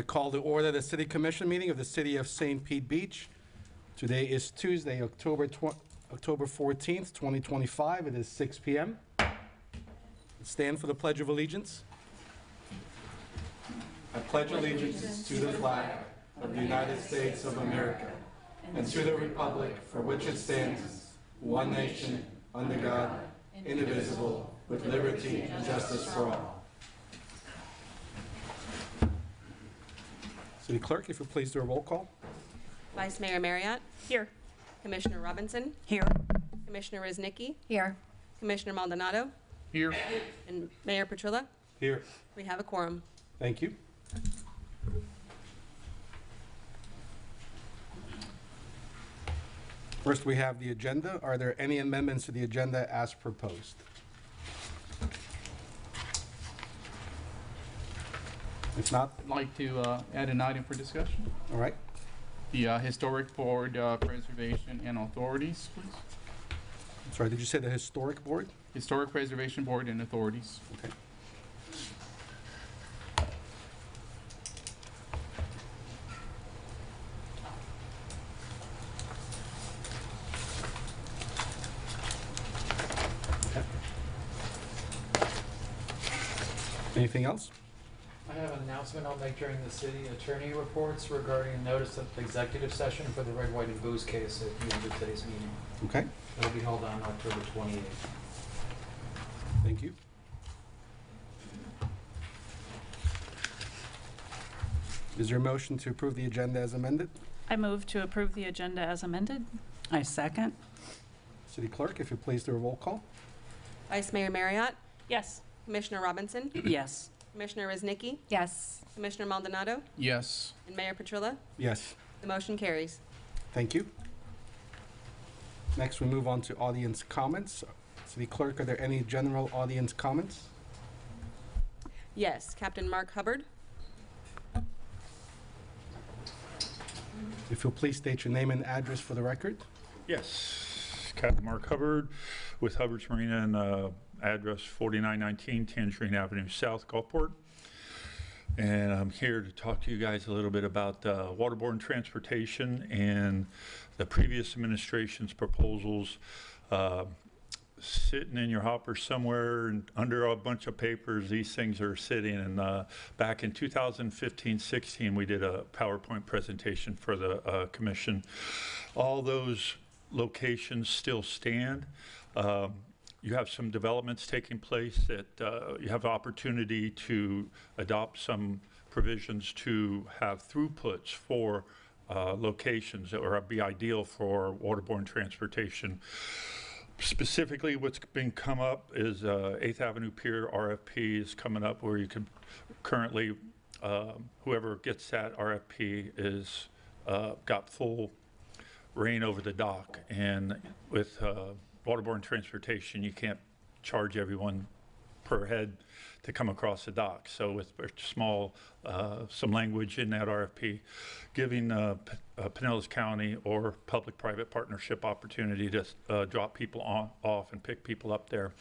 I call to order the City Commission meeting of the City of St. Pete Beach. Today is Tuesday, October 14th, 2025. It is 6 p.m. Stand for the Pledge of Allegiance. I pledge allegiance to the flag of the United States of America and to the republic for which it stands, one nation, under God, indivisible, with liberty and justice for all. City Clerk, if you please do a roll call. Vice Mayor Marriott. Here. Commissioner Robinson. Here. Commissioner Ruznicki. Here. Commissioner Maldonado. Here. And Mayor Petrilla. Here. We have a quorum. Thank you. First, we have the agenda. Are there any amendments to the agenda as proposed? If not, I'd like to add an item for discussion. all right. The Historic Board Preservation and Authorities, please. I'm sorry, did you say the Historic Board? Historic Preservation Board and Authorities. Okay. Okay. Anything else? I have an announcement I'll make during the city attorney reports regarding a notice of executive session for the Red, White, and Booze case at the end of today's meeting. Okay, It'll be held on October 28th. thank you. Is there a motion to approve the agenda as amended? I move to approve the agenda as amended. I second. City Clerk, if you please do a roll call. Vice Mayor Marriott. Yes. Commissioner Robinson. Yes. Commissioner Ruznicki. Yes. Commissioner Maldonado. Yes. And Mayor Petrilla. Yes. The motion carries. Thank you. Next, we move on to audience comments. City Clerk, are there any general audience comments? Yes, Captain Mark Hubbard. If you'll please state your name and address for the record. Yes, Captain Mark Hubbard with Hubbard's Marina and address 4919 Tangerine Avenue South, Gulfport. And I'm here to talk to you guys a little bit about waterborne transportation and the previous administration's proposals sitting in your hopper somewhere and under a bunch of papers. These things are sitting, and back in 2015-16 we did a PowerPoint presentation for the commission. All those locations still stand. You have some developments taking place that you have opportunity to adopt some provisions to have throughputs for locations that would be ideal for waterborne transportation. Specifically, what's been come up is 8th Avenue Pier RFP is coming up, where you can currently, whoever gets that RFP is got full reign over the dock. And with waterborne transportation, you can't charge everyone per head to come across the dock. So with small, some language in that RFP, giving Pinellas County or public-private partnership opportunity to drop people off and pick people up there.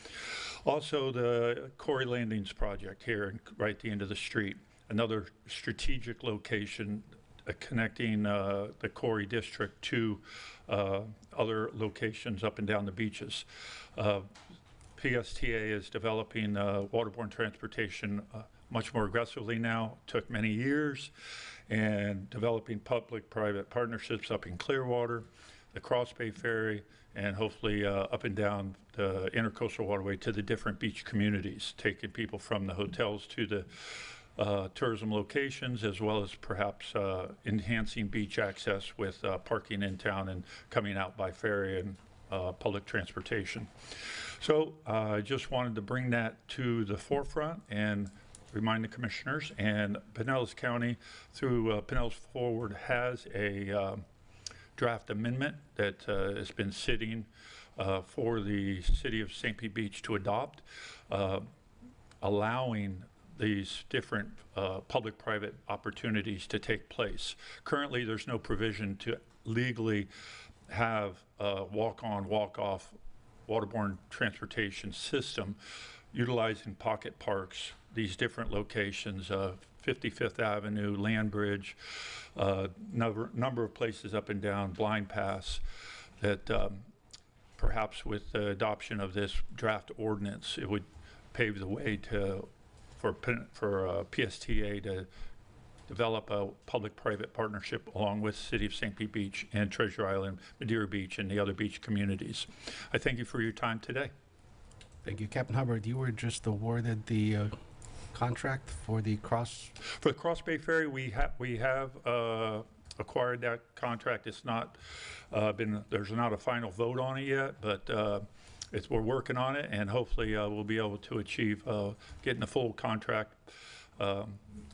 Also, the Corey Landings project here, right at the end of the street, another strategic location connecting the Corey district to other locations up and down the beaches. PSTA is developing waterborne transportation much more aggressively now. Took many years, and developing public-private partnerships up in Clearwater, the Cross Bay Ferry, and hopefully up and down the Intercoastal Waterway to the different beach communities, taking people from the hotels to the tourism locations, as well as perhaps enhancing beach access with parking in town and coming out by ferry and public transportation. So I just wanted to bring that to the forefront and remind the commissioners. And Pinellas County, through Pinellas Forward, has a draft amendment that has been sitting for the city of St. Pete Beach to adopt, allowing these different public-private opportunities to take place. Currently, there's no provision to legally have a walk-on, walk-off waterborne transportation system utilizing pocket parks, these different locations, 55th Avenue, Land Bridge, number of places up and down, Blind Pass, that perhaps with the adoption of this draft ordinance, it would pave the way for PSTA to develop a public-private partnership along with City of St. Pete Beach and Treasure Island, Madeira Beach, and the other beach communities. I thank you for your time today. Thank you, Captain Hubbard. You were just awarded the contract for the cross. For the Cross Bay Ferry, we have acquired that contract. It's not there's not a final vote on it yet, but we're working on it, and hopefully we'll be able to achieve getting the full contract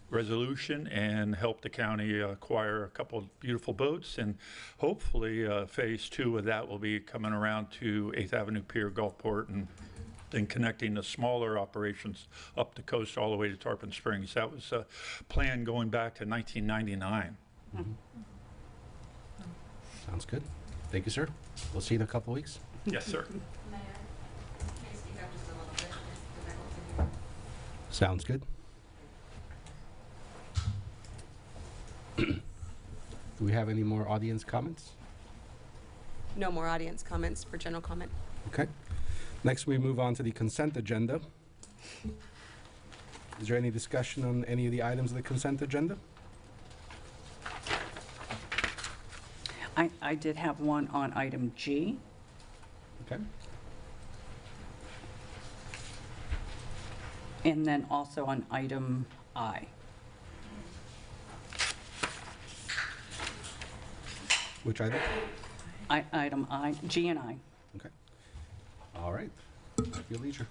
resolution and help the county acquire a couple of beautiful boats, and hopefully phase 2 of that will be coming around to 8th Avenue Pier, Gulfport, and then connecting the smaller operations up the coast all the way to Tarpon Springs. That was a plan going back to 1999. Sounds good. Thank you, sir. We'll see you in a couple weeks. Yes, sir. Mayor, can I speak up just a little bit? Because I don't think Sounds good. Do we have any more audience comments? No more audience comments for general comment. Okay. Next, we move on to the consent agenda. Is there any discussion on any of the items of the consent agenda? I did have one on item G. Okay. And then also on item I. Which item? Item I, G and I. Okay. All right. At your leisure.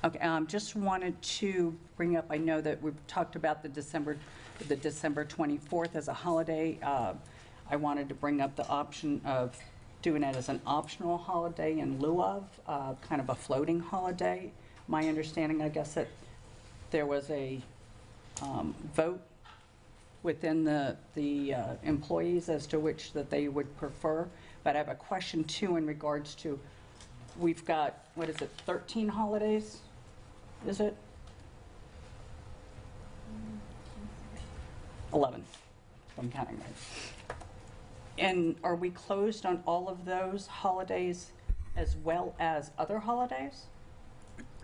Okay, just wanted to bring up, I know that we've talked about the December 24th as a holiday. I wanted to bring up the option of doing it as an optional holiday in lieu of, kind of a floating holiday. My understanding, I guess, that there was a vote within the employees as to which that they would prefer. But I have a question too in regards to, we've got, 13 holidays? Is it? 11, if I'm counting right. And are we closed on all of those holidays as well as other holidays?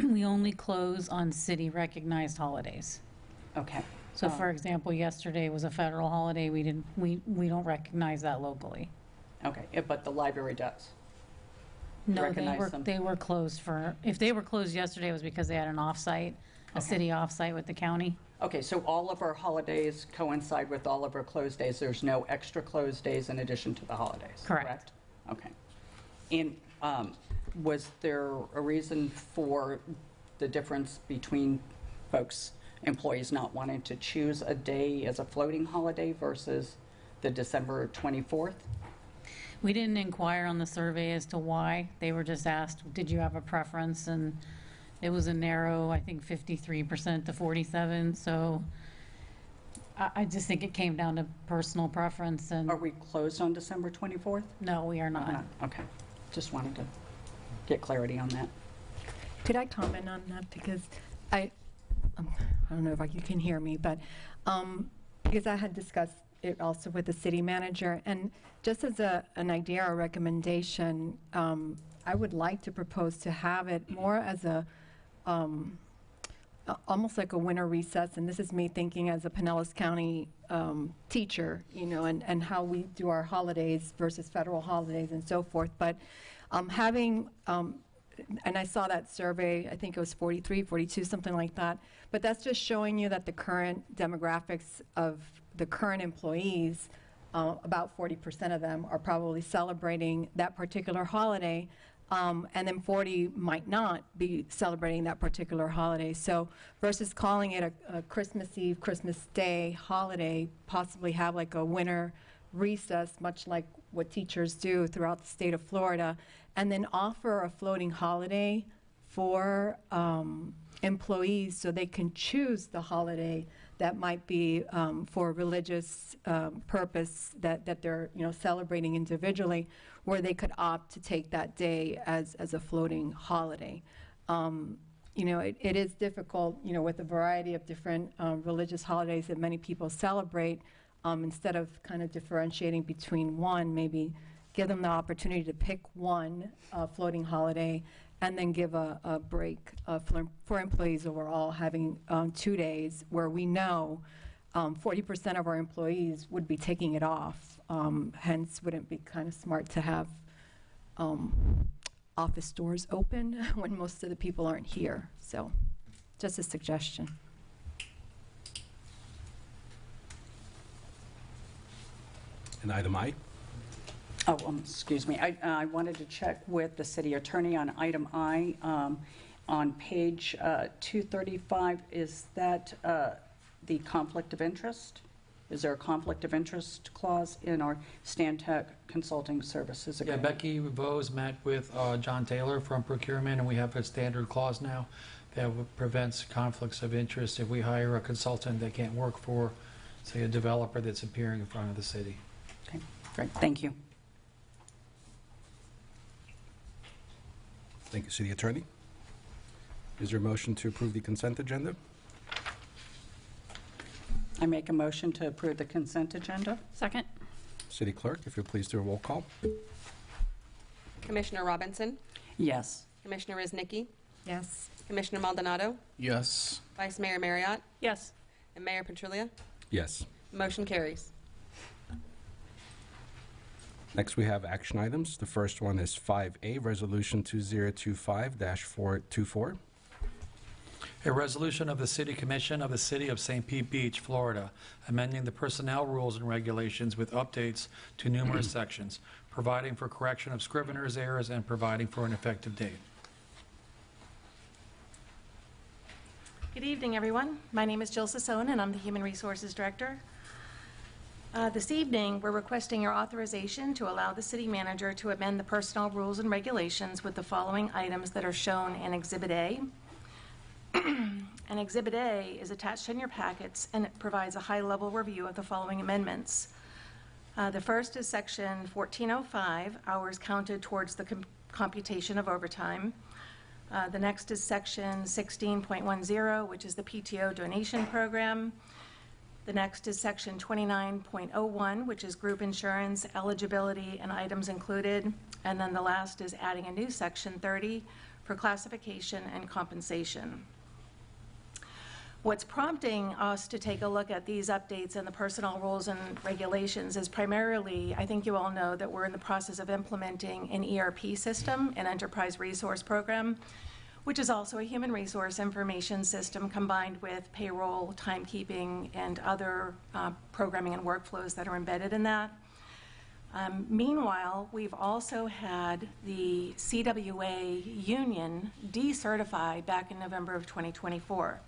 We only close on city-recognized holidays. Okay. So for example, yesterday was a federal holiday. We don't recognize that locally. Okay, but the library does? No, Recognize them. they were closed if they were closed yesterday, it was because they had an offsite, a Okay. city offsite with the county. Okay, so all of our holidays coincide with all of our closed days. There's no extra closed days in addition to the holidays, Correct. Okay. And was there a reason for the difference between folks, employees not wanting to choose a day as a floating holiday versus the December 24th? We didn't inquire on the survey as to why. They were just asked, did you have a preference? And it was a narrow, I think 53% to 47%. So I just think it came down to personal preference. And Are we closed on December 24th? no, we are not. Okay, just wanted to get clarity on that. Could I comment on that? Because I don't know if you can hear me, but because I had discussed it also with the city manager, and just as an idea or recommendation, I would like to propose to have it more as a almost like a winter recess, and this is me thinking as a Pinellas County teacher, you know, and how we do our holidays versus federal holidays and so forth. But having, and I saw that survey, I think it was 43, 42, something like that. But that's just showing you that the current demographics of the current employees, about 40% of them are probably celebrating that particular holiday. And then 40 might not be celebrating that particular holiday. So versus calling it a Christmas Eve, Christmas Day holiday, possibly have like a winter recess, much like what teachers do throughout the state of Florida, and then offer a floating holiday for employees so they can choose the holiday that might be for a religious purpose that they're, you know, celebrating individually, where they could opt to take that day as a floating holiday. it is difficult, with a variety of different religious holidays that many people celebrate, instead of kind of differentiating between one, maybe give them the opportunity to pick one floating holiday and then give a break for employees overall, having 2 days where we know 40% of our employees would be taking it off. Hence, wouldn't it be kind of smart to have office doors open when most of the people aren't here? So just a suggestion. And item I? Oh, excuse me. I wanted to check with the city attorney on item I. On page 235, is that the conflict of interest? Is there a conflict of interest clause in our Stantec Consulting Services Yeah, agreement? Becky Bose met with John Taylor from procurement, and we have a standard clause now that prevents conflicts of interest if we hire a consultant that can't work for, say, a developer that's appearing in front of the city. Okay, great. Thank you. Thank you, City Attorney. Is there a motion to approve the consent agenda? I make a motion to approve the consent agenda. Second? City Clerk, if you'll please do a roll call. Commissioner Robinson, Yes. Commissioner Riznicki, Yes. Commissioner Maldonado, Yes. Vice Mayor Marriott, Yes. and Mayor Petrulia. Yes. Motion carries. Next, we have action items. The first one is 5A, Resolution 2025-424. A resolution of the City Commission of the City of St. Pete Beach, Florida, amending the personnel rules and regulations with updates to numerous sections, providing for correction of scrivener's errors and providing for an effective date. Good evening, everyone. My name is Jill Sassone, and I'm the Human Resources Director. This evening, we're requesting your authorization to allow the city manager to amend the personnel rules and regulations with the following items that are shown in Exhibit A. And Exhibit A is attached in your packets, and it provides a high-level review of the following amendments. The first is Section 1405, hours counted towards the computation of overtime. The next is Section 16.10, which is the PTO donation program. The next is Section 29.01, which is group insurance, eligibility, and items included. And then the last is adding a new Section 30 for classification and compensation. What's prompting us to take a look at these updates in the personnel rules and regulations is primarily, I think you all know that we're in the process of implementing an ERP system, an enterprise resource program, which is also a human resource information system combined with payroll, timekeeping, and other programming and workflows that are embedded in that. Meanwhile, we've also had the CWA union decertify back in November of 2024.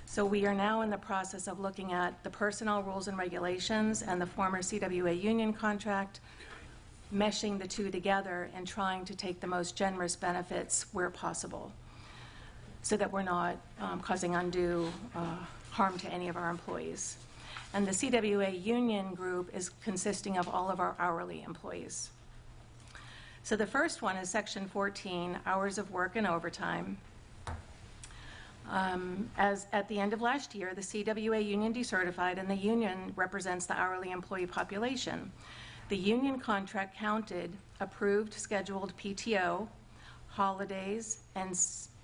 So we are now in the process of looking at the personnel rules and regulations and the former CWA union contract, meshing the two together and trying to take the most generous benefits where possible so that we're not causing undue harm to any of our employees. And the CWA union group is consisting of all of our hourly employees. So the first one is Section 14, hours of work and overtime. As at the end of last year, the CWA union decertified, and the union represents the hourly employee population. The union contract counted approved scheduled PTO, holidays, and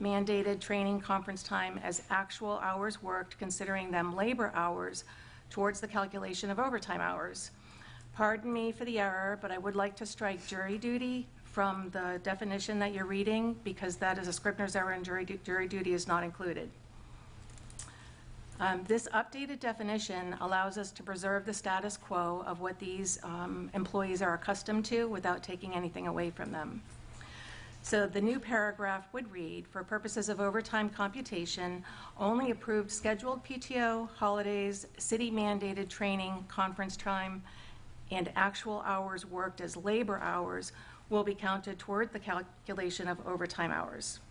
mandated training conference time as actual hours worked, considering them labor hours towards the calculation of overtime hours. Pardon me for the error, but I would like to strike jury duty from the definition that you're reading, because that is a Scribner's error and jury duty is not included. This updated definition allows us to preserve the status quo of what these employees are accustomed to without taking anything away from them. So the new paragraph would read, for purposes of overtime computation, only approved scheduled PTO, holidays, city-mandated training, conference time, and actual hours worked as labor hours will be counted toward the calculation of overtime hours.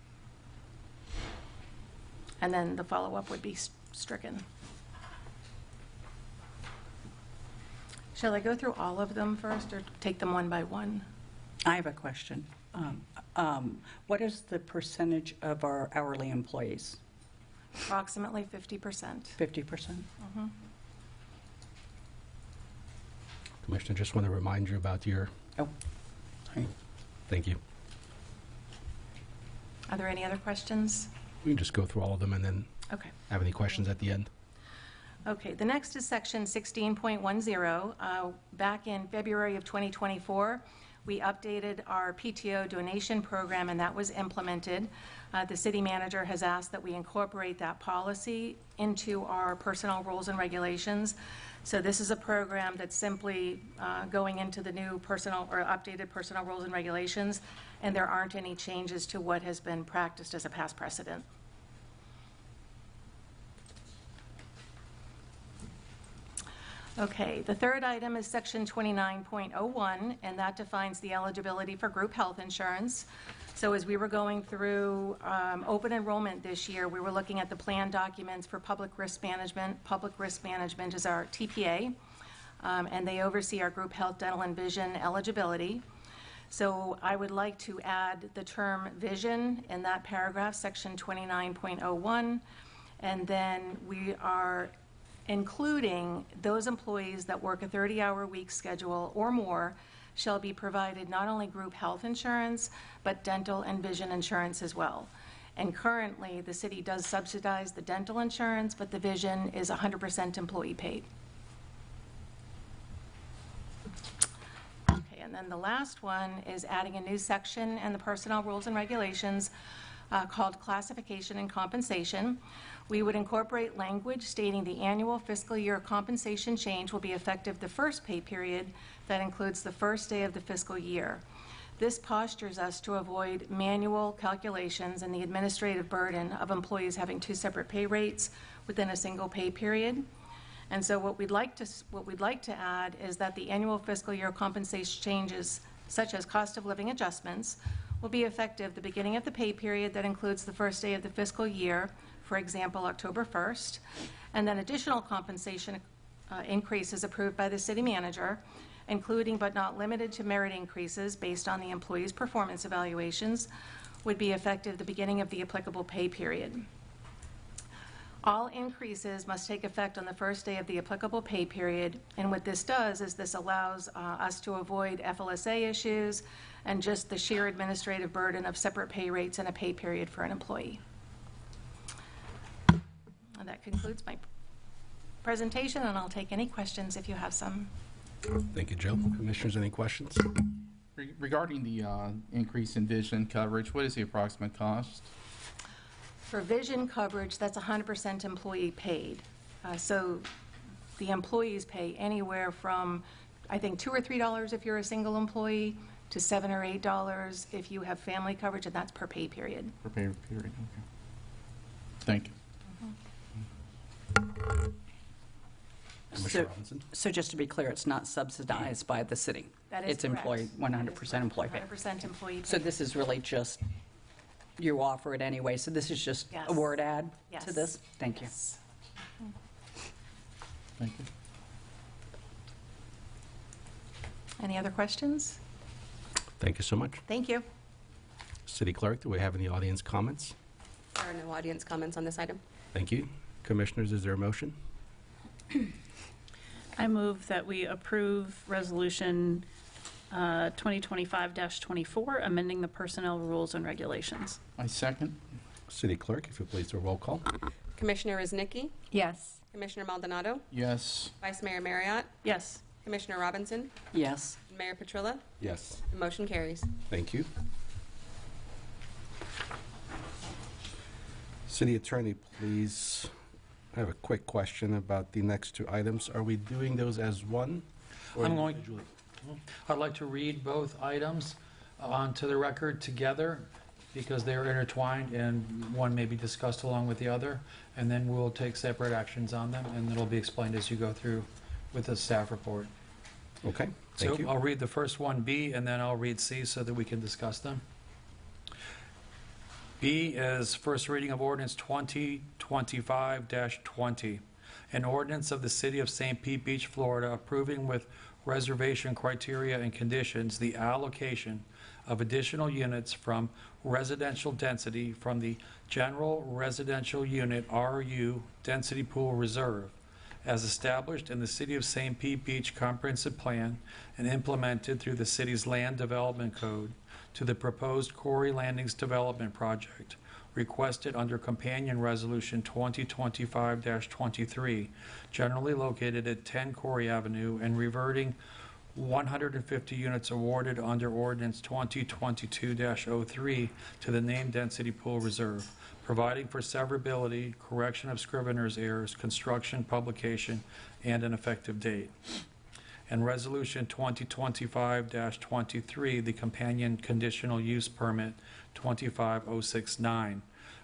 And then the follow-up would be stricken. Shall I go through all of them first or take them one by one? I have a question. What is the percentage of our hourly employees? Approximately 50%. 50%? Commissioner, just want to remind you about your, Oh, sorry. thank you. Are there any other questions? We can just go through all of them and then Okay. have any questions at the end. Okay, the next is Section 16.10. Back in February of 2024, we updated our PTO donation program, and that was implemented. The city manager has asked that we incorporate that policy into our personnel rules and regulations. So this is a program that's simply going into the new personnel or updated personnel rules and regulations, and there aren't any changes to what has been practiced as a past precedent. Okay, the third item is Section 29.01, and that defines the eligibility for group health insurance. So as we were going through open enrollment this year, we were looking at the plan documents for public risk management. Public risk management is our TPA, and they oversee our group health, dental, and vision eligibility. So I would like to add the term vision in that paragraph, Section 29.01, and then we are including those employees that work a 30-hour week schedule or more shall be provided not only group health insurance, but dental and vision insurance as well. And currently, the city does subsidize the dental insurance, but the vision is 100% employee paid. Okay, and then the last one is adding a new section in the personnel rules and regulations called classification and compensation. We would incorporate language stating the annual fiscal year compensation change will be effective the first pay period that includes the first day of the fiscal year. This postures us to avoid manual calculations and the administrative burden of employees having two separate pay rates within a single pay period. And so what we'd like to add is that the annual fiscal year compensation changes, such as cost of living adjustments, will be effective the beginning of the pay period that includes the first day of the fiscal year, for example, October 1st, and then additional compensation increases approved by the city manager, including but not limited to merit increases based on the employee's performance evaluations, would be effective the beginning of the applicable pay period. All increases must take effect on the first day of the applicable pay period, and what this does is this allows us to avoid FLSA issues and just the sheer administrative burden of separate pay rates and a pay period for an employee. And that concludes my presentation, and I'll take any questions if you have some. Thank you, Jill. Commissioners, any questions? Regarding the increase in vision coverage, what is the approximate cost? For vision coverage, that's 100% employee paid. So the employees pay anywhere from, I think, $2 or $3 if you're a single employee to $7 or $8 if you have family coverage, and that's per pay period. Per pay period, okay. Thank you. Commissioner Robinson? So just to be clear, it's not subsidized by the city? That is It's employee, correct. 100% employee paid? 100% employee paid. So this is really just, you offer it anyway, so this is just Yes. a word add Yes. to this? Thank you. Yes. Thank you. Any other questions? Thank you so much. Thank you. City Clerk, do we have any audience comments? There are no audience comments on this item. Thank you. Commissioners, is there a motion? I move that we approve Resolution 2025-24, amending the personnel rules and regulations. I second. City Clerk, if you please do a roll call. Commissioner Rosnicki, Yes. Commissioner Maldonado, Yes. Vice Mayor Marriott, Yes. Commissioner Robinson, Yes. and Mayor Petrilla. Yes. The motion carries. Thank you. City Attorney, please. I have a quick question about the next two items. Are we doing those as one? or I'm going- individually? I'd like to read both items onto the record together because they are intertwined and one may be discussed along with the other, and then we'll take separate actions on them, and it'll be explained as you go through with the staff report. Okay, thank So you. I'll read the first one, B, and then I'll read C so that we can discuss them. B is first reading of ordinance 2025-20, an ordinance of the City of St. Pete Beach, Florida, approving with reservation criteria and conditions, the allocation of additional units from residential density from the General Residential Unit RU Density Pool Reserve as established in the City of St. Pete Beach Comprehensive Plan and implemented through the city's Land Development Code to the proposed Quarry Landings Development Project requested under Companion Resolution 2025-23, generally located at 10 Quarry Avenue, and reverting 150 units awarded under Ordinance 2022-03 to the named Density Pool Reserve, providing for severability, correction of scrivener's errors, construction, publication, and an effective date. And Resolution 2025-23, the Companion Conditional Use Permit 25069,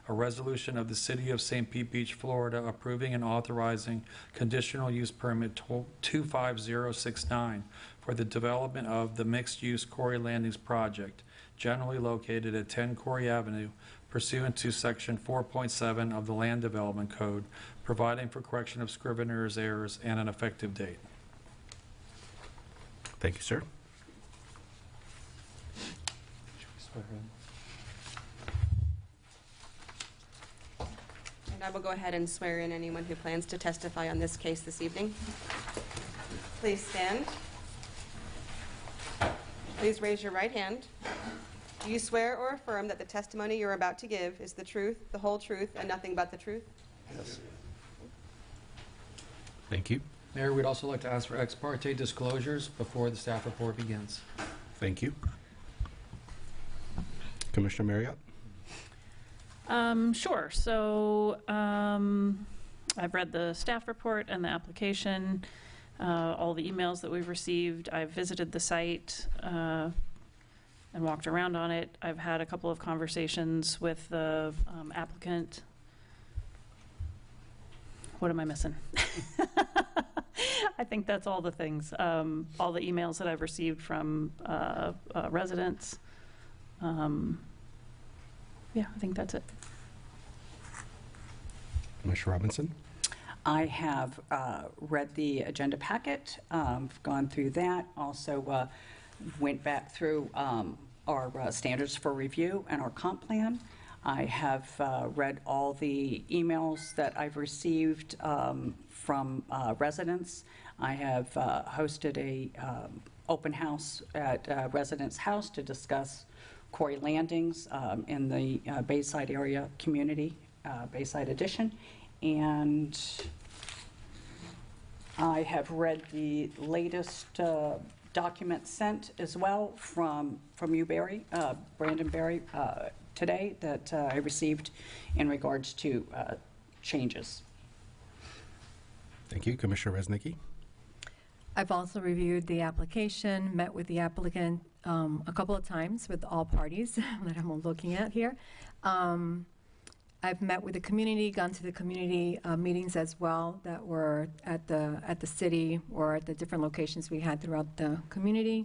a resolution of the City of St. Pete Beach, Florida, approving and authorizing Conditional Use Permit 25069 for the development of the mixed-use Quarry Landings Project, generally located at 10 Quarry Avenue, pursuant to Section 4.7 of the Land Development Code, providing for correction of scrivener's errors and an effective date. Thank you, sir. And I will go ahead and swear in anyone who plans to testify on this case this evening. Please stand. Please raise your right hand. Do you swear or affirm that the testimony you're about to give is the truth, the whole truth, and nothing but the truth? Yes. Thank you. Mayor, we'd also like to ask for ex parte disclosures before the staff report begins. Thank you. Commissioner Marriott? Sure. So I've read the staff report and the application, all the emails that we've received. I've visited the site and walked around on it. I've had a couple of conversations with the applicant. What am I missing? I think that's all the things. All the emails that I've received from residents. Yeah, I think that's it. Commissioner Robinson? I have read the agenda packet, gone through that, also went back through our standards for review and our comp plan. I have read all the emails that I've received from residents. I have hosted a open house at a resident's house to discuss Quarry Landings in the Bayside area community, Bayside Edition. And I have read the latest document sent as well from you, Barry, Brandon Barry, today that I received in regards to changes. Thank you. Commissioner Resnicki? I've also reviewed the application, met with the applicant a couple of times with all parties that I'm looking at here. I've met with the community, gone to the community meetings as well that were at the city or at the different locations we had throughout the community,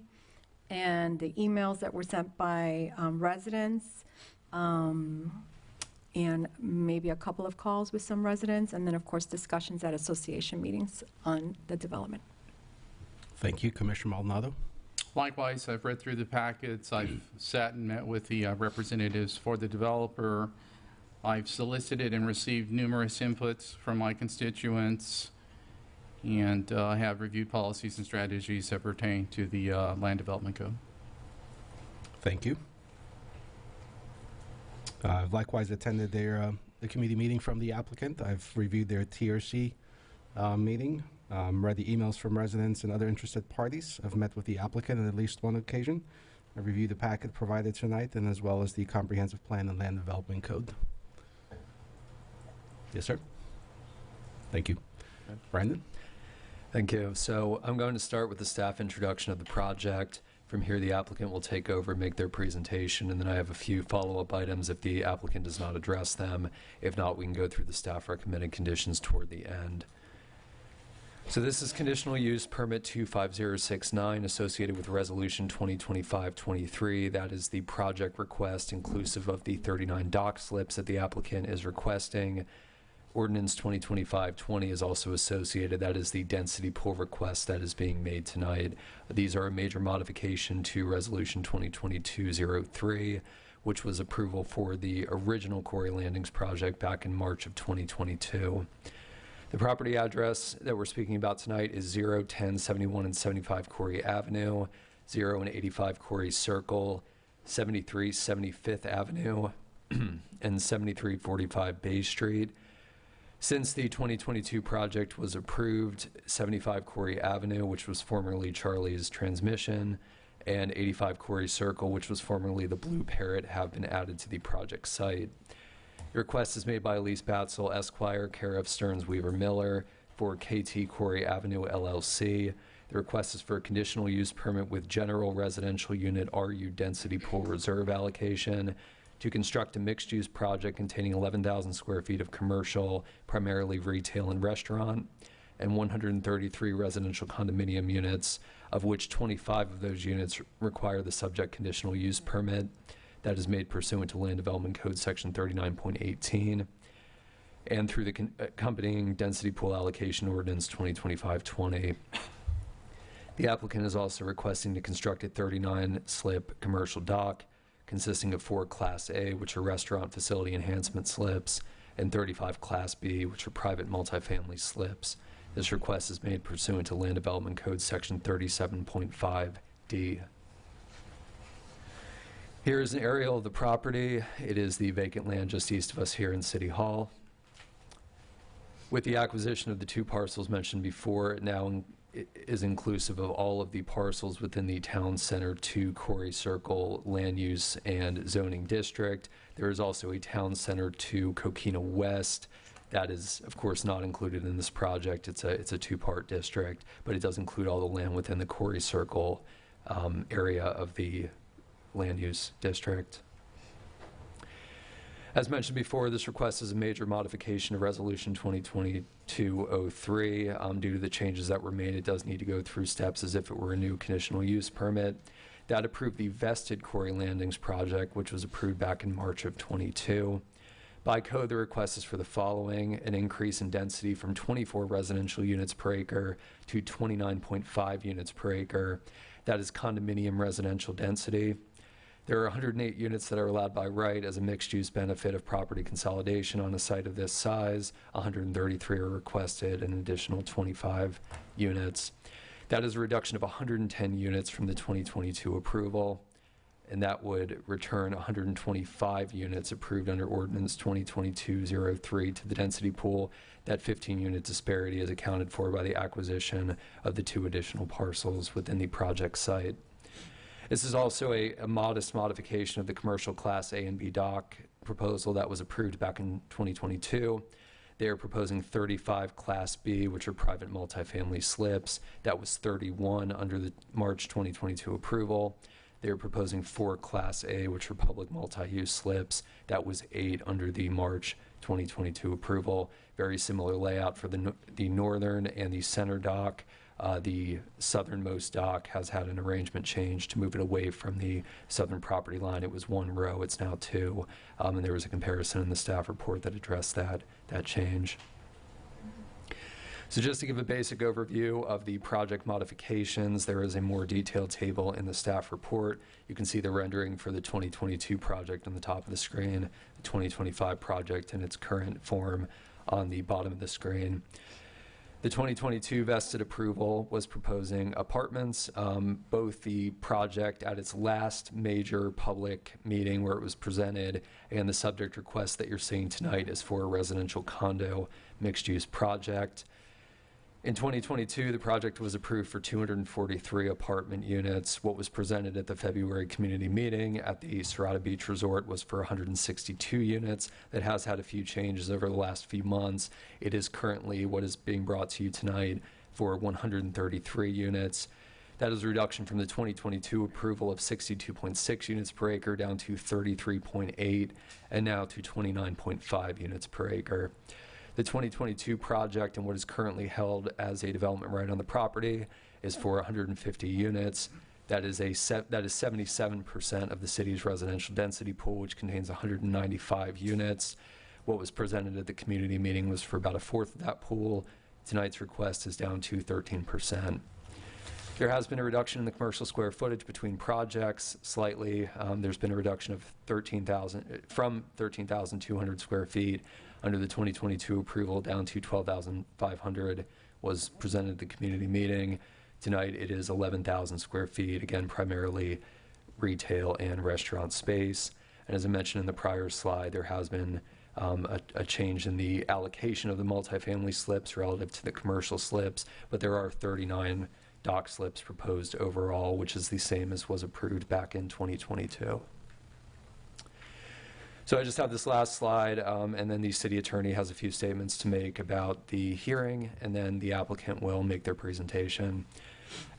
and the emails that were sent by residents, and maybe a couple of calls with some residents, and then of course discussions at association meetings on the development. Thank you. Commissioner Maldonado? Likewise, I've read through the packets. I've sat and met with the representatives for the developer. I've solicited and received numerous inputs from my constituents, and I have reviewed policies and strategies that pertain to the Land Development Code. Thank you. I've likewise attended the committee meeting from the applicant. I've reviewed their TRC meeting, read the emails from residents and other interested parties. I've met with the applicant on at least one occasion. I reviewed the packet provided tonight, and as well as the comprehensive plan and land development code. Yes, sir. Thank you. Brandon? Thank you. So I'm going to start with the staff introduction of the project. From here, the applicant will take over and make their presentation, and then I have a few follow-up items if the applicant does not address them. If not, we can go through the staff recommended conditions toward the end. So this is conditional use permit 25069 associated with resolution 2025-23. That is the project request inclusive of the 39 dock slips that the applicant is requesting. Ordinance 2025-20 is also associated. That is the density pool request that is being made tonight. These are a major modification to Resolution 2022-03, which was approval for the original Corey Landings project back in March of 2022. The property address that we're speaking about tonight is 0, 10, 71, and 75 Corey Avenue, 0 and 85 Corey Circle, 73 75th Avenue, and 7345 Bay Street. Since the 2022 project was approved, 75 Corey Avenue, which was formerly Charlie's Transmission, and 85 Corey Circle, which was formerly the Blue Parrot, have been added to the project site. The request is made by Elise Batzel, Esquire, care of Stearns Weaver Miller, for KT Corey Avenue LLC. The request is for a conditional use permit with general residential unit RU density pool reserve allocation to construct a mixed-use project containing 11,000 square feet of commercial, primarily retail and restaurant, and 133 residential condominium units, of which 25 of those units require the subject conditional use permit that is made pursuant to Land Development Code Section 39.18 and through the accompanying density pool allocation ordinance 2025-20. The applicant is also requesting to construct a 39-slip commercial dock consisting of 4 Class A, which are restaurant facility enhancement slips, and 35 Class B, which are private multifamily slips. This request is made pursuant to Land Development Code Section 37.5D. Here is an aerial of the property. It is the vacant land just east of us here in City Hall. With the acquisition of the 2 parcels mentioned before, it now is inclusive of all of the parcels within the Town Center 2 Corey Circle land use and zoning district. There is also a Town Center 2 Coquina West. That is, of course, not included in this project. It's a 2-part district, but it does include all the land within the Corey Circle area of the land use district. As mentioned before, this request is a major modification of Resolution 2022-03. Due to the changes that were made, it does need to go through steps as if it were a new conditional use permit. That approved the vested Corey Landings project, which was approved back in March of 22. By code, the request is for the following: an increase in density from 24 residential units per acre to 29.5 units per acre. That is condominium residential density. There are 108 units that are allowed by right as a mixed-use benefit of property consolidation on a site of this size. 133 are requested, an additional 25 units. That is a reduction of 110 units from the 2022 approval, and that would return 125 units approved under Ordinance 2022-03 to the density pool. That 15-unit disparity is accounted for by the acquisition of the 2 additional parcels within the project site. This is also a modest modification of the commercial Class A and B dock proposal that was approved back in 2022. They are proposing 35 Class B, which are private multifamily slips. That was 31 under the March 2022 approval. They are proposing 4 Class A, which are public multi-use slips. That was 8 under the March 2022 approval. Very similar layout for the northern and the center dock. The southernmost dock has had an arrangement change to move it away from the southern property line. It was 1 row, it's now 2. And there was a comparison in the staff report that addressed that change. So just to give a basic overview of the project modifications, there is a more detailed table in the staff report. You can see the rendering for the 2022 project on the top of the screen, the 2025 project in its current form on the bottom of the screen. The 2022 vested approval was proposing apartments. Both the project at its last major public meeting where it was presented and the subject request that you're seeing tonight is for a residential condo mixed-use project. In 2022, the project was approved for 243 apartment units. What was presented at the February community meeting at the Serrata Beach Resort was for 162 units. That has had a few changes over the last few months. It is currently what is being brought to you tonight for 133 units. That is a reduction from the 2022 approval of 62.6 units per acre down to 33.8 and now to 29.5 units per acre. The 2022 project and what is currently held as a development right on the property is for 150 units. That is 77% of the city's residential density pool, which contains 195 units. What was presented at the community meeting was for about a fourth of that pool. Tonight's request is down to 13%. There has been a reduction in the commercial square footage between projects slightly. There's been a reduction of from 13,200 square feet under the 2022 approval down to 12,500 was presented at the community meeting. Tonight it is 11,000 square feet, again primarily retail and restaurant space. And as I mentioned in the prior slide, there has been a change in the allocation of the multifamily slips relative to the commercial slips, but there are 39 dock slips proposed overall, which is the same as was approved back in 2022. So I just have this last slide, and then the city attorney has a few statements to make about the hearing, and then the applicant will make their presentation.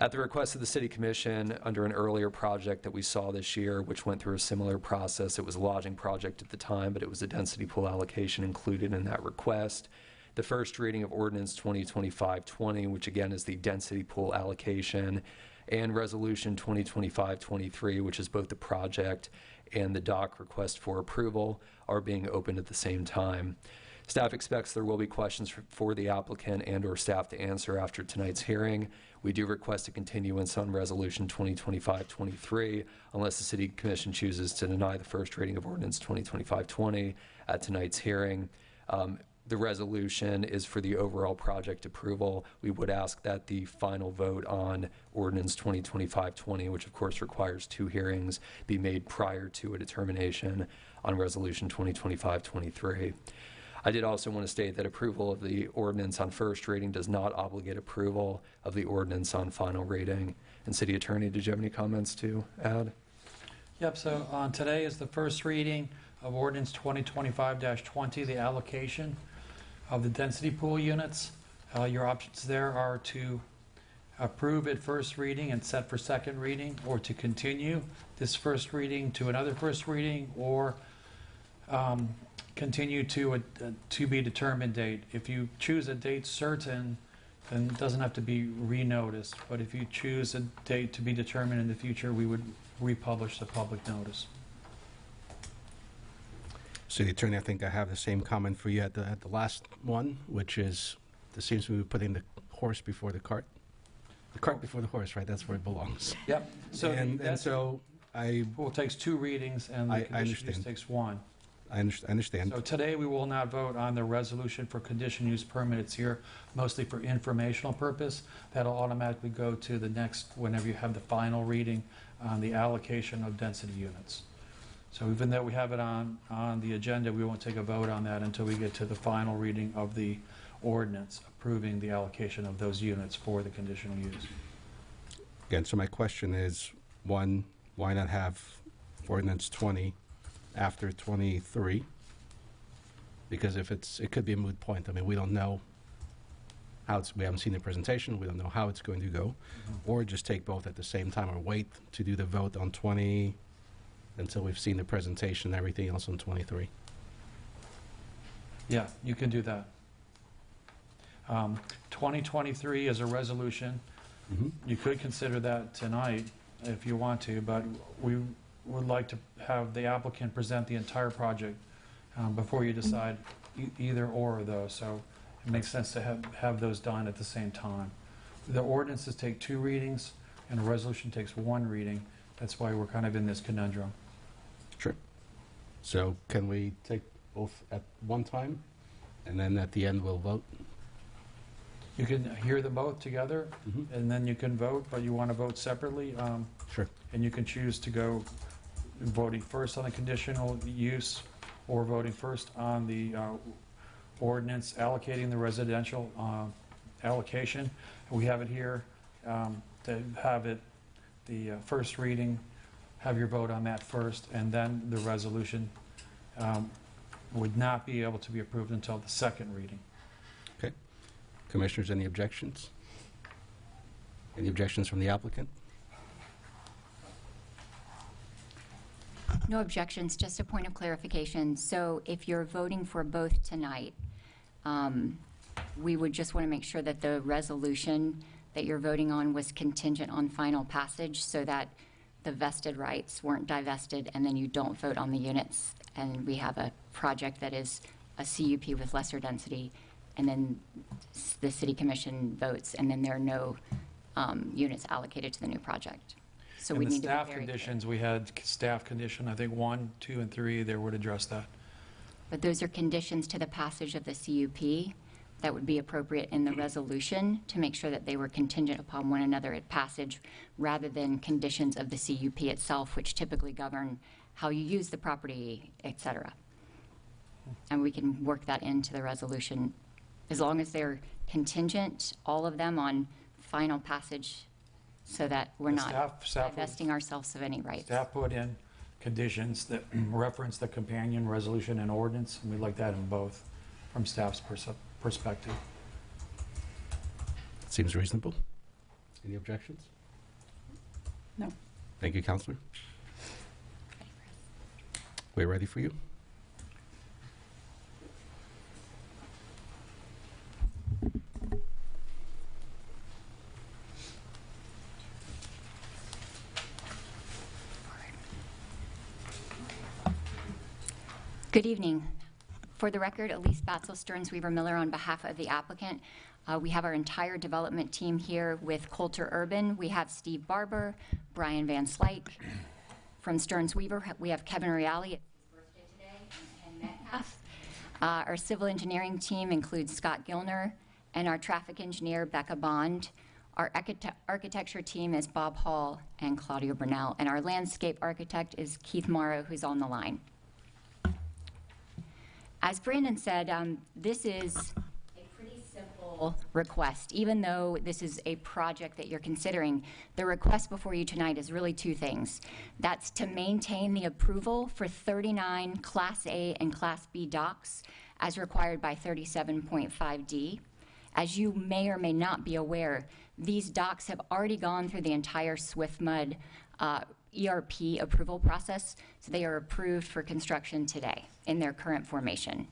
At the request of the City Commission, under an earlier project that we saw this year, which went through a similar process, it was a lodging project at the time, but it was a density pool allocation included in that request. The first reading of Ordinance 2025-20, which again is the density pool allocation, and Resolution 2025-23, which is both the project and the dock request for approval, are being opened at the same time. Staff expects there will be questions for the applicant and/or staff to answer after tonight's hearing. We do request a continuance on Resolution 2025-23 unless the City Commission chooses to deny the first reading of Ordinance 2025-20 at tonight's hearing. The resolution is for the overall project approval. We would ask that the final vote on Ordinance 2025-20, which of course requires 2 hearings, be made prior to a determination on Resolution 2025-23. I did also want to state that approval of the ordinance on first reading does not obligate approval of the ordinance on final reading. And City Attorney, did you have any comments to add? Yep, so today is the first reading of Ordinance 2025-20, the allocation of the density pool units. Your options there are to approve at first reading and set for second reading, or to continue this first reading to another first reading, or continue to a to be determined date. If you choose a date certain, then it doesn't have to be renoticed. But if you choose a date to be determined in the future, we would republish the public notice. City Attorney, I think I have the same comment for you at the last one, which is, there seems to be putting the horse before the cart. The cart before the horse, right? That's where it belongs. Yep. So And so I pool takes 2 readings, and the conditional use understand. takes 1. I understand. So today, we will not vote on the resolution for conditional use permit. It's here mostly for informational purpose. That'll automatically go to the next, whenever you have the final reading on the allocation of density units. So even though we have it on the agenda, we won't take a vote on that until we get to the final reading of the ordinance approving the allocation of those units for the conditional use. Again, so my question is, one, why not have ordinance 20 after 23? Because if it could be a moot point. I mean, we don't know how we haven't seen the presentation, we don't know how it's going to go. Or just take both at the same time, or wait to do the vote on 20 until we've seen the presentation and everything else on 23. Yeah, you can do that. 2023 is a resolution. You could consider that tonight if you want to, but we would like to have the applicant present the entire project before you decide either or of those. So it makes sense to have those done at the same time. The ordinances take 2 readings, and a resolution takes 1 reading. That's why we're kind of in this conundrum. Sure. So can we take both at one time, and then at the end we'll vote? You can hear them both together, and then you can vote, but you want to vote separately. Sure. And you can choose to go voting first on the conditional use, or voting first on the ordinance allocating the residential allocation. We have it here to have it the first reading, have your vote on that first, and then the resolution would not be able to be approved until the second reading. Okay. Commissioners, any objections? Any objections from the applicant? No objections, just a point of clarification. So if you're voting for both tonight, we would just want to make sure that the resolution that you're voting on was contingent on final passage, so that the vested rights weren't divested, and then you don't vote on the units, and we have a project that is a CUP with lesser density, and then the city commission votes, and then there are no units allocated to the new project. So we And the need to be staff very clear. conditions, we had staff condition, I think 1, 2, and 3, they would address that. But those are conditions to the passage of the CUP that would be appropriate in the resolution to make sure that they were contingent upon one another at passage, rather than conditions of the CUP itself, which typically govern how you use the property, et cetera. And we can work that into the resolution, as long as they're contingent, all of them, on final passage, so that we're The not staff divesting ourselves of any rights. Staff put in conditions that reference the companion resolution and ordinance, and we'd like that in both, from staff's perspective. Seems reasonable. Any objections? No. Thank you, Counselor. We're ready for you. Good evening. For the record, Elise Batzel, Stearns Weaver Miller, on behalf of the applicant. We have our entire development team here with Coulter Urban. We have Steve Barber, Brian Van Slyke. From Stearns Weaver, we have Kevin Reale. It's his birthday today, and Ken Metcalf. Our civil engineering team includes Scott Gilner, and our traffic engineer, Becca Bond. Our architecture team is Bob Hall and Claudio Burnell, and our landscape architect is Keith Morrow, who's on the line. As Brandon said, this is a pretty simple request. Even though this is a project that you're considering, the request before you tonight is really two things. That's to maintain the approval for 39 Class A and Class B docks as required by 37.5D. As you may or may not be aware, these docks have already gone through the entire SwiftMud ERP approval process, so they are approved for construction today in their current formation.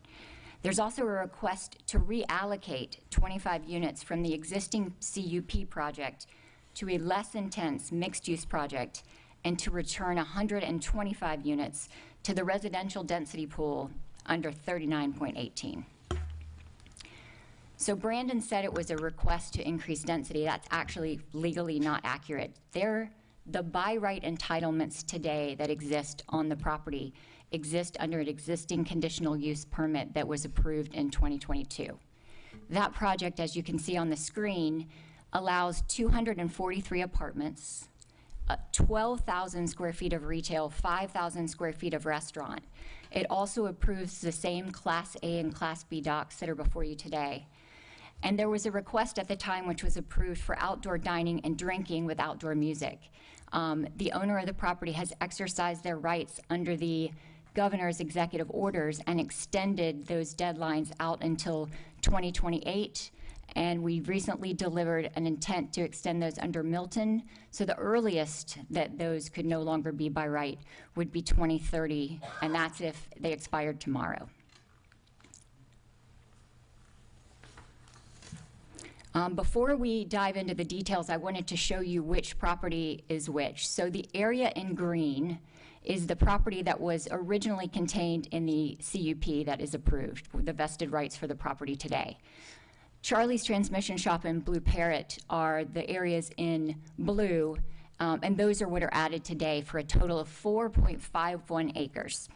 There's also a request to reallocate 25 units from the existing CUP project to a less intense mixed-use project, and to return 125 units to the residential density pool under 39.18. So Brandon said it was a request to increase density. That's actually legally not accurate. The by right entitlements today that exist on the property exist under an existing conditional use permit that was approved in 2022. That project, as you can see on the screen, allows 243 apartments, 12,000 square feet of retail, 5,000 square feet of restaurant. It also approves the same Class A and Class B docks that are before you today. And there was a request at the time which was approved for outdoor dining and drinking with outdoor music. The owner of the property has exercised their rights under the governor's executive orders and extended those deadlines out until 2028. And we recently delivered an intent to extend those under Milton. So the earliest that those could no longer be by right would be 2030, and that's if they expired tomorrow. Before we dive into the details, I wanted to show you which property is which. So the area in green is the property that was originally contained in the CUP that is approved, the vested rights for the property today. Charlie's Transmission Shop and Blue Parrot are the areas in blue, and those are what are added today for a total of 4.51 acres.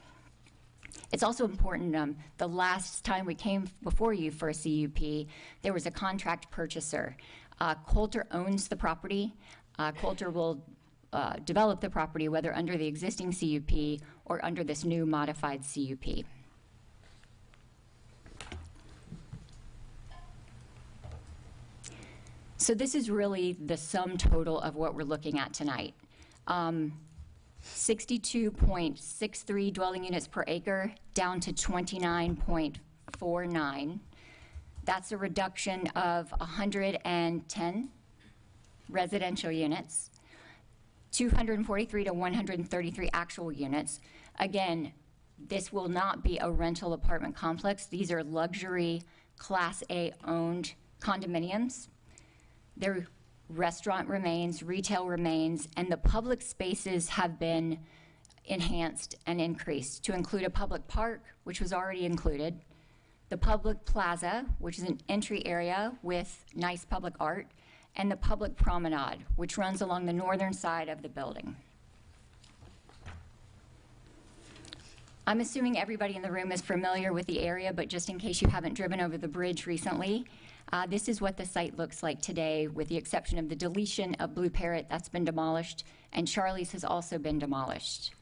It's also important, the last time we came before you for a CUP, there was a contract purchaser. Coulter owns the property. Coulter will develop the property, whether under the existing CUP or under this new modified CUP. So this is really the sum total of what we're looking at tonight. 62.63 dwelling units per acre down to 29.49. That's a reduction of 110 residential units, 243 to 133 actual units. Again, this will not be a rental apartment complex. These are luxury Class A owned condominiums. Their restaurant remains, retail remains, and the public spaces have been enhanced and increased to include a public park, which was already included, the public plaza, which is an entry area with nice public art, and the public promenade, which runs along the northern side of the building. I'm assuming everybody in the room is familiar with the area, but just in case you haven't driven over the bridge recently, this is what the site looks like today, with the exception of the deletion of Blue Parrot that's been demolished, and Charlie's has also been demolished.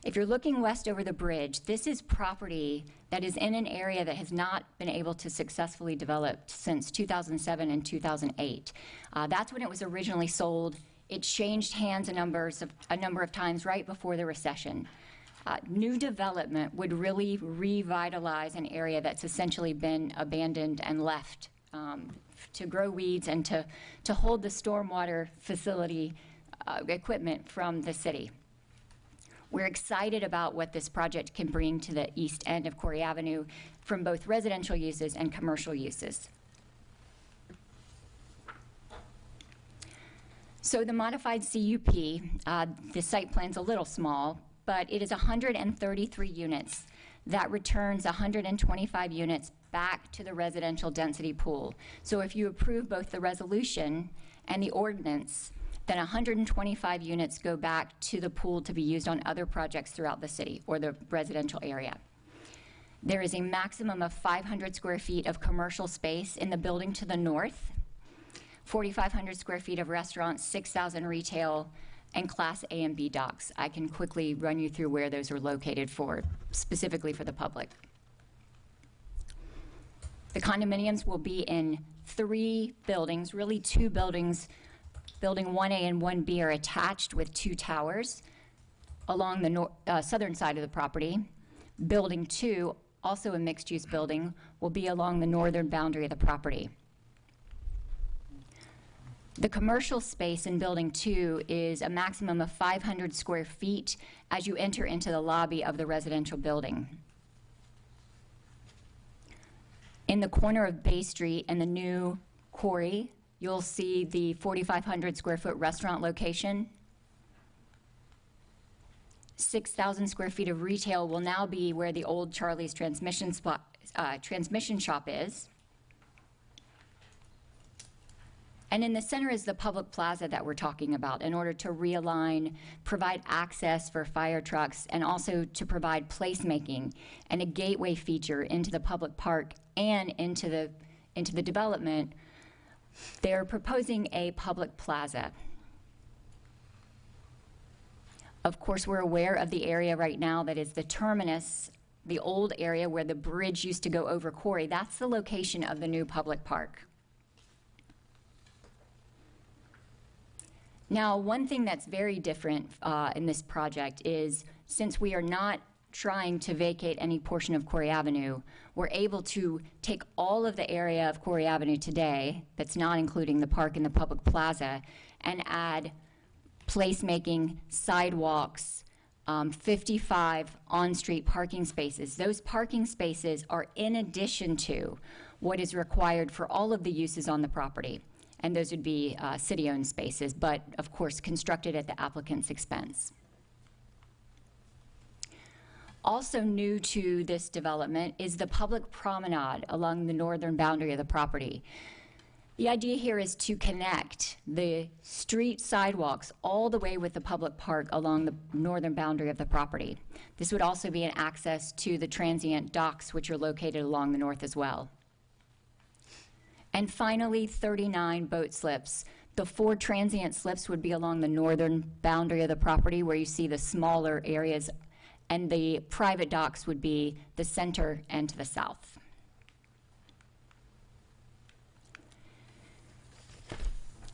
If you're looking west over the bridge, this is property that is in an area that has not been able to successfully develop since 2007 and 2008. That's when it was originally sold. It changed hands a number of times right before the recession. New development would really revitalize an area that's essentially been abandoned and left to grow weeds and to hold the stormwater facility equipment from the city. We're excited about what this project can bring to the east end of Corey Avenue from both residential uses and commercial uses. So the modified CUP, the site plan's a little small, but it is 133 units. That returns 125 units back to the residential density pool. So if you approve both the resolution and the ordinance, then 125 units go back to the pool to be used on other projects throughout the city or the residential area. There is a maximum of 500 square feet of commercial space in the building to the north, 4,500 square feet of restaurants, 6,000 retail, and Class A and B docks. I can quickly run you through where those are located specifically for the public. The condominiums will be in 3 buildings, really 2 buildings. Building 1A and 1B are attached with 2 towers along the southern side of the property. Building 2, also a mixed-use building, will be along the northern boundary of the property. The commercial space in Building 2 is a maximum of 500 square feet as you enter into the lobby of the residential building. In the corner of Bay Street and the new Corey, you'll see the 4,500 square foot restaurant location. 6,000 square feet of retail will now be where the old Charlie's transmission shop is. And in the center is the public plaza that we're talking about in order to realign, provide access for fire trucks, and also to provide placemaking and a gateway feature into the public park and into the development. They're proposing a public plaza. Of course, we're aware of the area right now that is the terminus, the old area where the bridge used to go over Corey. That's the location of the new public park. Now, one thing that's very different in this project is, since we are not trying to vacate any portion of Corey Avenue, we're able to take all of the area of Corey Avenue today, that's not including the park and the public plaza, and add placemaking, sidewalks, 55 on-street parking spaces. Those parking spaces are in addition to what is required for all of the uses on the property. And those would be city-owned spaces, but of course constructed at the applicant's expense. Also new to this development is the public promenade along the northern boundary of the property. The idea here is to connect the street sidewalks all the way with the public park along the northern boundary of the property. This would also be an access to the transient docks, which are located along the north as well. And finally, 39 boat slips. The 4 transient slips would be along the northern boundary of the property where you see the smaller areas, and the private docks would be the center and to the south.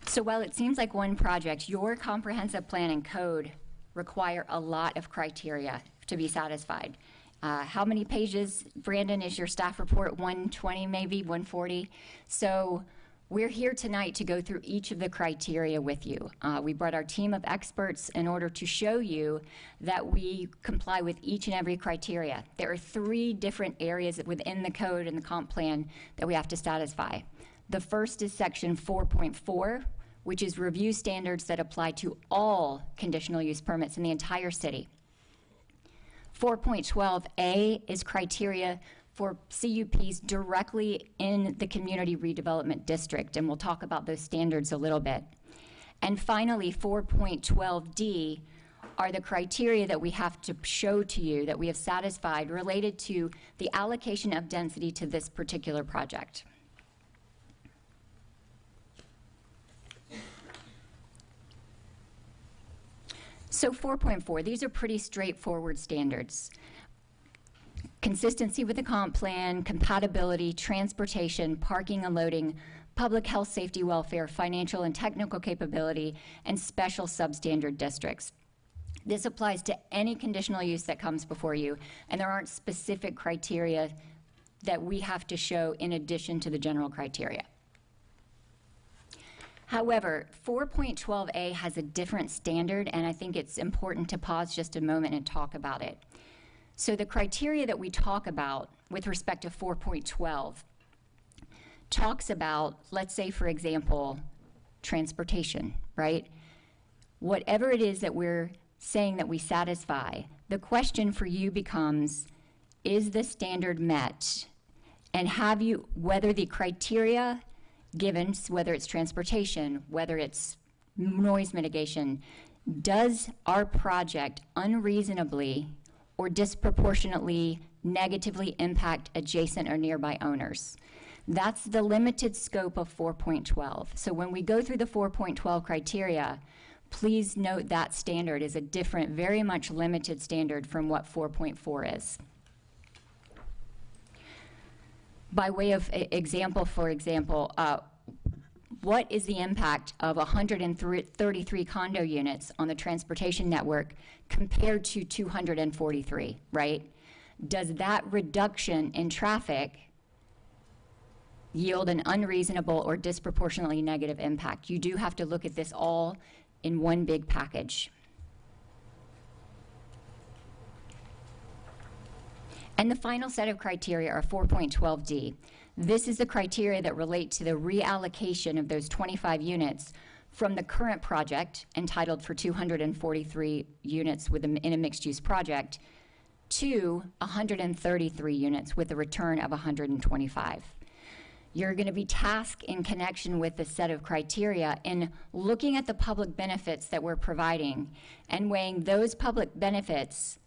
So while it seems like one project, your comprehensive plan and code require a lot of criteria to be satisfied. How many pages, Brandon, is your staff report? 120 maybe, 140? So we're here tonight to go through each of the criteria with you. We brought our team of experts in order to show you that we comply with each and every criteria. There are 3 different areas within the code and the comp plan that we have to satisfy. The first is section 4.4, which is review standards that apply to all conditional use permits in the entire city. 4.12A is criteria for CUPs directly in the community redevelopment district, and we'll talk about those standards a little bit. And finally, 4.12D are the criteria that we have to show to you that we have satisfied related to the allocation of density to this particular project. So 4.4, these are pretty straightforward standards. Consistency with the comp plan, compatibility, transportation, parking and loading, public health, safety, welfare, financial and technical capability, and special substandard districts. This applies to any conditional use that comes before you, and there aren't specific criteria that we have to show in addition to the general criteria. However, 4.12A has a different standard, and I think it's important to pause just a moment and talk about it. So the criteria that we talk about with respect to 4.12 talks about, let's say, for example, transportation, right? Whatever it is that we're saying that we satisfy, the question for you becomes, is the standard met? And have you, whether the criteria given, whether it's transportation, whether it's noise mitigation, does our project unreasonably or disproportionately negatively impact adjacent or nearby owners? That's the limited scope of 4.12. So when we go through the 4.12 criteria, please note that standard is a different, very much limited standard from what 4.4 is. By way of example, for example, what is the impact of 133 condo units on the transportation network compared to 243, right? Does that reduction in traffic yield an unreasonable or disproportionately negative impact? You do have to look at this all in one big package. And the final set of criteria are 4.12D. This is the criteria that relate to the reallocation of those 25 units from the current project, entitled for 243 units in a mixed-use project, to 133 units with a return of 125. You're going to be tasked in connection with the set of criteria in looking at the public benefits that we're providing and weighing those public benefits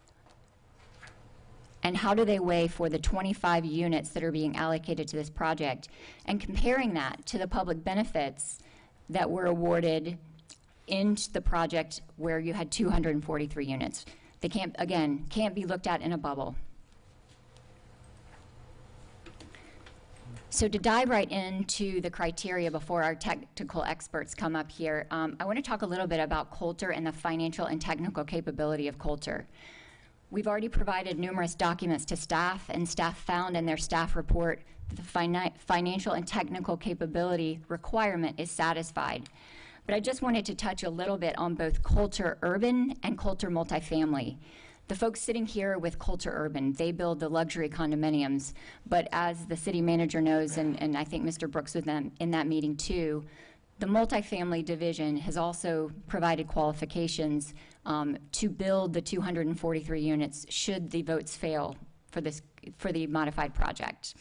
and how do they weigh for the 25 units that are being allocated to this project, and comparing that to the public benefits that were awarded in the project where you had 243 units. They can't be looked at in a bubble. So to dive right into the criteria before our technical experts come up here, I want to talk a little bit about Coulter and the financial and technical capability of Coulter. We've already provided numerous documents to staff, and staff found in their staff report that the financial and technical capability requirement is satisfied. But I just wanted to touch a little bit on both Coulter Urban and Coulter Multifamily. The folks sitting here with Coulter Urban, they build the luxury condominiums, but as the city manager knows, and I think Mr. Brooks was in that meeting too, the multifamily division has also provided qualifications to build the 243 units should the votes fail for the modified project.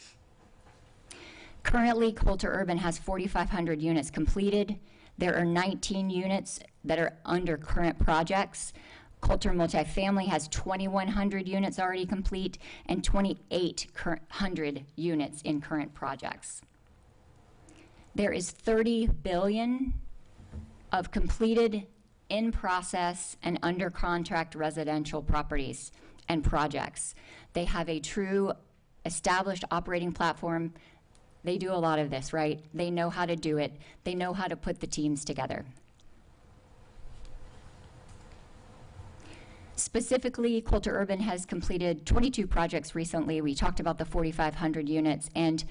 Currently, Coulter Urban has 4,500 units completed. There are 19 units that are under current projects. Coulter Multifamily has 2,100 units already complete and 2,800 units in current projects. There is $30 billion of completed, in process, and under contract residential properties and projects. They have a true established operating platform. They do a lot of this, right? They know how to do it. They know how to put the teams together. Specifically, Coulter Urban has completed 22 projects recently. We talked about the 4,500 units, and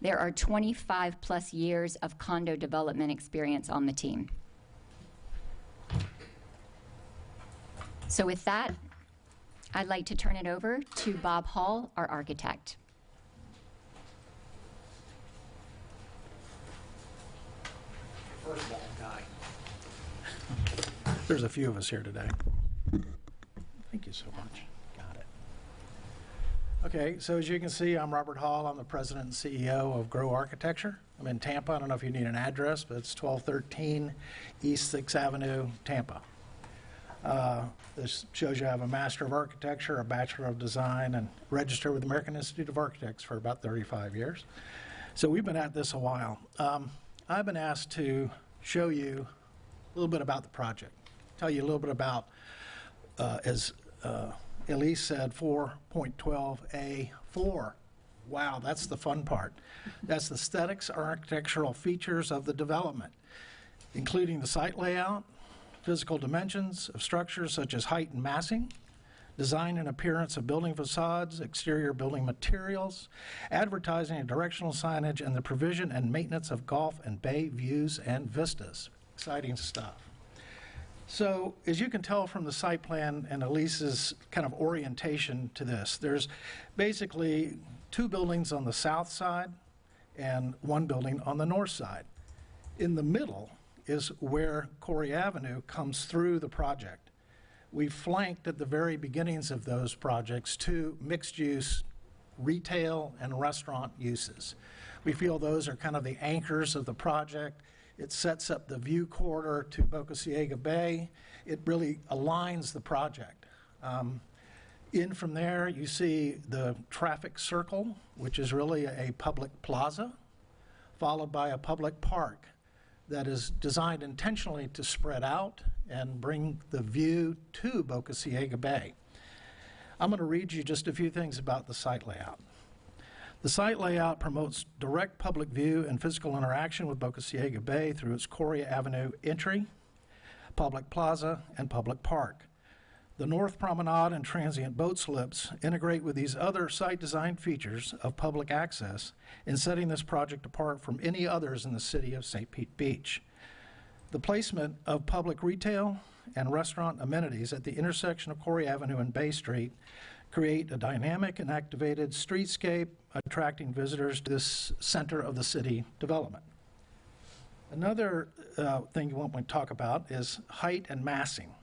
there are 25 plus years of condo development experience on the team. So with that, I'd like to turn it over to Bob Hall, our architect. First ball guy. There's a few of us here today. Thank you so much. Got it. Okay, so as you can see, I'm Robert Hall. I'm the president and CEO of Grow Architecture. I'm in Tampa. I don't know if you need an address, but it's 1213 East 6th Avenue, Tampa. This shows you I have a Master of Architecture, a Bachelor of Design, and registered with the American Institute of Architects for about 35 years. So we've been at this a while. I've been asked to show you a little bit about the project, tell you a little bit about, as Elise said, 4.12A4. Wow, that's the fun part. That's the aesthetics, architectural features of the development, including the site layout, physical dimensions of structures such as height and massing, design and appearance of building facades, exterior building materials, advertising and directional signage, and the provision and maintenance of golf and bay views and vistas. Exciting stuff. So, as you can tell from the site plan and Elise's kind of orientation to this, there's basically 2 buildings on the south side and 1 building on the north side. In the middle is where Corey Avenue comes through the project. We flanked at the very beginnings of those projects 2 mixed-use retail and restaurant uses. We feel those are kind of the anchors of the project. It sets up the view corridor to Boca Ciega Bay. It really aligns the project. In from there, you see the traffic circle, which is really a public plaza, followed by a public park that is designed intentionally to spread out and bring the view to Boca Ciega Bay. I'm going to read you just a few things about the site layout. The site layout promotes direct public view and physical interaction with Boca Ciega Bay through its Corey Avenue entry, public plaza, and public park. The North Promenade and transient boat slips integrate with these other site design features of public access in setting this project apart from any others in the city of St. Pete Beach. The placement of public retail and restaurant amenities at the intersection of Corey Avenue and Bay Street create a dynamic and activated streetscape, attracting visitors to this center of the city development. Another thing you want to talk about is height and massing.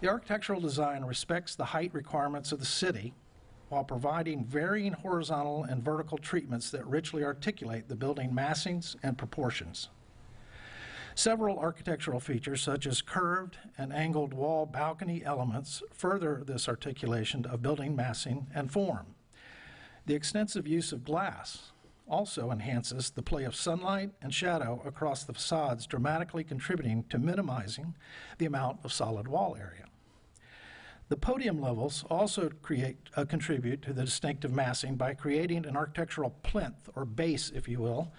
The architectural design respects the height requirements of the city while providing varying horizontal and vertical treatments that richly articulate the building massings and proportions. Several architectural features, such as curved and angled wall balcony elements, further this articulation of building massing and form. The extensive use of glass also enhances the play of sunlight and shadow across the facades, dramatically contributing to minimizing the amount of solid wall area. The podium levels also contribute to the distinctive massing by creating an architectural plinth, or base, if you will,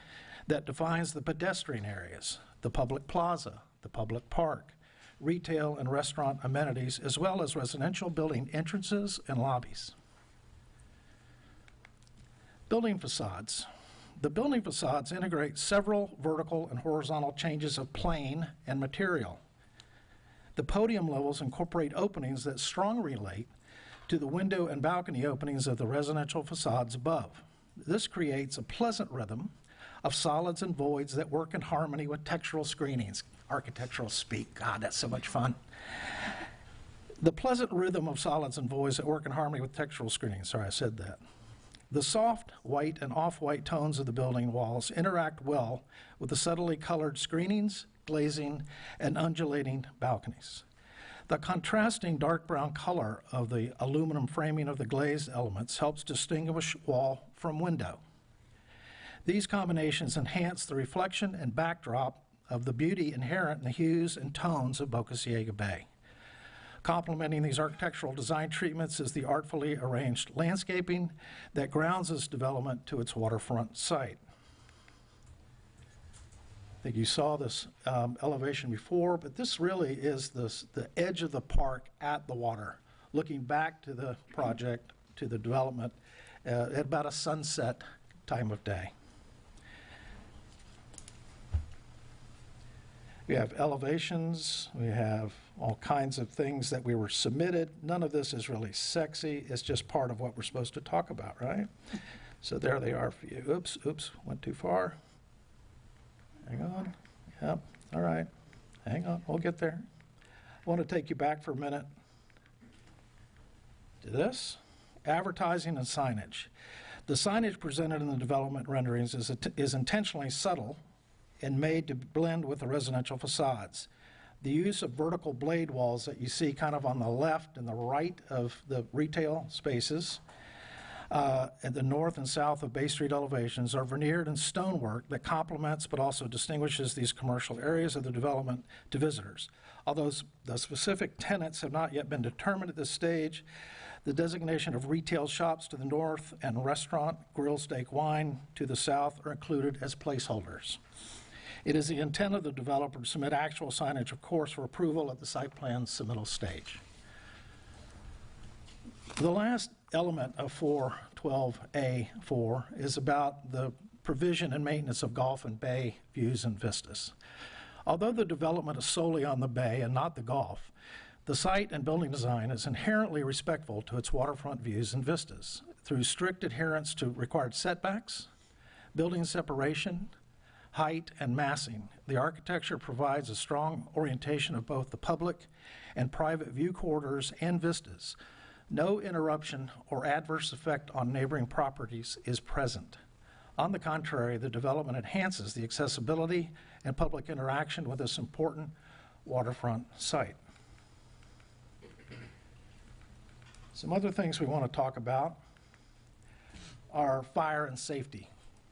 that defines the pedestrian areas, the public plaza, the public park, retail and restaurant amenities, as well as residential building entrances and lobbies. Building facades. The building facades integrate several vertical and horizontal changes of plane and material. The podium levels incorporate openings that strongly relate to the window and balcony openings of the residential facades above. This creates a pleasant rhythm of solids and voids that work in harmony with textural screenings. Architectural speak, God, that's so much fun. The pleasant rhythm of solids and voids that work in harmony with textural screenings. Sorry, I said that. The soft white and off-white tones of the building walls interact well with the subtly colored screenings, glazing, and undulating balconies. The contrasting dark brown color of the aluminum framing of the glazed elements helps distinguish wall from window. These combinations enhance the reflection and backdrop of the beauty inherent in the hues and tones of Boca Ciega Bay. Complementing these architectural design treatments is the artfully arranged landscaping that grounds this development to its waterfront site. I think you saw this elevation before, but this really is the edge of the park at the water, looking back to the project, to the development, at about a sunset time of day. We have elevations, we have all kinds of things that we were submitted. None of this is really sexy, it's just part of what we're supposed to talk about, right? So there they are for you. Oops, went too far. Hang on. Yep, all right. Hang on, we'll get there. I want to take you back for a minute. to this. Advertising and signage. The signage presented in the development renderings is intentionally subtle and made to blend with the residential facades. The use of vertical blade walls that you see kind of on the left and the right of the retail spaces at the north and south of Bay Street elevations are veneered and stonework that complements but also distinguishes these commercial areas of the development to visitors. Although the specific tenants have not yet been determined at this stage, the designation of retail shops to the north and restaurant, grill, steak, wine to the south are included as placeholders. It is the intent of the developer to submit actual signage, of course, for approval at the site plan submittal stage. The last element of 412A4 is about the provision and maintenance of Gulf and bay views and vistas. Although the development is solely on the bay and not the Gulf, the site and building design is inherently respectful to its waterfront views and vistas through strict adherence to required setbacks, building separation, height, and massing. The architecture provides a strong orientation of both the public and private view corridors and vistas. No interruption or adverse effect on neighboring properties is present. On the contrary, the development enhances the accessibility and public interaction with this important waterfront site. Some other things we want to talk about are fire and safety.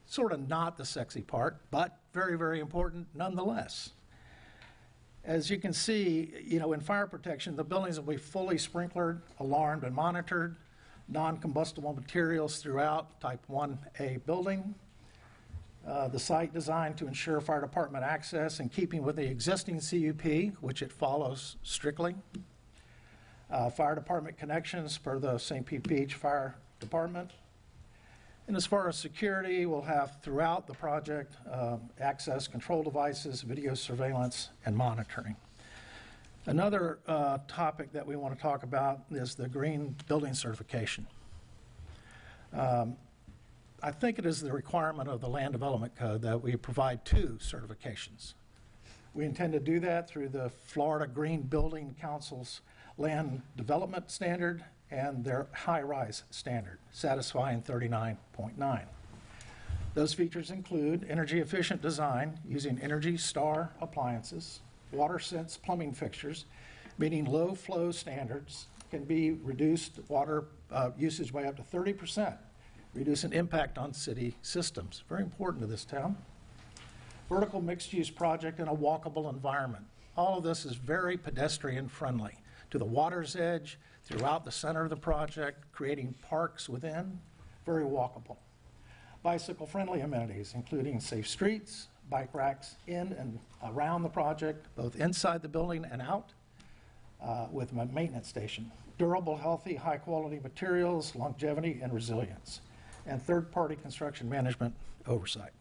Sort of not the sexy part, but very, very important nonetheless. As you can see, in fire protection, the buildings will be fully sprinklered, alarmed, and monitored. Non-combustible materials throughout type 1A building. The site designed to ensure fire department access in keeping with the existing CUP, which it follows strictly. Fire department connections for the St. Pete Beach Fire Department. And as far as security, we'll have throughout the project access control devices, video surveillance, and monitoring. Another topic that we want to talk about is the green building certification. I think it is the requirement of the Land Development Code that we provide 2 certifications. We intend to do that through the Florida Green Building Council's Land Development Standard and their high-rise standard, satisfying 39.9. Those features include energy-efficient design using Energy Star appliances, WaterSense plumbing fixtures, meeting low-flow standards, can be reduced water usage by up to 30%, reducing impact on city systems. Very important to this town. Vertical mixed-use project in a walkable environment. All of this is very pedestrian-friendly. To the water's edge, throughout the center of the project, creating parks within, very walkable. Bicycle-friendly amenities, including safe streets, bike racks in and around the project, both inside the building and out, with a maintenance station. Durable, healthy, high-quality materials, longevity, and resilience. And third-party construction management oversight.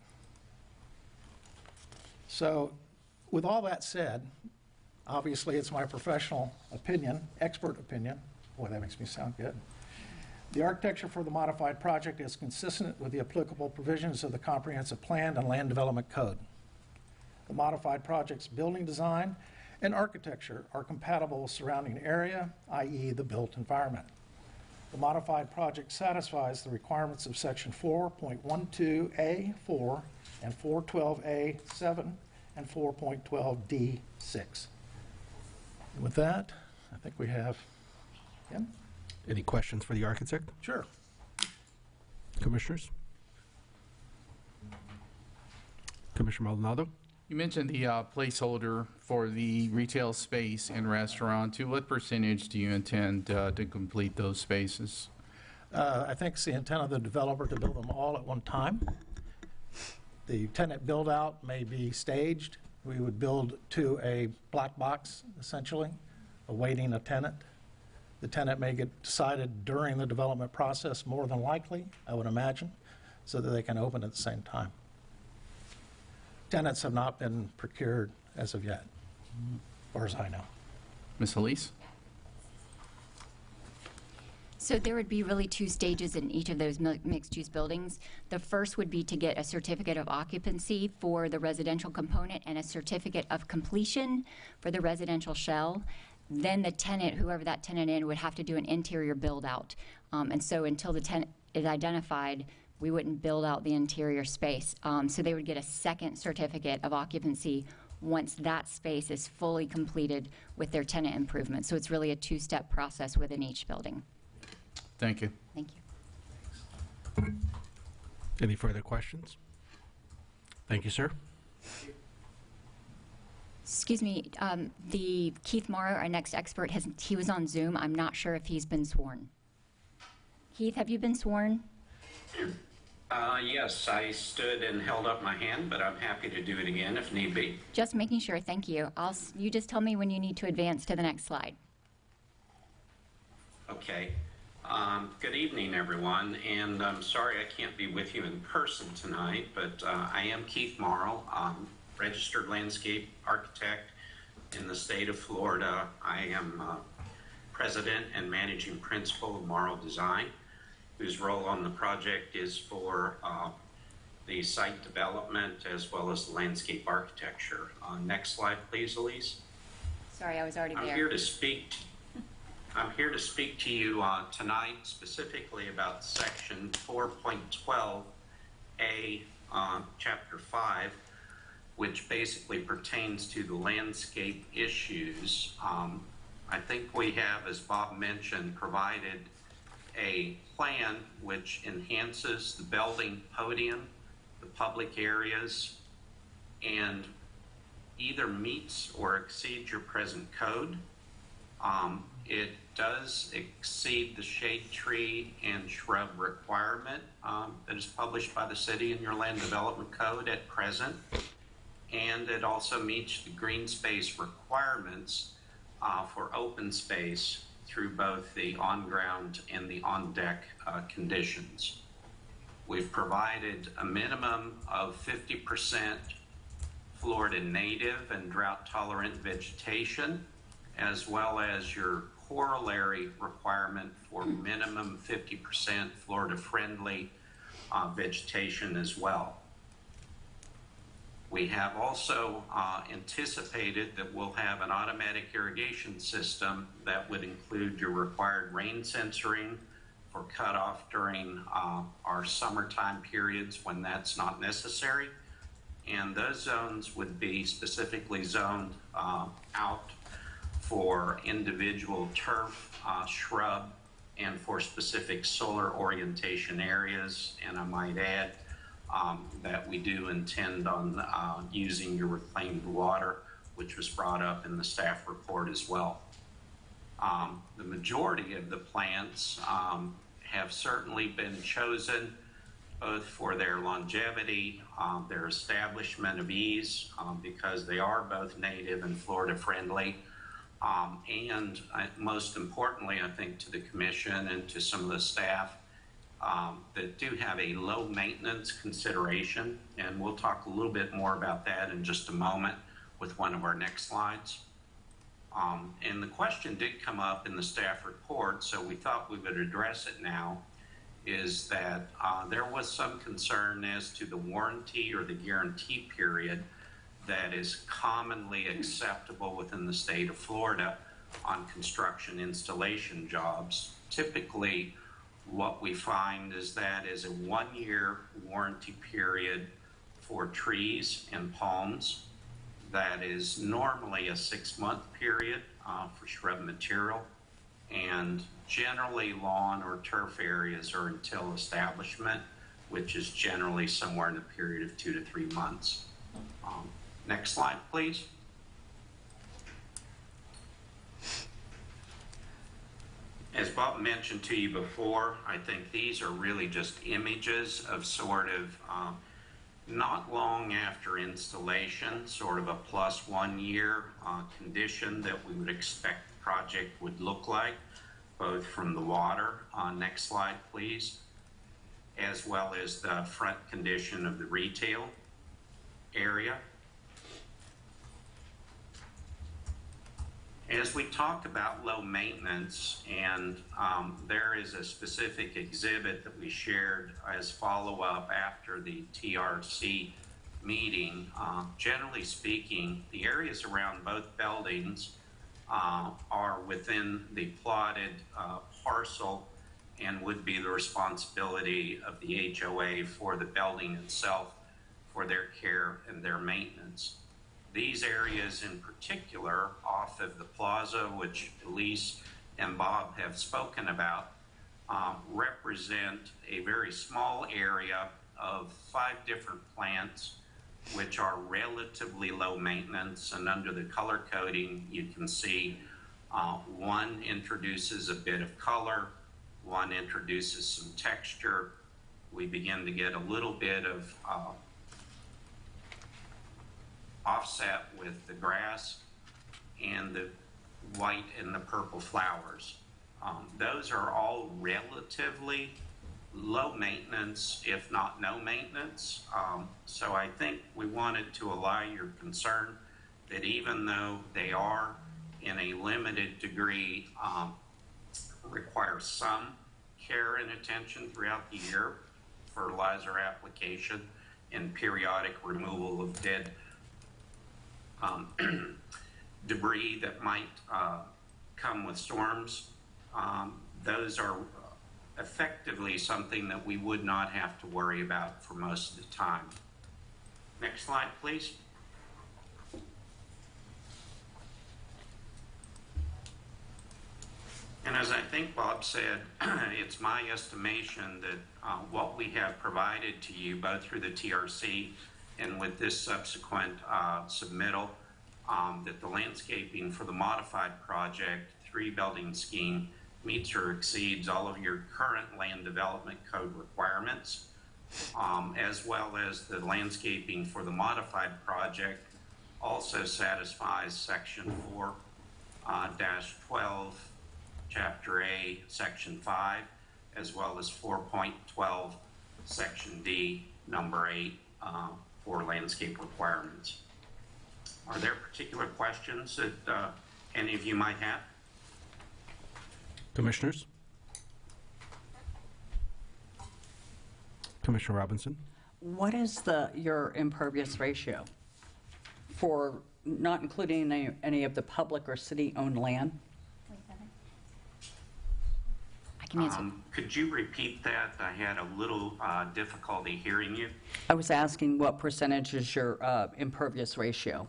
So, with all that said, obviously it's my professional opinion, expert opinion. Boy, that makes me sound good. The architecture for the modified project is consistent with the applicable provisions of the Comprehensive Plan and Land Development Code. The modified project's building design and architecture are compatible with surrounding area, i.e. the built environment. The modified project satisfies the requirements of Section 4.12A4 and 412A7 and 4.12D6. And with that, I think we have Kim? Any questions for the architect? Sure. Commissioners? Commissioner Maldonado? You mentioned the placeholder for the retail space and restaurant. To what percentage do you intend to complete those spaces? I think it's the intent of the developer to build them all at one time. The tenant build-out may be staged. We would build to a black box, essentially, awaiting a tenant. The tenant may get decided during the development process, more than likely, I would imagine, so that they can open at the same time. Tenants have not been procured as of yet, as far as I know. Ms. Elise? So there would be really 2 stages in each of those mixed-use buildings. The first would be to get a certificate of occupancy for the residential component and a certificate of completion for the residential shell. then the tenant, whoever that tenant is, would have to do an interior build out. And so until the tenant is identified, we wouldn't build out the interior space. So they would get a second certificate of occupancy once that space is fully completed with their tenant improvements. So it's really a two-step process within each building. Thank you. Thank you. Any further questions? Thank you, sir. Excuse me, the Keith Morrow, our next expert, he was on Zoom. I'm not sure if he's been sworn. Keith, have you been sworn? Yes, I stood and held up my hand, but I'm happy to do it again if need be. Just making sure, thank you. You just tell me when you need to advance to the next slide. Okay. Good evening, everyone, and I'm sorry I can't be with you in person tonight, but I am Keith Morrow, registered landscape architect in the state of Florida. I am president and managing principal of Morrow Design, whose role on the project is for the site development as well as landscape architecture. Next slide, please, Elise. Sorry, I was already there. I'm here to speak to you tonight specifically about section 4.12A, chapter 5, which basically pertains to the landscape issues. I think we have, as Bob mentioned, provided a plan which enhances the building podium, the public areas, and either meets or exceeds your present code. It does exceed the shade tree and shrub requirement that is published by the city in your land development code at present. And it also meets the green space requirements for open space through both the on-ground and the on-deck conditions. We've provided a minimum of 50% Florida native and drought-tolerant vegetation, as well as your corollary requirement for minimum 50% Florida-friendly vegetation as well. We have also anticipated that we'll have an automatic irrigation system that would include your required rain sensoring for cutoff during our summertime periods when that's not necessary. And those zones would be specifically zoned out for individual turf, shrub, and for specific solar orientation areas. And I might add that we do intend on using your reclaimed water, which was brought up in the staff report as well. The majority of the plants have certainly been chosen both for their longevity, their establishment of ease, because they are both native and Florida friendly. And most importantly, I think to the commission and to some of the staff that do have a low maintenance consideration. And we'll talk a little bit more about that in just a moment with one of our next slides. And the question did come up in the staff report, so we thought we would address it now, is that there was some concern as to the warranty or the guarantee period that is commonly acceptable within the state of Florida on construction installation jobs. Typically, what we find is that is a 1-year warranty period for trees and palms. That is normally a 6-month period for shrub material. And generally lawn or turf areas are until establishment, which is generally somewhere in a period of 2 to 3 months. Next slide, please. As Bob mentioned to you before, I think these are really just images of sort of not long after installation, sort of a +1 year condition that we would expect the project would look like, both from the water, next slide please, as well as the front condition of the retail area. As we talk about low maintenance, and there is a specific exhibit that we shared as follow-up after the TRC meeting, generally speaking, the areas around both buildings are within the plotted parcel and would be the responsibility of the HOA for the building itself, for their care and their maintenance. These areas in particular off of the plaza, which Elise and Bob have spoken about, represent a very small area of 5 different plants which are relatively low maintenance, and under the color coding you can see one introduces a bit of color, one introduces some texture. We begin to get a little bit of offset with the grass and the white and the purple flowers. Those are all relatively low maintenance, if not no maintenance. So I think we wanted to allay your concern that even though they are in a limited degree require some care and attention throughout the year, fertilizer application and periodic removal of dead debris that might come with storms, those are effectively something that we would not have to worry about for most of the time. Next slide, please. And as I think Bob said, it's my estimation that what we have provided to you, both through the TRC and with this subsequent submittal, that the landscaping for the modified project 3 building scheme meets or exceeds all of your current land development code requirements, as well as the landscaping for the modified project also satisfies section 4-12, chapter A, section 5, as well as 4.12, section D, number 8, for landscape requirements. Are there particular questions that any of you might have? Commissioners? Commissioner Robinson? What is your impervious ratio for not including any of the public or city-owned land? I can answer. Could you repeat that? I had a little difficulty hearing you. I was asking what percentage is your impervious ratio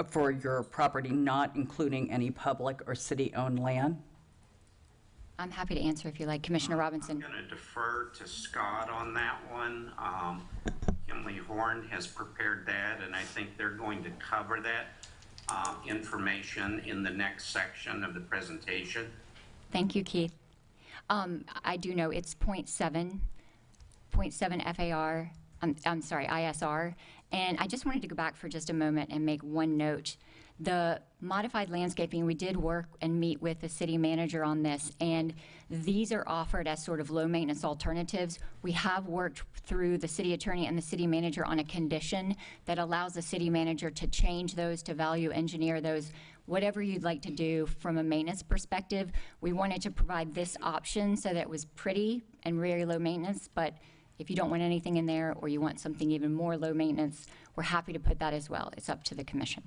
for your property not including any public or city-owned land? I'm happy to answer if you like. Commissioner Robinson. I'm going to defer to Scott on that one. Kimley Horn has prepared that, and I think they're going to cover that information in the next section of the presentation. Thank you, Keith. I do know it's 0.7 FAR, I'm sorry, ISR. And I just wanted to go back for just a moment and make one note. The modified landscaping, we did work and meet with the city manager on this, and these are offered as sort of low maintenance alternatives. We have worked through the city attorney and the city manager on a condition that allows the city manager to change those, to value engineer those, whatever you'd like to do from a maintenance perspective. We wanted to provide this option so that it was pretty and very low maintenance, but if you don't want anything in there or you want something even more low maintenance, we're happy to put that as well. It's up to the commission.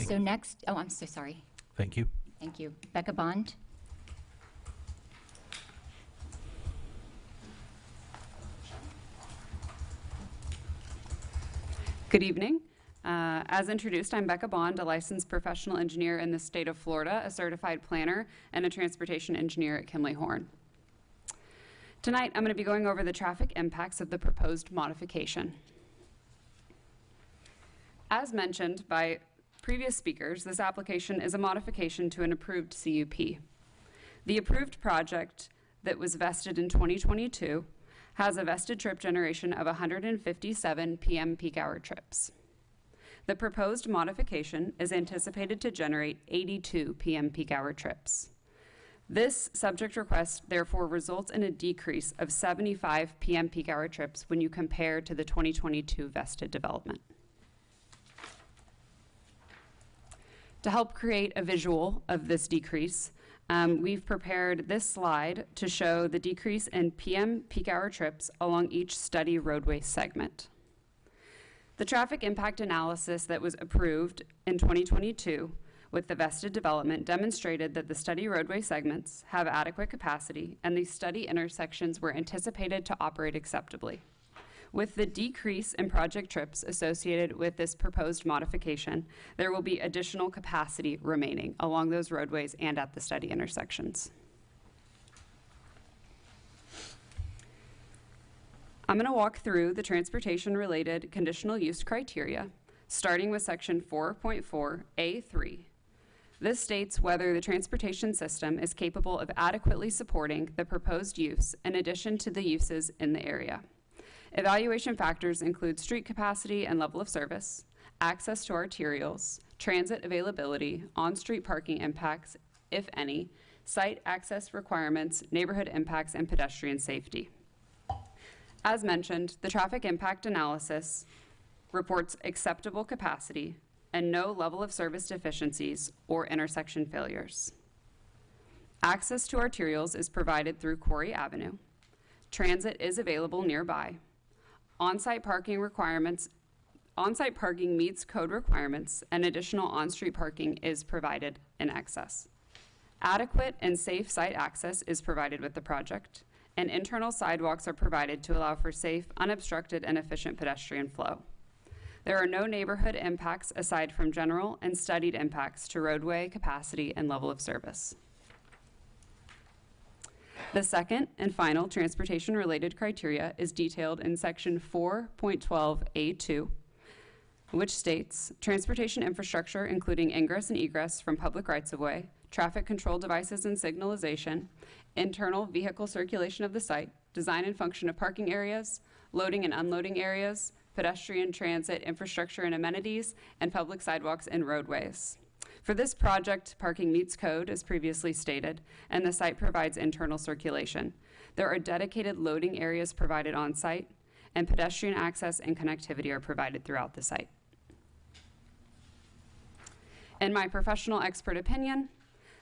So next, oh, I'm so sorry. Thank you. Thank you. Becca Bond. Good evening. As introduced, I'm Becca Bond, a licensed professional engineer in the state of Florida, a certified planner, and a transportation engineer at Kimley Horn. Tonight, I'm going to be going over the traffic impacts of the proposed modification. As mentioned by previous speakers, this application is a modification to an approved CUP. The approved project that was vested in 2022 has a vested trip generation of 157 PM peak hour trips. The proposed modification is anticipated to generate 82 PM peak hour trips. This subject request therefore results in a decrease of 75 PM peak hour trips when you compare to the 2022 vested development. To help create a visual of this decrease, we've prepared this slide to show the decrease in PM peak hour trips along each study roadway segment. The traffic impact analysis that was approved in 2022 with the vested development demonstrated that the study roadway segments have adequate capacity and these study intersections were anticipated to operate acceptably. With the decrease in project trips associated with this proposed modification, there will be additional capacity remaining along those roadways and at the study intersections. I'm going to walk through the transportation-related conditional use criteria, starting with section 4.4A3. This states whether the transportation system is capable of adequately supporting the proposed use in addition to the uses in the area. Evaluation factors include street capacity and level of service, access to arterials, transit availability, on-street parking impacts, if any, site access requirements, neighborhood impacts, and pedestrian safety. As mentioned, the traffic impact analysis reports acceptable capacity and no level of service deficiencies or intersection failures. Access to arterials is provided through Quarry Avenue. Transit is available nearby. On-site parking meets code requirements, and additional on-street parking is provided in excess. Adequate and safe site access is provided with the project, and internal sidewalks are provided to allow for safe, unobstructed, and efficient pedestrian flow. There are no neighborhood impacts aside from general and studied impacts to roadway capacity and level of service. The second and final transportation-related criteria is detailed in section 4.12A2, which states, transportation infrastructure, including ingress and egress from public rights-of-way, traffic control devices and signalization, internal vehicle circulation of the site, design and function of parking areas, loading and unloading areas, pedestrian transit infrastructure and amenities, and public sidewalks and roadways. For this project, parking meets code, as previously stated, and the site provides internal circulation. There are dedicated loading areas provided on site, and pedestrian access and connectivity are provided throughout the site. In my professional expert opinion,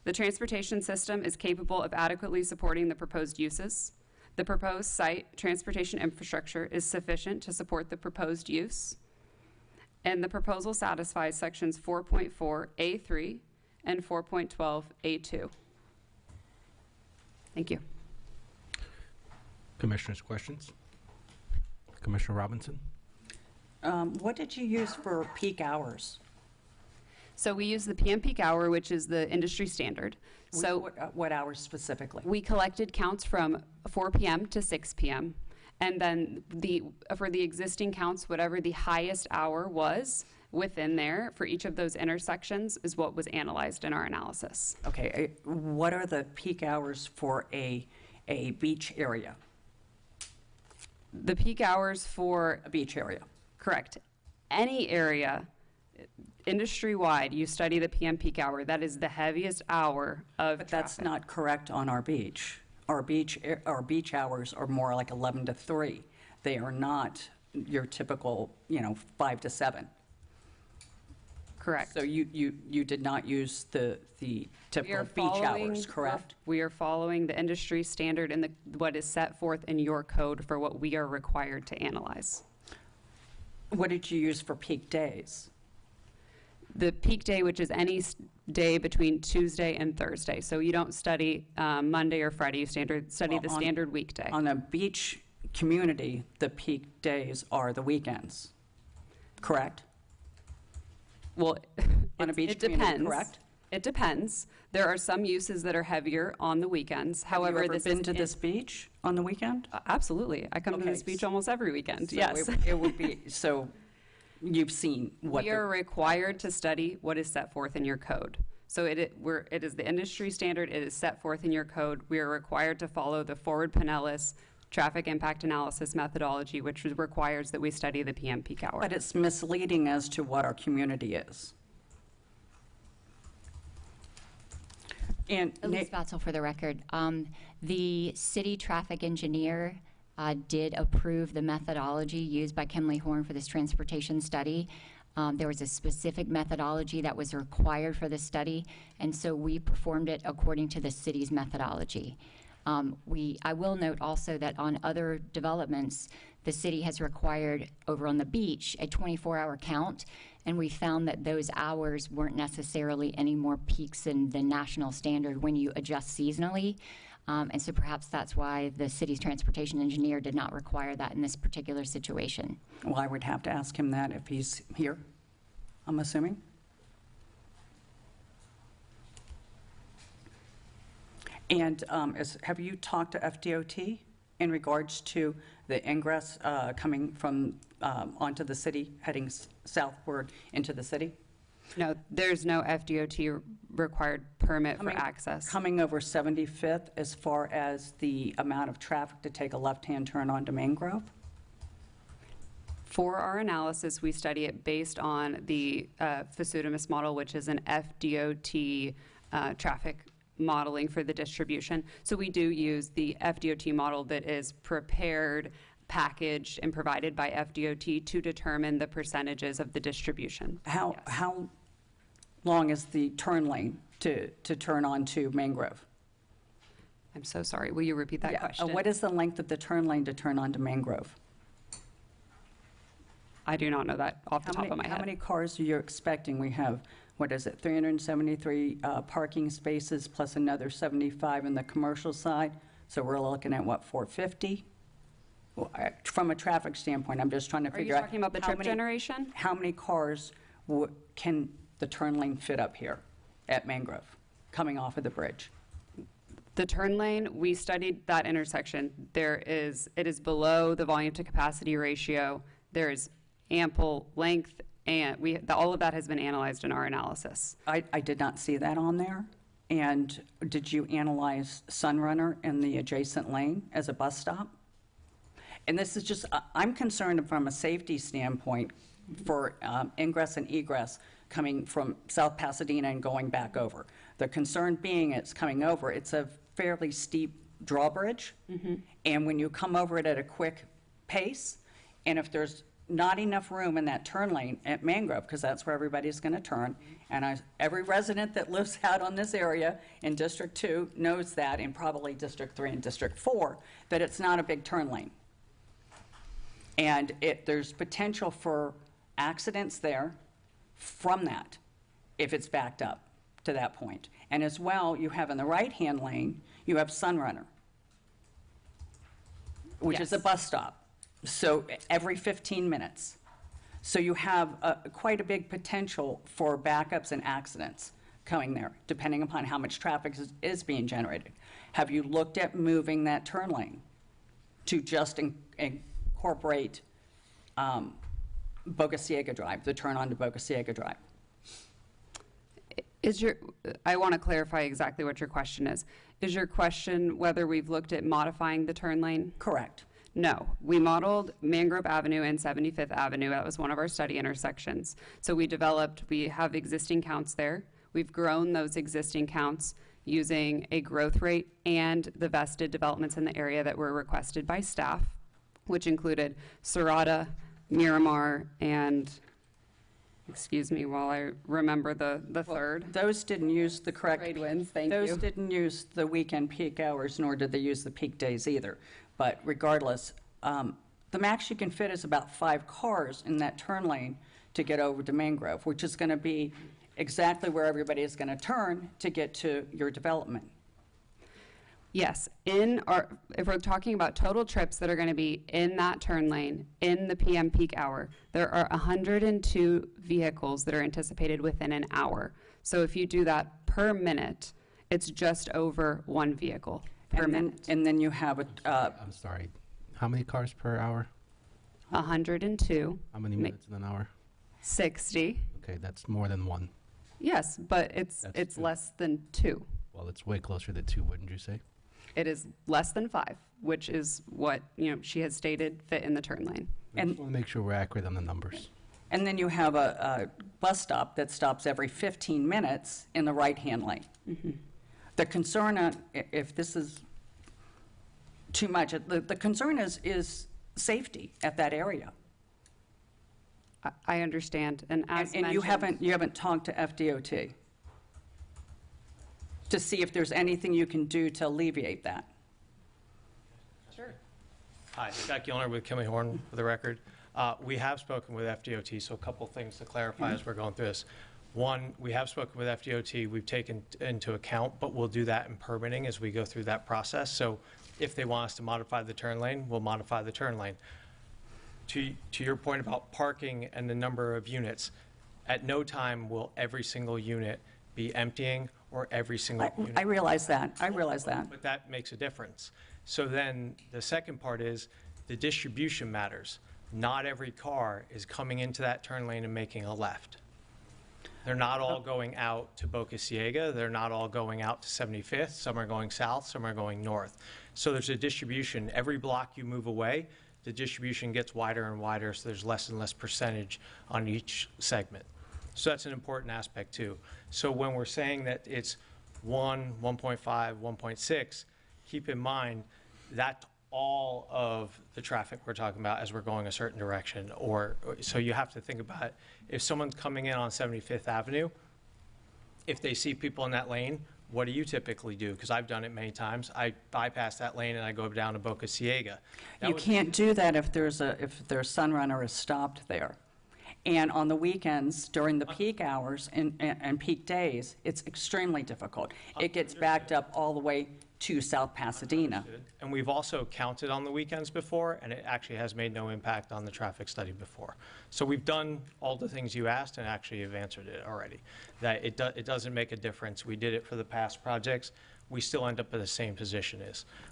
the transportation system is capable of adequately supporting the proposed uses. The proposed site transportation infrastructure is sufficient to support the proposed use. And the proposal satisfies sections 4.4A3 and 4.12A2. Thank you. Commissioners, questions? Commissioner Robinson? What did you use for peak hours? So we use the PM peak hour, which is the industry standard. So What hours specifically? we collected counts from 4 p.m. to 6 p.m. And then for the existing counts, whatever the highest hour was within there for each of those intersections is what was analyzed in our analysis. Okay, what are the peak hours for a beach area? The peak hours for A beach area. correct. Any area, industry-wide, you study the PM peak hour. That is the heaviest hour of But that's traffic. not correct on our beach. Our beach hours are more like 11 to 3. They are not your typical, 5 to 7. Correct. So you did not use the typical beach hours, correct? We are following the industry standard and what is set forth in your code for what we are required to analyze. What did you use for peak days? The peak day, which is any day between Tuesday and Thursday. So you don't study Monday or Friday, you study the standard weekday. On a beach community, the peak days are the weekends, correct? Well, On a beach it community, depends. correct? It depends. There are some uses that are heavier on the weekends. However, Have you ever this been is to this beach on the weekend? Absolutely. I come to Okay. this beach almost every weekend. So Yes. It would be, so you've seen what We are required to study what is set forth in your code. So it is the industry standard. It is set forth in your code. We are required to follow the Forward Pinellas traffic impact analysis methodology, which requires that we study the PM peak hour. But it's misleading as to what our community is. And Elise Batzel for the record. The city traffic engineer did approve the methodology used by Kemley Horn for this transportation study. There was a specific methodology that was required for this study, and so we performed it according to the city's methodology. I will note also that on other developments, the city has required over on the beach a 24-hour count, and we found that those hours weren't necessarily any more peaks than the national standard when you adjust seasonally. And so perhaps that's why the city's transportation engineer did not require that in this particular situation. Well, I would have to ask him that if he's here, I'm assuming. And have you talked to FDOT in regards to the ingress coming from onto the city, heading southward into the city? No, there's no FDOT required permit for access. Coming over 75th as far as the amount of traffic to take a left-hand turn onto Mangrove? For our analysis, we study it based on the Fusudamus model, which is an FDOT traffic modeling for the distribution. So we do use the FDOT model that is prepared, packaged, and provided by FDOT to determine the percentages of the distribution. How long is the turn lane to turn onto Mangrove? I'm so sorry. Will you repeat that question? What is the length of the turn lane to turn onto Mangrove? I do not know that off the top of my head. How many cars are you expecting? We have, what is it, 373 parking spaces plus another 75 in the commercial side. So we're looking at, what, 450? Well, from a traffic standpoint, I'm just trying to figure out. Are you talking about the trip generation? How many cars can the turn lane fit up here at Mangrove, coming off of the bridge? The turn lane, we studied that intersection. It is below the volume to capacity ratio. There is ample length, and all of that has been analyzed in our analysis. I did not see that on there. And did you analyze Sunrunner in the adjacent lane as a bus stop? And this is just, I'm concerned from a safety standpoint for ingress and egress coming from South Pasadena and going back over. The concern being it's coming over, it's a fairly steep drawbridge. And when you come over it at a quick pace, and if there's not enough room in that turn lane at Mangrove, because that's where everybody's going to turn, and every resident that lives out on this area in District 2 knows that, and probably District 3 and District 4, that it's not a big turn lane. And there's potential for accidents there from that, if it's backed up to that point. And as well, you have in the right-hand lane, you have Sunrunner, which is a bus stop. So every 15 minutes. So you have quite a big potential for backups and accidents coming there, depending upon how much traffic is being generated. Have you looked at moving that turn lane to just incorporate Boca Ciega Drive, the turn onto Boca Ciega Drive? I want to clarify exactly what your question is. Is your question whether we've looked at modifying the turn lane? Correct. No, we modeled Mangrove Avenue and 75th Avenue. That was one of our study intersections. So we have existing counts there. We've grown those existing counts using a growth rate and the vested developments in the area that were requested by staff, which included Serrata, Miramar, and, excuse me while I remember the third. Those didn't use the correct. Trade winds, thank you. Those didn't use the weekend peak hours, nor did they use the peak days either. But regardless, the max you can fit is about 5 cars in that turn lane to get over to Mangrove, which is going to be exactly where everybody is going to turn to get to your development. Yes, if we're talking about total trips that are going to be in that turn lane in the PM peak hour, there are 102 vehicles that are anticipated within an hour. So if you do that per minute, it's just over 1 vehicle per minute. And then you have I'm sorry. How many cars per hour? 102. How many minutes in an hour? 60. Okay, that's more than 1. Yes, but it's less than 2. Well, it's way closer to 2, wouldn't you say? It is less than 5, which is what she has stated fit in the turn lane. I just want to make sure we're accurate on the numbers. And then you have a bus stop that stops every 15 minutes in the right-hand lane. The concern, if this is too much, the concern is safety at that area. I understand, and as and you haven't talked to FDOT to see if there's anything you can do to alleviate that. Sure. Hi, Scott Gilner with Kimley Horn for the record. We have spoken with FDOT, so a couple things to clarify as we're going through this. One, we have spoken with FDOT, we've taken into account, but we'll do that in permitting as we go through that process. So if they want us to modify the turn lane, we'll modify the turn lane. To your point about parking and the number of units, at no time will every single unit be emptying or every single unit. I realize that. I realize that. But that makes a difference. So then the second part is the distribution matters. Not every car is coming into that turn lane and making a left. They're not all going out to Boca Ciega. They're not all going out to 75th. Some are going south, some are going north. So there's a distribution. Every block you move away, the distribution gets wider and wider, so there's less and less percentage on each segment. So that's an important aspect too. So when we're saying that it's 1, 1.5, 1.6, keep in mind that all of the traffic we're talking about as we're going a certain direction. So you have to think about it. If someone's coming in on 75th Avenue, if they see people in that lane, what do you typically do? Because I've done it many times. I bypass that lane and I go down to Boca Ciega. You can't do that if their Sunrunner is stopped there. And on the weekends, during the peak hours and peak days, it's extremely difficult. It gets backed up all the way to South Pasadena. And we've also counted on the weekends before, and it actually has made no impact on the traffic study before. So we've done all the things you asked and actually have answered it already. That it doesn't make a difference. We did it for the past projects. We still end up in the same position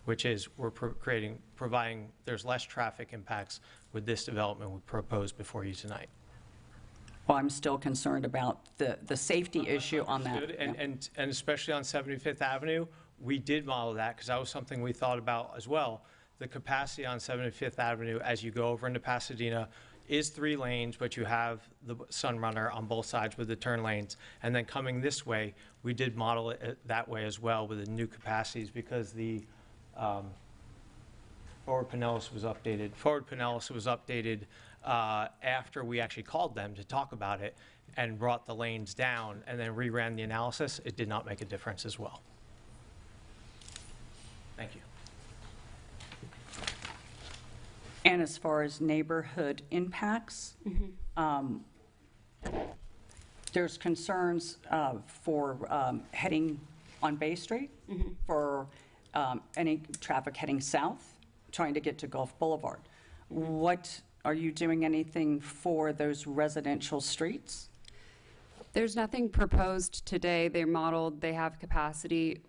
which is we're providing, there's less traffic impacts with this development we proposed before you tonight. Well, I'm still concerned about the safety issue on that. And especially on 75th Avenue, we did model that because that was something we thought about as well. The capacity on 75th Avenue as you go over into Pasadena is 3 lanes, but you have the Sunrunner on both sides with the turn lanes. And then coming this way, we did model it that way as well with the new capacities because the Forward Pinellas was updated. Forward Pinellas was updated after we actually called them to talk about it and brought the lanes down and then reran the analysis. It did not make a difference as well. Thank you. And as far as neighborhood impacts, there's concerns for heading on Bay Street, for any traffic heading south, trying to get to Gulf Boulevard. Are you doing anything for those residential streets? There's nothing proposed today. They're modeled, they have capacity.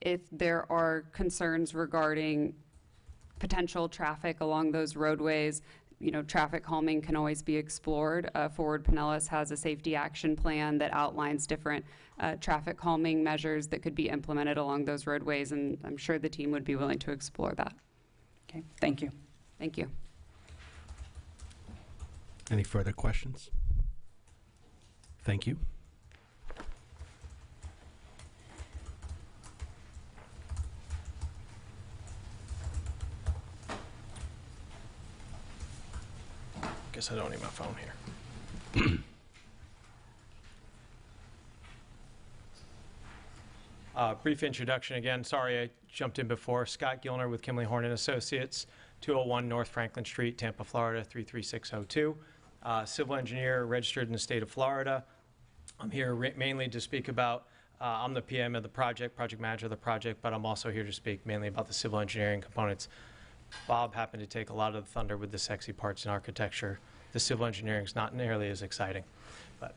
If there are concerns regarding potential traffic along those roadways, traffic calming can always be explored. Forward Pinellas has a safety action plan that outlines different traffic calming measures that could be implemented along those roadways, and I'm sure the team would be willing to explore that. Okay, thank you. Thank you. Any further questions? Thank you. Guess I don't need my phone here. Brief introduction again. Sorry I jumped in before. Scott Gilner with Kimley Horn & Associates, 201 North Franklin Street, Tampa, Florida, 33602. Civil engineer registered in the state of Florida. I'm here mainly to speak about, I'm the PM of the project manager of the project, but I'm also here to speak mainly about the civil engineering components. Bob happened to take a lot of the thunder with the sexy parts in architecture. The civil engineering is not nearly as exciting. But,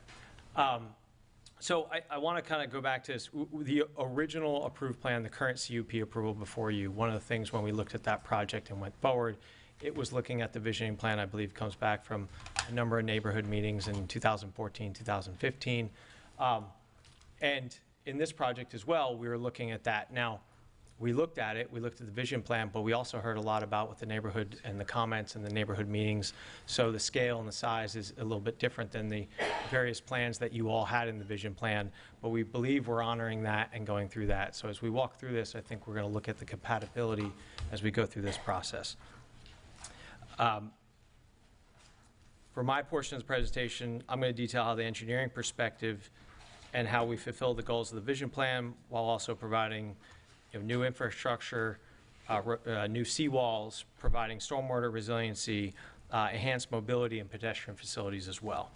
so I want to kind of go back to this. The original approved plan, the current CUP approval before you, one of the things when we looked at that project and went forward, it was looking at the visioning plan, I believe comes back from a number of neighborhood meetings in 2014, 2015. And in this project as well, we were looking at that. Now, we looked at it, we looked at the vision plan, but we also heard a lot about what the neighborhood and the comments and the neighborhood meetings. So the scale and the size is a little bit different than the various plans that you all had in the vision plan, but we believe we're honoring that and going through that. So as we walk through this, I think we're going to look at the compatibility as we go through this process. For my portion of the presentation, I'm going to detail how the engineering perspective and how we fulfill the goals of the vision plan while also providing new infrastructure new seawalls, providing stormwater resiliency, enhanced mobility and pedestrian facilities as well.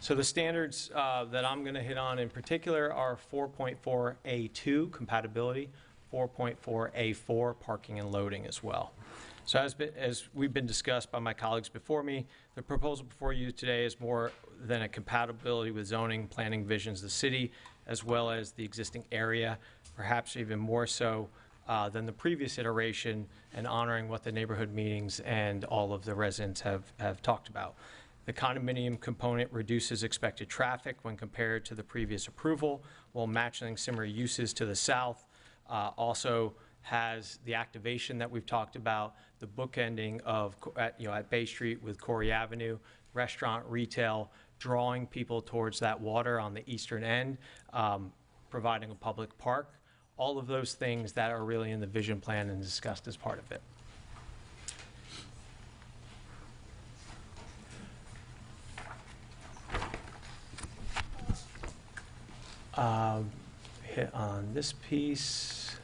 So the standards that I'm going to hit on in particular are 4.4A2, compatibility, 4.4A4, parking and loading as well. So as we've been discussed by my colleagues before me, the proposal before you today is more than a compatibility with zoning, planning visions of the city, as well as the existing area, perhaps even more so than the previous iteration, and honoring what the neighborhood meetings and all of the residents have talked about. The condominium component reduces expected traffic when compared to the previous approval, while matching similar uses to the south. Also has the activation that we've talked about, the bookending of at Bay Street with Corey Avenue, restaurant, retail, drawing people towards that water on the eastern end, providing a public park. All of those things that are really in the vision plan and discussed as part of it. Hit on this piece.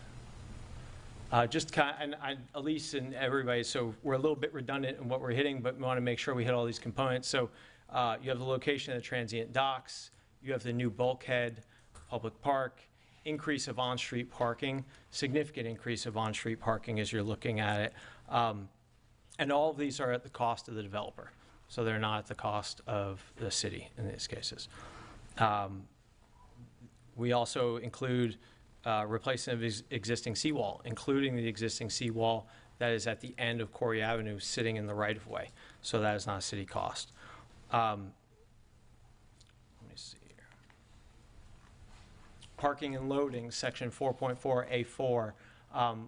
Just kind of, and Elise and everybody, so we're a little bit redundant in what we're hitting, but we want to make sure we hit all these components. So you have the location of the transient docks, you have the new bulkhead, public park, increase of on-street parking, significant increase of on-street parking as you're looking at it. And all of these are at the cost of the developer. So they're not at the cost of the city in these cases. We also include replacement of existing seawall, including the existing seawall that is at the end of Corey Avenue sitting in the right-of-way. So that is not a city cost. Let me see here. Parking and loading, section 4.4A4,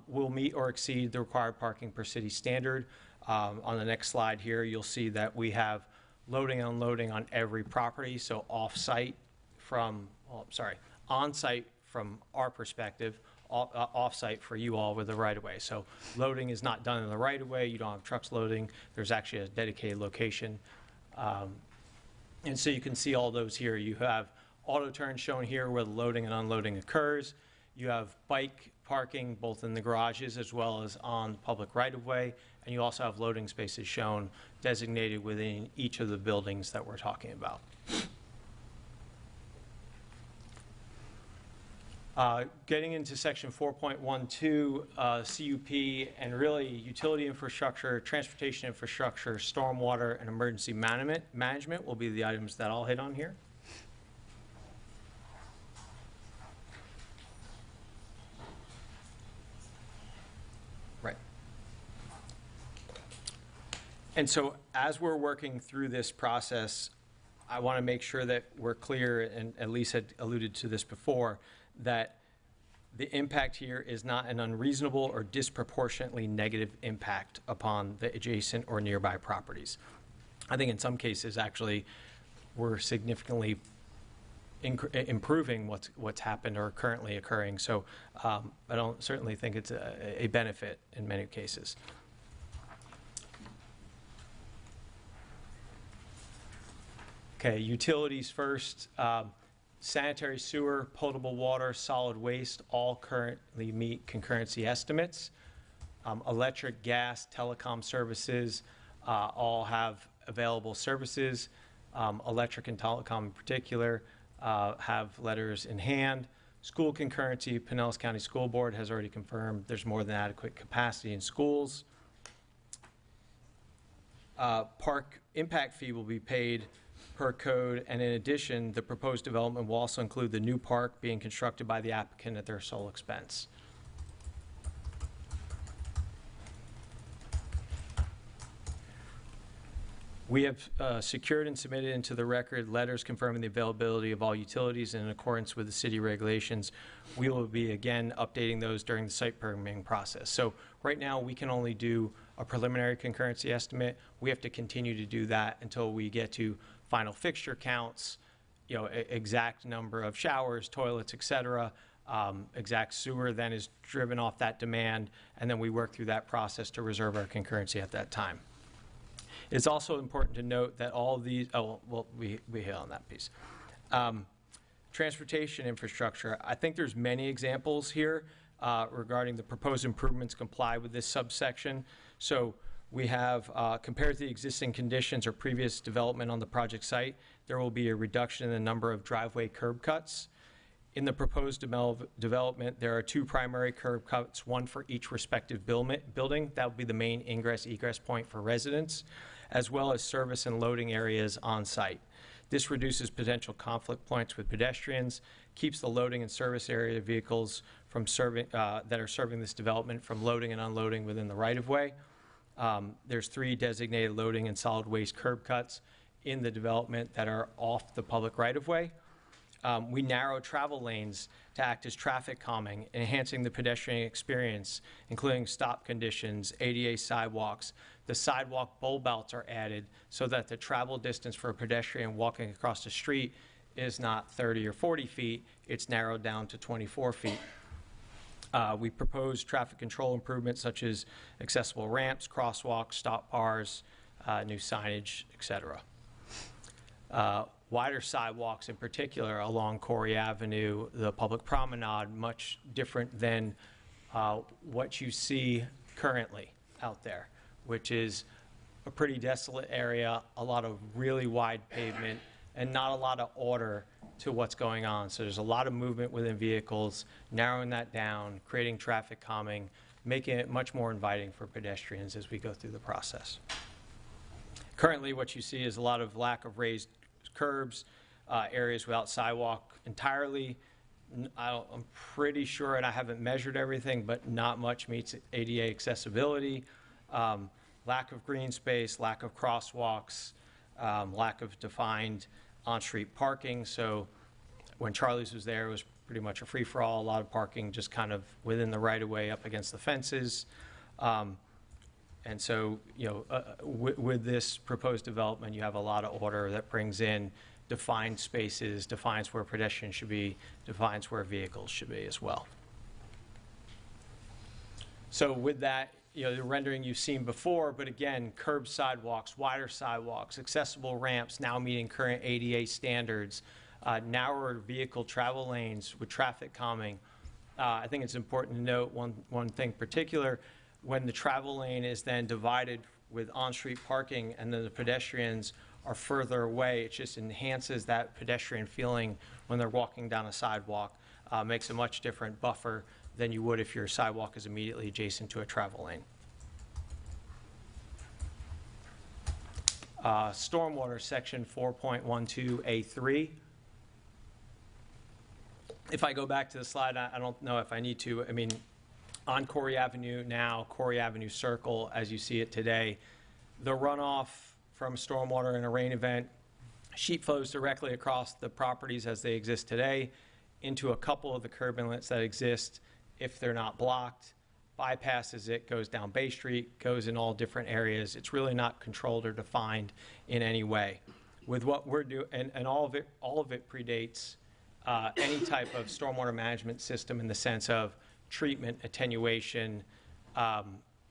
will meet or exceed the required parking per city standard. On the next slide here, you'll see that we have loading and unloading on every property, so off-site from, on-site from our perspective, off-site for you all with the right-of-way. So loading is not done in the right-of-way. You don't have trucks loading. There's actually a dedicated location. And so you can see all those here. You have auto turns shown here where the loading and unloading occurs. You have bike parking both in the garages as well as on public right-of-way. And you also have loading spaces shown designated within each of the buildings that we're talking about. Getting into section 4.12, CUP, and really utility infrastructure, transportation infrastructure, stormwater, and emergency management will be the items that I'll hit on here. Right. And so as we're working through this process, I want to make sure that we're clear, and Elise had alluded to this before, that the impact here is not an unreasonable or disproportionately negative impact upon the adjacent or nearby properties. I think in some cases, actually, we're significantly improving what's happened or currently occurring. So I don't certainly think it's a benefit in many cases. Okay, utilities first. Sanitary sewer, potable water, solid waste, all currently meet concurrency estimates. Electric, gas, telecom services all have available services. Electric and telecom in particular have letters in hand. School concurrency, Pinellas County School Board has already confirmed there's more than adequate capacity in schools. Park impact fee will be paid per code, and in addition, the proposed development will also include the new park being constructed by the applicant at their sole expense. We have secured and submitted into the record letters confirming the availability of all utilities in accordance with the city regulations. We will be again updating those during the site permitting process. So right now we can only do a preliminary concurrency estimate. We have to continue to do that until we get to final fixture counts, exact number of showers, toilets, et cetera. Exact sewer then is driven off that demand, and then we work through that process to reserve our concurrency at that time. It's also important to note that all of these, we hit on that piece. Transportation infrastructure. I think there's many examples here regarding the proposed improvements comply with this subsection. So we have, compared to the existing conditions or previous development on the project site, there will be a reduction in the number of driveway curb cuts. In the proposed development, there are 2 primary curb cuts, one for each respective building. That will be the main ingress-egress point for residents, as well as service and loading areas on site. This reduces potential conflict points with pedestrians, keeps the loading and service area vehicles from serving, that are serving this development from loading and unloading within the right-of-way. There's 3 designated loading and solid waste curb cuts in the development that are off the public right-of-way. We narrow travel lanes to act as traffic calming, enhancing the pedestrian experience, including stop conditions, ADA sidewalks. The sidewalk bulb outs are added so that the travel distance for a pedestrian walking across the street is not 30 or 40 feet, it's narrowed down to 24 feet. We propose traffic control improvements such as accessible ramps, crosswalks, stop bars, new signage, etc. Wider sidewalks in particular along Corey Avenue, the public promenade, much different than what you see currently out there, which is a pretty desolate area, a lot of really wide pavement, and not a lot of order to what's going on. So there's a lot of movement within vehicles, narrowing that down, creating traffic calming, making it much more inviting for pedestrians as we go through the process. Currently, what you see is a lot of lack of raised curbs, areas without sidewalk entirely. I'm pretty sure, and I haven't measured everything, but not much meets ADA accessibility. Lack of green space, lack of crosswalks, lack of defined on-street parking. So when Charlie's was there, it was pretty much a free-for-all, a lot of parking just kind of within the right-of-way up against the fences. And so, you know, with this proposed development, you have a lot of order that brings in defined spaces, defines where pedestrians should be, defines where vehicles should be as well. So with that, you know, the rendering you've seen before, but again, curb sidewalks, wider sidewalks, accessible ramps now meeting current ADA standards, narrower vehicle travel lanes with traffic calming. I think it's important to note one thing particular. When the travel lane is then divided with on-street parking and then the pedestrians are further away, it just enhances that pedestrian feeling when they're walking down a sidewalk, makes a much different buffer than you would if your sidewalk is immediately adjacent to a travel lane. Stormwater section 4.12A3. If I go back to the slide, I don't know if I need to. I mean, on Corey Avenue now, Corey Avenue Circle, as you see it today, the runoff from stormwater in a rain event sheet flows directly across the properties as they exist today into a couple of the curb inlets that exist if they're not blocked, bypasses it, goes down Bay Street, goes in all different areas. It's really not controlled or defined in any way. With what we're doing, and all of it predates any type of stormwater management system in the sense of treatment, attenuation,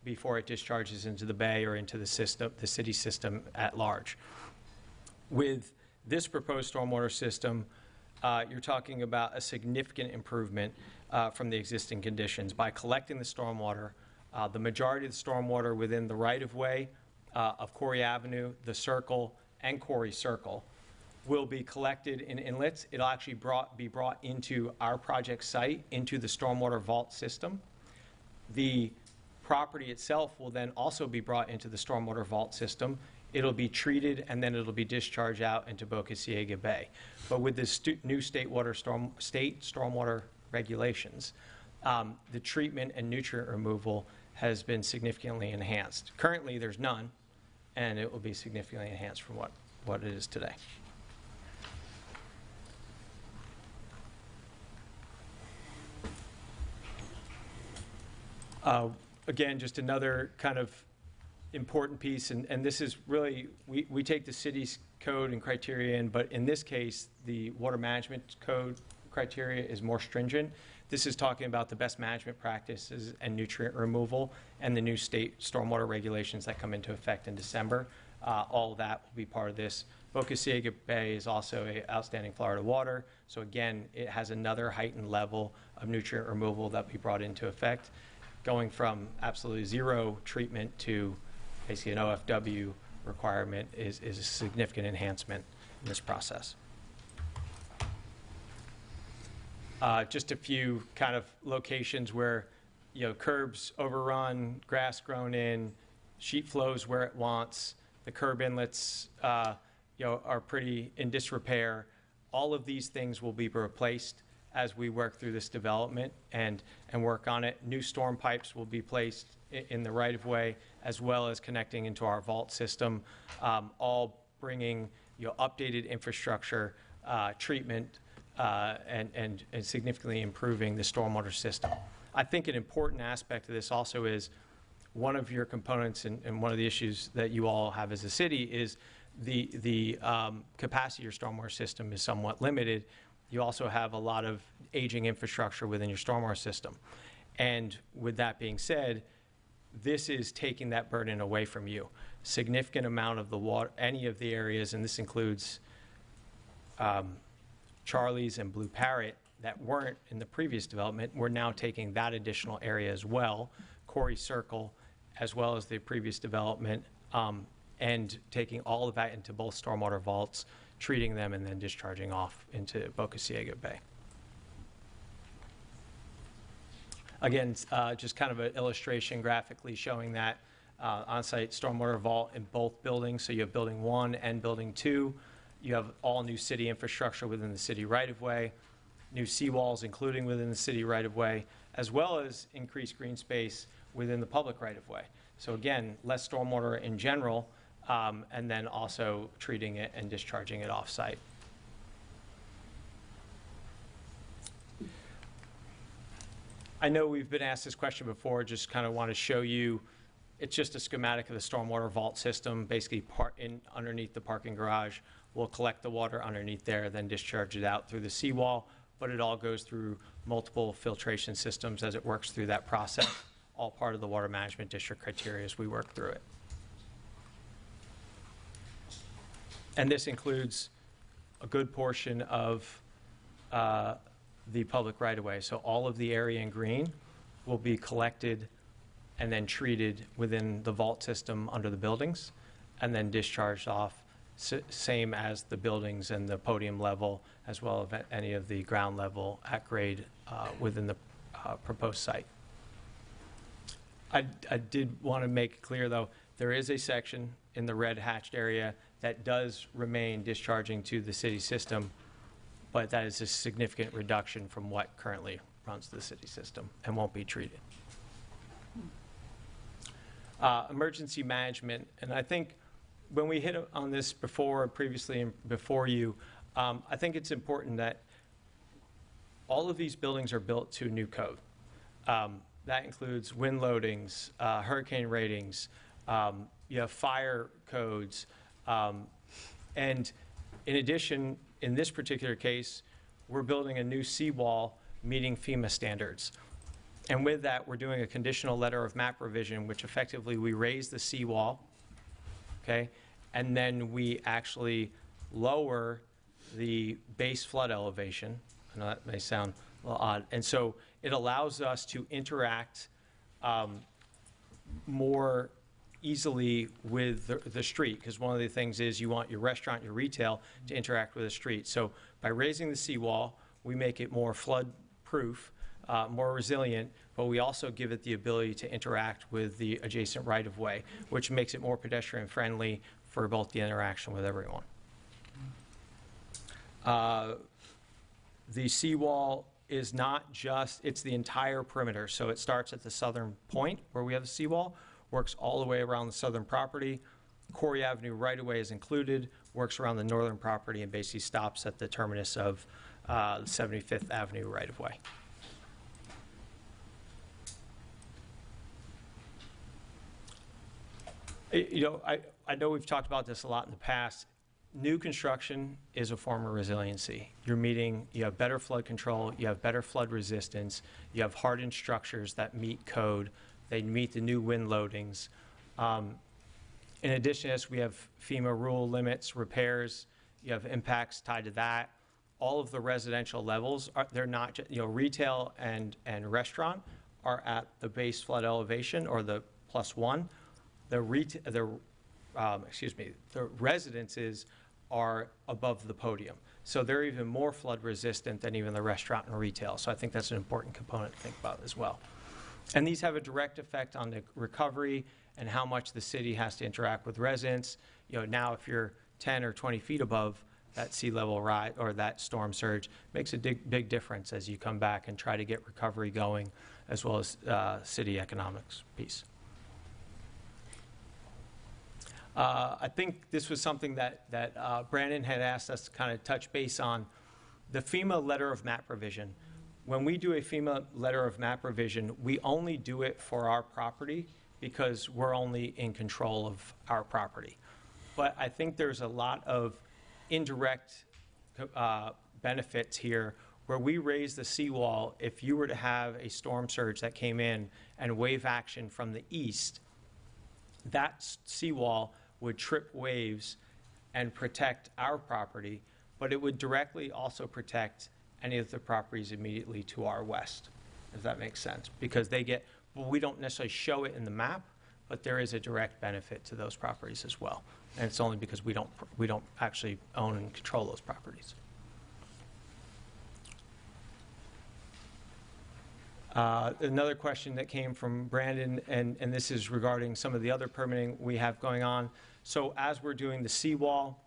before it discharges into the bay or into the system, the city system at large. With this proposed stormwater system, you're talking about a significant improvement from the existing conditions. By collecting the stormwater, the majority of the stormwater within the right-of-way of Corey Avenue, the Circle, and Corey Circle will be collected in inlets. It'll actually be brought into our project site, into the stormwater vault system. The property itself will then also be brought into the stormwater vault system. It'll be treated, and then it'll be discharged out into Boca Ciega Bay. But with this new state stormwater regulations, the treatment and nutrient removal has been significantly enhanced. Currently, there's none, and it will be significantly enhanced from what it is today. Again, just another kind of important piece, and this is really, we take the city's code and criteria in, but in this case, the water management code criteria is more stringent. This is talking about the best management practices and nutrient removal and the new state stormwater regulations that come into effect in December All that will be part of this. Boca Ciega Bay is also a outstanding Florida water. So again, it has another heightened level of nutrient removal that we brought into effect, going from absolutely zero treatment to basically an OFW requirement is a significant enhancement in this process. Just a few kind of locations where, curbs overrun, grass grown in, sheet flows where it wants, the curb inlets, are pretty in disrepair. All of these things will be replaced as we work through this development and work on it. New storm pipes will be placed in the right-of-way, as well as connecting into our vault system, all bringing updated infrastructure, treatment, and significantly improving the stormwater system. I think an important aspect of this also is one of your components and one of the issues that you all have as a city is the capacity of your stormwater system is somewhat limited. You also have a lot of aging infrastructure within your stormwater system. And with that being said, this is taking that burden away from you. Significant amount of the water, any of the areas, and this includes Charlie's and Blue Parrot that weren't in the previous development, we're now taking that additional area as well, Corey Circle, as well as the previous development, and taking all of that into both stormwater vaults, treating them, and then discharging off into Boca Ciega Bay. Again, just kind of an illustration graphically showing that on-site stormwater vault in both buildings. So you have Building 1 and Building 2. You have all new city infrastructure within the city right-of-way, new seawalls including within the city right-of-way, as well as increased green space within the public right-of-way. So again, less stormwater in general, and then also treating it and discharging it off-site. I know we've been asked this question before, just kind of want to show you, it's just a schematic of the stormwater vault system, basically underneath the parking garage. We'll collect the water underneath there, then discharge it out through the seawall, but it all goes through multiple filtration systems as it works through that process, all part of the water management district criteria as we work through it. And this includes a good portion of the public right-of-way. So all of the area in green will be collected and then treated within the vault system under the buildings and then discharged off, same as the buildings and the podium level, as well as any of the ground level at grade within the proposed site. I did want to make it clear, though, there is a section in the red hatched area that does remain discharging to the city system, but that is a significant reduction from what currently runs the city system and won't be treated. Emergency management, and I think when we hit on this previously and before you, I think it's important that all of these buildings are built to a new code. That includes wind loadings, hurricane ratings, you have fire codes, and in addition, in this particular case, we're building a new seawall meeting FEMA standards. And with that, we're doing a conditional letter of map revision, which effectively we raise the seawall, okay? And then we actually lower the base flood elevation. I know that may sound a little odd. And so it allows us to interact more easily with the street, because one of the things is you want your restaurant, your retail to interact with the street. So by raising the seawall, we make it more flood proof, more resilient, but we also give it the ability to interact with the adjacent right-of-way, which makes it more pedestrian friendly for both the interaction with everyone. The seawall is not just, it's the entire perimeter. So it starts at the southern point where we have the seawall, works all the way around the southern property. Corey Avenue right-of-way is included, works around the northern property, and basically stops at the terminus of 75th Avenue right-of-way. You know, I know we've talked about this a lot in the past. New construction is a form of resiliency. You have better flood control, you have better flood resistance, you have hardened structures that meet code, they meet the new wind loadings. In addition to this, we have FEMA rule limits, repairs, you have impacts tied to that. All of the residential levels, they're not, retail and restaurant are at the base flood elevation or the +1. The residences are above the podium. So they're even more flood resistant than even the restaurant and retail. So I think that's an important component to think about as well. And these have a direct effect on the recovery and how much the city has to interact with residents. Now if you're 10 or 20 feet above that sea level rise or that storm surge, makes a big difference as you come back and try to get recovery going, as well as city economics piece. I think this was something that Brandon had asked us to kind of touch base on. The FEMA letter of map revision. When we do a FEMA letter of map revision, we only do it for our property because we're only in control of our property. But I think there's a lot of indirect benefits here where we raise the seawall. If you were to have a storm surge that came in and wave action from the east, that seawall would trip waves and protect our property, but it would directly also protect any of the properties immediately to our west, if that makes sense. Because we don't necessarily show it in the map, but there is a direct benefit to those properties as well. And it's only because we don't actually own and control those properties. Another question that came from Brandon, and this is regarding some of the other permitting we have going on. So as we're doing the seawall,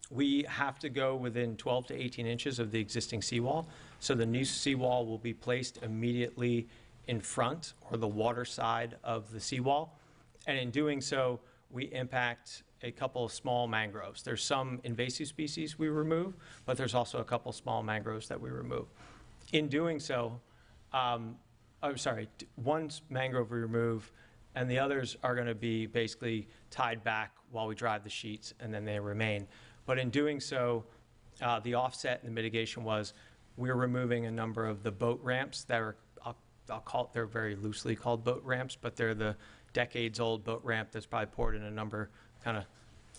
we have to go within 12 to 18 inches of the existing seawall. So the new seawall will be placed immediately in front or the water side of the seawall. And in doing so, we impact a couple of small mangroves. There's some invasive species we remove, but there's also a couple small mangroves that we remove. In doing so, one mangrove we remove, and the others are going to be basically tied back while we drive the sheets, and then they remain. But in doing so, the offset and the mitigation was we're removing a number of the boat ramps that are, they're very loosely called boat ramps, but they're the decades-old boat ramp that's probably poured in a number kind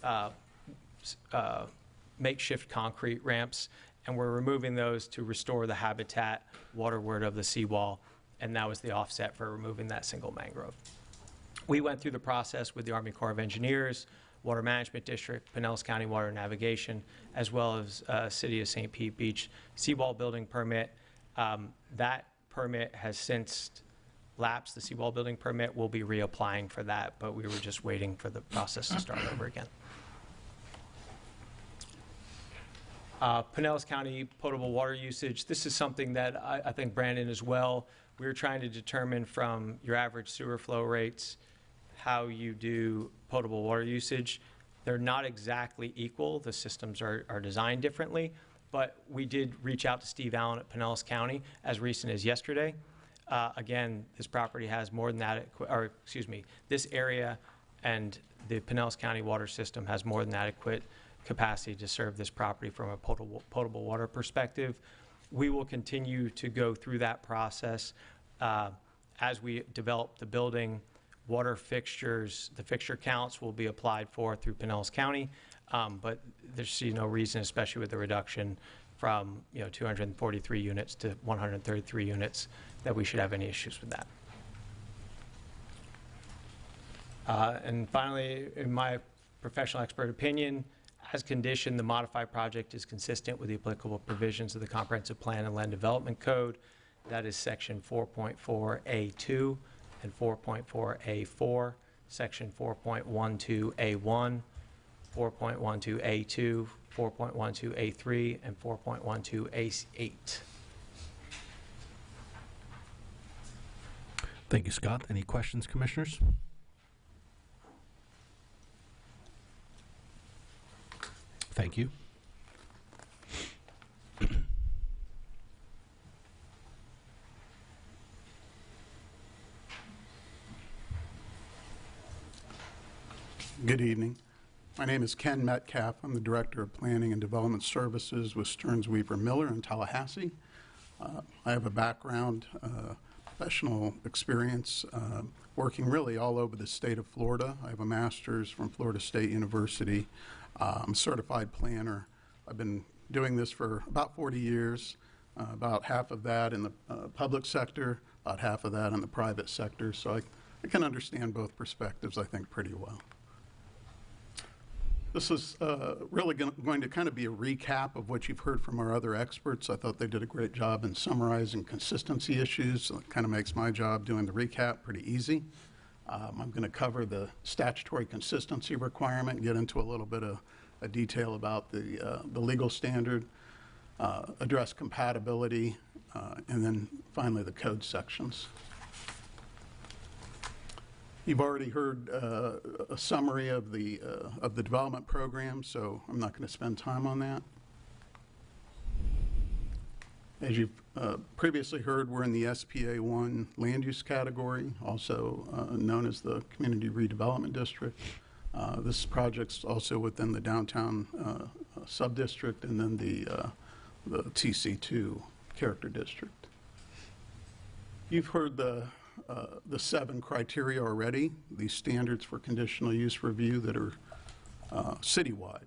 of makeshift concrete ramps. And we're removing those to restore the habitat waterward of the seawall, and that was the offset for removing that single mangrove. We went through the process with the Army Corps of Engineers, Water Management District, Pinellas County Water Navigation, as well as City of St. Pete Beach seawall building permit. That permit has since lapsed. The seawall building permit. Will be reapplying for that, but we were just waiting for the process to start over again. Pinellas County potable water usage. This is something that I think Brandon as well, we were trying to determine from your average sewer flow rates how you do potable water usage. They're not exactly equal. The systems are designed differently, but we did reach out to Steve Allen at Pinellas County as recent as yesterday. Again, this property has more than adequate, or excuse me, this area and the Pinellas County water system has more than adequate capacity to serve this property from a potable water perspective. We will continue to go through that process as we develop the building. Water fixtures, the fixture counts will be applied for through Pinellas County, but there's no reason, especially with the reduction from 243 units to 133 units, that we should have any issues with that. And finally, in my professional expert opinion, as conditioned, the modified project is consistent with the applicable provisions of the Comprehensive Plan and Land Development Code. That is Section 4.4A2 and 4.4A4, Section 4.12A1, 4.12A2, 4.12A3, and 4.12A8. Thank you, Scott. Any questions, commissioners? Thank you. Good evening. My name is Ken Metcalf. I'm the Director of Planning and Development Services with Stearns Weaver Miller in Tallahassee. I have a background professional experience working really all over the state of Florida. I have a master's from Florida State University. I'm a certified planner. I've been doing this for about 40 years, about half of that in the public sector, about half of that in the private sector. So I can understand both perspectives, I think, pretty well. This is really going to kind of be a recap of what you've heard from our other experts. I thought they did a great job in summarizing consistency issues. So it kind of makes my job doing the recap pretty easy. I'm going to cover the statutory consistency requirement, get into a little bit of a detail about the legal standard, address compatibility, and then finally the code sections. You've already heard a summary of the development program, so I'm not going to spend time on that. As you've previously heard, we're in the SPA 1 land use category, also known as the Community Redevelopment District. This project's also within the downtown sub-district and then the TC2 character district. You've heard the 7 criteria already, these standards for conditional use review that are citywide.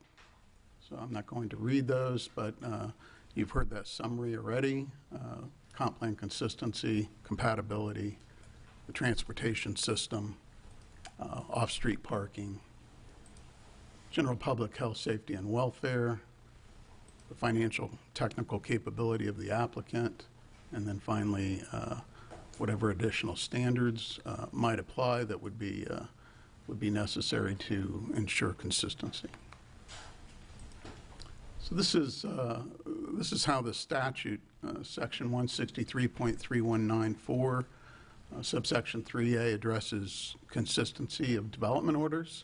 So I'm not going to read those, but you've heard that summary already. Comp plan consistency, compatibility, the transportation system, off-street parking, general public health, safety, and welfare, the financial technical capability of the applicant, and then finally whatever additional standards might apply that would be necessary to ensure consistency. So this is how the statute, section 163.3194, subsection 3A, addresses consistency of development orders.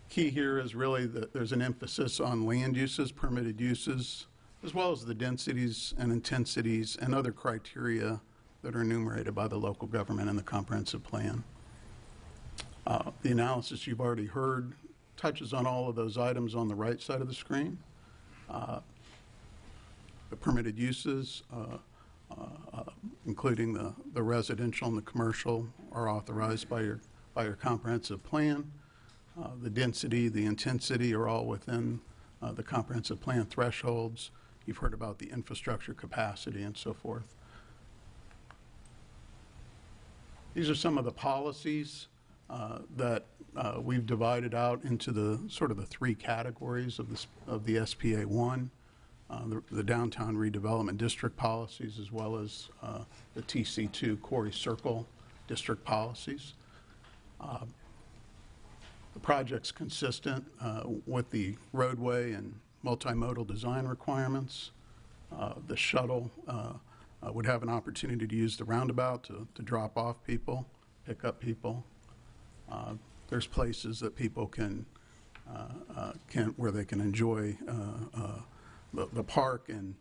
Key here is really that there's an emphasis on land uses, permitted uses, as well as the densities and intensities and other criteria that are enumerated by the local government in the comprehensive plan. The analysis you've already heard touches on all of those items on the right side of the screen. The permitted uses, including the residential and the commercial, are authorized by your comprehensive plan. The density, the intensity are all within the comprehensive plan thresholds. You've heard about the infrastructure capacity and so forth. These are some of the policies that we've divided out into the sort of the 3 categories of the SPA 1, the downtown redevelopment district policies, as well as the TC2 Quarry Circle district policies. The project's consistent with the roadway and multimodal design requirements. The shuttle would have an opportunity to use the roundabout to drop off people, pick up people. There's places that people can where they can enjoy the park and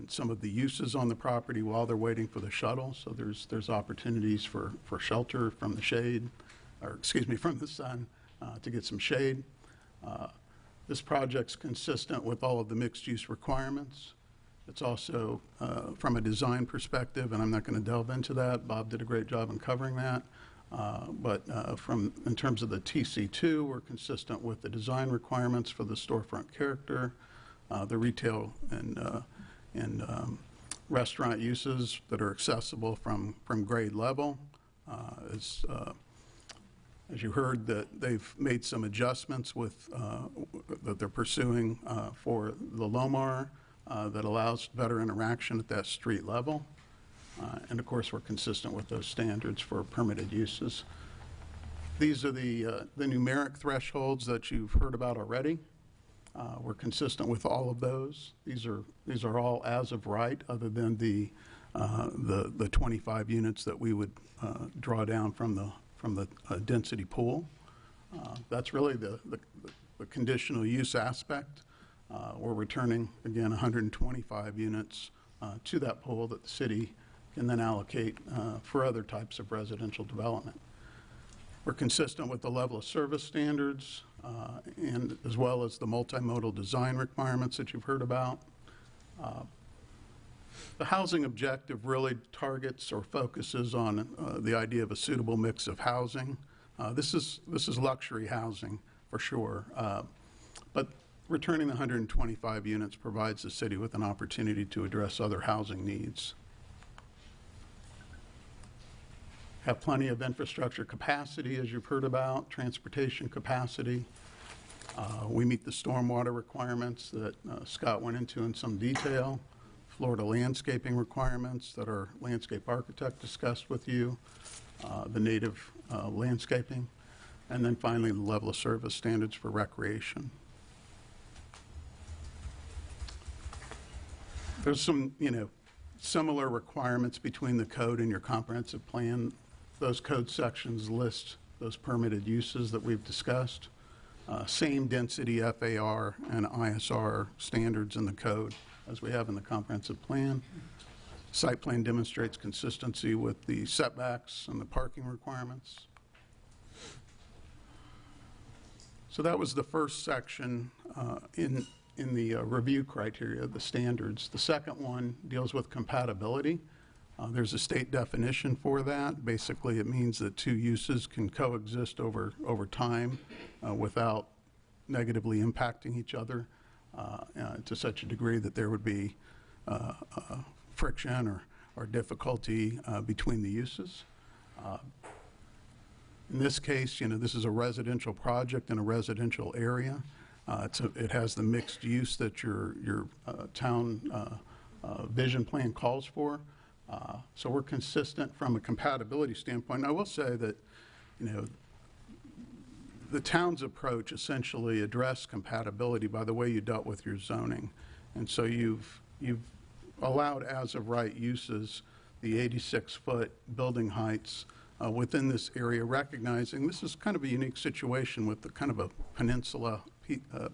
some of the uses on the property while they're waiting for the shuttle. So there's opportunities for shelter from the shade, or excuse me, from the sun, to get some shade. This project's consistent with all of the mixed-use requirements. It's also, from a design perspective, and I'm not going to delve into that, Bob did a great job in covering that, but in terms of the TC2, we're consistent with the design requirements for the storefront character, the retail and restaurant uses that are accessible from grade level. As you heard, that they've made some adjustments that they're pursuing for the LOMAR that allows better interaction at that street level. And of course, we're consistent with those standards for permitted uses. These are the numeric thresholds that you've heard about already. We're consistent with all of those. These are all as of right, other than the 25 units that we would draw down from the density pool. That's really the conditional use aspect. We're returning, again, 125 units to that pool that the city can then allocate for other types of residential development. We're consistent with the level of service standards and as well as the multimodal design requirements that you've heard about. The housing objective really targets or focuses on the idea of a suitable mix of housing. This is luxury housing for sure, but returning the 125 units provides the city with an opportunity to address other housing needs. Have plenty of infrastructure capacity, as you've heard about, transportation capacity. We meet the stormwater requirements that Scott went into in some detail, Florida landscaping requirements that our landscape architect discussed with you, the native landscaping, and then finally the level of service standards for recreation. There's some, similar requirements between the code and your comprehensive plan. Those code sections list those permitted uses that we've discussed. Same density FAR and ISR standards in the code as we have in the comprehensive plan. Site plan demonstrates consistency with the setbacks and the parking requirements. So that was the first section in the review criteria, the standards. The second one deals with compatibility. There's a state definition for that. Basically, it means that two uses can coexist over time without negatively impacting each other to such a degree that there would be friction or difficulty between the uses. In this case, this is a residential project in a residential area. It has the mixed use that your town vision plan calls for. So we're consistent from a compatibility standpoint. And I will say that, the town's approach essentially addressed compatibility by the way you dealt with your zoning. And so you've allowed as of right uses, the 86-foot building heights within this area, recognizing this is kind of a unique situation with the kind of a peninsula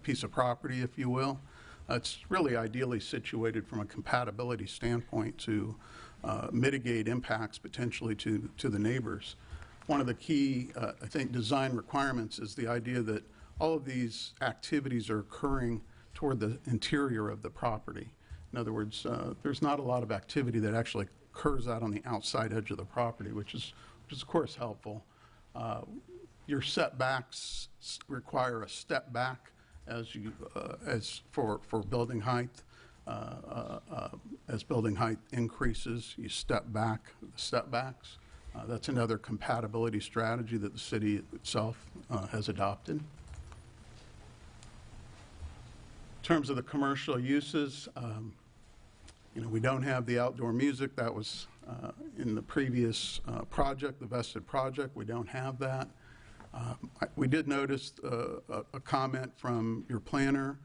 piece of property, if you will. It's really ideally situated from a compatibility standpoint to mitigate impacts potentially to the neighbors. One of the key, I think, design requirements is the idea that all of these activities are occurring toward the interior of the property. In other words, there's not a lot of activity that actually occurs out on the outside edge of the property, which is of course helpful. Your setbacks require a step back as for building height. As building height increases, you step back the setbacks. That's another compatibility strategy that the city itself has adopted. In terms of the commercial uses, we don't have the outdoor music that was in the previous project, the vested project. We don't have that. We did notice a comment from your planner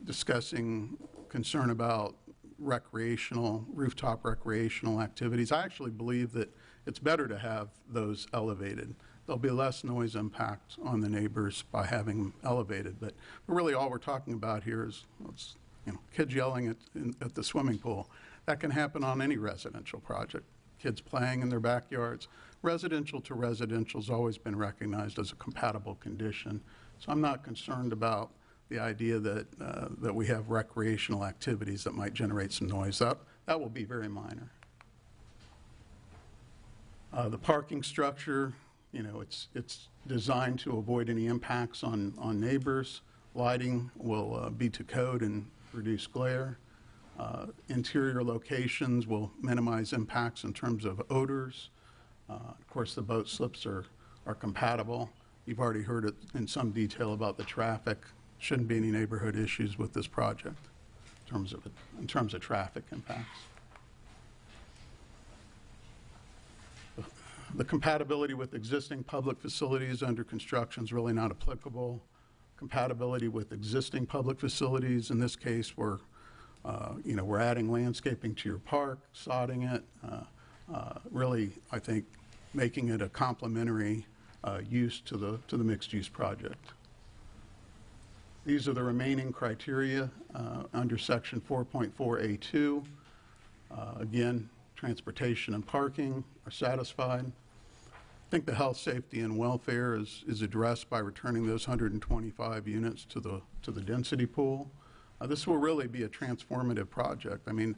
discussing concern about rooftop recreational activities. I actually believe that it's better to have those elevated. There'll be less noise impact on the neighbors by having them elevated, but really all we're talking about here is kids yelling at the swimming pool. That can happen on any residential project. Kids playing in their backyards. Residential to residential has always been recognized as a compatible condition, so I'm not concerned about the idea that we have recreational activities that might generate some noise. That will be very minor. The parking structure, it's designed to avoid any impacts on neighbors. Lighting will be to code and reduce glare. Interior locations will minimize impacts in terms of odors. Of course, the boat slips are compatible. You've already heard it in some detail about the traffic. Shouldn't be any neighborhood issues with this project in terms of traffic impacts. The compatibility with existing public facilities under construction is really not applicable. Compatibility with existing public facilities, in this case, we're adding landscaping to your park, sodding it, really, I think, making it a complementary use to the mixed-use project. These are the remaining criteria under Section 4.4A2. Again, transportation and parking are satisfied. I think the health, safety, and welfare is addressed by returning those 125 units to the density pool. This will really be a transformative project. I mean,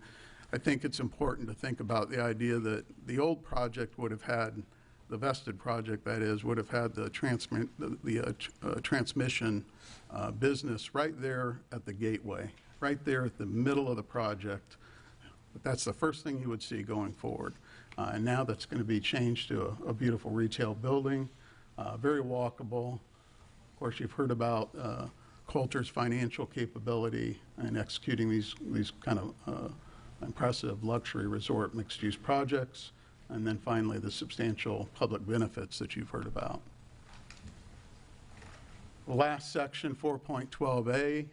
I think it's important to think about the idea that the old project would have had, the vested project that is, would have had the transmission business right there at the gateway, right there at the middle of the project. But that's the first thing you would see going forward. And now that's going to be changed to a beautiful retail building, very walkable. Of course, you've heard about Coulter's financial capability in executing these kind of impressive luxury resort mixed-use projects, and then finally the substantial public benefits that you've heard about. The last section, 4.12a,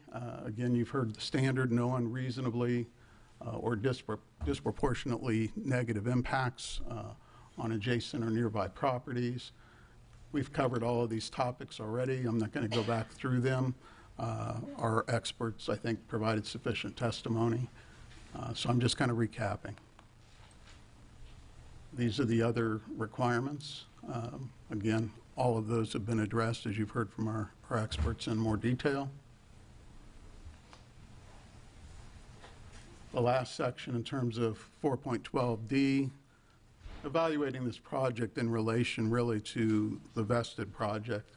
again, you've heard the standard no unreasonably or disproportionately negative impacts on adjacent or nearby properties. We've covered all of these topics already. I'm not going to go back through them. Our experts, I think, provided sufficient testimony. So I'm just kind of recapping. These are the other requirements. Again, all of those have been addressed, as you've heard from our experts, in more detail. The last section in terms of 4.12d, evaluating this project in relation really to the vested project.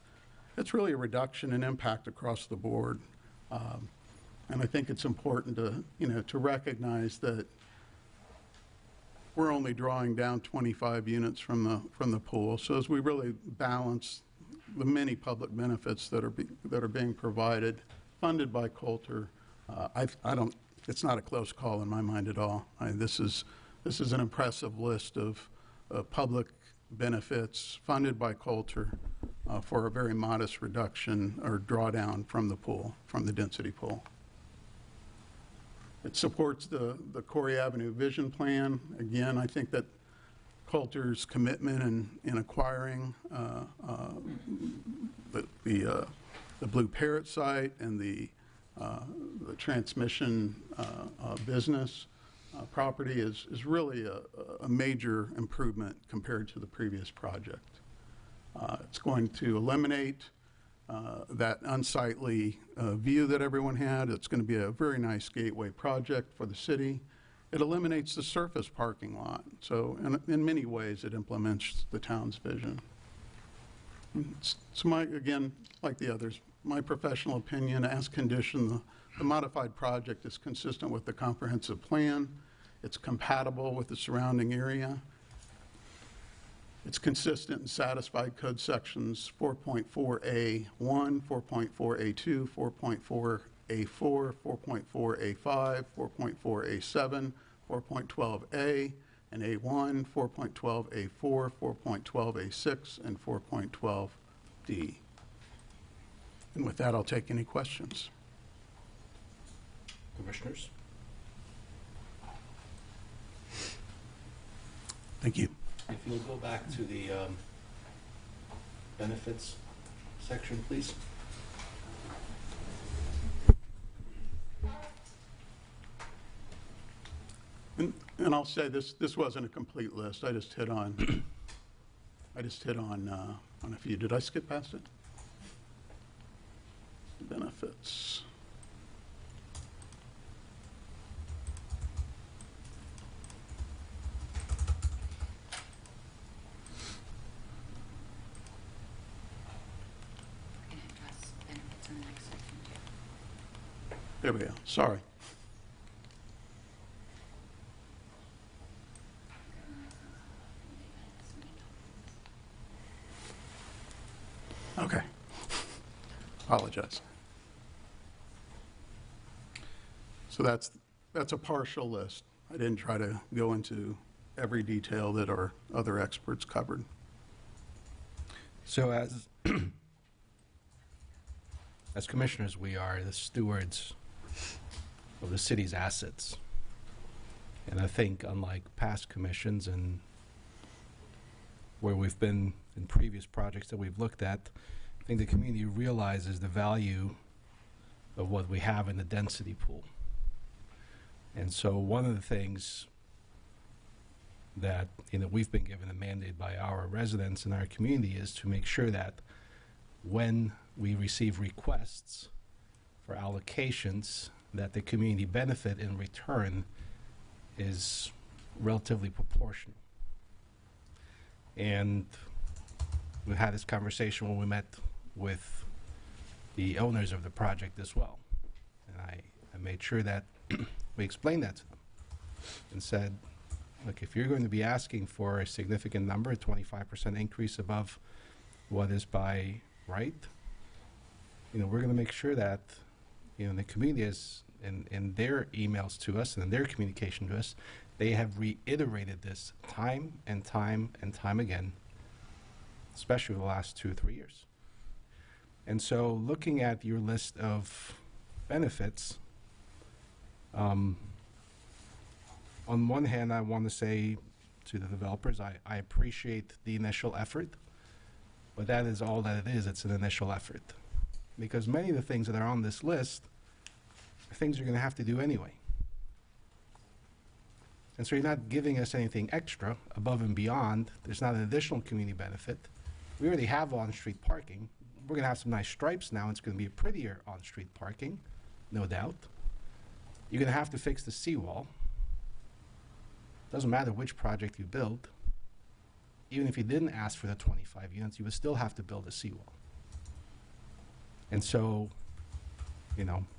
It's really a reduction in impact across the board. And I think it's important to recognize that we're only drawing down 25 units from the pool. So as we really balance the many public benefits that are being provided, funded by Coulter, it's not a close call in my mind at all. This is an impressive list of public benefits funded by Coulter for a very modest reduction or drawdown from the pool, from the density pool. It supports the Corey Avenue Vision Plan. Again, I think that Coulter's commitment in acquiring the Blue Parrot site and the transmission business property is really a major improvement compared to the previous project. It's going to eliminate that unsightly view that everyone had. It's going to be a very nice gateway project for the city. It eliminates the surface parking lot. So in many ways, it implements the town's vision. So again, like the others, my professional opinion, as conditioned, the modified project is consistent with the comprehensive plan. It's compatible with the surrounding area. It's consistent and satisfied code sections 4.4A1, 4.4A2, 4.4A4, 4.4A5, 4.4A7, 4.12A, and A1, 4.12A4, 4.12A6, and 4.12D. And with that, I'll take any questions. Commissioners? Thank you. If you'll go back to the benefits section, please. And I'll say this wasn't a complete list. I just hit on a few. Did I skip past it? Benefits. There we go. Sorry. Okay. Apologize. So that's a partial list. I didn't try to go into every detail that our other experts covered. So as commissioners, we are the stewards of the city's assets. And I think unlike past commissions and where we've been in previous projects that we've looked at, I think the community realizes the value of what we have in the density pool. And so one of the things that we've been given a mandate by our residents in our community is to make sure that when we receive requests for allocations, that the community benefit in return is relatively proportional. And we had this conversation when we met with the owners of the project as well. And I made sure that we explained that to them and said, look, if you're going to be asking for a significant number, a 25% increase above what is by right, we're going to make sure that, the community is, in their emails to us and in their communication to us, they have reiterated this time and time and time again, especially the last 2 or 3 years. And so looking at your list of benefits, on one hand, I want to say to the developers, I appreciate the initial effort, but that is all that it is. It's an initial effort. Because many of the things that are on this list are things you're going to have to do anyway. And so you're not giving us anything extra above and beyond. There's not an additional community benefit. We already have on-street parking. We're going to have some nice stripes now. It's going to be a prettier on-street parking, no doubt. You're going to have to fix the seawall. Doesn't matter which project you build. Even if you didn't ask for the 25 units, you would still have to build a seawall. And so,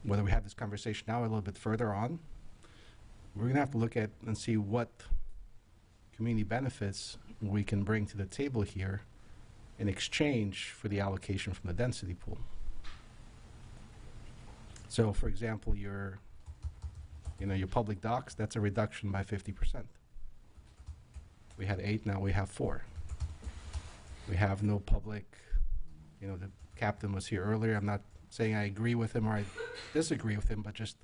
whether we have this conversation now or a little bit further on, we're going to have to look at and see what community benefits we can bring to the table here in exchange for the allocation from the density pool. So, for example, your public docks, that's a reduction by 50%. We had 8, now we have 4. We have no public, the captain was here earlier. I'm not saying I agree with him or I disagree with him, but just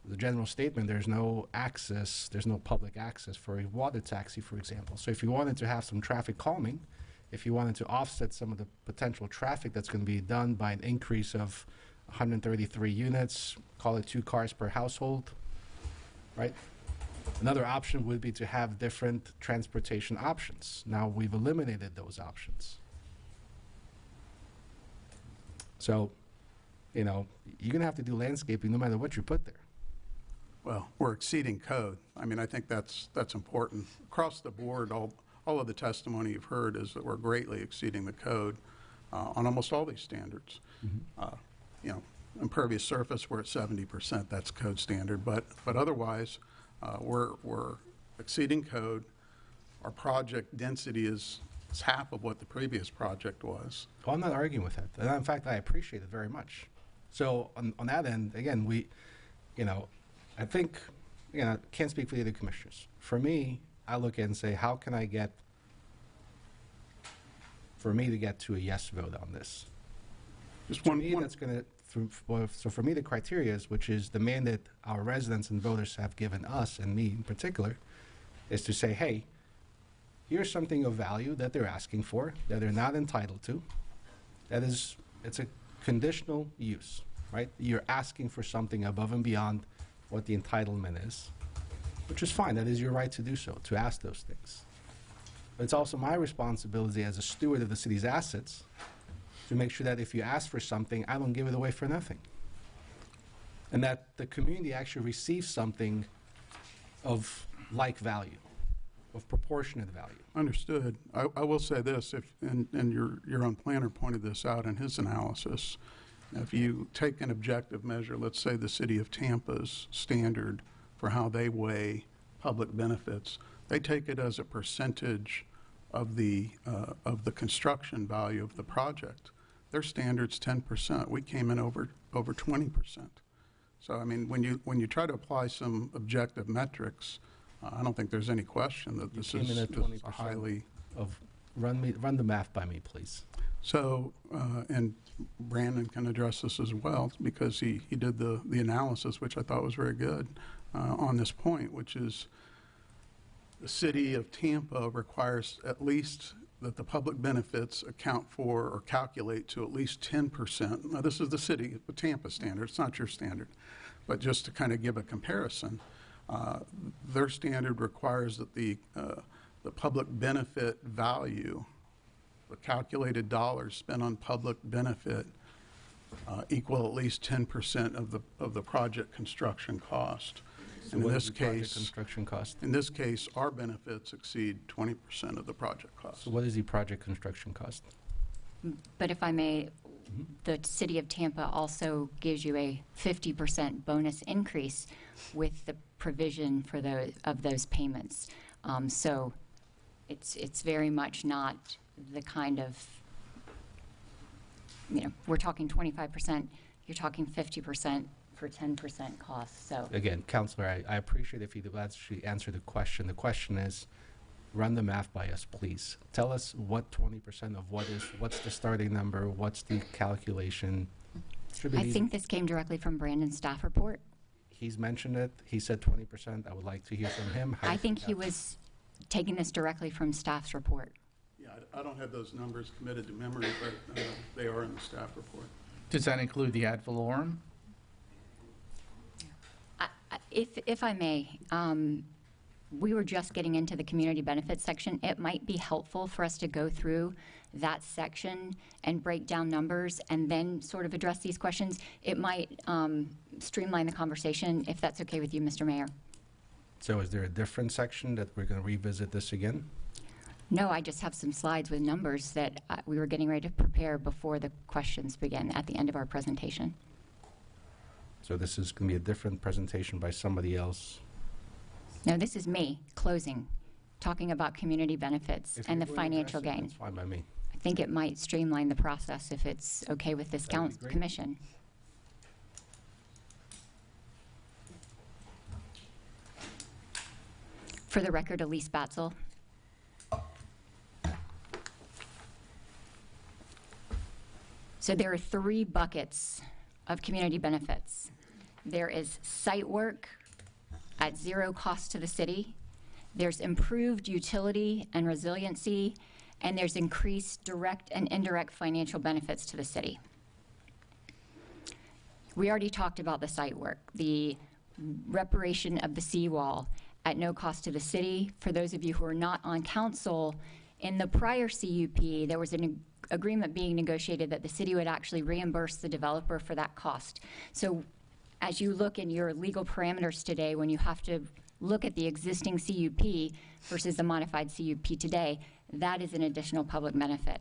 the general statement, there's no access, there's no public access for a water taxi, for example. So if you wanted to have some traffic calming, if you wanted to offset some of the potential traffic that's going to be done by an increase of 133 units, call it 2 cars per household, right? Another option would be to have different transportation options. Now we've eliminated those options. So, you're going to have to do landscaping no matter what you put there. Well, we're exceeding code. I think that's important. Across the board, all of the testimony you've heard is that we're greatly exceeding the code on almost all these standards. Mm-hmm. Impervious surface, we're at 70%. That's code standard. But otherwise, we're exceeding code. Our project density is half of what the previous project was. Well, I'm not arguing with that. And in fact, I appreciate it very much. So on that end, again, I think, I can't speak for the other commissioners. For me, I look at it and say, how can I get, for me to get to a yes vote on this? Just one. That's going to, so for me, the criteria is, which is the mandate our residents and voters have given us, and me in particular, is to say, hey, here's something of value that they're asking for, that they're not entitled to. It's a conditional use, right? You're asking for something above and beyond what the entitlement is, which is fine. That is your right to do so, to ask those things. But it's also my responsibility as a steward of the city's assets to make sure that if you ask for something, I don't give it away for nothing. And that the community actually receives something of like value, of proportionate value. Understood. I will say this, and your own planner pointed this out in his analysis. If you take an objective measure, let's say the city of Tampa's standard for how they weigh public benefits, they take it as a percentage of the construction value of the project. Their standard's 10%. We came in over 20%. So when you try to apply some objective metrics, I don't think there's any question that this is a highly Run the math by me, please. So, and Brandon can address this as well, because he did the analysis, which I thought was very good on this point, which is the city of Tampa requires at least that the public benefits account for or calculate to at least 10%. Now, this is the city of Tampa standard. It's not your standard. But just to kind of give a comparison, their standard requires that the public benefit value, the calculated dollars spent on public benefit, equal at least 10% of the project construction cost. And in what this is the project case, construction cost? in this case, our benefits exceed 20% of the project cost. So what is the project construction cost? But if I may, the city of Tampa also gives you a 50% bonus increase with the provision for those payments. So it's very much not the kind of, we're talking 25%, you're talking 50% for 10% cost, so. Again, Counselor, I appreciate if you'd actually answer the question. The question is, run the math by us, please. Tell us what 20% of what's the starting number, what's the calculation? Should be I easy. think this came directly from Brandon's staff report. He's mentioned it. He said 20%. I would like to hear from him. How I you think he that- was taking this directly from staff's report. Yeah, I don't have those numbers committed to memory, but they are in the staff report. Does that include the ad valorem? If I may, we were just getting into the community benefits section. It might be helpful for us to go through that section and break down numbers and then sort of address these questions. It might streamline the conversation, if that's okay with you, Mr. Mayor. So is there a different section that we're going to revisit this again? No, I just have some slides with numbers that we were getting ready to prepare before the questions began at the end of our presentation. So this is going to be a different presentation by somebody else. No, this is me closing, talking about community benefits If and the you're going to address financial it, gain. That's fine by me. I think it might streamline the process if it's okay with this That would be great. commission. For the record, Elise Batzel. So there are 3 buckets of community benefits. There is site work at 0 cost to the city. There's improved utility and resiliency, and there's increased direct and indirect financial benefits to the city. We already talked about the site work, the reparation of the seawall at no cost to the city. For those of you who are not on council, in the prior CUP, there was an agreement being negotiated that the city would actually reimburse the developer for that cost. So as you look in your legal parameters today, when you have to look at the existing CUP versus the modified CUP today, that is an additional public benefit.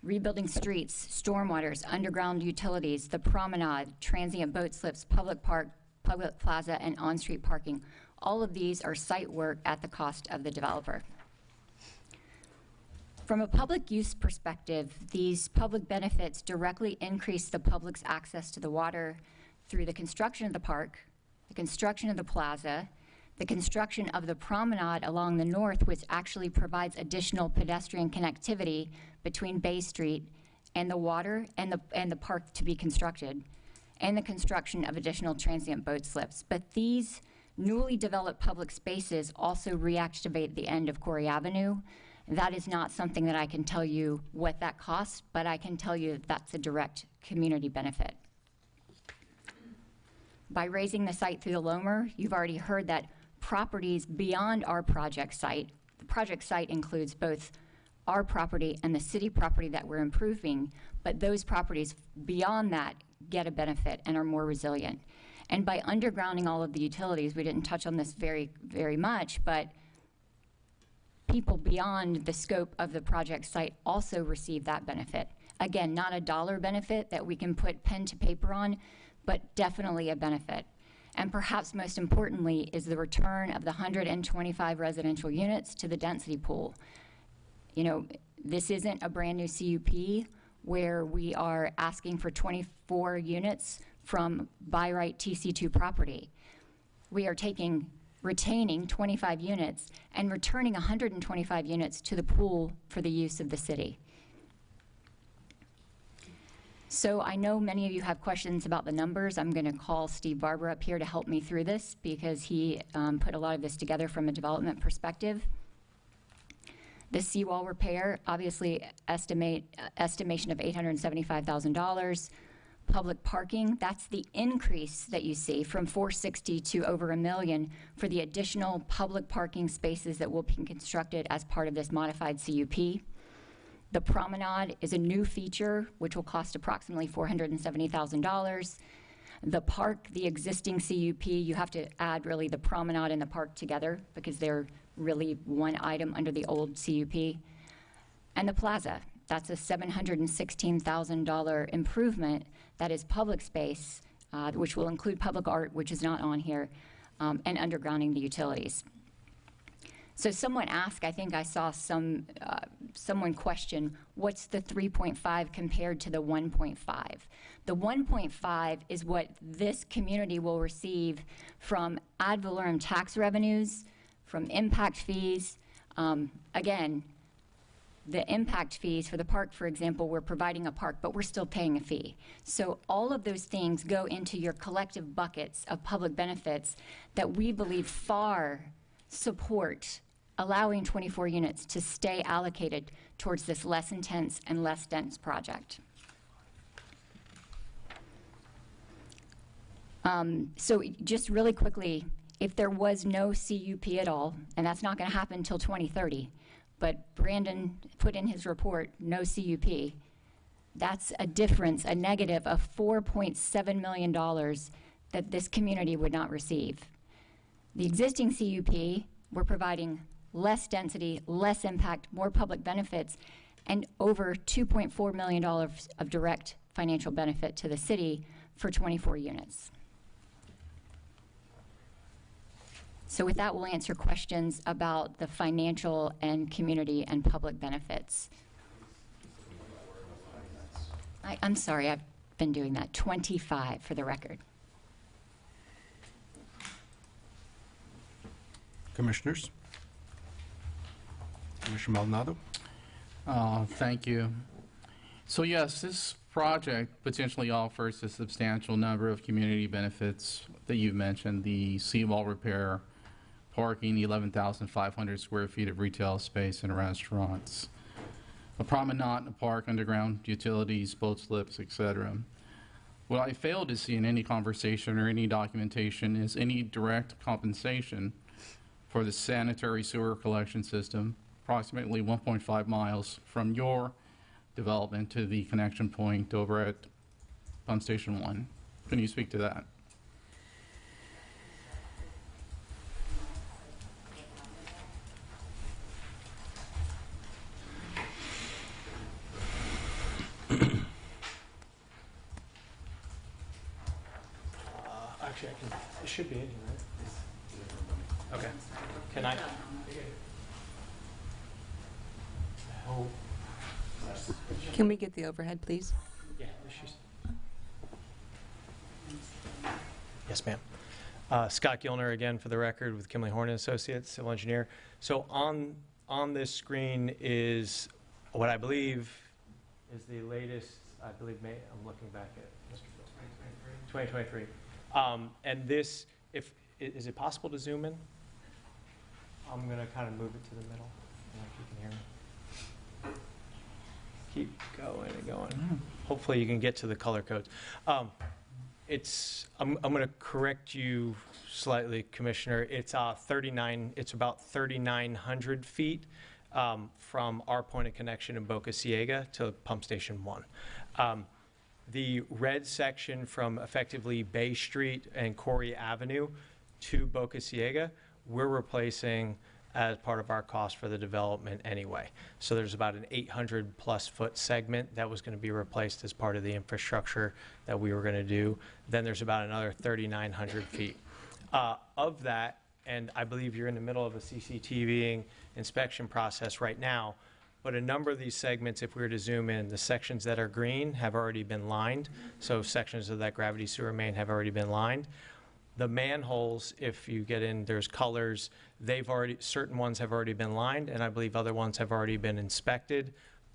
Rebuilding streets, stormwaters, underground utilities, the promenade, transient boat slips, public park, public plaza, and on-street parking. All of these are site work at the cost of the developer. From a public use perspective, these public benefits directly increase the public's access to the water through the construction of the park, the construction of the plaza, the construction of the promenade along the north, which actually provides additional pedestrian connectivity between Bay Street and the water and the park to be constructed, and the construction of additional transient boat slips. But these newly developed public spaces also reactivate the end of Corey Avenue. That is not something that I can tell you what that costs, but I can tell you that that's a direct community benefit. By raising the site through the Lomer, you've already heard that properties beyond our project site, the project site includes both our property and the city property that we're improving, but those properties beyond that get a benefit and are more resilient. And by undergrounding all of the utilities, we didn't touch on this very, very much, but people beyond the scope of the project site also receive that benefit. Again, not a dollar benefit that we can put pen to paper on, but definitely a benefit. And perhaps most importantly is the return of the 125 residential units to the density pool. You know, this isn't a brand new CUP where we are asking for 24 units from by right TC2 property. We are retaining 25 units and returning 125 units to the pool for the use of the city. So I know many of you have questions about the numbers. I'm going to call Steve Barber up here to help me through this because he put a lot of this together from a development perspective. The seawall repair, obviously estimation of $875,000. Public parking, that's the increase that you see from 460 to over $1 million for the additional public parking spaces that will be constructed as part of this modified CUP. The promenade is a new feature which will cost approximately $470,000. The park, the existing CUP, you have to add really the promenade and the park together because they're really one item under the old CUP. And the plaza, that's a $716,000 improvement that is public space, which will include public art, which is not on here, and undergrounding the utilities. So someone asked, I think I saw someone question, what's the 3.5 compared to the 1.5? The 1.5 is what this community will receive from ad valorem tax revenues, from impact fees. Again, the impact fees for the park, for example, we're providing a park, but we're still paying a fee. So all of those things go into your collective buckets of public benefits that we believe far support allowing 24 units to stay allocated towards this less intense and less dense project. So just really quickly, if there was no CUP at all, and that's not going to happen until 2030, but Brandon put in his report, no CUP, that's a difference, a negative of $4.7 million that this community would not receive. The existing CUP, we're providing less density, less impact, more public benefits, and over $2.4 million of direct financial benefit to the city for 24 units. So with that, we'll answer questions about the financial and community and public benefits. I'm sorry, I've been doing that. 25 for the record. Commissioners? Commissioner Maldonado? Thank you. So yes, this project potentially offers a substantial number of community benefits that you've mentioned, the seawall repair, parking, 11,500 square feet of retail space and restaurants, a promenade, a park, underground utilities, boat slips, etc. What I failed to see in any conversation or any documentation is any direct compensation for the sanitary sewer collection system, approximately 1.5 miles from your development to the connection point over at Pump Station 1. Can you speak to that? Actually, it should be in here, right? Okay. Can I? Oh. Can we get the overhead, please? Yeah, yes, ma'am. Scott Gilner again for the record with Kimley Horn & Associates, civil engineer. So on this screen is what I believe is the latest, I'm looking back at 2023. And this, is it possible to zoom in? I'm going to kind of move it to the middle, if you can hear me. Keep going and going. Hopefully you can get to the color codes. I'm going to correct you slightly, Commissioner. It's about 3,900 feet from our point of connection in Boca Ciega to Pump Station 1. The red section from effectively Bay Street and Corey Avenue to Boca Ciega, we're replacing as part of our cost for the development anyway. So there's about an 800+ foot segment that was going to be replaced as part of the infrastructure that we were going to do. Then there's about another 3,900 feet. Of that, and I believe you're in the middle of a CCTV inspection process right now, but a number of these segments, if we were to zoom in, the sections that are green have already been lined. So sections of that gravity sewer main have already been lined. The manholes, if you get in, there's colors, certain ones have already been lined, and I believe other ones have already been inspected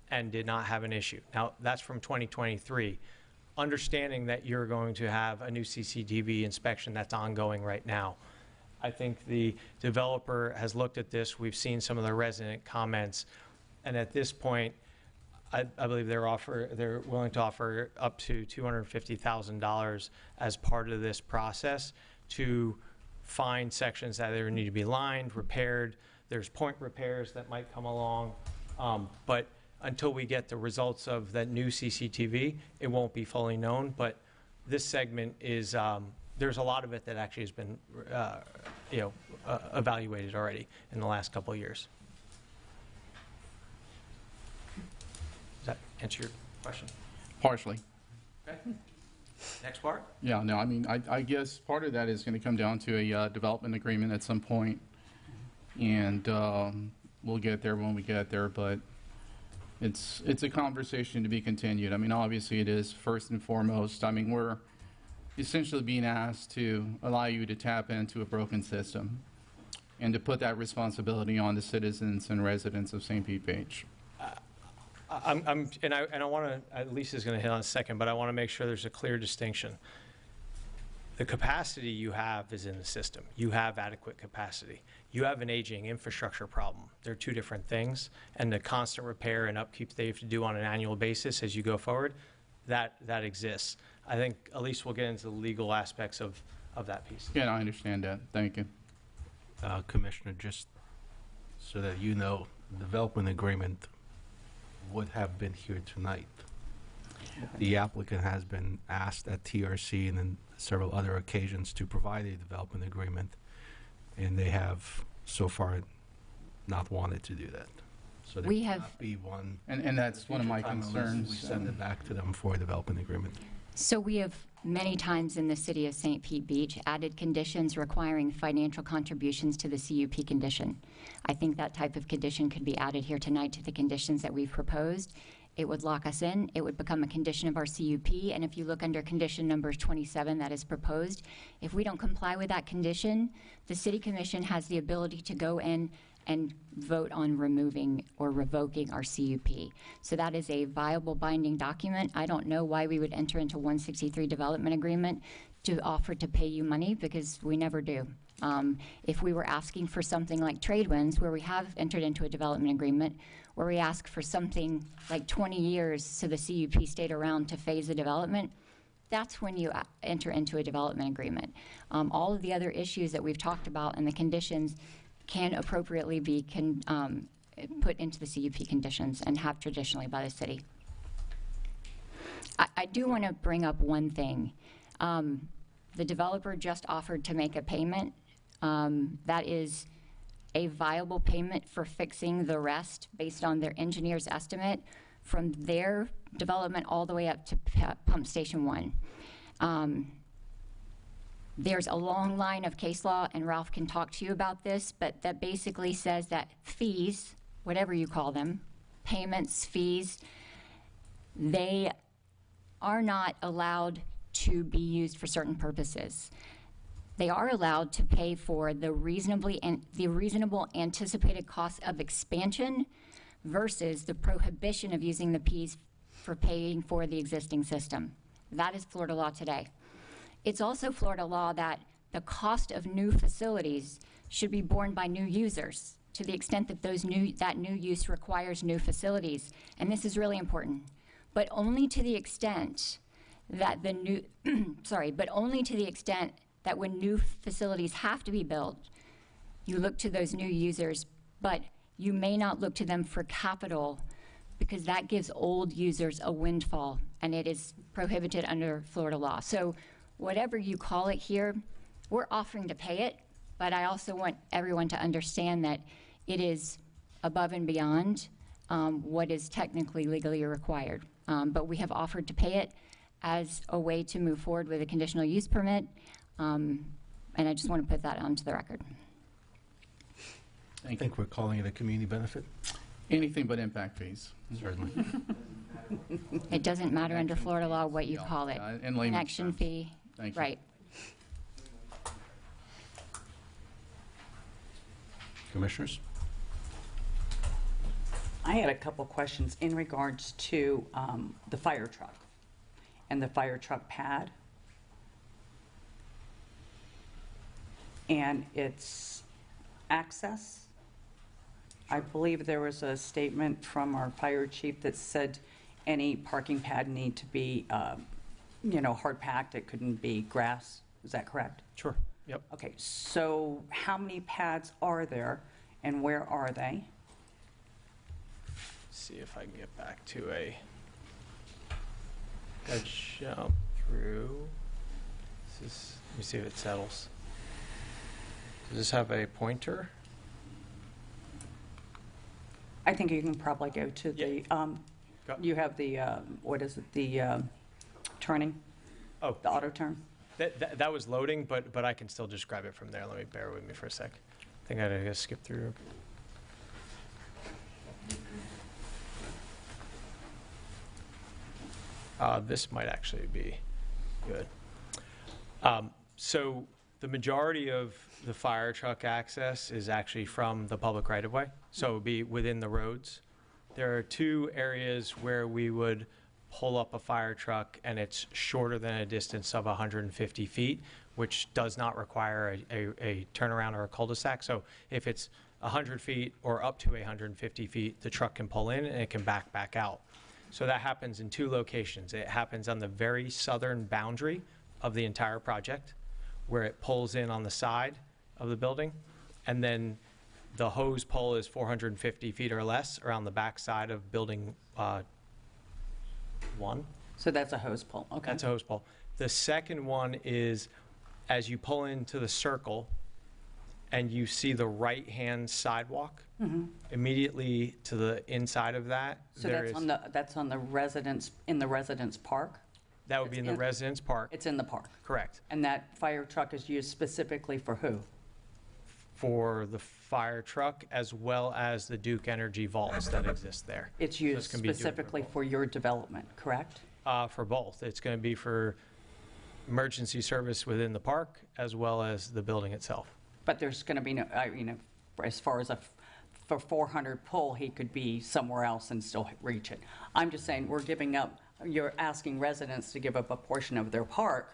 and did not have an issue. Now, that's from 2023. Understanding that you're going to have a new CCTV inspection that's ongoing right now. I think the developer has looked at this. We've seen some of the resident comments. And at this point, I believe they're willing to offer up to $250,000 as part of this process to find sections that either need to be lined, repaired. There's point repairs that might come along. But until we get the results of that new CCTV, it won't be fully known. But this segment is, there's a lot of it that actually has been, evaluated already in the last couple of years. Does that answer your question? Partially. Okay. Next part? Yeah, no, I mean, I guess part of that is going to come down to a development agreement at some point, and we'll get there when we get there, but it's a conversation to be continued. I mean, obviously it is first and foremost. I mean, we're essentially being asked to allow you to tap into a broken system and to put that responsibility on the citizens and residents of St. Pete Beach. I want to, Lisa's going to hit on a second, but I want to make sure there's a clear distinction. The capacity you have is in the system. You have adequate capacity. You have an aging infrastructure problem. They're two different things, and the constant repair and upkeep they have to do on an annual basis as you go forward, that exists. I think Elise will get into the legal aspects of that piece. Yeah, I understand that. Thank you. Commissioner, just so that you know, the development agreement would have been here tonight. The applicant has been asked at TRC and on several other occasions to provide a development agreement, and they have so far not wanted to do that. So there We will have- not be one. And that's one of my future time unless concerns. We send it back to them for a development agreement. So we have many times in the city of St. Pete Beach added conditions requiring financial contributions to the CUP condition. I think that type of condition could be added here tonight to the conditions that we've proposed. It would lock us in. It would become a condition of our CUP. And if you look under condition number 27 that is proposed, if we don't comply with that condition, the city commission has the ability to go in and vote on removing or revoking our CUP. So that is a viable binding document. I don't know why we would enter into 163 development agreement to offer to pay you money, because we never do. If we were asking for something like trade winds, where we have entered into a development agreement, where we ask for something like 20 years so the CUP stayed around to phase the development, that's when you enter into a development agreement. All of the other issues that we've talked about and the conditions can appropriately be put into the CUP conditions and have traditionally by the city. I do want to bring up one thing. The developer just offered to make a payment. That is a viable payment for fixing the rest based on their engineer's estimate from their development all the way up to Pump Station 1. There's a long line of case law, and Ralph can talk to you about this, but that basically says that fees, whatever you call them, payments, fees, they are not allowed to be used for certain purposes. They are allowed to pay for the reasonable anticipated cost of expansion versus the prohibition of using the fees for paying for the existing system. That is Florida law today. It's also Florida law that the cost of new facilities should be borne by new users to the extent that that new use requires new facilities. And this is really important, but only to the extent that but only to the extent that when new facilities have to be built, you look to those new users, but you may not look to them for capital, because that gives old users a windfall, and it is prohibited under Florida law. So whatever you call it here, we're offering to pay it, but I also want everyone to understand that it is above and beyond what is technically legally required. But we have offered to pay it as a way to move forward with a conditional use permit, and I just want to put that onto the record. I think we're calling it a community benefit. Anything but impact fees. Certainly. It doesn't matter under Florida law what you call it. in layman's Connection terms. fee, Thank you. right. Commissioners? I had a couple questions in regards to the fire truck and the fire truck pad and its access. I believe there was a statement from our fire chief that said any parking pad need to be, hard packed. It couldn't be grass. Is that correct? Sure. Yep. Okay, so how many pads are there and where are they? See if I can get back to a jump through. Let me see if it settles. Does this have a pointer? I think you can probably go to the, you have the, what is it, the turning? Oh. The auto turn? That was loading, but I can still just grab it from there. Let me bear with me for a sec. I think I gotta skip through. This might actually be good. So the majority of the fire truck access is actually from the public right-of-way, so it would be within the roads. There are 2 areas where we would pull up a fire truck, and it's shorter than a distance of 150 feet, which does not require a turnaround or a cul-de-sac. So if it's 100 feet or up to 150 feet, the truck can pull in and it can back out. So that happens in 2 locations. It happens on the very southern boundary of the entire project, where it pulls in on the side of the building, and then the hose pole is 450 feet or less around the back side of building 1. So that's a hose pole, okay. That's a hose pole. The second one is as you pull into the circle and you see the right-hand sidewalk, immediately to the inside of that, So that's on the residence, in the residence park? that would be in the residence park. It's in the park? Correct. And that fire truck is used specifically for who? For the fire truck as well as the Duke Energy vaults that exist there. It's So used gonna be specifically for your development, correct? for both. It's going to be for emergency service within the park as well as the building itself. But there's going to be no, as far as for 400 pull, he could be somewhere else and still reach it. I'm just saying, you're asking residents to give up a portion of their park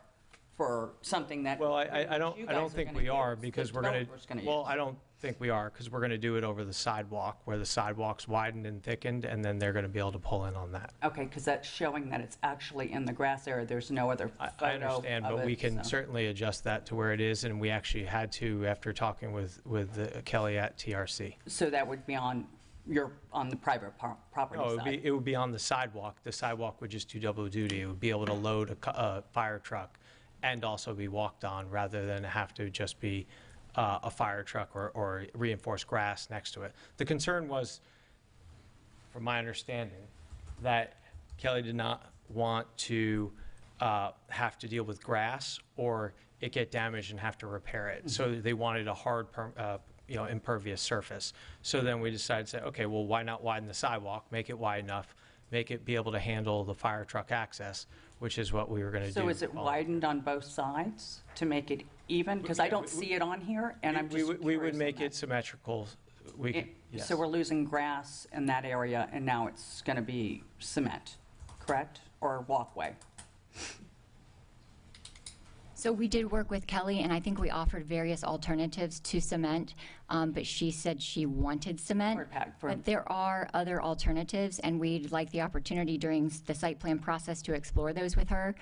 for something that. Well, I don't think we are, because we're going to, well, I don't think we are, because we're going to do it over the sidewalk, where the sidewalk's widened and thickened, and then they're going to be able to pull in on that. Okay, because that's showing that it's actually in the grass area. There's no other photo I understand, but we can certainly adjust that to where it is, and we actually had to after talking with Kelly at TRC. So that would be on the private property No, side? it would be on the sidewalk. The sidewalk would just do double duty. It would be able to load a fire truck and also be walked on, rather than have to just be a fire truck or reinforced grass next to it. The concern was, from my understanding, that Kelly did not want to have to deal with grass or it get damaged and have to repair it. So they wanted a hard, impervious surface. So then we decided to say, okay, well, why not widen the sidewalk, make it wide enough, make it be able to handle the fire truck access, which is what we were going to do. So is it widened on both sides to make it even? Because I don't see it on here, and I'm just We would make it symmetrical. Yes. So we're losing grass in that area, and now it's going to be cement, correct? Or walkway? So we did work with Kelly, and I think we offered various alternatives to cement, but she said she wanted cement. But there are other alternatives, and we'd like the opportunity during the site plan process to explore those with her.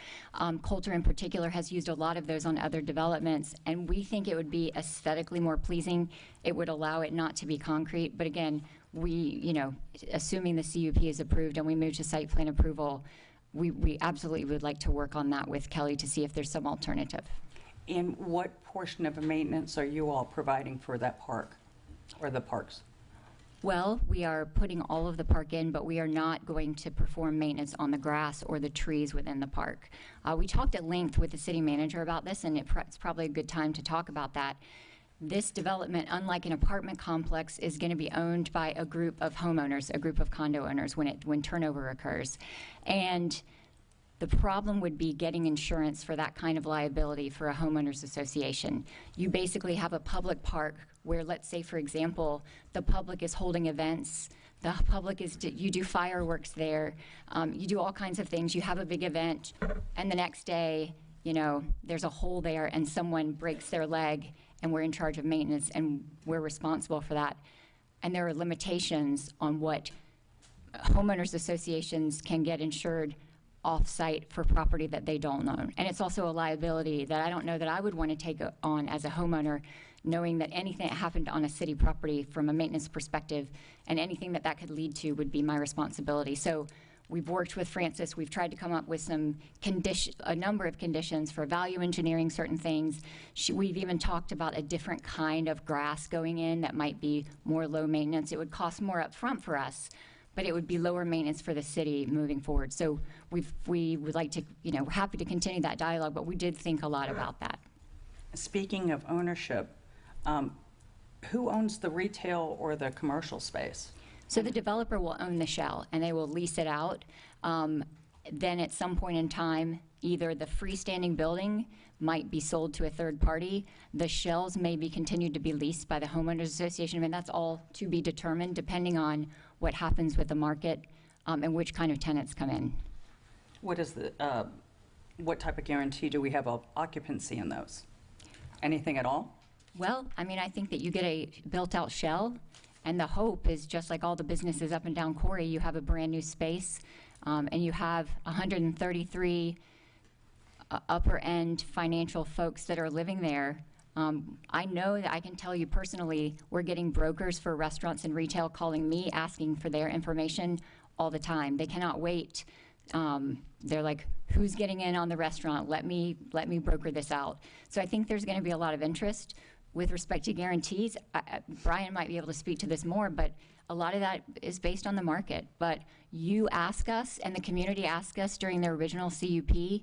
Coulter in particular has used a lot of those on other developments, and we think it would be aesthetically more pleasing. It would allow it not to be concrete, but again, assuming the CUP is approved and we move to site plan approval, we absolutely would like to work on that with Kelly to see if there's some alternative. And what portion of maintenance are you all providing for that park, or the parks? Well, we are putting all of the park in, but we are not going to perform maintenance on the grass or the trees within the park. We talked at length with the city manager about this, and it's probably a good time to talk about that. This development, unlike an apartment complex, is going to be owned by a group of homeowners, a group of condo owners when turnover occurs. And the problem would be getting insurance for that kind of liability for a homeowners association. You basically have a public park where, let's say, for example, the public is holding events, the public you do fireworks there, you do all kinds of things. You have a big event, and the next day, there's a hole there and someone breaks their leg, and we're in charge of maintenance, and we're responsible for that. And there are limitations on what homeowners associations can get insured off-site for property that they don't own. And it's also a liability that I don't know that I would want to take on as a homeowner, knowing that anything that happened on a city property from a maintenance perspective and anything that could lead to would be my responsibility. So We've worked with Francis. We've tried to come up with a number of conditions for value engineering certain things. We've even talked about a different kind of grass going in that might be more low maintenance. It would cost more up front for us, but it would be lower maintenance for the city moving forward. So we would like to, we're happy to continue that dialogue, but we did think a lot about that. Speaking of ownership, who owns the retail or the commercial space? So the developer will own the shell, and they will lease it out. Then at some point in time, either the freestanding building might be sold to a third party. The shells may be continued to be leased by the homeowners association. I mean, that's all to be determined depending on what happens with the market and which kind of tenants come in. What is what type of guarantee do we have of occupancy in those? Anything at all? Well, I mean, I think that you get a built-out shell, and the hope is just like all the businesses up and down Corey, you have a brand-new space, and you have 133 upper-end financial folks that are living there. I know that I can tell you personally, we're getting brokers for restaurants and retail calling me, asking for their information all the time. They cannot wait. They're like, who's getting in on the restaurant? Let me broker this out. So I think there's going to be a lot of interest. With respect to guarantees, Brian might be able to speak to this more, but a lot of that is based on the market. But you ask us, and the community asked us during their original CUP,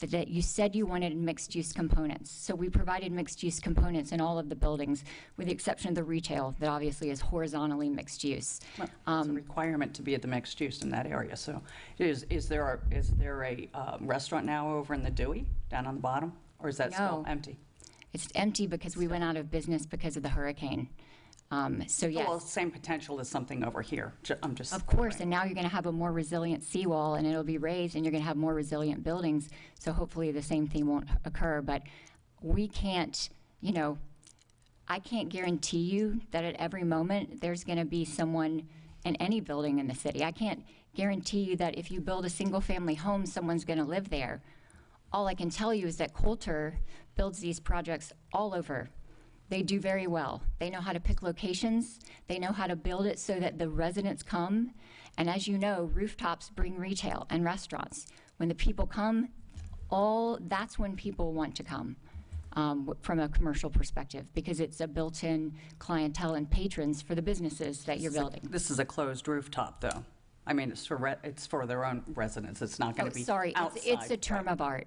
that you said you wanted mixed-use components. So we provided mixed-use components in all of the buildings, with the exception of the retail, that obviously is horizontally mixed-use. Well, it's a requirement to be at the mixed use in that area. So is there a restaurant now over in the Dewey, down on the bottom? Or is that still empty? It's empty because we went out of business because of the hurricane. So yes. Well, same potential as something over here. I'm just. Of course, and now you're going to have a more resilient seawall, and it'll be raised, and you're going to have more resilient buildings. So hopefully the same thing won't occur. But we can't, I can't guarantee you that at every moment there's going to be someone in any building in the city. I can't guarantee you that if you build a single-family home, someone's going to live there. All I can tell you is that Coulter builds these projects all over. They do very well. They know how to pick locations. They know how to build it so that the residents come. And as you know, rooftops bring retail and restaurants. When the people come, that's when people want to come from a commercial perspective, because it's a built-in clientele and patrons for the businesses that you're building. This is a closed rooftop, though. I mean, it's for their own residents. It's not going to be outside. It's a term of art.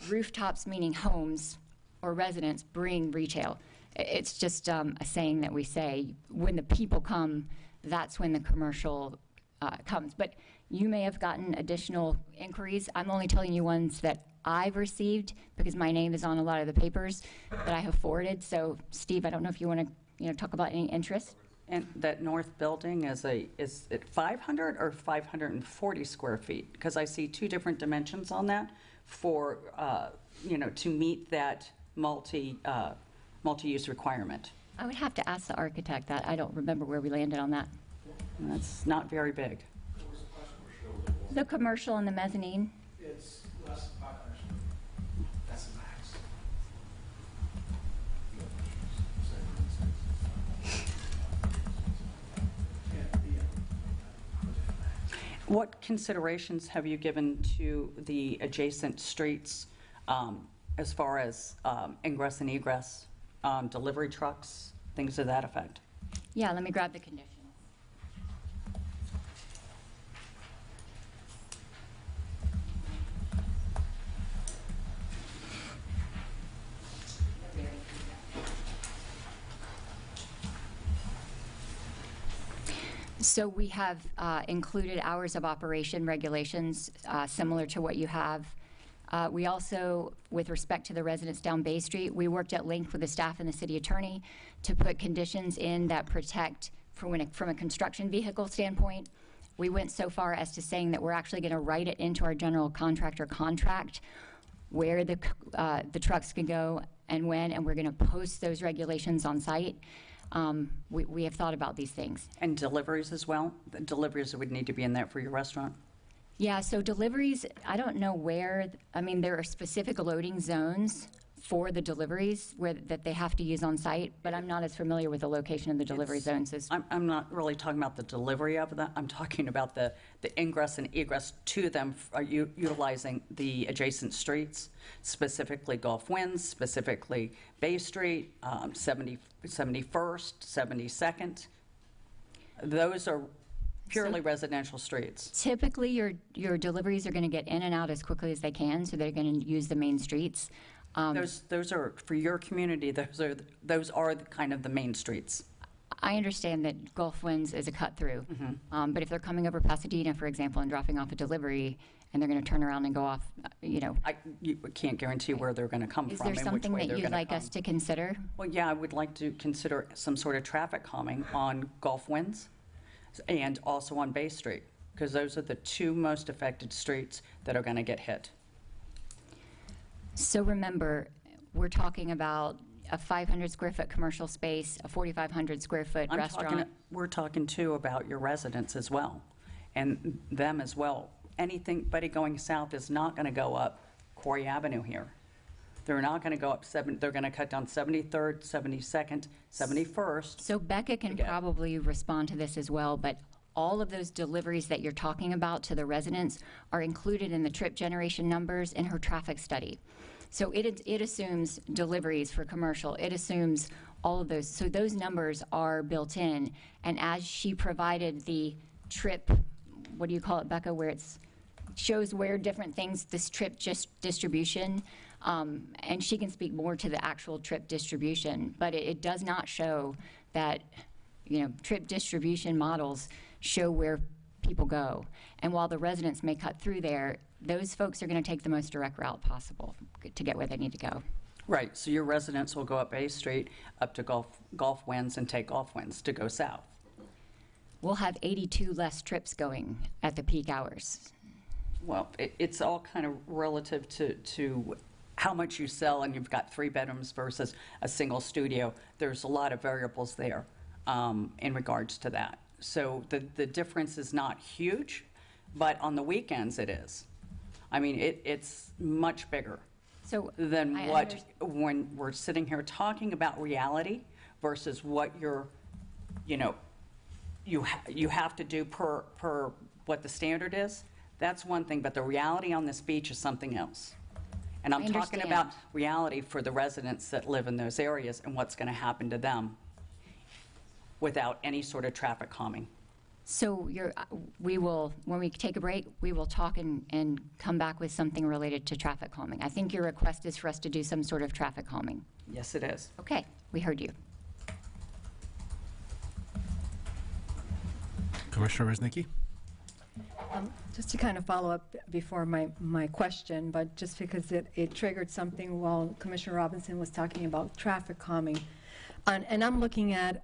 Rooftops meaning homes or residents bring retail. It's just a saying that we say. When the people come, that's when the commercial comes. But you may have gotten additional inquiries. I'm only telling you ones that I've received because my name is on a lot of the papers that I have forwarded. So, Steve, I don't know if you want to talk about any interest. And that north building is it 500 or 540 square feet? Because I see two different dimensions on that for, to meet that multi-use requirement. I would have to ask the architect that. I don't remember where we landed on that. That's not very big. The commercial and the mezzanine. It's less than 500. That's the max. What considerations have you given to the adjacent streets as far as ingress and egress, delivery trucks, things to that effect? Yeah, let me grab the conditions. So we have included hours of operation regulations similar to what you have. We also, with respect to the residents down Bay Street, we worked at length with the staff and the city attorney to put conditions in that protect from a construction vehicle standpoint. We went so far as to saying that we're actually going to write it into our general contractor contract where the trucks can go and when, and we're going to post those regulations on site. We have thought about these things. And deliveries as well? The deliveries would need to be in there for your restaurant? Yeah, so deliveries, I don't know where, I mean, there are specific loading zones for the deliveries that they have to use on site, but I'm not as familiar with the location of the delivery zones as. I'm not really talking about the delivery of that. I'm talking about the ingress and egress to them, utilizing the adjacent streets, specifically Gulf Winds, specifically Bay Street, 71st, 72nd. Those are purely residential streets. Typically, your deliveries are going to get in and out as quickly as they can, so they're going to use the main streets. Those are, for your community, those are the kind of the main streets. I understand that Gulf Winds is a cut-through, but if they're coming over Pasadena, for example, and dropping off a delivery, and they're going to turn around and go off, You can't guarantee where they're going to come Is from there and which something way that they're you'd going to like us to consider? Well, yeah, I would like to consider some sort of traffic calming on Gulf Winds and also on Bay Street, because those are the two most affected streets that are going to get hit. So remember, we're talking about a 500 square foot commercial space, a 4,500 square foot restaurant. We're talking too about your residents as well, and them as well. Anybody going south is not going to go up Quarry Avenue here. They're not going to go up they're going to cut down 73rd, 72nd, 71st. So Becca can probably respond to this as well, but all of those deliveries that you're talking about to the residents are included in the trip generation numbers in her traffic study. So it assumes deliveries for commercial. It assumes all of those. So those numbers are built in. And as she provided the trip, what do you call it, Becca, where it shows where different things, this trip just distribution, and she can speak more to the actual trip distribution, but it does not show that, trip distribution models show where people go. And while the residents may cut through there, those folks are going to take the most direct route possible to get where they need to go. Right, so your residents will go up Bay Street, up to Gulf Winds, and take Gulf Winds to go south. We'll have 82 less trips going at the peak hours. Well, it's all kind of relative to how much you sell, and you've got 3 bedrooms versus a single studio. There's a lot of variables there in regards to that. So the difference is not huge, but on the weekends it is. I mean, it's much bigger than when we're sitting here talking about reality versus what you have to do per what the standard is. That's one thing, but the reality on this beach is something else. And I'm talking about reality for the residents that live in those areas and what's going to happen to them without any sort of traffic calming. So when we take a break, we will talk and come back with something related to traffic calming. I think your request is for us to do some sort of traffic calming. Yes, it is. Okay, we heard you. Commissioner Resnicki? Just to kind of follow up before my question, but just because it triggered something while Commissioner Robinson was talking about traffic calming. And I'm looking at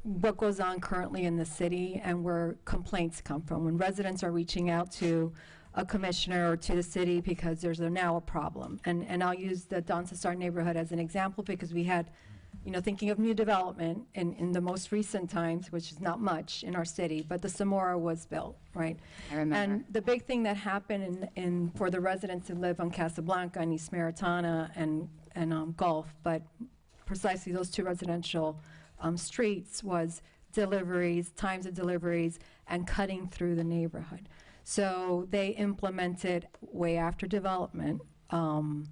what goes on currently in the city and where complaints come from. When residents are reaching out to a commissioner or to the city because there's now a problem. And I'll use the Don Cesar neighborhood as an example because we had, thinking of new development in the most recent times, which is not much in our city, but the Samora was built, right? I remember. And the big thing that happened for the residents who live on Casablanca and East Maritana and Gulf, but precisely those 2 residential streets was deliveries, times of deliveries, and cutting through the neighborhood. So they implemented way after development, signs,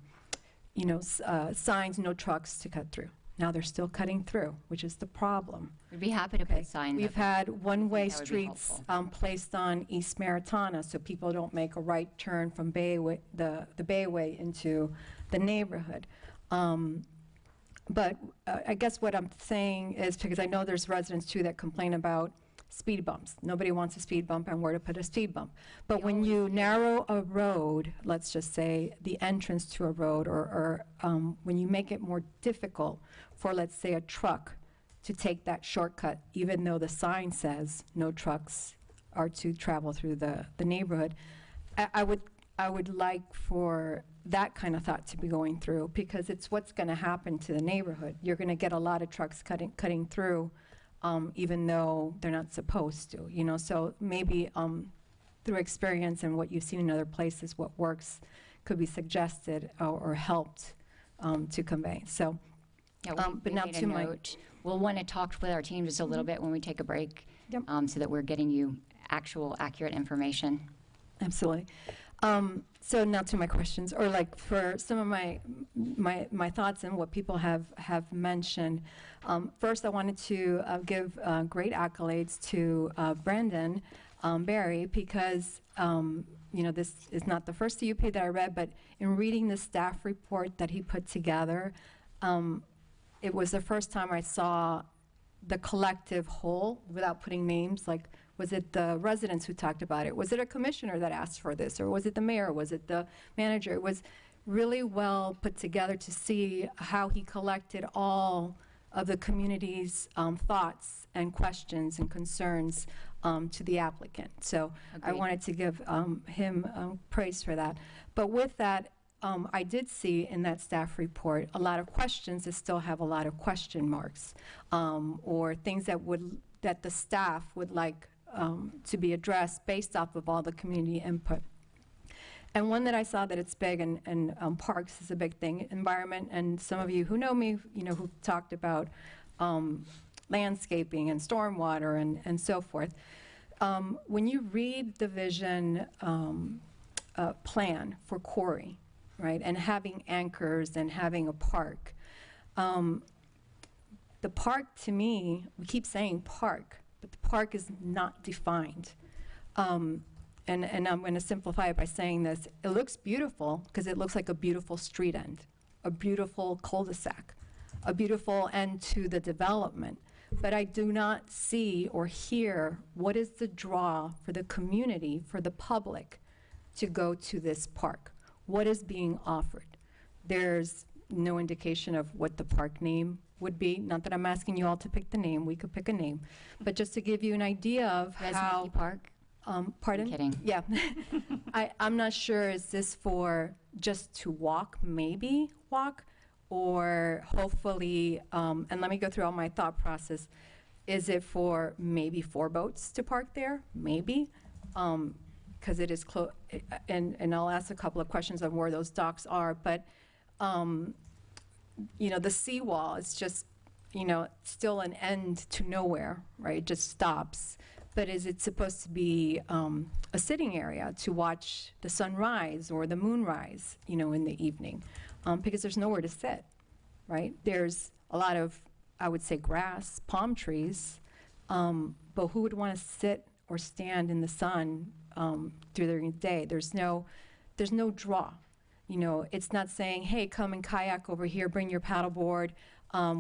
no trucks to cut through. Now they're still cutting through, which is the problem. We'd be happy to put signs. We've had one-way streets placed on East Maritana so people don't make a right turn from the Bayway into the neighborhood. But I guess what I'm saying is, because I know there's residents too that complain about speed bumps. Nobody wants a speed bump and where to put a speed bump. But when you narrow a road, let's just say the entrance to a road, or when you make it more difficult for, let's say, a truck to take that shortcut, even though the sign says no trucks are to travel through the neighborhood, I would like for that kind of thought to be going through, because it's what's going to happen to the neighborhood. You're going to get a lot of trucks cutting through, even though they're not supposed to. So maybe through experience and what you've seen in other places, what works could be suggested or helped to convey. So, Yeah, but we now made a to my note. We'll want to talk with our team just a little bit when we take a break, Yep. so that we're getting you actual, accurate information. Absolutely. So now to my questions, or like for some of my thoughts and what people have mentioned. First, I wanted to give great accolades to Brandon Barry, because this is not the first CUP that I read, but in reading the staff report that he put together, it was the first time I saw the collective whole without putting names. Like, was it the residents who talked about it? Was it a commissioner that asked for this? Or was it the mayor? Was it the manager? It was really well put together to see how he collected all of the community's thoughts and questions and concerns to the applicant. So I Agreed. wanted to give him praise for that. But with that, I did see in that staff report a lot of questions that still have a lot of question marks, or things that the staff would like to be addressed based off of all the community input. And one that I saw that it's big, and parks is a big thing, environment, and some of you who know me, who've talked about landscaping and stormwater and so forth. When you read the vision plan for Quarry, right, and having anchors and having a park, the park, to me, we keep saying park, but the park is not defined. And I'm going to simplify it by saying this. It looks beautiful because it looks like a beautiful street end, a beautiful cul-de-sac, a beautiful end to the development. But I do not see or hear what is the draw for the community, for the public, to go to this park. What is being offered? There's no indication of what the park name would be. Not that I'm asking you all to pick the name. We could pick a name. But just to give you an idea of how... Park? Pardon? I'm kidding. Yeah. I'm not sure, is this for just to walk, maybe walk, or hopefully, and let me go through all my thought process. Is it for maybe 4 boats to park there? Maybe. Because it is close, and I'll ask a couple of questions on where those docks are, but the seawall is just, still an end to nowhere, right? It just stops. But is it supposed to be a sitting area to watch the sunrise or the moonrise, in the evening? Because there's nowhere to sit, right? There's a lot of, I would say, grass, palm trees, but who would want to sit or stand in the sun during the day? There's no draw. It's not saying, hey, come and kayak over here, bring your paddleboard.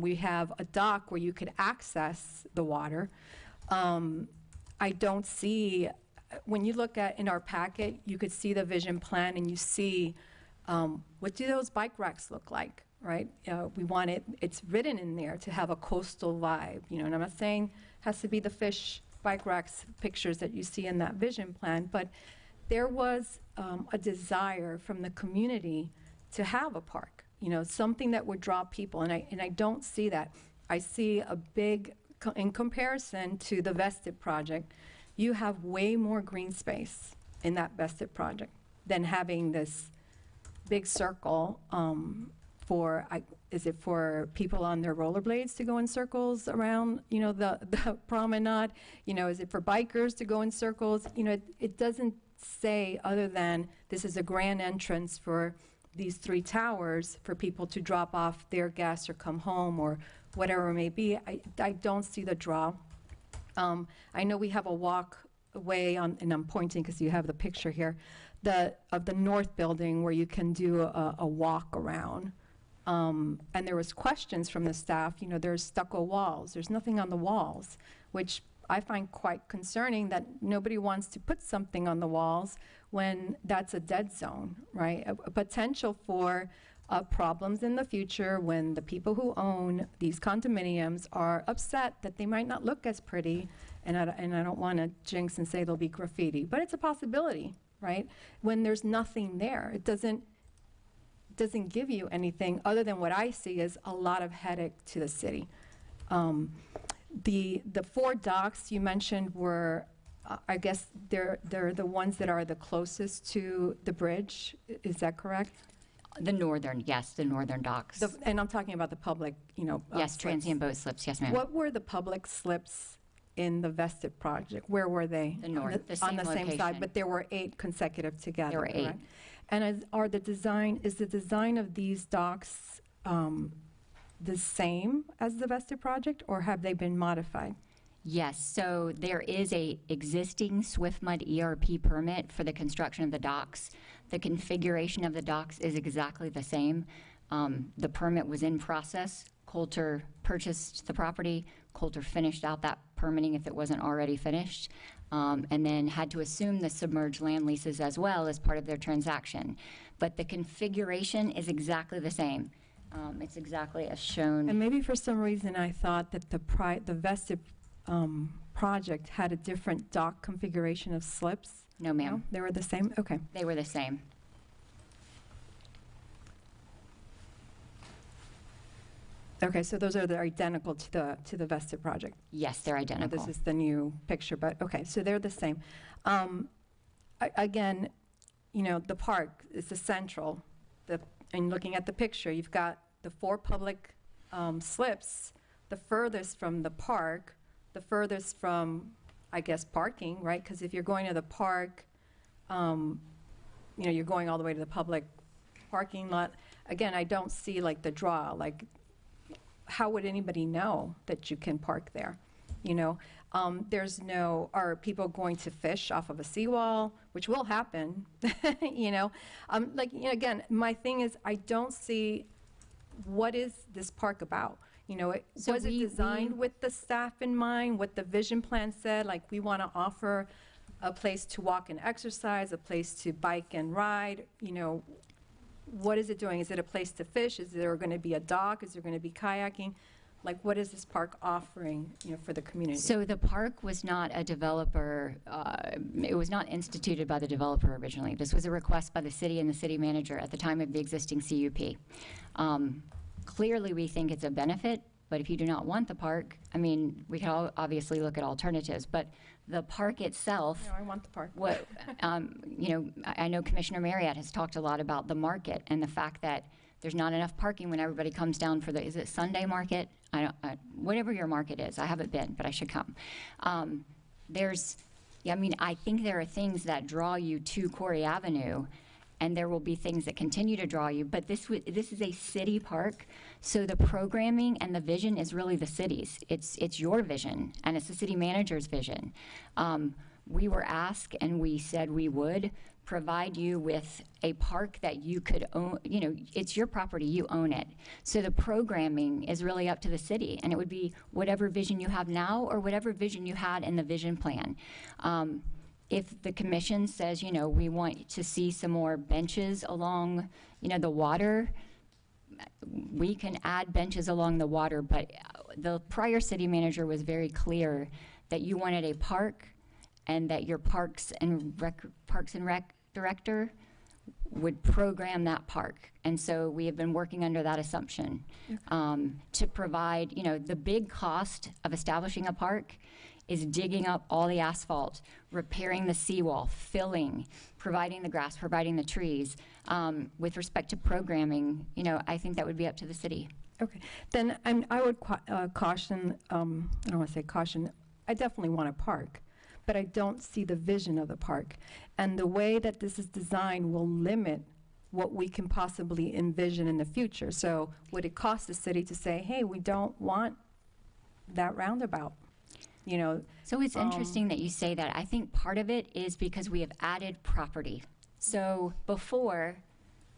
We have a dock where you could access the water. I don't see, when you look at in our packet, you could see the vision plan and you see what do those bike racks look like, right? We want it's written in there to have a coastal vibe, and I'm not saying it has to be the fish bike racks pictures that you see in that vision plan, but there was a desire from the community to have a park, something that would draw people, and I don't see that. I see a big, in comparison to the Vested project, you have way more green space in that Vested project than having this big circle is it for people on their rollerblades to go in circles around, the promenade? Is it for bikers to go in circles? It doesn't say other than this is a grand entrance for these 3 towers for people to drop off their gas or come home or whatever it may be. I don't see the draw. I know we have a walkway and I'm pointing because you have the picture here, of the north building where you can do a walk around. And there was questions from the staff, there's stucco walls, there's nothing on the walls, which I find quite concerning that nobody wants to put something on the walls when that's a dead zone, right? A potential for problems in the future when the people who own these condominiums are upset that they might not look as pretty, and I don't want to jinx and say there'll be graffiti, but it's a possibility, right? When there's nothing there, it doesn't give you anything other than what I see is a lot of headache to the city. The 4 docks you mentioned were I guess they're the ones that are the closest to the bridge. Is that correct? The northern, yes, the northern docks. And I'm talking about the public, Yes, slips. transient boat slips, yes, ma'am. What were the public slips in the vested project? Where were they? The north, the same on the same side, location. but there were 8 consecutive together. There were 8. correct? And is the design of these docks the same as the vested project, or have they been modified? Yes, so there is a existing SwiftMud ERP permit for the construction of the docks. The configuration of the docks is exactly the same. The permit was in process. Coulter purchased the property. Coulter finished out that permitting if it wasn't already finished, and then had to assume the submerged land leases as well as part of their transaction. But the configuration is exactly the same. It's exactly as shown. And maybe for some reason I thought that the vested project had a different dock configuration of slips. No, ma'am. No? They were the same? Okay. They were the same. Okay, so those are identical to the vested project. Yes, they're identical. This is the new picture, but okay, so they're the same. Again, the park is the central. And looking at the picture, you've got the 4 public slips, the furthest from the park, the furthest from, I guess, parking, right? Because if you're going to the park, you're going all the way to the public parking lot. Again, I don't see like the draw, like how would anybody know that you can park there? Are people going to fish off of a seawall, which will happen, again, my thing is I don't see what is this park about? Was it designed with the staff in mind, what the vision plan said, like we want to offer a place to walk and exercise, a place to bike and ride, what is it doing? Is it a place to fish? Is there going to be a dock? Is there going to be kayaking? Like, what is this park offering, for the community? So the park was not a developer, it was not instituted by the developer originally. This was a request by the city and the city manager at the time of the existing CUP. Clearly, we think it's a benefit, but if you do not want the park, we can all obviously look at alternatives, but the park itself. No, I want the park. I know Commissioner Marriott has talked a lot about the market and the fact that there's not enough parking when everybody comes down for is it Sunday market? Whatever your market is, I haven't been, but I should come. I think there are things that draw you to Corey Avenue, and there will be things that continue to draw you, but this is a city park, so the programming and the vision is really the city's. It's your vision, and it's the city manager's vision. We were asked, and we said we would provide you with a park that you could own. It's your property, you own it. So the programming is really up to the city, and it would be whatever vision you have now or whatever vision you had in the vision plan. If the commission says, we want to see some more benches along, the water, we can add benches along the water, but the prior city manager was very clear that you wanted a park and that your Parks and Rec director would program that park. And so we have been working under that assumption to provide, the big cost of establishing a park is digging up all the asphalt, repairing the seawall, filling, providing the grass, providing the trees. With respect to programming, I think that would be up to the city. Okay, then I would caution, I don't want to say caution, I definitely want a park, but I don't see the vision of the park. And the way that this is designed will limit what we can possibly envision in the future. So would it cost the city to say, hey, we don't want that roundabout? So it's interesting that you say that. I think part of it is because we have added property. So before,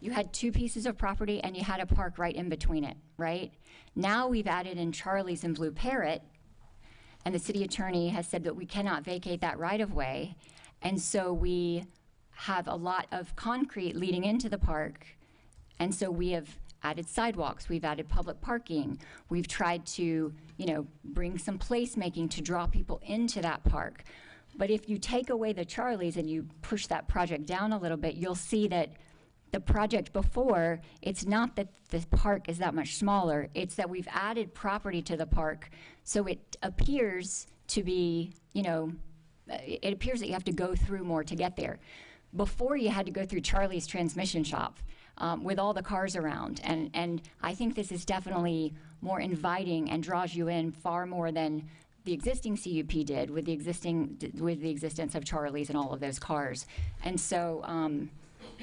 you had 2 pieces of property and you had a park right in between it, right? Now we've added in Charlie's and Blue Parrot, and the city attorney has said that we cannot vacate that right-of-way, and so we have a lot of concrete leading into the park, and so we have added sidewalks, we've added public parking, we've tried to, bring some placemaking to draw people into that park. But if you take away the Charlies and you push that project down a little bit, you'll see that the project before, it's not that the park is that much smaller, it's that we've added property to the park, so it appears to be, it appears that you have to go through more to get there. Before, you had to go through Charlie's transmission shop with all the cars around. And I think this is definitely more inviting and draws you in far more than the existing CUP did with the existence of Charlie's and all of those cars. And so,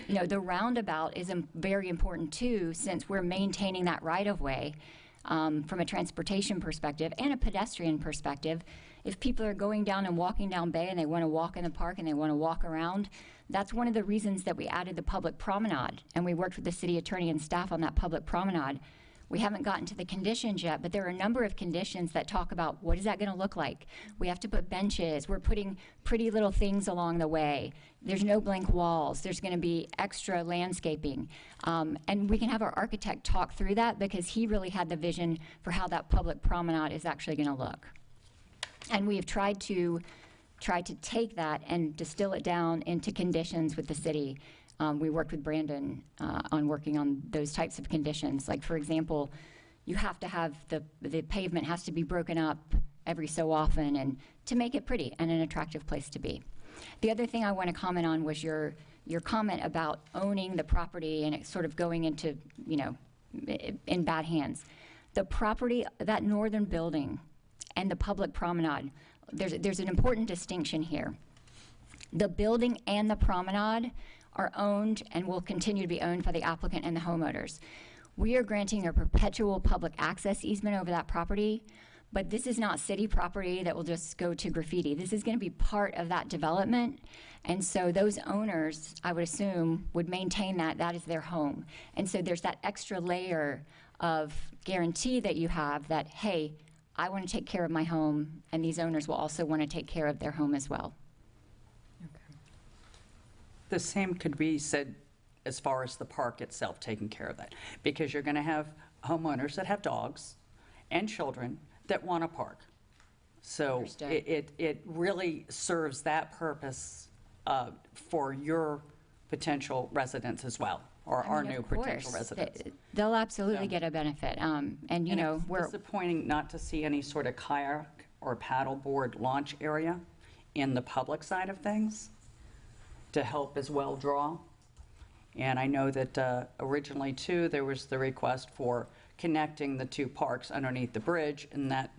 you know, the roundabout is very important too, since we're maintaining that right-of-way from a transportation perspective and a pedestrian perspective. If people are going down and walking down Bay and they want to walk in the park and they want to walk around, that's one of the reasons that we added the public promenade, and we worked with the city attorney and staff on that public promenade. We haven't gotten to the conditions yet, but there are a number of conditions that talk about what is that going to look like. We have to put benches. We're putting pretty little things along the way. There's no blank walls. There's going to be extra landscaping. And we can have our architect talk through that because he really had the vision for how that public promenade is actually going to look. And we have tried to take that and distill it down into conditions with the city. We worked with Brandon on working on those types of conditions. Like, for example, you have to have the pavement has to be broken up every so often and to make it pretty and an attractive place to be. The other thing I want to comment on was your comment about owning the property and it sort of going into, you know, in bad hands. The property, that northern building and the public promenade, there's an important distinction here. The building and the promenade are owned and will continue to be owned by the applicant and the homeowners. We are granting a perpetual public access easement over that property, but this is not city property that will just go to graffiti. This is going to be part of that development, and so those owners, I would assume, would maintain that. That is their home. And so there's that extra layer of guarantee that you have that, hey, I want to take care of my home, and these owners will also want to take care of their home as well. The same could be said as far as the park itself taking care of that, because you're going to have homeowners that have dogs and children that want to park. So it really serves that purpose for your potential residents as well, or our new potential residents. They'll absolutely get a benefit. And you know, it's disappointing not to see any sort of kayak or paddleboard launch area in the public side of things to help as well draw. And I know that originally too, there was the request for connecting the two parks underneath the bridge, and that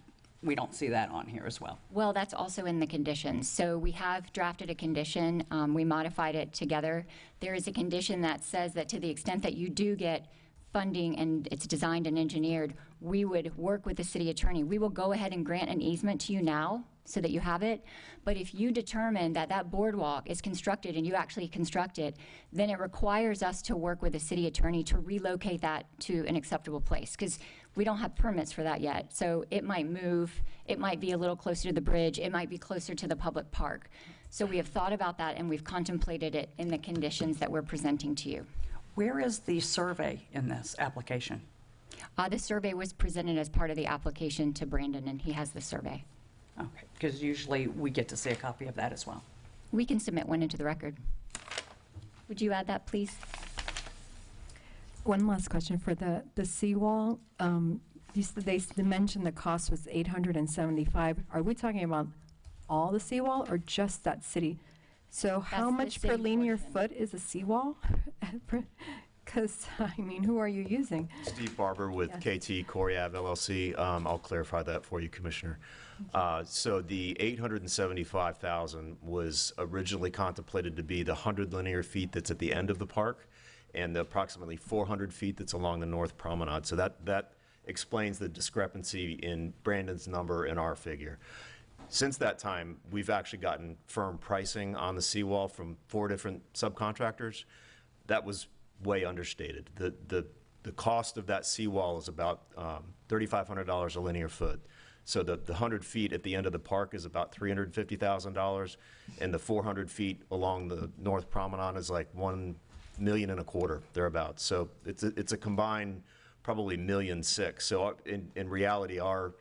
we don't see that on here as well. Well, that's also in the conditions. So we have drafted a condition. We modified it together. There is a condition that says that to the extent that you do get funding and it's designed and engineered, we would work with the city attorney. We will go ahead and grant an easement to you now so that you have it. But if you determine that that boardwalk is constructed and you actually construct it, then it requires us to work with the city attorney to relocate that to an acceptable place, because we don't have permits for that yet. So it might move, it might be a little closer to the bridge, it might be closer to the public park. So we have thought about that and we've contemplated it in the conditions that we're presenting to you. Where is the survey in this application? The survey was presented as part of the application to Brandon, and he has the survey. Okay, because usually we get to see a copy of that as well. We can submit one into the record. Would you add that, please? One last question for the seawall. They mentioned the cost was $875. Are we talking about all the seawall or just that city? So how much per linear foot is a seawall? Because, I mean, who are you using? Steve Barber with KT Corey Ave LLC. I'll clarify that for you, Commissioner. So the $875,000 was originally contemplated to be the 100 linear feet that's at the end of the park and the approximately 400 feet that's along the north promenade. So that explains the discrepancy in Brandon's number and our figure. Since that time, we've actually gotten firm pricing on the seawall from 4 different subcontractors. That was way understated. The cost of that seawall is about $3,500 a linear foot. So the 100 feet at the end of the park is about $350,000, and the 400 feet along the north promenade is like $1.25 million, thereabouts. So it's a combined probably $1.6 million. So in reality, our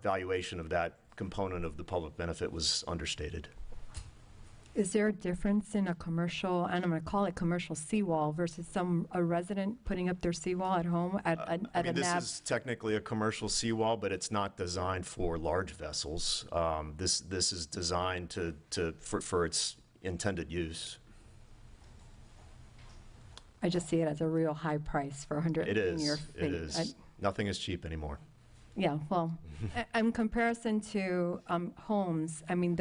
valuation of that component of the public benefit was understated. Is there a difference in a commercial, and I'm going to call it commercial seawall versus a resident putting up their seawall at home at I a mean, this NAB? is technically a commercial seawall, but it's not designed for large vessels. This is designed for its intended use. I just see it as a real high price for 100 It linear is. feet. It is. Nothing is cheap anymore. Yeah, well, in comparison to homes, I mean,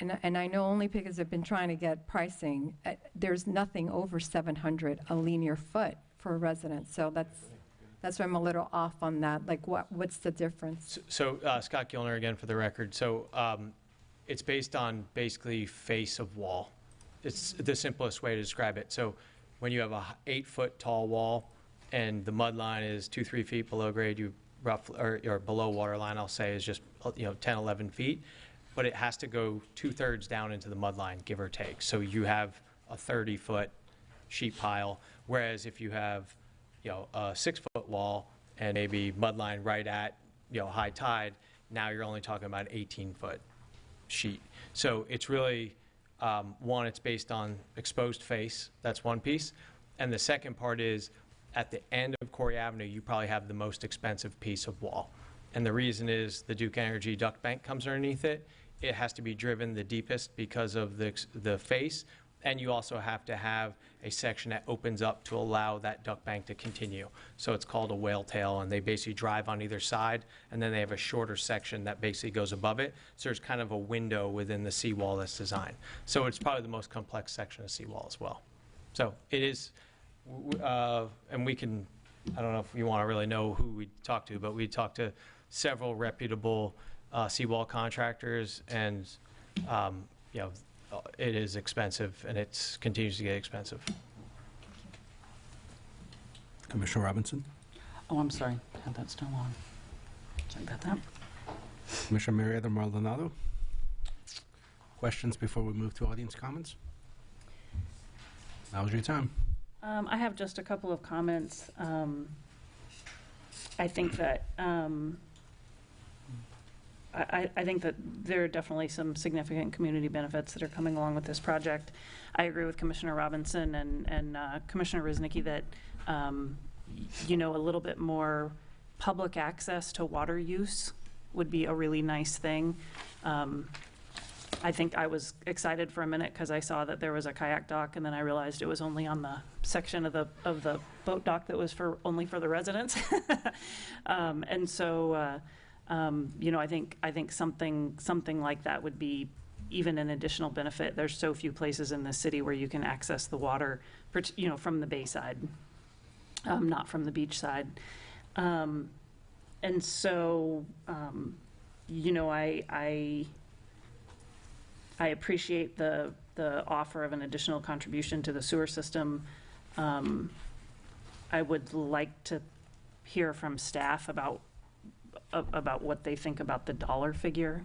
and I know only because I've been trying to get pricing, there's nothing over 700 a linear foot for a resident. So that's why I'm a little off on that. Like, what's the difference? So Scott Gilner again for the record. So it's based on basically face of wall. It's the simplest way to describe it. So when you have a 8-foot tall wall and the mud line is 2-3 feet below grade, you roughly, or below water line, I'll say, is just 10, 11 feet. But it has to go 2/3 down into the mud line, give or take. So you have a 30-foot sheet pile, whereas if you have, a 6-foot wall and maybe mud line right at, high tide, now you're only talking about 18-foot sheet. So it's really, one, it's based on exposed face. That's one piece. And the second part is at the end of Corey Avenue, you probably have the most expensive piece of wall. And the reason is the Duke Energy duct bank comes underneath it. It has to be driven the deepest because of the face, and you also have to have a section that opens up to allow that duct bank to continue. So it's called a whale tail, and they basically drive on either side, and then they have a shorter section that basically goes above it. So there's kind of a window within the seawall that's designed. So it's probably the most complex section of seawall as well. So it is, and we can, I don't know if you want to really know who we talked to, but we talked to several reputable seawall contractors, and it is expensive, and it continues to get expensive. Commissioner Robinson? Oh, I'm sorry. Had that still on. Sorry about that. Commissioner Marietta Maldonado? Questions before we move to audience comments? Now's your time. I have just a couple of comments. I think that I think that there are definitely some significant community benefits that are coming along with this project. I agree with Commissioner Robinson and Commissioner Ruznicki that a little bit more public access to water use would be a really nice thing. I think I was excited for a minute because I saw that there was a kayak dock, and then I realized it was only on the section of the boat dock that was only for the residents. And so, I think something like that would be even an additional benefit. There's so few places in the city where you can access the water, from the bay side, not from the beach side. And so, I appreciate the offer of an additional contribution to the sewer system. I would like to hear from staff about what they think about the dollar figure.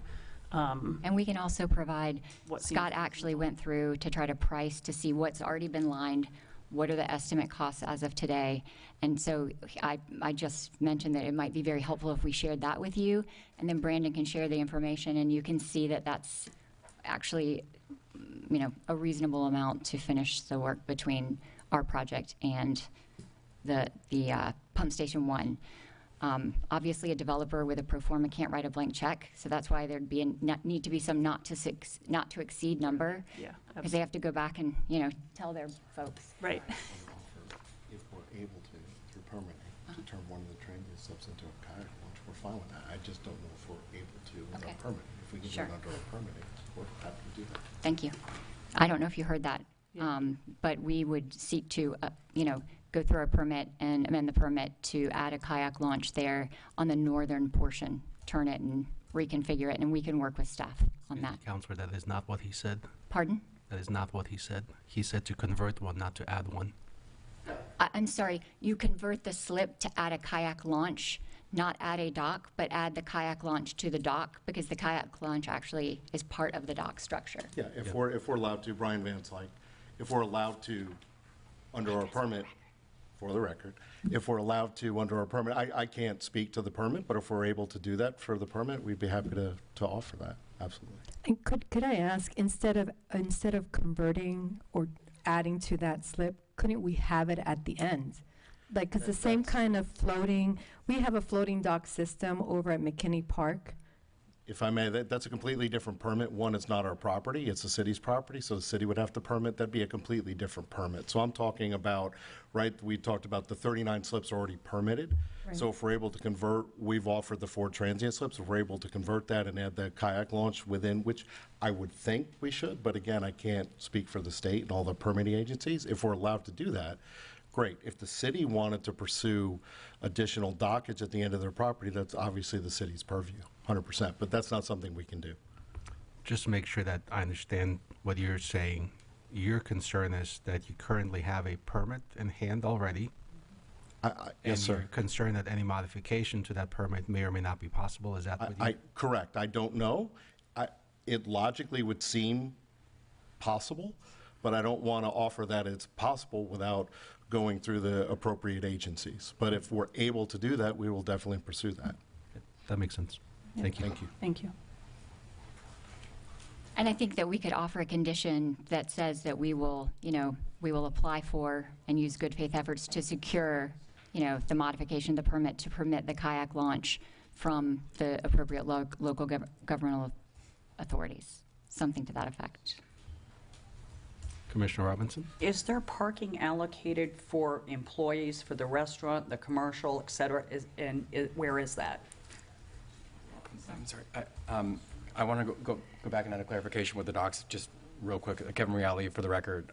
And we can also provide, Scott actually went through to try to price to see what's already been lined, what are the estimate costs as of today. And so I just mentioned that it might be very helpful if we shared that with you, and then Brandon can share the information, and you can see that that's actually, a reasonable amount to finish the work between our project and the Pump Station 1. Obviously, a developer with a pro forma can't write a blank check, so that's why there'd be need to be some not to exceed number. Yeah, because they have to go back and tell their folks. Right. If we're able to, through permitting, to turn one of the train steps into a kayak launch, we're fine with that. I just don't know if we're able to without permitting. If we can do it under our permitting, we're happy to do that. Thank you. I don't know if you heard that, but we would seek to, go through our permit and amend the permit to add a kayak launch there on the northern portion, turn it and reconfigure it, and we can work with staff on that. Counselor, that is not what he said. Pardon? That is not what he said. He said to convert one, not to add one. I'm sorry, you convert the slip to add a kayak launch, not add a dock, but add the kayak launch to the dock, because the kayak launch actually is part of the dock structure. Yeah, if we're allowed to, Brian Van Slyke, if we're allowed to, under our permit, for the record, if we're allowed to, under our permit, I can't speak to the permit, but if we're able to do that for the permit, we'd be happy to offer that. Absolutely. And could I ask, instead of converting or adding to that slip, couldn't we have it at the end? Like, because the same kind of floating, we have a floating dock system over at McKinney Park. If I may, that's a completely different permit. One, it's not our property, it's the city's property, so the city would have to permit. That'd be a completely different permit. So I'm talking about, right, we talked about the 39 slips already permitted. Right. So if we're able to convert, we've offered the 4 transient slips. If we're able to convert that and add that kayak launch within, which I would think we should, but again, I can't speak for the state and all the permitting agencies. If we're allowed to do that, great. If the city wanted to pursue additional dockage at the end of their property, that's obviously the city's purview, 100%, but that's not something we can do. Just to make sure that I understand what you're saying, your concern is that you currently have a permit in hand already. Yes, sir. You're concerned that any modification to that permit may or may not be possible. Is that what you? Correct. I don't know. It logically would seem possible, but I don't want to offer that it's possible without going through the appropriate agencies. But if we're able to do that, we will definitely pursue that. That makes sense. Thank you. Thank you. Thank you. And I think that we could offer a condition that says that we will, we will apply for and use good faith efforts to secure, the modification of the permit to permit the kayak launch from the appropriate local governmental authorities, something to that effect. Commissioner Robinson? Is there parking allocated for employees for the restaurant, the commercial, et cetera? Where is that? I'm sorry. I want to go back and add a clarification with the docs, just real quick. Kevin Reale for the record.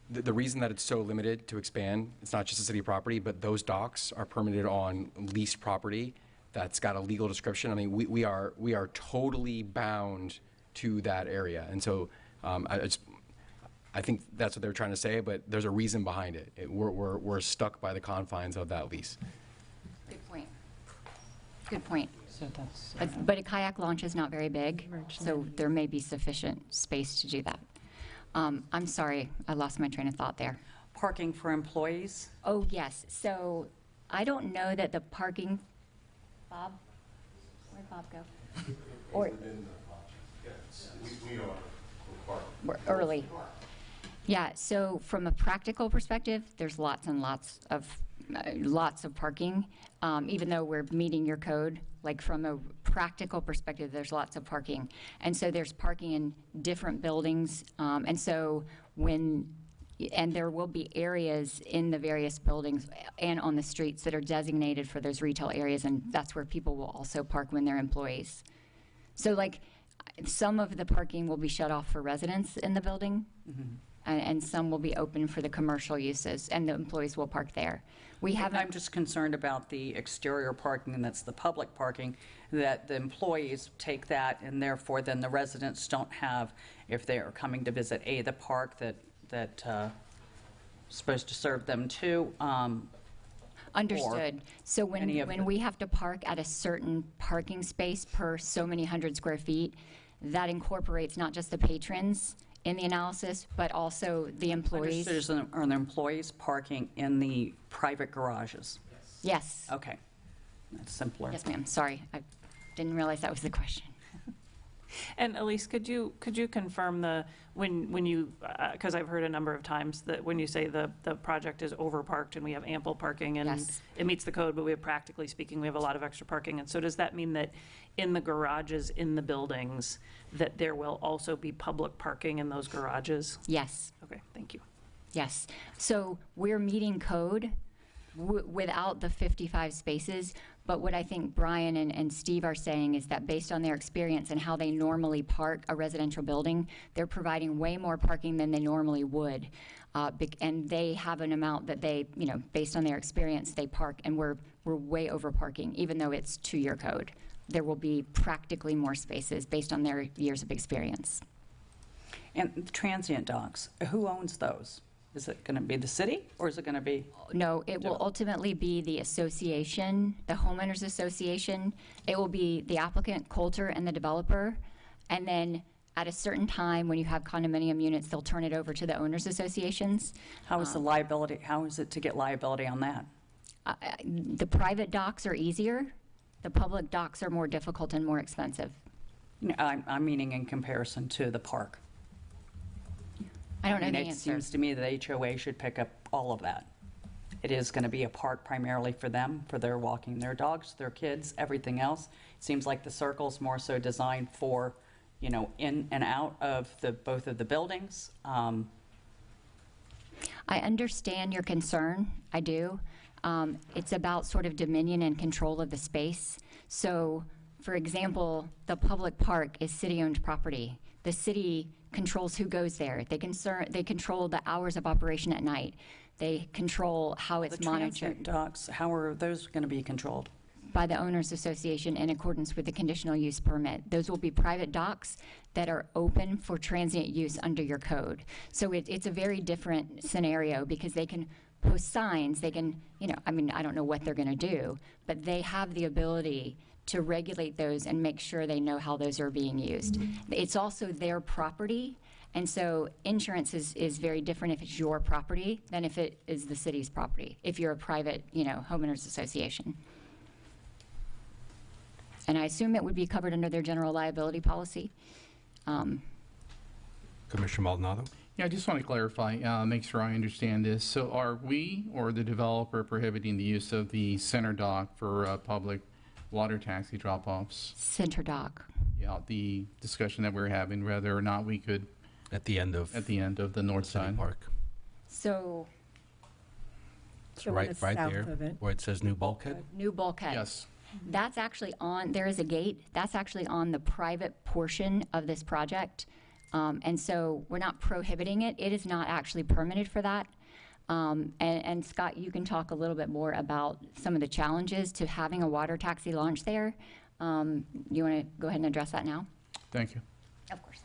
The reason that it's so limited to expand, it's not just a city property, but those docks are permitted on leased property that's got a legal description. I mean, we are totally bound to that area, and so I think that's what they're trying to say, but there's a reason behind it. We're stuck by the confines of that lease. Good point. Good point. So that's, but a kayak launch is not very big, so there may be sufficient space to do that. I'm sorry, I lost my train of thought there. Parking for employees? Oh, yes. So I don't know that the parking, Bob? Where'd Bob go? Or we're early. Yeah, so from a practical perspective, there's lots and lots of parking, even though we're meeting your code. Like from a practical perspective, there's lots of parking. And so there's parking in different buildings. And there will be areas in the various buildings and on the streets that are designated for those retail areas, and that's where people will also park when they're employees. So like some of the parking will be shut off for residents in the building, and some will be open for the commercial uses, and the employees will park there. I'm just concerned about the exterior parking, and that's the public parking, that the employees take that, and therefore then the residents don't have, if they are coming to visit the park that supposed to serve them too. Understood. So when we have to park at a certain parking space per so many hundred square feet, that incorporates not just the patrons in the analysis, but also the employees. Are the employees parking in the private garages? Yes. Okay. That's simpler. Yes, ma'am. Sorry, I didn't realize that was the question. And Elise, could you confirm when you, because I've heard a number of times that when you say the project is overparked and we have ample parking and Yes. it meets the code, but we have, practically speaking, we have a lot of extra parking. And so does that mean that in the garages in the buildings, that there will also be public parking in those garages? Yes. Okay, thank you. Yes. So we're meeting code without the 55 spaces, but what I think Brian and Steve are saying is that based on their experience and how they normally park a residential building, they're providing way more parking than they normally would. And they have an amount that they, based on their experience, they park, and we're way over parking, even though it's 2-year code. There will be practically more spaces based on their years of experience. And the transient docks, who owns those? Is it going to be the city, or is it going to be? No, it will ultimately be the association, the homeowners association. It will be the applicant, Coulter, and the developer. And then at a certain time, when you have condominium units, they'll turn it over to the owners associations. How is the liability? How is it to get liability on that? The private docks are easier. The public docks are more difficult and more expensive. No, I'm meaning in comparison to the park. I don't know the It answer. seems to me that HOA should pick up all of that. It is going to be a park primarily for them, for their walking their dogs, their kids, everything else. It seems like the circle's more so designed for, you know, in and out of both of the buildings. I understand your concern, I do. It's about sort of dominion and control of the space. So, for example, the public park is city-owned property. The city controls who goes there. They control the hours of operation at night. They control how it's The monitored. transient docks, how are those going to be controlled? By the Owners Association in accordance with the conditional use permit. Those will be private docks that are open for transient use under your code. So it's a very different scenario because they can post signs, they can, you know, I mean, I don't know what they're going to do, but they have the ability to regulate those and make sure they know how those are being used. It's also their property, and so insurance is very different if it's your property than if it is the city's property, if you're a private, you know, homeowners association. And I assume it would be covered under their general liability policy. Commissioner Maldonado? Yeah, I just want to clarify, make sure I understand this. So are we or the developer prohibiting the use of the center dock for public water taxi drop-offs? Center dock. Yeah, the discussion that we're having, whether or not we could. At the end of the north side. Park. So. So right there, where it says new bulkhead? New bulkhead. Yes. That's actually on, there is a gate, that's actually on the private portion of this project. And so we're not prohibiting it. It is not actually permitted for that. And Scott, you can talk a little bit more about some of the challenges to having a water taxi launch there. You want to go ahead and address that now? Thank you. Of course.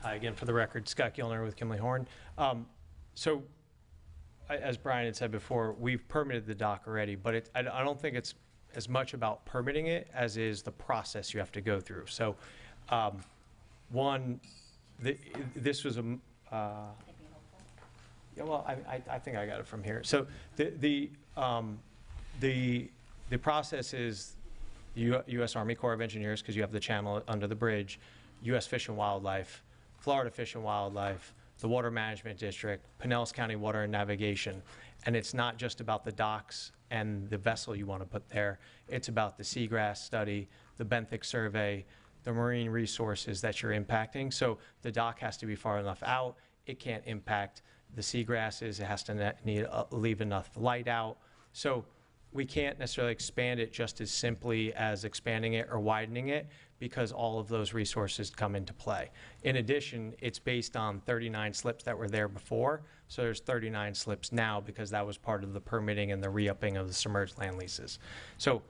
Hi, again, for the record, Scott Gilner with Kimley Horn. As Brian had said before, we've permitted the dock already, but I don't think it's as much about permitting it as is the process you have to go through. So, this was a, yeah, well, I think I got it from here. So the process is the U.S. Army Corps of Engineers, because you have the channel under the bridge, U.S. Fish and Wildlife, Florida Fish and Wildlife, the Water Management District, Pinellas County Water and Navigation. And it's not just about the docks and the vessel you want to put there. It's about the seagrass study, the benthic survey, the marine resources that you're impacting. So the dock has to be far enough out. It can't impact the seagrasses. It has to leave enough light out. So we can't necessarily expand it just as simply as expanding it or widening it, because all of those resources come into play. In addition, it's based on 39 slips that were there before, so there's 39 slips now because that was part of the permitting and the re-upping of the submerged land leases. So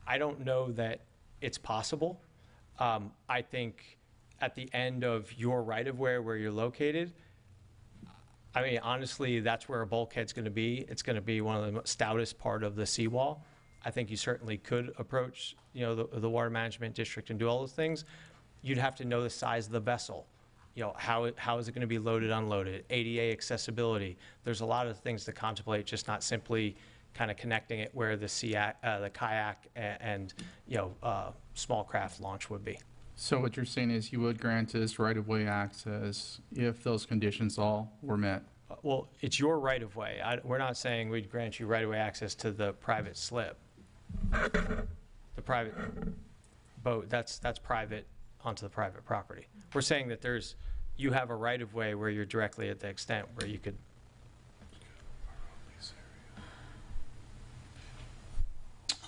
I don't know that it's possible. I think at the end of your right-of-way where you're located, I mean, honestly, that's where a bulkhead's going to be. It's going to be one of the stoutest part of the seawall. I think you certainly could approach, you know, the Water Management District and do all those things. You'd have to know the size of the vessel. You know, how is it going to be loaded, unloaded? ADA accessibility. There's a lot of things to contemplate, just not simply kind of connecting it where the kayak and you know, small craft launch would be. So what you're saying is you would grant us right-of-way access if those conditions all were met? Well, it's your right-of-way. We're not saying we'd grant you right-of-way access to the private slip. The private boat, that's private onto the private property. We're saying that you have a right-of-way where you're directly at the extent where you could.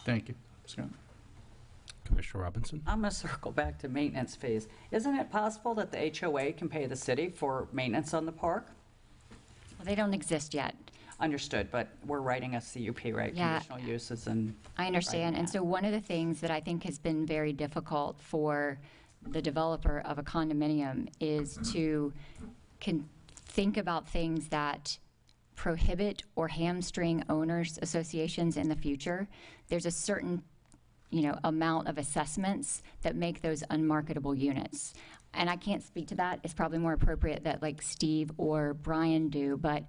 Thank you, Scott. Commissioner Robinson? I'm going to circle back to maintenance fees. Isn't it possible that the HOA can pay the city for maintenance on the park? Well, they don't exist yet. Understood, but we're writing a CUP, right? Yeah. Conditional uses and. I understand. And so one of the things that I think has been very difficult for the developer of a condominium is to think about things that prohibit or hamstring owners associations in the future. There's a certain, you know, amount of assessments that make those unmarketable units. And I can't speak to that. It's probably more appropriate that like Steve or Brian do, but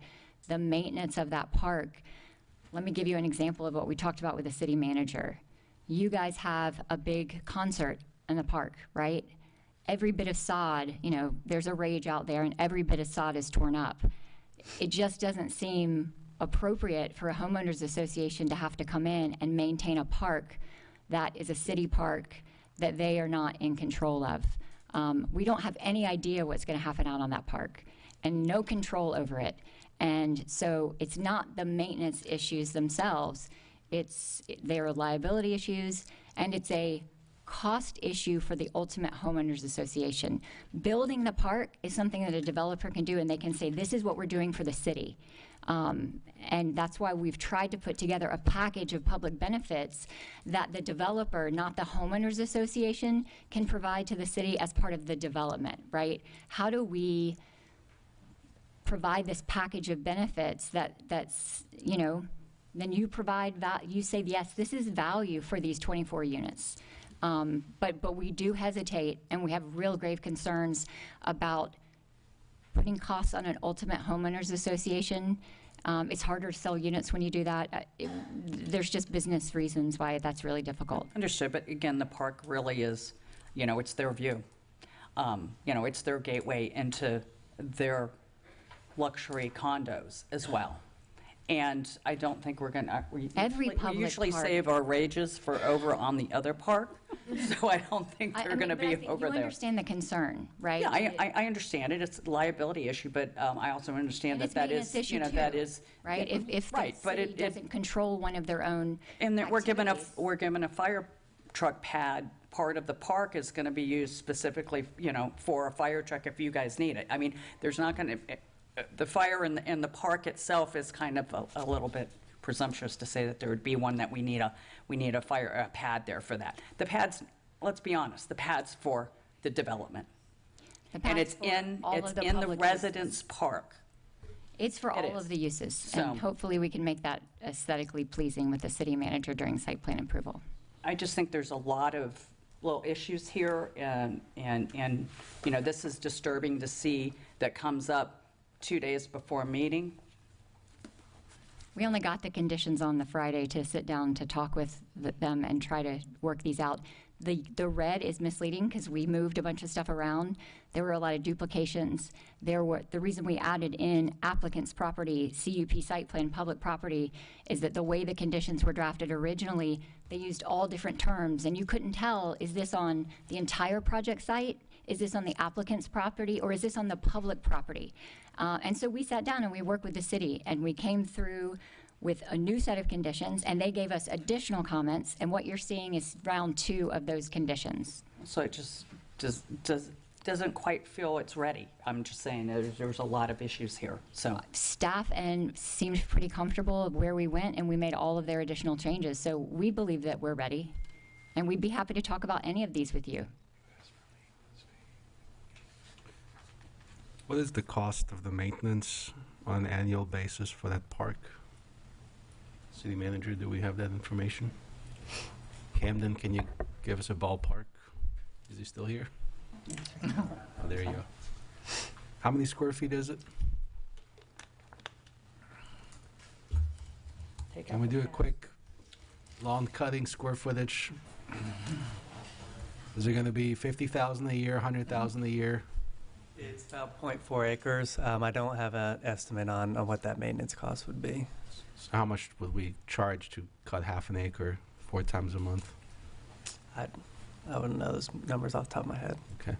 the maintenance of that park, let me give you an example of what we talked about with the city manager. You guys have a big concert in the park, right? Every bit of sod, you know, there's a rage out there, and every bit of sod is torn up. It just doesn't seem appropriate for a homeowners association to have to come in and maintain a park that is a city park that they are not in control of. We don't have any idea what's going to happen out on that park, and no control over it. And so it's not the maintenance issues themselves, there are liability issues, and it's a cost issue for the ultimate homeowners association. Building the park is something that a developer can do, and they can say, this is what we're doing for the city. And that's why we've tried to put together a package of public benefits that the developer, not the homeowners association, can provide to the city as part of the development, right? How do we provide this package of benefits that's, you know, then you provide you say, yes, this is value for these 24 units. But we do hesitate, and we have real grave concerns about putting costs on an ultimate homeowners association. It's harder to sell units when you do that. There's just business reasons why that's really difficult. Understood, but again, the park really is, you know, it's their view. You know, it's their gateway into their luxury condos as well. And I don't think we're going to, we usually park- save our rages for over on the other park, so I don't think they're going to be over You there. understand the concern, right? Yeah, I understand it. It's a liability issue, but I also understand And that it's that maintenance is, issue you know, too, that is. right? If Right, the but city doesn't control one of their own And that we're given activities. a fire truck pad, part of the park is going to be used specifically, you know, for a fire truck if you guys need it. I mean, there's not going to, the fire in the park itself is kind of a little bit presumptuous to say that there would be one that we need a fire pad there for that. The pads, let's be honest, the pad's for the development. And it's in the residence park. It's for It all is. of the uses. So- And hopefully we can make that aesthetically pleasing with the city manager during site plan approval. I just think there's a lot of little issues here, and you know, this is disturbing to see that comes up 2 days before a meeting. We only got the conditions on the Friday to sit down to talk with them and try to work these out. The red is misleading because we moved a bunch of stuff around. There were a lot of duplications. The reason we added in applicant's property, CUP site plan, public property, is that the way the conditions were drafted originally, they used all different terms, and you couldn't tell, is this on the entire project site? Is this on the applicant's property, or is this on the public property? And so we sat down and we worked with the city, and we came through with a new set of conditions, and they gave us additional comments, and what you're seeing is round 2 of those conditions. So it just doesn't quite feel it's ready. I'm just saying there's a lot of issues here, so. Staff seemed pretty comfortable of where we went, and we made all of their additional changes. So we believe that we're ready, and we'd be happy to talk about any of these with you. What is the cost of the maintenance on an annual basis for that park? City manager, do we have that information? Camden, can you give us a ballpark? Is he still here? Oh, there you go. How many square feet is it? Can we do a quick lawn cutting square footage? Is it going to be 50,000 a year, 100,000 a year? It's about 0.4 acres. I don't have an estimate on what that maintenance cost would be. So how much would we charge to cut half an acre 4 times a month? I wouldn't know those numbers off the top of my head. Okay.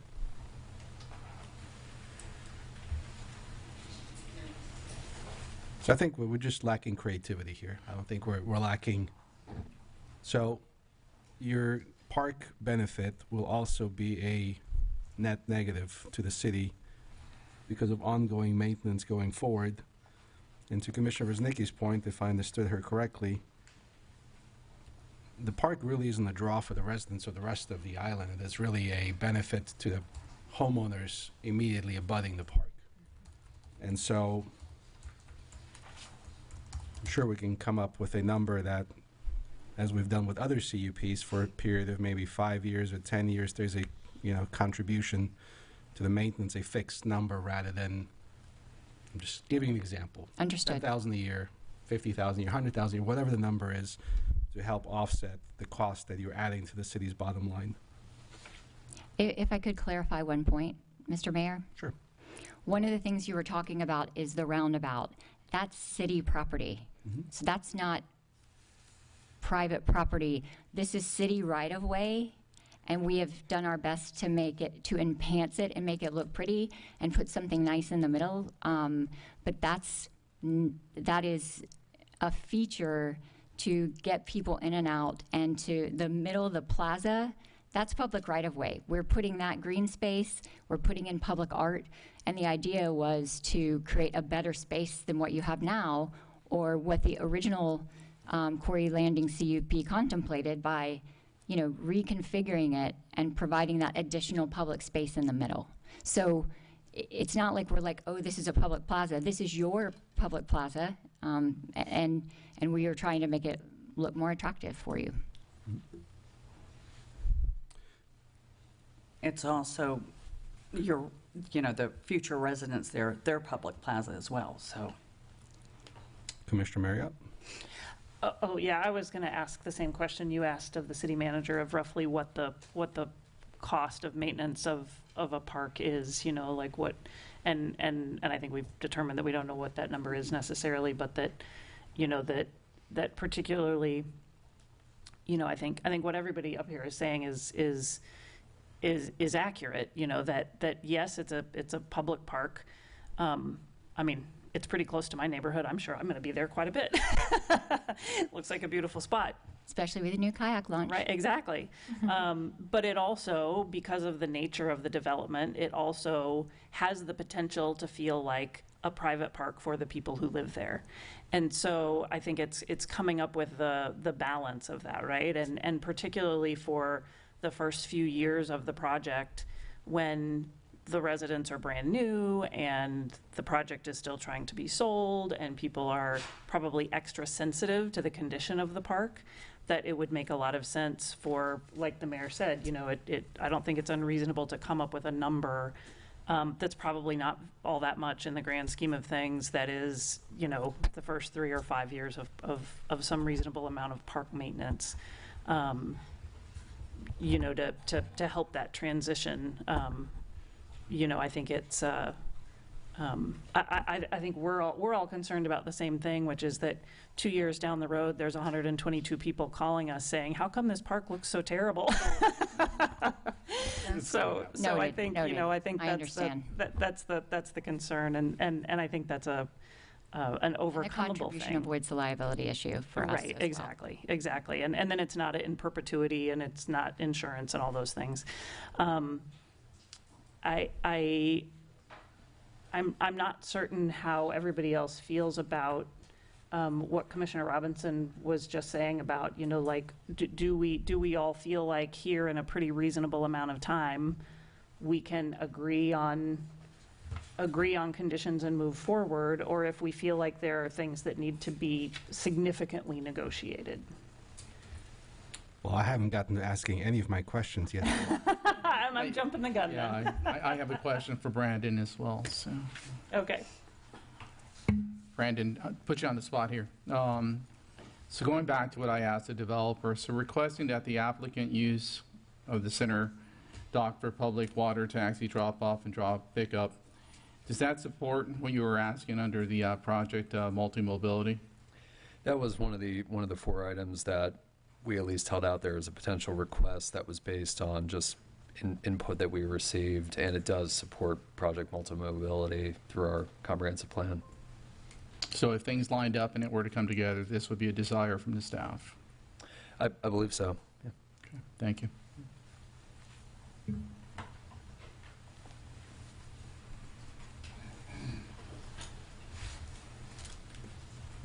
So I think we're just lacking creativity here. I don't think we're lacking. So your park benefit will also be a net negative to the city because of ongoing maintenance going forward. And to Commissioner Woznicki's point, if I understood her correctly, the park really isn't a draw for the residents of the rest of the island. It is really a benefit to the homeowners immediately abutting the park. And so I'm sure we can come up with a number that, as we've done with other CUPs for a period of maybe 5 years or 10 years, there's a contribution to the maintenance, a fixed number rather than, I'm just giving an example. Understood. 10,000 a year, $50,000 or $100,000, or whatever the number is, to help offset the cost that you're adding to the city's bottom line. If I could clarify one point, Mr. Mayor? Sure. One of the things you were talking about is the roundabout. That's city property. So that's not private property. This is city right-of-way, and we have done our best to make it, to enhance it and make it look pretty and put something nice in the middle. But that is a feature to get people in and out, and to the middle of the plaza, that's public right-of-way. We're putting that green space, we're putting in public art, and the idea was to create a better space than what you have now, or what the original Corey Landing CUP contemplated by, reconfiguring it and providing that additional public space in the middle. So it's not like we're like, oh, this is a public plaza. This is your public plaza, and we are trying to make it look more attractive for you. It's also the future residents there, their public plaza as well, so. Commissioner Marriott? Oh, yeah, I was going to ask the same question you asked of the city manager, of roughly what the cost of maintenance of a park is, like what, and I think we've determined that we don't know what that number is necessarily, but that, that particularly, I think what everybody up here is saying is accurate, that yes, it's a public park. I mean, it's pretty close to my neighborhood. I'm sure I'm going to be there quite a bit. Looks like a beautiful spot. Especially with a new kayak launch. Right, exactly. But it also, because of the nature of the development, it also has the potential to feel like a private park for the people who live there. And so I think it's coming up with the balance of that, right? And particularly for the first few years of the project, when the residents are brand new and the project is still trying to be sold and people are probably extra sensitive to the condition of the park, that it would make a lot of sense for, like the mayor said, I don't think it's unreasonable to come up with a number that's probably not all that much in the grand scheme of things, that is, the first 3 or 5 years of some reasonable amount of park maintenance, to help that transition. I think it's, I think we're all concerned about the same thing, which is that 2 years down the road, there's 122 people calling us saying, how come this park looks so terrible? So I think, I think that's the concern, and I think that's an overcomable thing. The contribution avoids the liability issue for us. Right, exactly. And then it's not in perpetuity, and it's not insurance and all those things. I'm not certain how everybody else feels about what Commissioner Robinson was just saying about, do we all feel like here in a pretty reasonable amount of time we can agree on conditions and move forward, or if we feel like there are things that need to be significantly negotiated? Well, I haven't gotten to asking any of my questions yet. I'm jumping the gun then. Yeah, I have a question for Brandon as well. So. Okay. Brandon, I'll put you on the spot here. So going back to what I asked the developer, so requesting that the applicant use of the center dock for public water taxi drop-off and pick-up, does that support what you were asking under the project multi-mobility? That was one of the 4 items that we at least held out there as a potential request that was based on just input that we received, and it does support project multi-mobility through our comprehensive plan. So if things lined up and it were to come together, this would be a desire from the staff? I believe so. Yeah. Okay, thank you.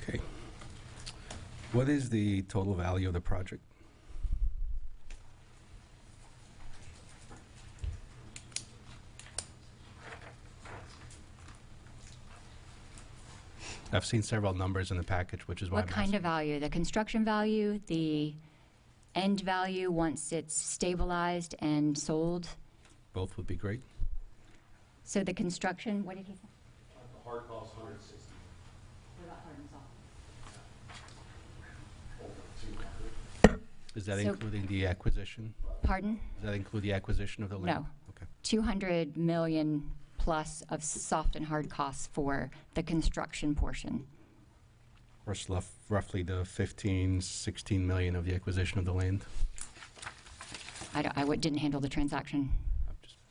Okay. What is the total value of the project? I've seen several numbers in the package, which is why What kind of value? The construction value, the end value once it's stabilized and sold? Both would be great. So the construction, what did he say? The hard cost 160. What about hard and Is that So- including the acquisition? Pardon? Does that include the acquisition of the land? No. Okay. 200 million plus of soft and hard costs for the construction portion. Versus roughly the 15, 16 million of the acquisition of the land. Didn't handle the transaction.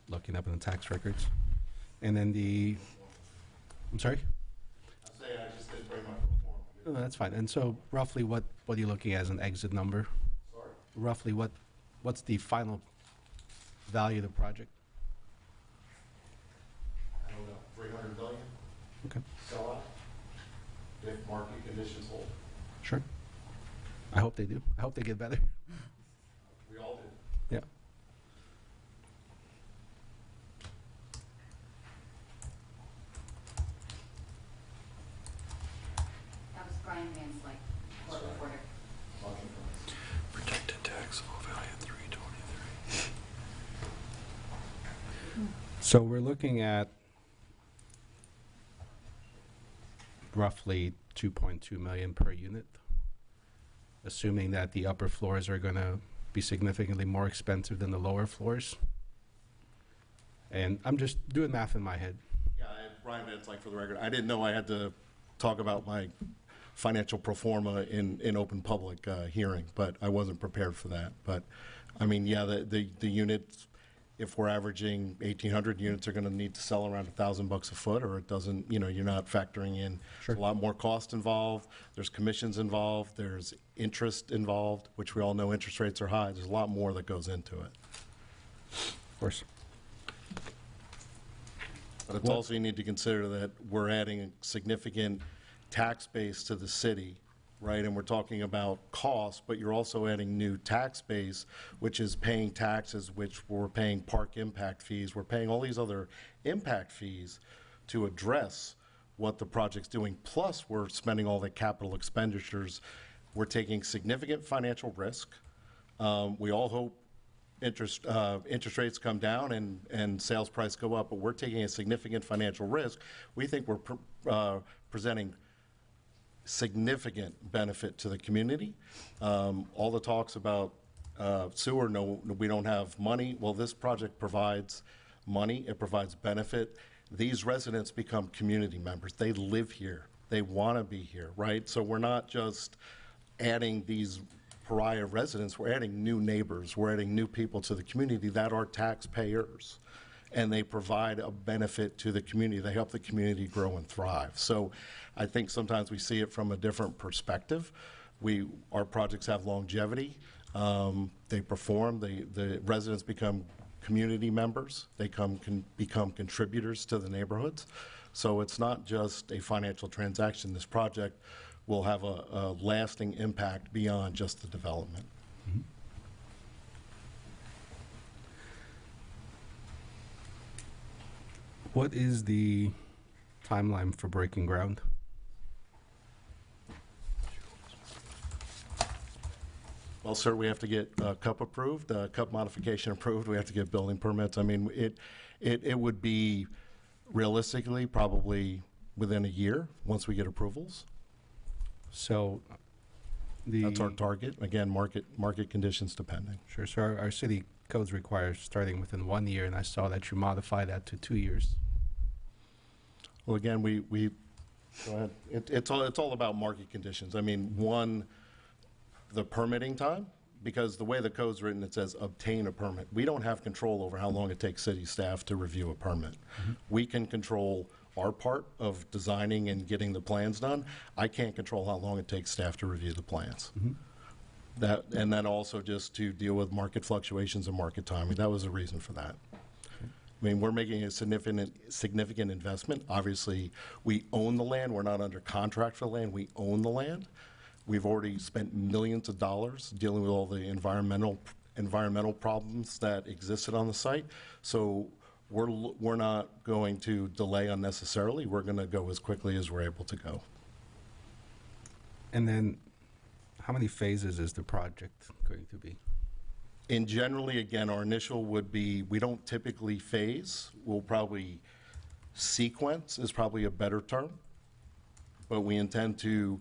Looking up in the tax records. And then I'm sorry? I just didn't bring my performance. No, that's fine. And so roughly what are you looking at as an exit number? Sorry. Roughly what's the final value of the project? I don't know, 300 million? Okay. Sell out? If market conditions hold. Sure. I hope they do. I hope they get better. We all do. Yeah. That was Brian Van Slyke, court reporter. Projected taxable value 323. So we're looking at roughly 2.2 million per unit, assuming that the upper floors are going to be significantly more expensive than the lower floors. And I'm just doing math in my head. Yeah, Brian Van Slyke for the record. I didn't know I had to talk about my financial pro forma in open public hearing, but I wasn't prepared for that. But, I mean, yeah, the units, if we're averaging 1,800 units, are going to need to sell around $1,000 a foot, or it doesn't, you're not factoring in a lot more cost involved. There's commissions involved. There's interest involved, which we all know interest rates are high. There's a lot more that goes into it. Of course. But it's also, you need to consider that we're adding a significant tax base to the city, right? And we're talking about cost, but you're also adding new tax base, which is paying taxes, which we're paying park impact fees. We're paying all these other impact fees to address what the project's doing. Plus, we're spending all the capital expenditures. We're taking significant financial risk. We all hope interest rates come down and sales price go up, but we're taking a significant financial risk. We think we're presenting significant benefit to the community. All the talks about sewer, no, we don't have money. Well, this project provides money. It provides benefit. These residents become community members. They live here. They want to be here, right? So we're not just adding these pariah residents, we're adding new neighbors, we're adding new people to the community that are taxpayers, and they provide a benefit to the community. They help the community grow and thrive. So I think sometimes we see it from a different perspective. Our projects have longevity. They perform. The residents become community members. They become contributors to the neighborhoods. So it's not just a financial transaction. This project will have a lasting impact beyond just the development. Mm-hmm. What is the timeline for breaking ground? Well, sir, we have to get CUP approved, CUP modification approved. We have to get building permits. I mean, it would be realistically probably within a year once we get approvals. So that's our target. Again, market conditions depending. Sure. So our city codes require starting within 1 year, and I saw that you modify that to 2 years. Well, again, we go ahead. It's all about market conditions. I mean, one, the permitting time, because the way the code's written, it says obtain a permit. We don't have control over how long it takes city staff to review a permit. Mm-hmm. We can control our part of designing and getting the plans done. I can't control how long it takes staff to review the plans. Mm-hmm. And then also just to deal with market fluctuations and market timing. That was the reason for that. Okay. I mean, we're making a significant investment. Obviously, we own the land. We're not under contract for the land. We own the land. We've already spent millions of dollars dealing with all the environmental problems that existed on the site. So we're not going to delay unnecessarily. We're going to go as quickly as we're able to go. And then how many phases is the project going to be? And generally, again, our initial would be, we don't typically phase. We'll probably sequence is probably a better term. But we intend to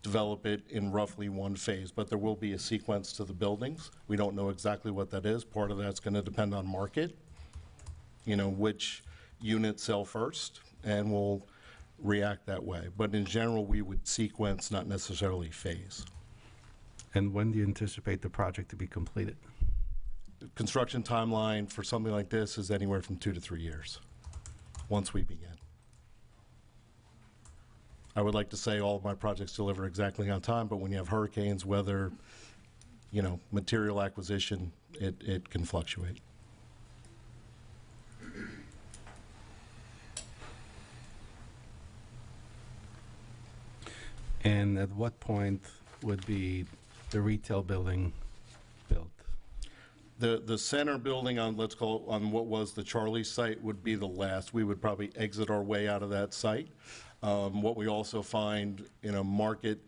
develop it in roughly one phase, but there will be a sequence to the buildings. We don't know exactly what that is. Part of that's going to depend on market, which units sell first, and we'll react that way. But in general, we would sequence, not necessarily phase. And when do you anticipate the project to be completed? The construction timeline for something like this is anywhere from 2 to 3 years, once we begin. I would like to say all of my projects deliver exactly on time, but when you have hurricanes, weather, material acquisition, it can fluctuate. And at what point would be the retail building built? The center building on, let's call it, on what was the Charlie site would be the last. We would probably exit our way out of that site. What we also find in a market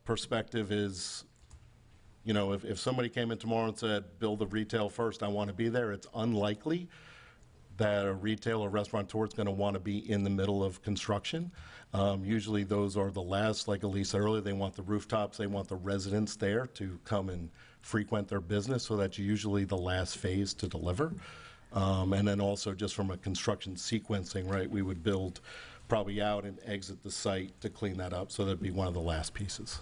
perspective is, if somebody came in tomorrow and said, build a retail first, I want to be there, it's unlikely that a retail or restaurateur is going to want to be in the middle of construction. Usually those are the last, like Elise said earlier, they want the rooftops, they want the residents there to come and frequent their business, so that's usually the last phase to deliver. And then also just from a construction sequencing, right, we would build probably out and exit the site to clean that up, so that'd be one of the last pieces.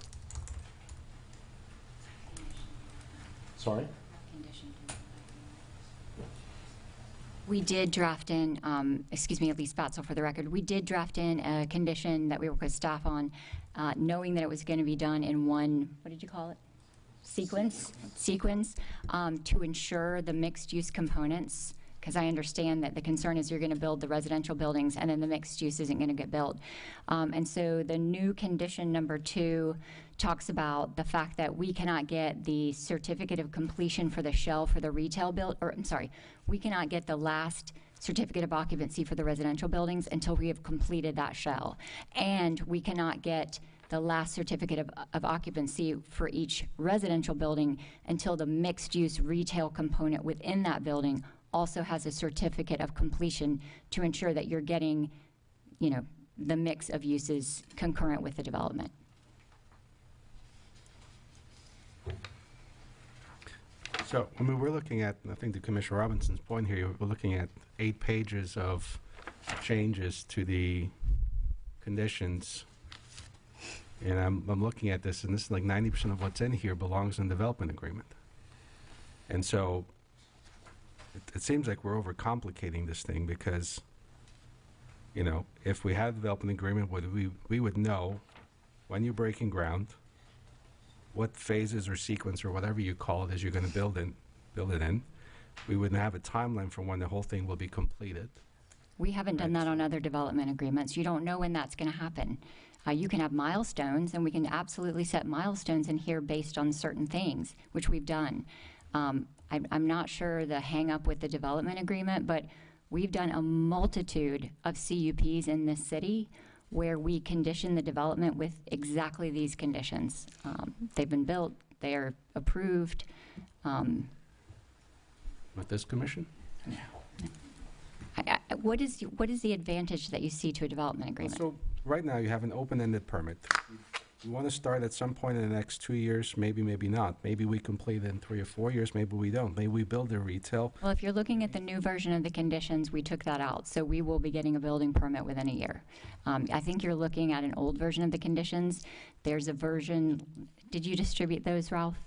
Sorry? We did draft in, Elise Batzel for the record, we did draft in a condition that we worked with staff on, knowing that it was going to be done in one, what did you call it? Sequence, to ensure the mixed-use components, because I understand that the concern is you're going to build the residential buildings and then the mixed use isn't going to get built. And so the new condition number 2 talks about the fact that we cannot get the certificate of completion for the shell for the retail we cannot get the last certificate of occupancy for the residential buildings until we have completed that shell. And we cannot get the last certificate of occupancy for each residential building until the mixed-use retail component within that building also has a certificate of completion to ensure that you're getting, the mix of uses concurrent with the development. So, we're looking at, I think to Commissioner Robinson's point here, we're looking at 8 pages of changes to the conditions. And I'm looking at this, and this is like 90% of what's in here belongs in the development agreement. And so it seems like we're overcomplicating this thing because, if we had a development agreement, we would know when you're breaking ground, what phases or sequence or whatever you call it is you're going to build it in. We would have a timeline for when the whole thing will be completed. We haven't done that on other development agreements. You don't know when that's going to happen. You can have milestones, and we can absolutely set milestones in here based on certain things, which we've done. I'm not sure the hang-up with the development agreement, but we've done a multitude of CUPs in this city where we condition the development with exactly these conditions. They've been built, they are approved. With this commission? What is the advantage that you see to a development agreement? So right now you have an open-ended permit. You want to start at some point in the next 2 years, maybe not. Maybe we complete it in 3 or 4 years, maybe we don't. Maybe we build a retail. Well, if you're looking at the new version of the conditions, we took that out. So we will be getting a building permit within a year. I think you're looking at an old version of the conditions. There's a version, did you distribute those, Ralph?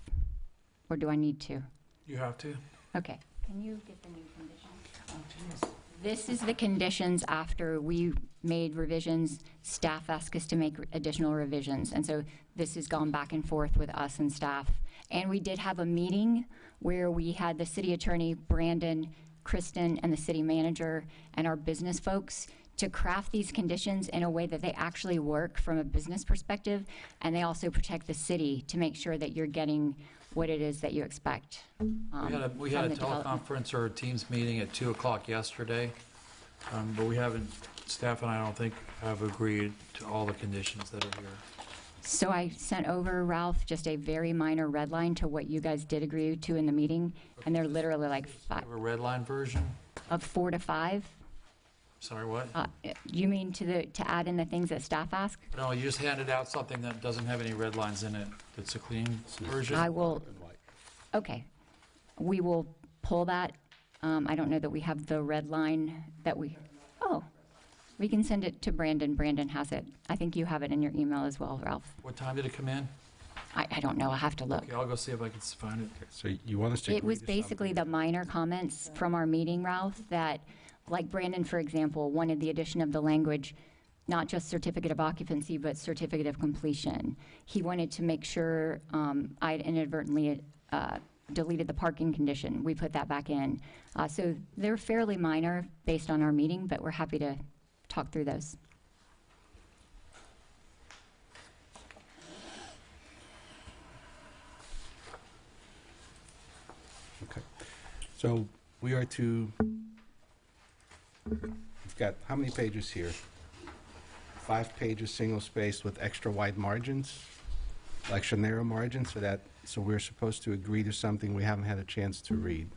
Or do I need to? You have to. Okay. Can you get the new conditions? Oh, geez. This is the conditions after we made revisions. Staff asked us to make additional revisions. And so this has gone back and forth with us and staff. And we did have a meeting where we had the city attorney, Brandon, Kristen, and the city manager and our business folks to craft these conditions in a way that they actually work from a business perspective, and they also protect the city to make sure that you're getting what it is that you expect. We had a teleconference or a Teams meeting at 2 o'clock yesterday, but we haven't, staff and I don't think have agreed to all the conditions that are here. So I sent over, Ralph, just a very minor red line to what you guys did agree to in the meeting, and they're literally like 5. A red line version? Of 4 to 5. Sorry, what? You mean to add in the things that staff ask? No, you just handed out something that doesn't have any red lines in it. That's a clean version. I will, okay. We will pull that. I don't know that we have the red line that we can send it to Brandon. Brandon has it. I think you have it in your email as well, Ralph. What time did it come in? I don't know. I'll have to look. Okay, I'll go see if I can find it. So you want us to It agree was to basically the minor comments from our meeting, Ralph, that, like Brandon, for example, wanted the addition of the language, not just certificate of occupancy, but certificate of completion. He wanted to make sure I inadvertently deleted the parking condition. We put that back in. So they're fairly minor based on our meeting, but we're happy to talk through those. Okay. So we are to, we've got how many pages here? 5 pages, single spaced with extra wide margins, extra narrow margins, so we're supposed to agree to something we haven't had a chance to read.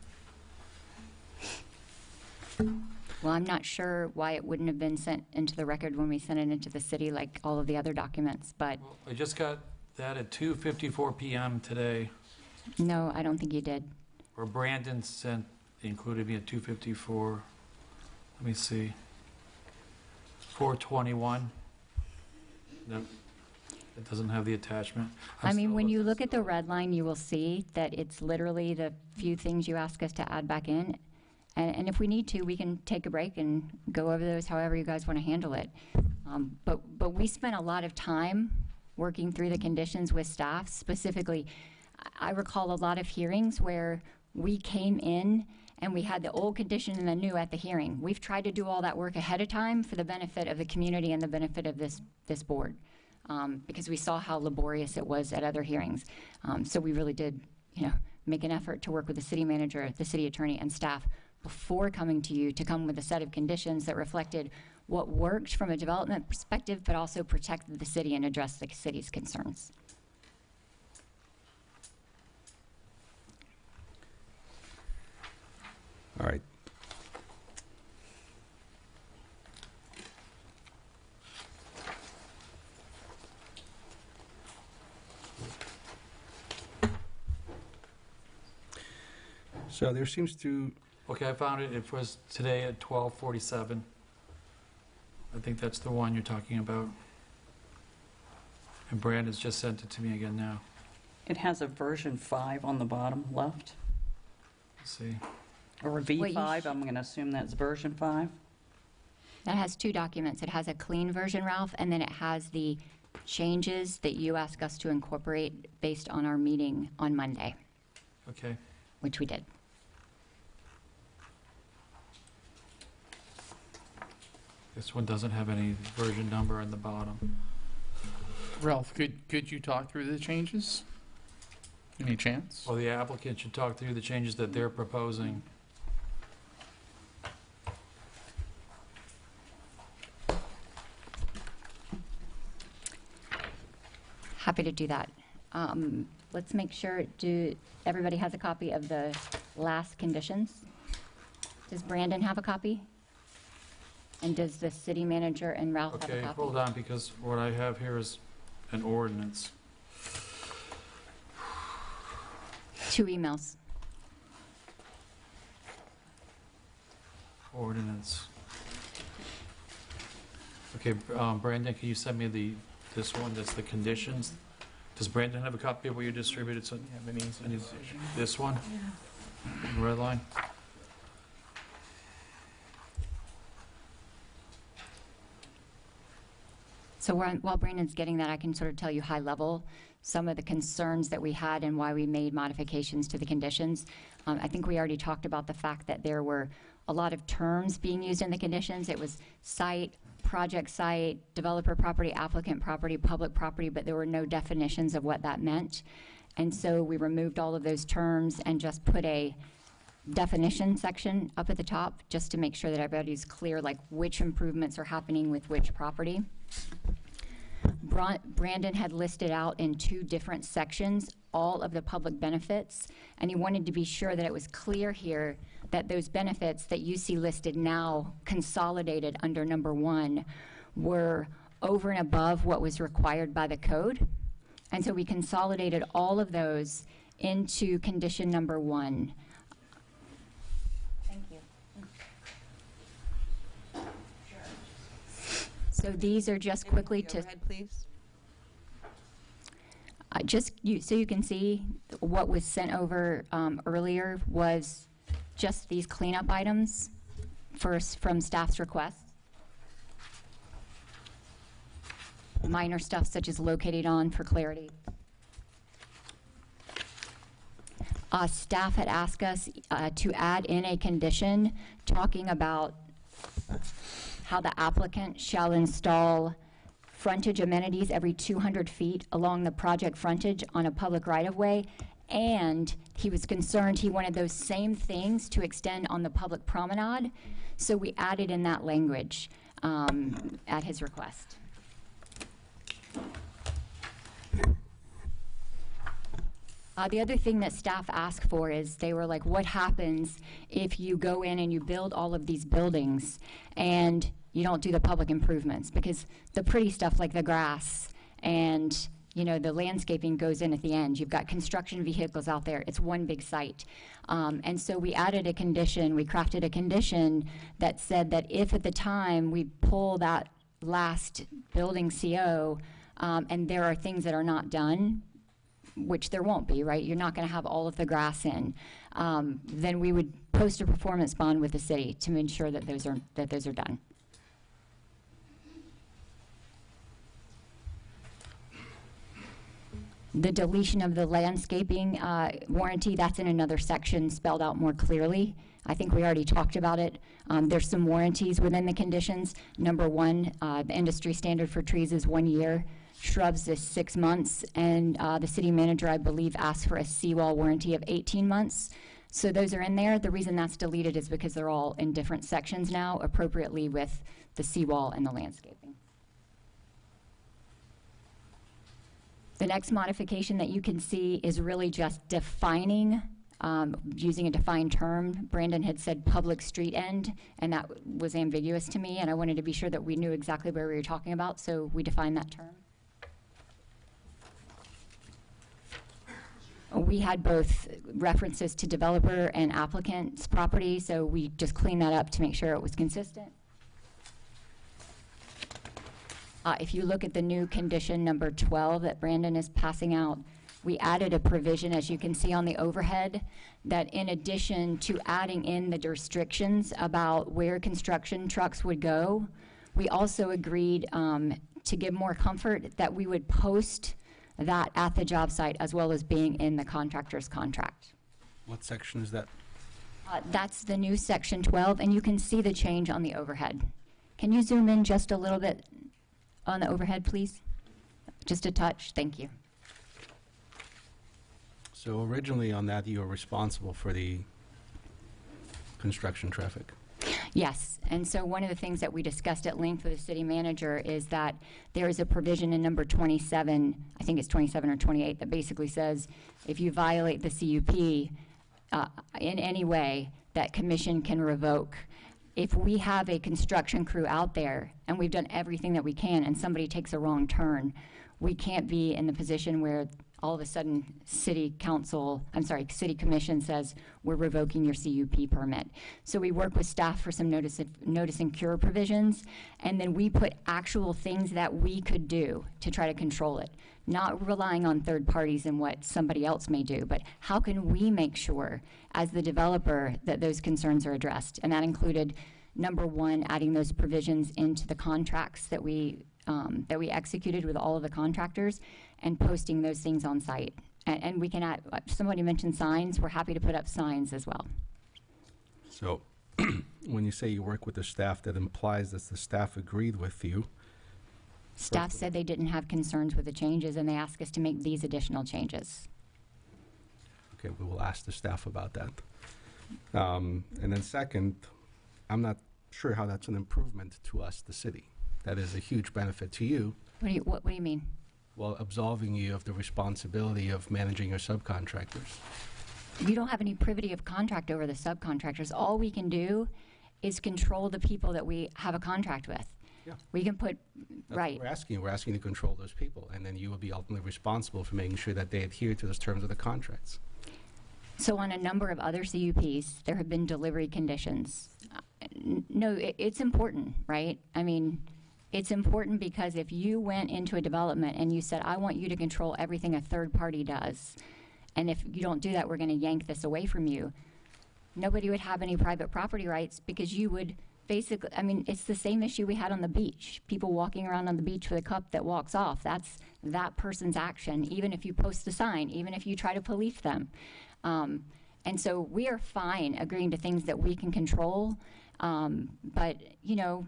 Well, I'm not sure why it wouldn't have been sent into the record when we sent it into the city like all of the other documents, but I just got that at 2:54 p.m. today, no, I don't think you did. or Brandon included me at 2:54. Let me see. 4:21. No, it doesn't have the attachment. I mean, when you look at the red line, you will see that it's literally the few things you ask us to add back in. And if we need to, we can take a break and go over those however you guys want to handle it. But we spent a lot of time working through the conditions with staff. Specifically, I recall a lot of hearings where we came in and we had the old condition and the new at the hearing. We've tried to do all that work ahead of time for the benefit of the community and the benefit of this board, because we saw how laborious it was at other hearings. So we really did, make an effort to work with the city manager, the city attorney, and staff before coming to you to come with a set of conditions that reflected what worked from a development perspective, but also protected the city and addressed the city's concerns. All right. So there seems to, Okay, I found it. It was today at 12:47. I think that's the one you're talking about. And Brandon's just sent it to me again now. It has a version 5 on the bottom left, Let's see. or a V5. I'm going to assume that's version 5. That has 2 documents. It has a clean version, Ralph, and then it has the changes that you asked us to incorporate based on our meeting on Monday, Okay. which we did. This one doesn't have any version number on the bottom. Ralph, could you talk through the changes? Any chance? Well, the applicant should talk through the changes that they're proposing. Happy to do that. Let's make sure, everybody has a copy of the last conditions? Does Brandon have a copy? And does the city manager and Ralph have a Okay, copy? hold on, because what I have here is an ordinance. 2 emails. Ordinance. Okay, Brandon, can you send me this one, that's the conditions? Does Brandon have a copy of what you distributed? So this one? Red line? So while Brandon's getting that, I can sort of tell you high level some of the concerns that we had and why we made modifications to the conditions. I think we already talked about the fact that there were a lot of terms being used in the conditions. It was site, project site, developer property, applicant property, public property, but there were no definitions of what that meant. And so we removed all of those terms and just put a definition section up at the top just to make sure that everybody's clear, like which improvements are happening with which property. Brandon had listed out in 2 different sections all of the public benefits, and he wanted to be sure that it was clear here that those benefits that you see listed now consolidated under number 1 were over and above what was required by the code. And so we consolidated all of those into condition number 1. Thank you. So these are just quickly to... Go ahead, please. So you can see what was sent over earlier was just these cleanup items first from staff's request. Minor stuff such as located on for clarity. Staff had asked us to add in a condition talking about how the applicant shall install frontage amenities every 200 feet along the project frontage on a public right-of-way, and he was concerned he wanted those same things to extend on the public promenade, so we added in that language at his request. The other thing that staff asked for is they were like, what happens if you go in and you build all of these buildings and you don't do the public improvements? Because the pretty stuff like the grass and the landscaping goes in at the end. You've got construction vehicles out there. It's one big site. And so we added a condition, we crafted a condition that said that if at the time we pull that last building CO and there are things that are not done, which there won't be, right? You're not going to have all of the grass in. Then we would post a performance bond with the city to ensure that those are done. The deletion of the landscaping warranty, that's in another section spelled out more clearly. I think we already talked about it. There's some warranties within the conditions. Number 1, the industry standard for trees is 1 year. Shrubs is 6 months, and the city manager, I believe, asked for a seawall warranty of 18 months. So those are in there. The reason that's deleted is because they're all in different sections now, appropriately with the seawall and the landscaping. The next modification that you can see is really just defining, using a defined term. Brandon had said public street end, and that was ambiguous to me, and I wanted to be sure that we knew exactly where we were talking about, so we defined that term. We had both references to developer and applicant's property, so we just cleaned that up to make sure it was consistent. If you look at the new condition number 12 that Brandon is passing out, we added a provision, as you can see on the overhead, that in addition to adding in the restrictions about where construction trucks would go, we also agreed to give more comfort that we would post that at the job site as well as being in the contractor's contract. What section is that? That's the new section 12, and you can see the change on the overhead. Can you zoom in just a little bit on the overhead, please? Just a touch, thank you. So originally on that, you were responsible for the construction traffic. Yes, and so one of the things that we discussed at length with the city manager is that there is a provision in number 27, I think it's 27 or 28, that basically says if you violate the CUP in any way, that commission can revoke. If we have a construction crew out there and we've done everything that we can and somebody takes a wrong turn, we can't be in the position where all of a sudden city commission says we're revoking your CUP permit. So we work with staff for some notice and cure provisions, and then we put actual things that we could do to try to control it, not relying on third parties and what somebody else may do, but how can we make sure as the developer that those concerns are addressed? And that included, number 1, adding those provisions into the contracts that we executed with all of the contractors and posting those things on site. And we can add, somebody mentioned signs, we're happy to put up signs as well. So when you say you work with the staff, that implies that the staff agreed with you. Staff said they didn't have concerns with the changes and they asked us to make these additional changes. Okay, we will ask the staff about that. And then second, I'm not sure how that's an improvement to us, the city. That is a huge benefit to you. What do you mean? Well, absolving you of the responsibility of managing your subcontractors. you don't have any privity of contract over the subcontractors. All we can do is control the people that we have a contract with. Yeah. We can put, That's right. what we're asking. We're asking to control those people, and then you will be ultimately responsible for making sure that they adhere to those terms of the contracts. So on a number of other CUPs, there have been delivery conditions. No, it's important, right? I mean, it's important because if you went into a development and you said, I want you to control everything a third party does, and if you don't do that, we're going to yank this away from you, nobody would have any private property rights because you would basically, I mean, it's the same issue we had on the beach. People walking around on the beach with a cup that walks off. That's that person's action, even if you post a sign, even if you try to police them. And so we are fine agreeing to things that we can control, but, you know,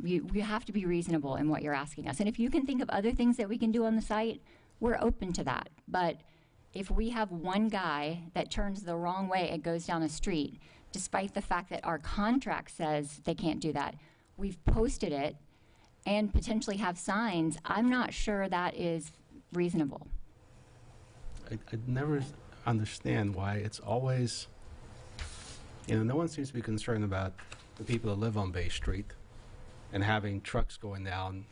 you have to be reasonable in what you're asking us. And if you can think of other things that we can do on the site, we're open to that. But if we have one guy that turns the wrong way and goes down a street, despite the fact that our contract says they can't do that, we've posted it and potentially have signs, I'm not sure that is reasonable. I never understand why it's always, you know, no one seems to be concerned about the people that live on Bay Street and having trucks going down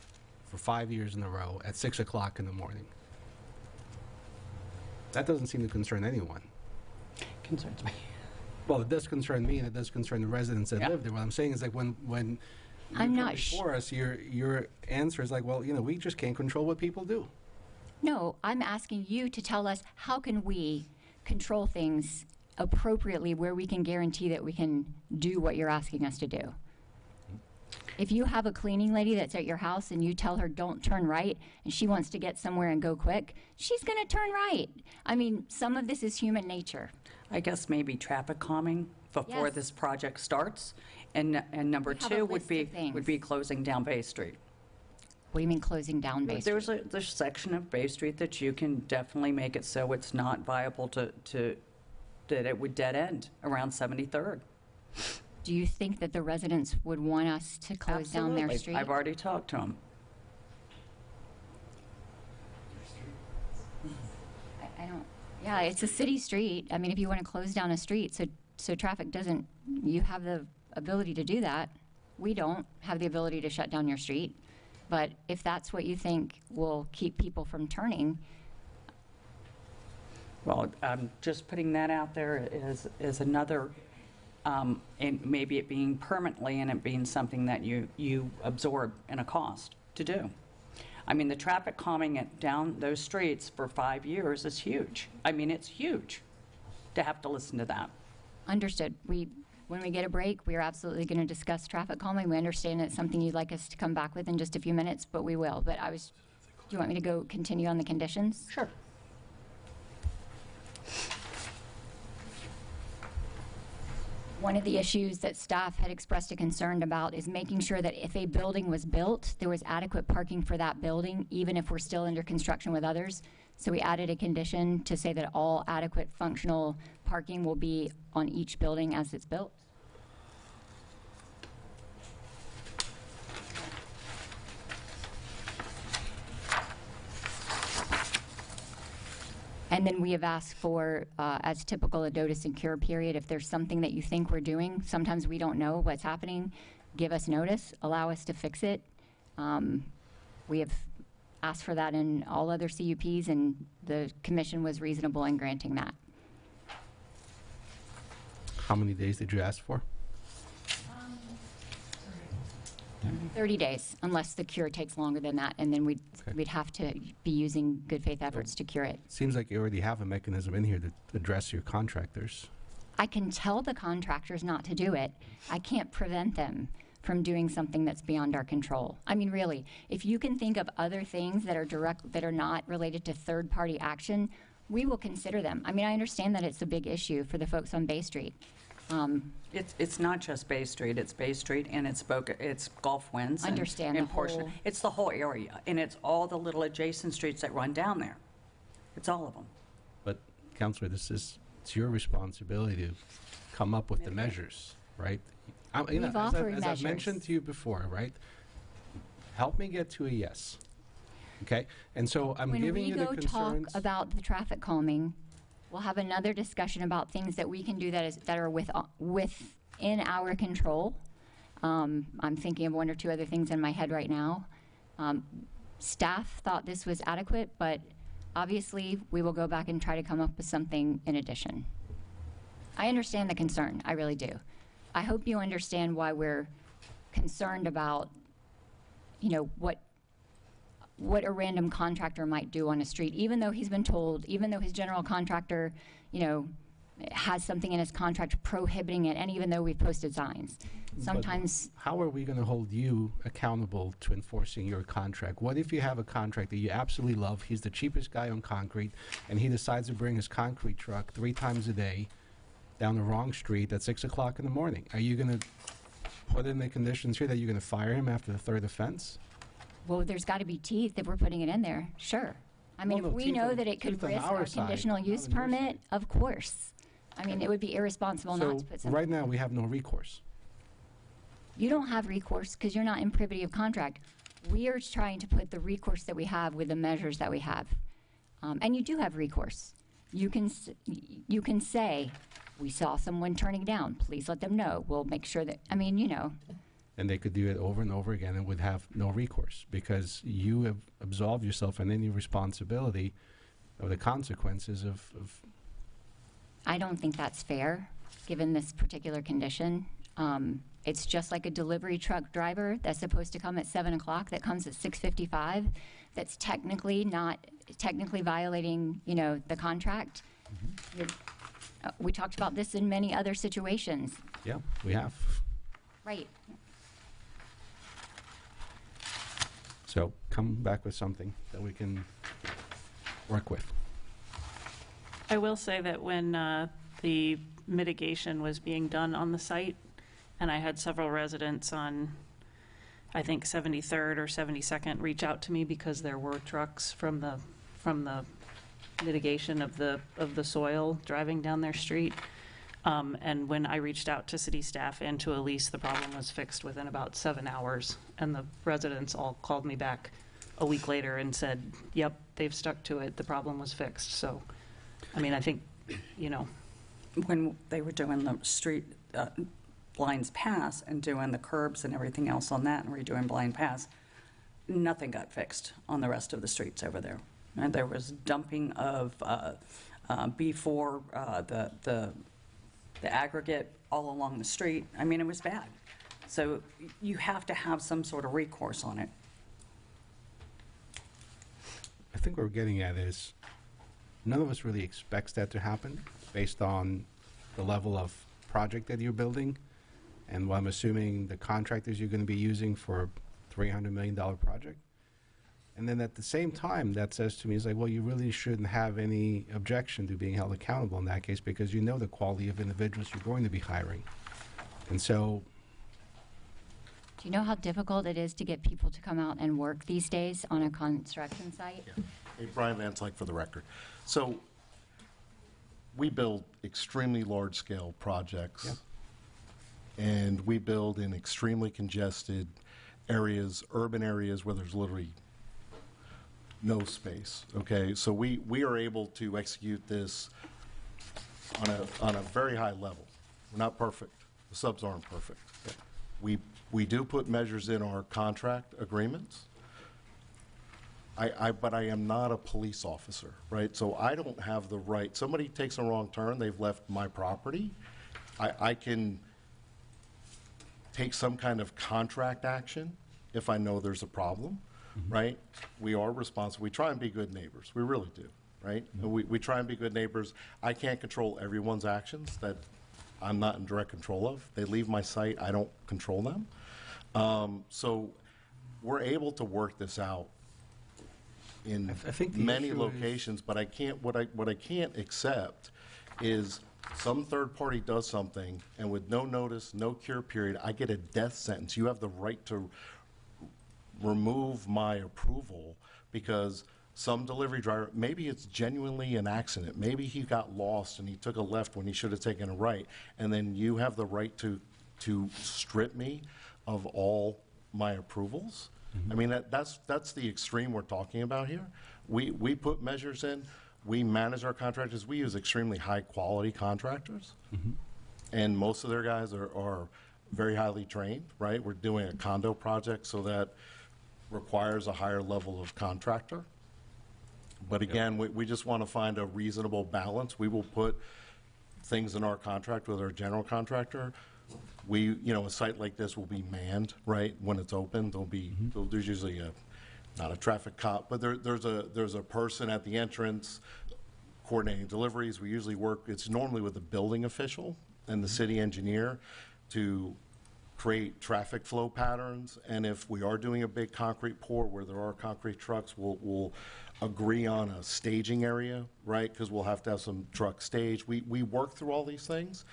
for 5 years in a row at 6 o'clock in the morning. That doesn't seem to concern anyone. Concerns me. Well, it does concern me, and it does concern the residents that live there. What I'm saying is, like, when you I'm come not before us, your answer is like, well, you know, we just can't control what people do. No, I'm asking you to tell us how can we control things appropriately where we can guarantee that we can do what you're asking us to do. If you have a cleaning lady that's at your house and you tell her don't turn right and she wants to get somewhere and go quick, she's going to turn right. I mean, some of this is human nature. I guess maybe traffic calming before Yes. this project starts. And number We have a two list would be closing down Bay Street. What do you mean closing down Bay Street? There's a section of Bay Street that you can definitely make it so it's not viable to that it would dead end around 73rd. Do you think that the residents would want us to close down their Absolutely. street? I've already talked to them. I don't, yeah, it's a city street. I mean, if you want to close down a street so traffic doesn't, you have the ability to do that. We don't have the ability to shut down your street. But if that's what you think will keep people from turning, Well, just putting that out there is another, and maybe it being permanently and it being something that you absorb in a cost to do. I mean, the traffic calming it down those streets for 5 years is huge. I mean, it's huge to have to listen to that. understood. When we get a break, we are absolutely going to discuss traffic calming. We understand it's something you'd like us to come back with in just a few minutes, but we will. But do you want me to go continue on the conditions? Sure. One of the issues that staff had expressed a concern about is making sure that if a building was built, there was adequate parking for that building, even if we're still under construction with others. So we added a condition to say that all adequate functional parking will be on each building as it's built. And then we have asked for, as typical, a notice and cure period. If there's something that you think we're doing, sometimes we don't know what's happening, give us notice, allow us to fix it. We have asked for that in all other CUPs, and the commission was reasonable in granting that. How many days did you ask for? 30 days, unless the cure takes longer than that, and then we'd have to be using good faith efforts to cure it. Seems like you already have a mechanism in here to address your contractors. I can tell the contractors not to do it. I can't prevent them from doing something that's beyond our control. I mean, really, if you can think of other things that are not related to third-party action, we will consider them. I mean, I understand that it's a big issue for the folks on Bay Street. It's not just Bay Street, it's Bay Street and it's Gulf Winds. Understand and the portion. whole- It's the whole area, and it's all the little adjacent streets that run down there. It's all of them. But, Counselor, it's your responsibility to come up with the measures, right? We've offered as I've mentioned measures. to you before, right? Help me get to a yes, okay? And so I'm When giving we you the go talk concerns. about the traffic calming, We'll have another discussion about things that we can do that are within our control. I'm thinking of one or two other things in my head right now. Staff thought this was adequate, but obviously we will go back and try to come up with something in addition. I understand the concern, I really do. I hope you understand why we're concerned about, you know, what a random contractor might do on a street, even though he's been told, even though his general contractor, you know, has something in his contract prohibiting it, and even though we've posted signs. Sometimes. But how are we going to hold you accountable to enforcing your contract? What if you have a contract that you absolutely love, he's the cheapest guy on concrete, and he decides to bring his concrete truck 3 times a day down the wrong street at 6 o'clock in the morning? Are you going to put in the conditions here that you're going to fire him after the 3rd offense? Well, there's got to be teeth if we're putting it in there, sure. I mean, Well, if no, we teeth know on- that it could teeth on risk our our side, conditional not use on your permit, of course. I mean, it would be irresponsible not So to put something. right now, we have no recourse. You don't have recourse because you're not in privity of contract. We are trying to put the recourse that we have with the measures that we have. And you do have recourse. You can say, we saw someone turning down, please let them know. We'll make sure that, I mean, you know. And they could do it over and over again and would have no recourse because you have absolved yourself on any responsibility of the consequences of I don't think that's fair, given this particular condition. It's just like a delivery truck driver that's supposed to come at 7 o'clock that comes at 6:55. That's technically violating, you know, the contract. We talked about this in many other situations. Yeah, we have. Right. So come back with something that we can work with. I will say that when the mitigation was being done on the site, and I had several residents on, I think, 73rd or 72nd reach out to me because there were trucks from the mitigation of the soil driving down their street. And when I reached out to city staff and to Elise, the problem was fixed within about 7 hours. And the residents all called me back a week later and said, yep, they've stuck to it. The problem was fixed. So, I mean, I think, you know. When they were doing the street Blinds Pass and doing the curbs and everything else on that and redoing Blind Pass, nothing got fixed on the rest of the streets over there. And there was dumping of B4, the aggregate all along the street. I mean, it was bad. So you have to have some sort of recourse on it. I think what we're getting at is none of us really expects that to happen based on the level of project that you're building and what I'm assuming the contractors you're going to be using for a $300 million project. And then at the same time, that says to me, is like, well, you really shouldn't have any objection to being held accountable in that case because you know the quality of individuals you're going to be hiring. And so. Do you know how difficult it is to get people to come out and work these days on a construction site? Yeah. Hey, Brian Van Slyke for the record. So we build extremely large-scale projects, and we build in extremely congested areas, urban areas where there's literally no space, okay? So we are able to execute this on a very high level. We're not perfect. The subs aren't perfect. We do put measures in our contract agreements. But I am not a police officer, right? So I don't have the right. Somebody takes a wrong turn, they've left my property. I can take some kind of contract action if I know there's a problem, right? We are responsible. We try and be good neighbors. We really do, right? We try and be good neighbors. I can't control everyone's actions that I'm not in direct control of. They leave my site. I don't control them. So we're able to work this out in I think the many issue locations, but I can't. What I can't accept is some third party does something, and with no notice, no cure period, I get a death sentence. You have the right to remove my approval because some delivery driver, maybe it's genuinely an accident. Maybe he got lost and he took a left when he should have taken a right, and then you have the right to strip me of all my approvals. I mean, that's the extreme we're talking about here. We put measures in. we manage our contractors. We use extremely high-quality contractors, and most of their guys are very highly trained, right? We're doing a condo project, so that requires a higher level of contractor. But again, we just want to find a reasonable balance. We will put things in our contract with our general contractor. A site like this will be manned, right? When it's open, there's usually not a traffic cop, but there's a person at the entrance coordinating deliveries. We usually work, it's normally with the building official and the city engineer to create traffic flow patterns. And if we are doing a big concrete pour where there are concrete trucks, we'll agree on a staging area, right? Because we'll have to have some truck stage. We work through all these things.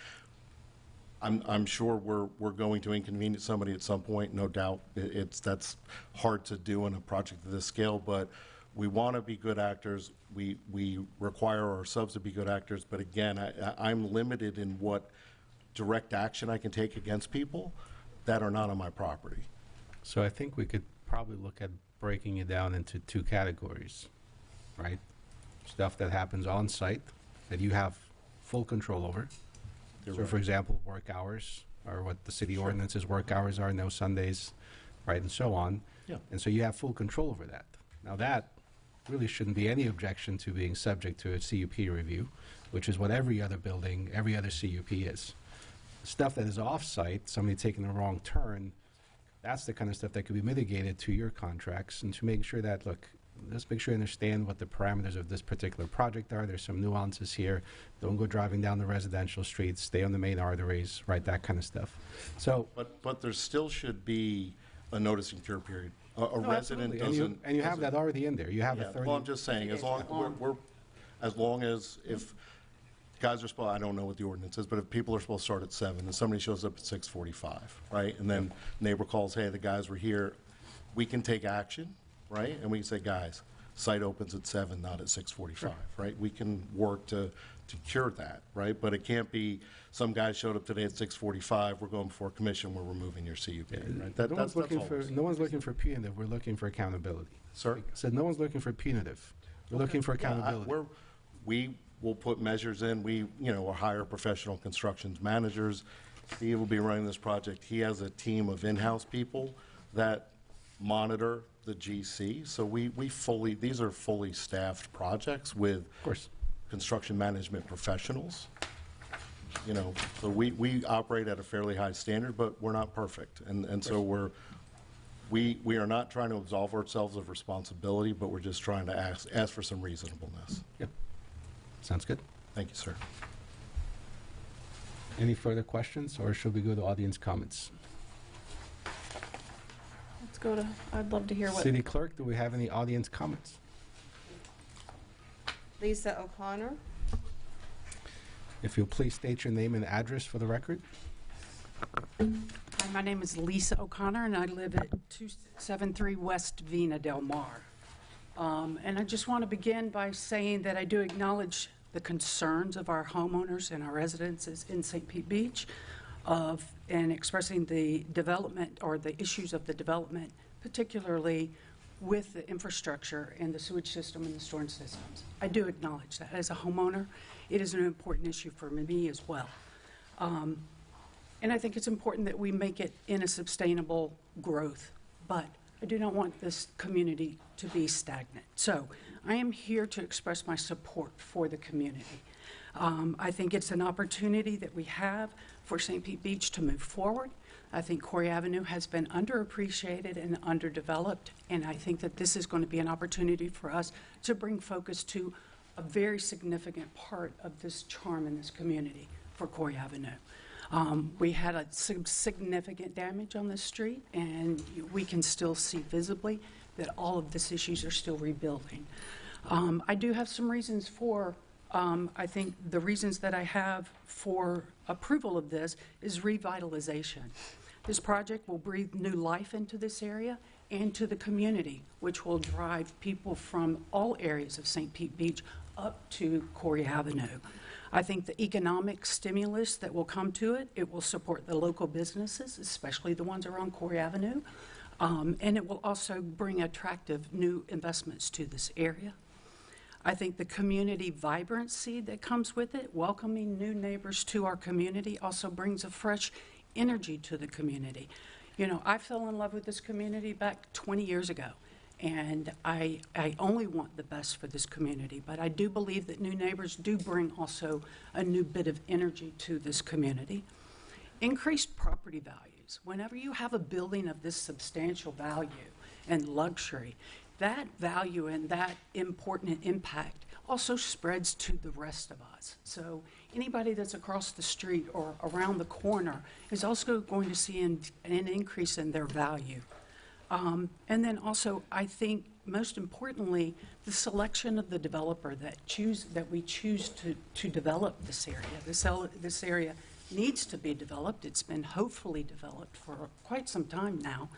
I'm sure we're going to inconvenience somebody at some point, no doubt. That's hard to do in a project of this scale, but we want to be good actors. We require our subs to be good actors, but again, I'm limited in what direct action I can take against people that are not on my property. So I think we could probably look at breaking it down into two categories, right? Stuff that happens on site that you have full control over. So, for example, work hours, or what the city ordinances work hours are, no Sundays, right, and so on. Yeah. And so you have full control over that. Now, that really shouldn't be any objection to being subject to a CUP review, which is what every other building, every other CUP is. Stuff that is off-site, somebody taking the wrong turn, that's the kind of stuff that could be mitigated to your contracts and to make sure that, look, let's make sure you understand what the parameters of this particular project are. There's some nuances here. Don't go driving down the residential streets. Stay on the main arteries, right? That kind of stuff. So, but there still should be a notice and cure period. A resident doesn't. And you have that already in there. You have a 30. Well, I'm just saying, as long as if guys are supposed, I don't know what the ordinance is, but if people are supposed to start at 7 and somebody shows up at 6:45, right? And then neighbor calls, hey, the guys were here, we can take action, right? And we can say, guys, site opens at 7, not at 6:45, right? We can work to cure that, right? But it can't be some guy showed up today at 6:45, we're going before commission, we're removing your CUP, right? No one's looking for punitive. We're looking for accountability. Sir? I said no one's looking for punitive. We're looking for accountability. We will put measures in. We'll hire professional constructions managers. He will be running this project. He has a team of in-house people that monitor the GC. So these are fully staffed projects with construction management professionals. So we operate at a fairly high standard, but we're not perfect. And so we are not trying to absolve ourselves of responsibility, but we're just trying to ask for some reasonableness. Yep. Sounds good. Thank you, sir. Any further questions, or should we go to audience comments? Let's go to, I'd love to hear what. City Clerk, do we have any audience comments? Lisa O'Connor. If you'll please state your name and address for the record. Hi, my name is Lisa O'Connor, and I live at 273 West Vina Del Mar. And I just want to begin by saying that I do acknowledge the concerns of our homeowners and our residences in St. Pete Beach and expressing the development or the issues of the development, particularly with the infrastructure and the sewage system and the storm systems. I do acknowledge that. As a homeowner, it is an important issue for me as well. And I think it's important that we make it in a sustainable growth, but I do not want this community to be stagnant. So I am here to express my support for the community. I think it's an opportunity that we have for St. Pete Beach to move forward. I think Corey Avenue has been underappreciated and underdeveloped, and I think that this is going to be an opportunity for us to bring focus to a very significant part of this charm in this community for Corey Avenue. We had some significant damage on this street, and we can still see visibly that all of these issues are still rebuilding. I do have some reasons for, I think the reasons that I have for approval of this is revitalization. This project will breathe new life into this area and to the community, which will drive people from all areas of St. Pete Beach up to Corey Avenue. I think the economic stimulus that will come to it, it will support the local businesses, especially the ones around Corey Avenue, and it will also bring attractive new investments to this area. I think the community vibrancy that comes with it, welcoming new neighbors to our community, also brings a fresh energy to the community. You know, I fell in love with this community back 20 years ago, and I only want the best for this community, but I do believe that new neighbors do bring also a new bit of energy to this community. Increased property values. Whenever you have a building of this substantial value and luxury, that value and that important impact also spreads to the rest of us. So anybody that's across the street or around the corner is also going to see an increase in their value. And then also, I think most importantly, the selection of the developer that we choose to develop this area. This area needs to be developed. It's been hopefully developed for quite some time now.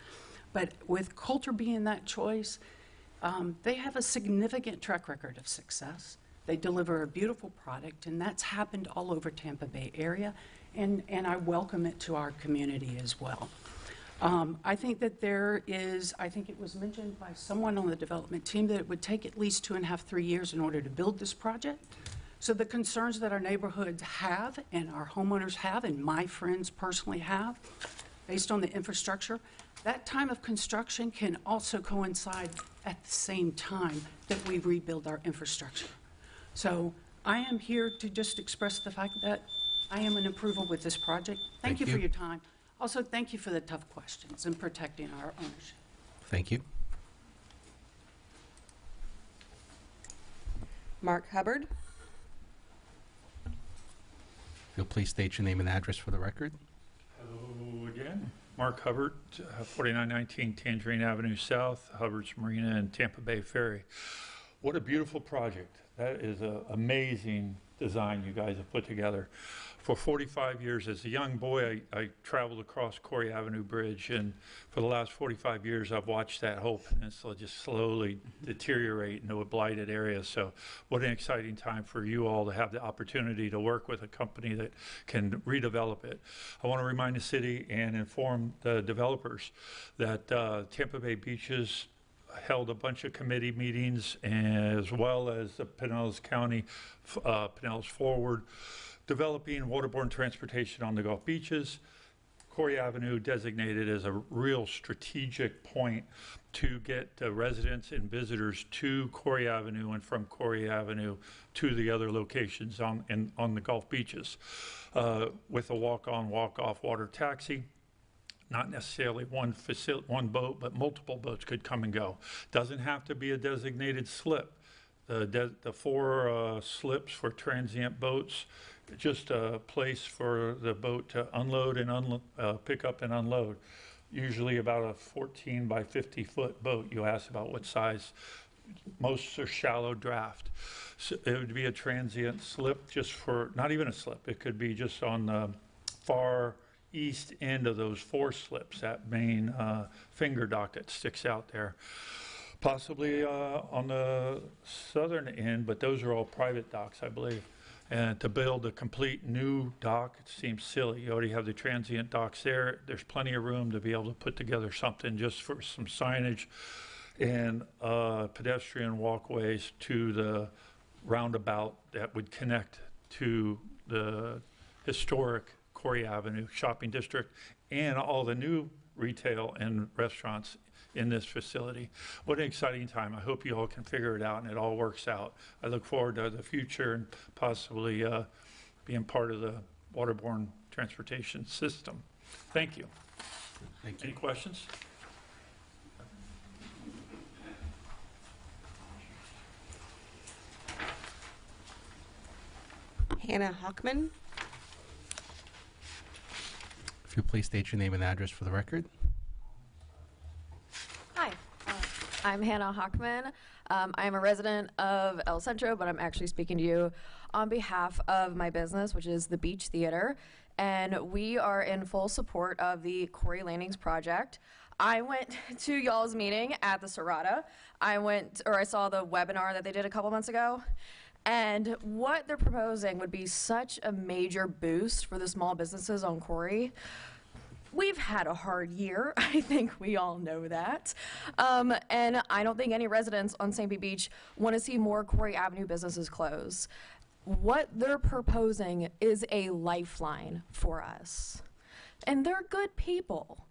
But with Coulter being that choice, they have a significant track record of success. They deliver a beautiful product, and that's happened all over Tampa Bay area, and I welcome it to our community as well. I think that I think it was mentioned by someone on the development team that it would take at least 2.5, 3 years in order to build this project. So the concerns that our neighborhoods have and our homeowners have, and my friends personally have, based on the infrastructure, that time of construction can also coincide at the same time that we rebuild our infrastructure. So I am here to just express the fact that I am in approval with this project. Thank you for your time. Also, thank you for the tough questions and protecting our ownership. Thank you. Mark Hubbard. If you'll please state your name and address for the record. Hello again. Mark Hubbard, 4919 Tangerine Avenue South, Hubbard's Marina and Tampa Bay Ferry. What a beautiful project. That is an amazing design you guys have put together. For 45 years, as a young boy, I traveled across Corey Avenue Bridge, and for the last 45 years, I've watched that whole peninsula just slowly deteriorate into a blighted area. So what an exciting time for you all to have the opportunity to work with a company that can redevelop it. I want to remind the city and inform the developers that Tampa Bay Beaches held a bunch of committee meetings, as well as the Pinellas County, Pinellas Forward, developing waterborne transportation on the Gulf beaches. Corey Avenue designated as a real strategic point to get residents and visitors to Corey Avenue and from Corey Avenue to the other locations on the Gulf beaches, with a walk-on, walk-off water taxi. Not necessarily one boat, but multiple boats could come and go. Doesn't have to be a designated slip. The 4 slips for transient boats, just a place for the boat to unload and pick up and unload. Usually about a 14 by 50 foot boat. You asked about what size. Most are shallow draft. So it would be a transient slip, just for, not even a slip. It could be just on the far east end of those 4 slips, that main finger dock that sticks out there. Possibly on the southern end, but those are all private docks, I believe. And to build a complete new dock, it seems silly. You already have the transient docks there. There's plenty of room to be able to put together something just for some signage and pedestrian walkways to the roundabout that would connect to the historic Corey Avenue shopping district and all the new retail and restaurants in this facility. What an exciting time. I hope you all can figure it out and it all works out. I look forward to the future and possibly being part of the waterborne transportation system. Thank you. Thank you. Any questions? Hannah Hockman. If you'll please state your name and address for the record. Hi, I'm Hannah Hockman. I'm a resident of El Centro, but I'm actually speaking to you on behalf of my business, which is the Beach Theater. And we are in full support of the Corey Landings project. I went to y'all's meeting at the Serrata. I saw the webinar that they did a couple months ago. And what they're proposing would be such a major boost for the small businesses on Corey. we've had a hard year. I think we all know that. And I don't think any residents on St. Pete Beach want to see more Corey Avenue businesses close. What they're proposing is a lifeline for us. And they're good people.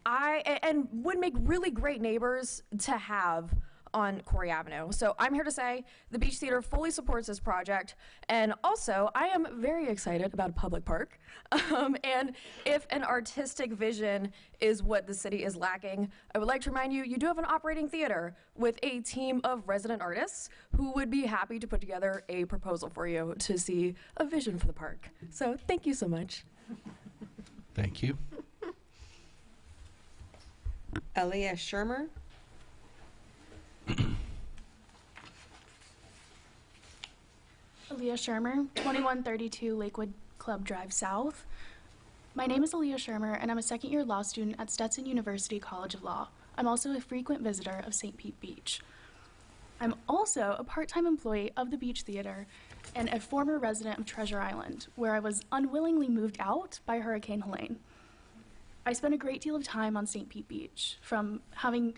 And would make really great neighbors to have on Corey Avenue. So I'm here to say the Beach Theater fully supports this project, and also I am very excited about a public park. And if an artistic vision is what the city is lacking, I would like to remind you, you do have an operating theater with a team of resident artists who would be happy to put together a proposal for you to see a vision for the park. So thank you so much. Thank you. Aaliyah Shermer. Aaliyah Shermer, 2132 Lakewood Club Drive South. My name is Aaliyah Shermer, and I'm a second-year law student at Stetson University College of Law. I'm also a frequent visitor of St. Pete Beach. I'm also a part-time employee of the Beach Theater and a former resident of Treasure Island, where I was unwillingly moved out by Hurricane Helene. I spent a great deal of time on St. Pete Beach, from having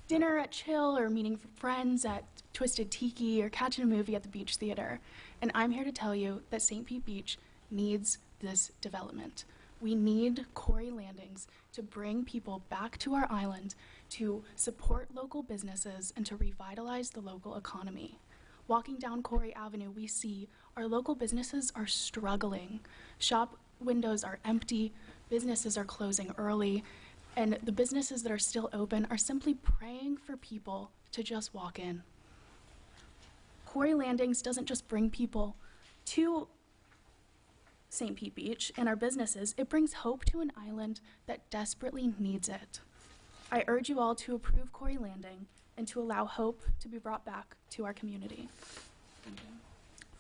dinner at Chill or meeting friends at Twisted Tiki or catching a movie at the Beach Theater. And I'm here to tell you that St. Pete Beach needs this development. We need Corey Landings to bring people back to our island, to support local businesses, and to revitalize the local economy. Walking down Corey Avenue, we see our local businesses are struggling. Shop windows are empty, businesses are closing early, and the businesses that are still open are simply praying for people to just walk in. Corey Landings doesn't just bring people to St. Pete Beach and our businesses, it brings hope to an island that desperately needs it. I urge you all to approve Corey Landing and to allow hope to be brought back to our community.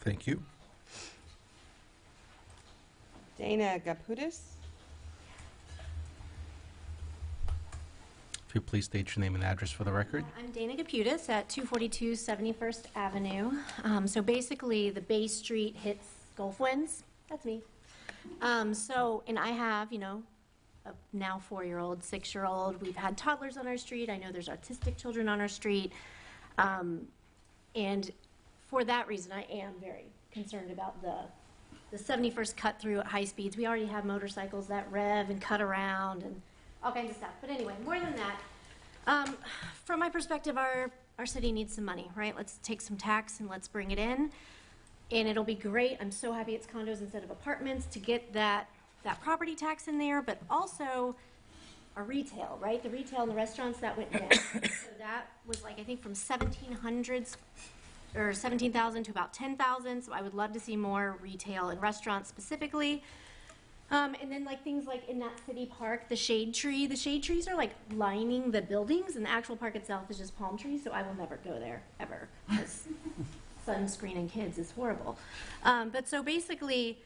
Thank you. Dana Gapudis. If you please state your name and address for the record. I'm Dana Gapudis at 242 71st Avenue. So basically, the Bay Street hits Gulf Winds. That's me. And I have, a now 4-year-old, 6-year-old. We've had toddlers on our street. I know there's autistic children on our street. And for that reason, I am very concerned about the 71st cut through at high speeds. We already have motorcycles that rev and cut around and all kinds of stuff. But anyway, more than that, from my perspective, our city needs some money, right? Let's take some tax and let's bring it in. And it'll be great. I'm so happy it's condos instead of apartments to get that property tax in there, but also our retail, right? The retail and the restaurants that went down. So that was like, I think from 1700s or 17,000 to about 10,000. So I would love to see more retail and restaurants specifically. And then like things like in that city park, the shade trees are like lining the buildings, and the actual park itself is just palm trees. So I will never go there ever, because sunscreen and kids is horrible. But so basically,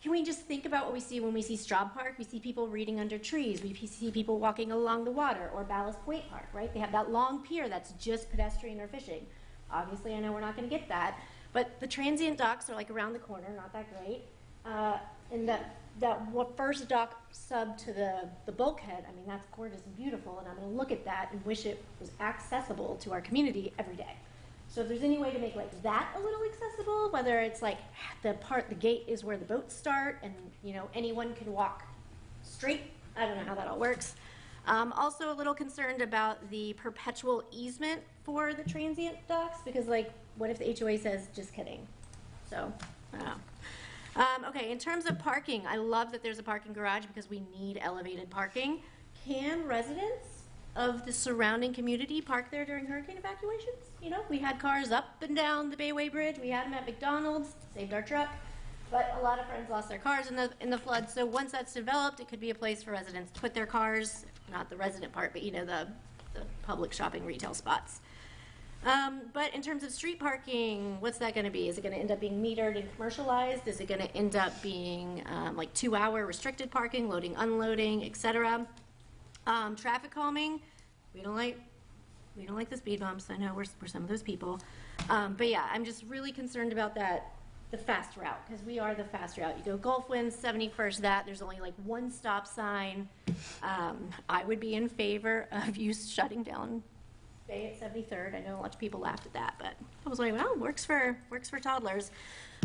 can we just think about what we see when we see Straub Park? We see people reading under trees. We see people walking along the water, or Ballast Point Park, right? They have that long pier that's just pedestrian or fishing. Obviously, I know we're not going to get that. But the transient docks are like around the corner, not that great. And that first dock sub to the bulkhead, I mean, that's gorgeous and beautiful, and I'm going to look at that and wish it was accessible to our community every day. So if there's any way to make like that a little accessible, whether it's like the gate is where the boats start and anyone can walk straight. I don't know how that all works. Also a little concerned about the perpetual easement for the transient docks, because like what if the HOA says, just kidding? So, I don't know. Okay, in terms of parking, I love that there's a parking garage because we need elevated parking. Can residents of the surrounding community park there during hurricane evacuations? We had cars up and down the Bayway Bridge. We had them at McDonald's, saved our truck. But a lot of friends lost their cars in the flood. So once that's developed, it could be a place for residents to put their cars, not the resident part, but the public shopping retail spots. But in terms of street parking, what's that going to be? Is it going to end up being metered and commercialized? Is it going to end up being like 2-hour restricted parking, loading, unloading, etc.? Traffic calming, we don't like the speed bumps. I know we're some of those people. But yeah, I'm just really concerned about that the fast route, because we are the fast route. You go Gulf Winds, 71st, that, there's only like one stop sign. I would be in favor of you shutting down Bay at 73rd. I know lots of people laughed at that, but I was like, well, works for toddlers.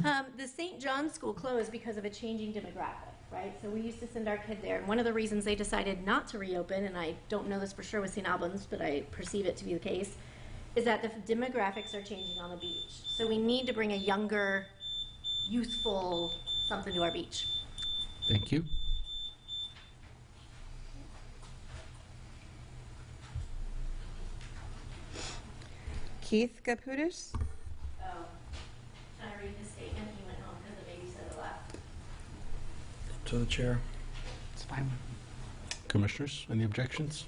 The St. John's School closed because of a changing demographic, right? So we used to send our kid there, and one of the reasons they decided not to reopen, and I don't know this for sure with St. Albans, but I perceive it to be the case, is that the demographics are changing on the beach. So we need to bring a younger, youthful something to our beach. Thank you. Keith Caputis? Oh, trying to read his statement, he went home because the babysitter left. To the chair. It's fine. Commissioners, any objections?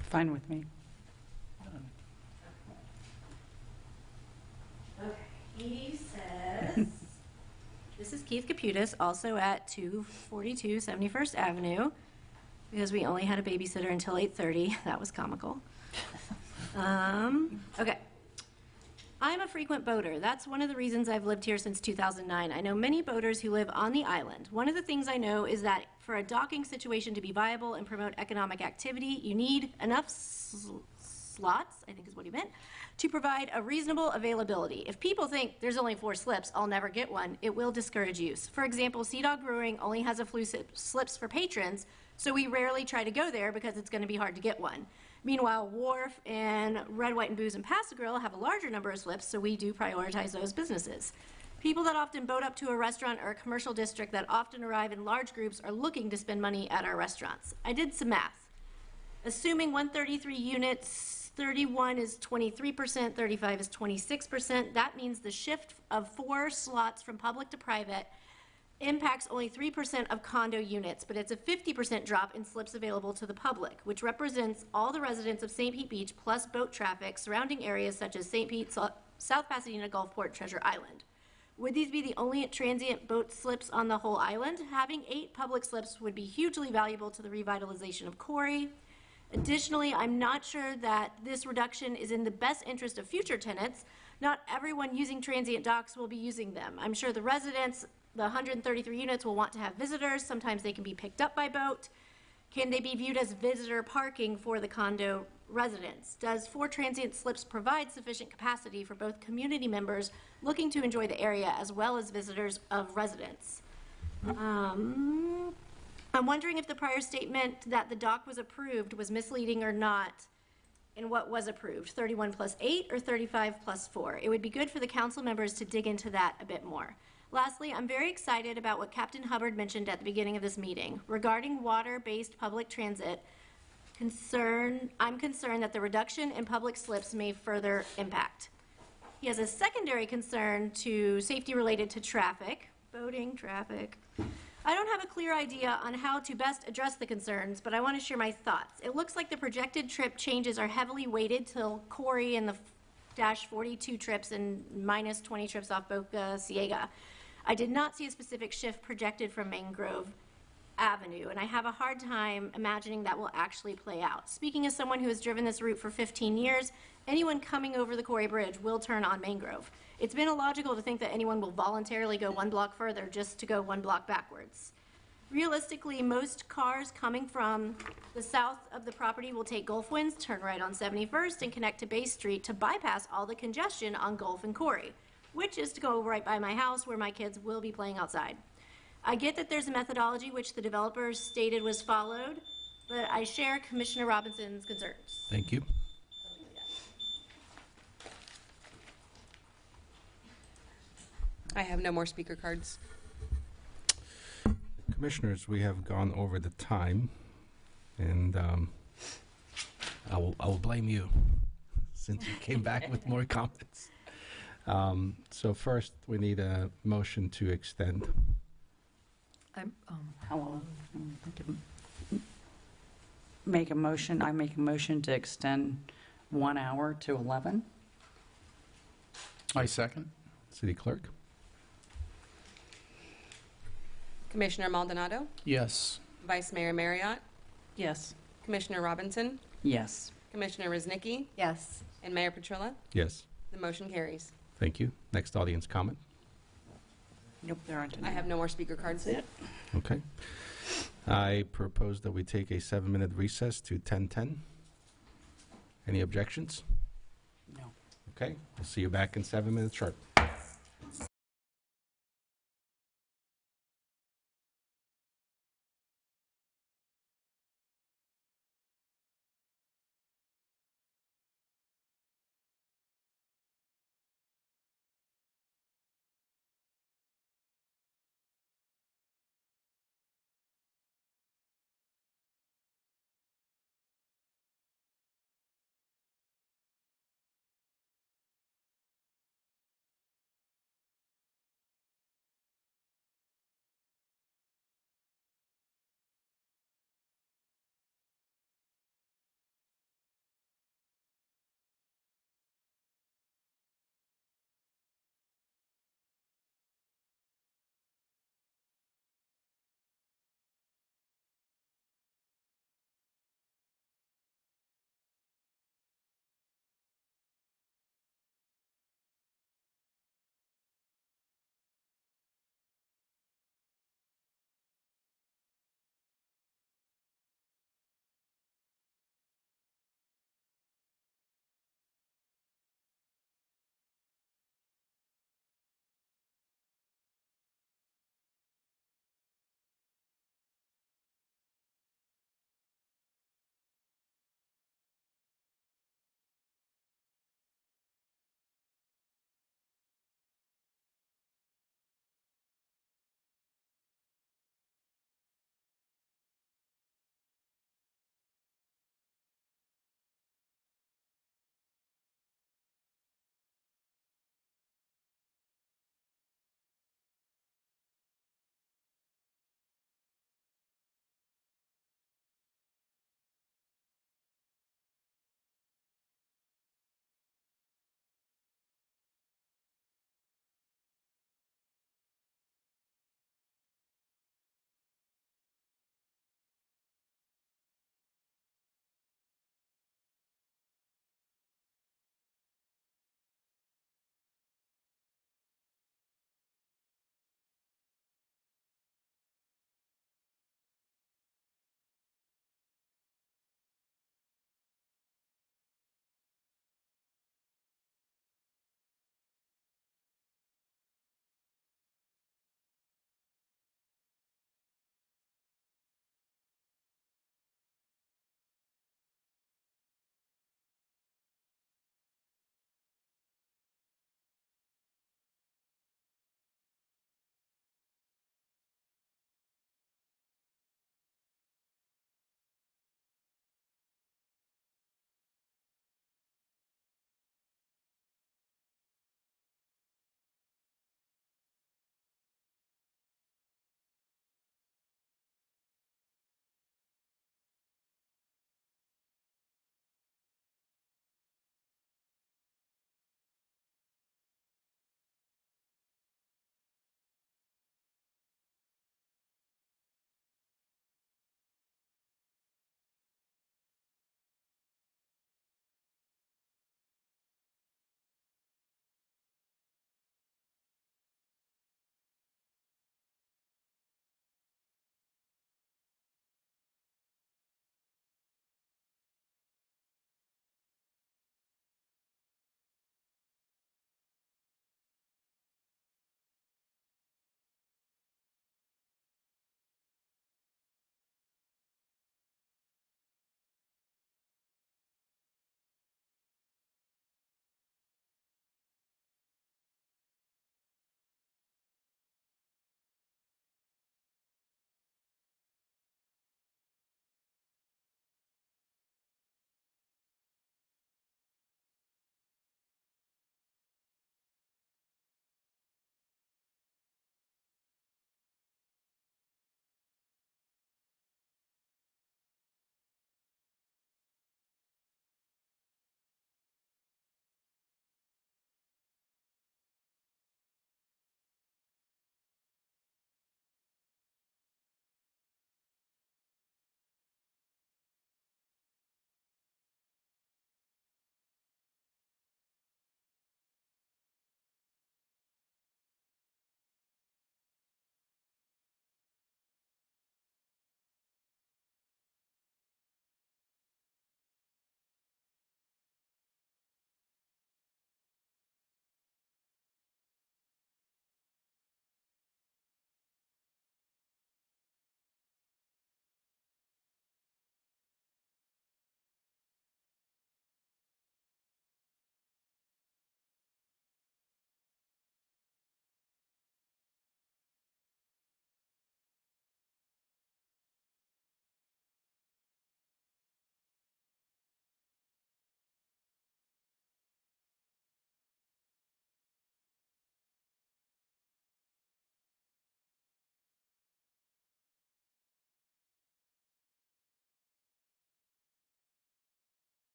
Fine with me. Okay, he says, this is Keith Caputis, also at 242 71st Avenue, because we only had a babysitter until 8:30. That was comical. Okay. I'm a frequent boater. That's one of the reasons I've lived here since 2009. I know many boaters who live on the island. One of the things I know is that for a docking situation to be viable and promote economic activity, you need enough slots, I think is what he meant, to provide a reasonable availability. If people think there's only 4 slips, I'll never get one, it will discourage use. For example, Sea Dog Brewing only has a few slips for patrons, so we rarely try to go there because it's going to be hard to get one. Meanwhile, Wharf and Red, White, and Booze and Pasta Grill have a larger number of slips, so we do prioritize those businesses. People that often boat up to a restaurant or a commercial district that often arrive in large groups are looking to spend money at our restaurants. I did some math. Assuming 133 units, 31 is 23%, 35 is 26%. That means the shift of 4 slots from public to private impacts only 3% of condo units, but it's a 50% drop in slips available to the public, which represents all the residents of St. Pete Beach plus boat traffic surrounding areas such as St. Pete, South Pasadena, Gulfport, Treasure Island. Would these be the only transient boat slips on the whole island? Having 8 public slips would be hugely valuable to the revitalization of Corey. Additionally, I'm not sure that this reduction is in the best interest of future tenants. Not everyone using transient docks will be using them. I'm sure the residents, the 133 units, will want to have visitors. Sometimes they can be picked up by boat. Can they be viewed as visitor parking for the condo residents? Does 4 transient slips provide sufficient capacity for both community members looking to enjoy the area as well as visitors of residents? I'm wondering if the prior statement that the dock was approved was misleading or not, and what was approved, 31 plus 8 or 35 plus 4? It would be good for the council members to dig into that a bit more. Lastly, I'm very excited about what Captain Hubbard mentioned at the beginning of this meeting. Regarding water-based public transit, I'm concerned that the reduction in public slips may further impact. He has a secondary concern to safety related to traffic, boating, traffic. I don't have a clear idea on how to best address the concerns, but I want to share my thoughts. It looks like the projected trip changes are heavily weighted till Corey and the dash 42 trips and minus 20 trips off Boca Ciega. I did not see a specific shift projected from Mangrove Avenue, and I have a hard time imagining that will actually play out. Speaking as someone who has driven this route for 15 years, anyone coming over the Corey Bridge will turn on Mangrove. It's been illogical to think that anyone will voluntarily go 1 block further just to go 1 block backwards. Realistically, most cars coming from the south of the property will take Gulf Winds, turn right on 71st, and connect to Bay Street to bypass all the congestion on Gulf and Corey, which is to go right by my house where my kids will be playing outside. I get that there's a methodology which the developers stated was followed, but I share Commissioner Robinson's concerns. Thank you. I have no more speaker cards. Commissioners, we have gone over the time, and I will blame you since you came back with more comments. So first, we need a motion to extend. How long? Make a motion. I make a motion to extend 1 hour to 11. I second. City Clerk? Commissioner Maldonado, Yes. Vice Mayor Marriott, Yes. Commissioner Robinson, Yes. Commissioner Ruznicki, Yes. and Mayor Petrilla. Yes. The motion carries. Thank you. Next audience comment. Nope, there aren't any. I have no more speaker cards. Okay. I propose that we take a 7-minute recess to 10:10. Any objections? No. Okay, we'll see you back in 7 minutes sharp.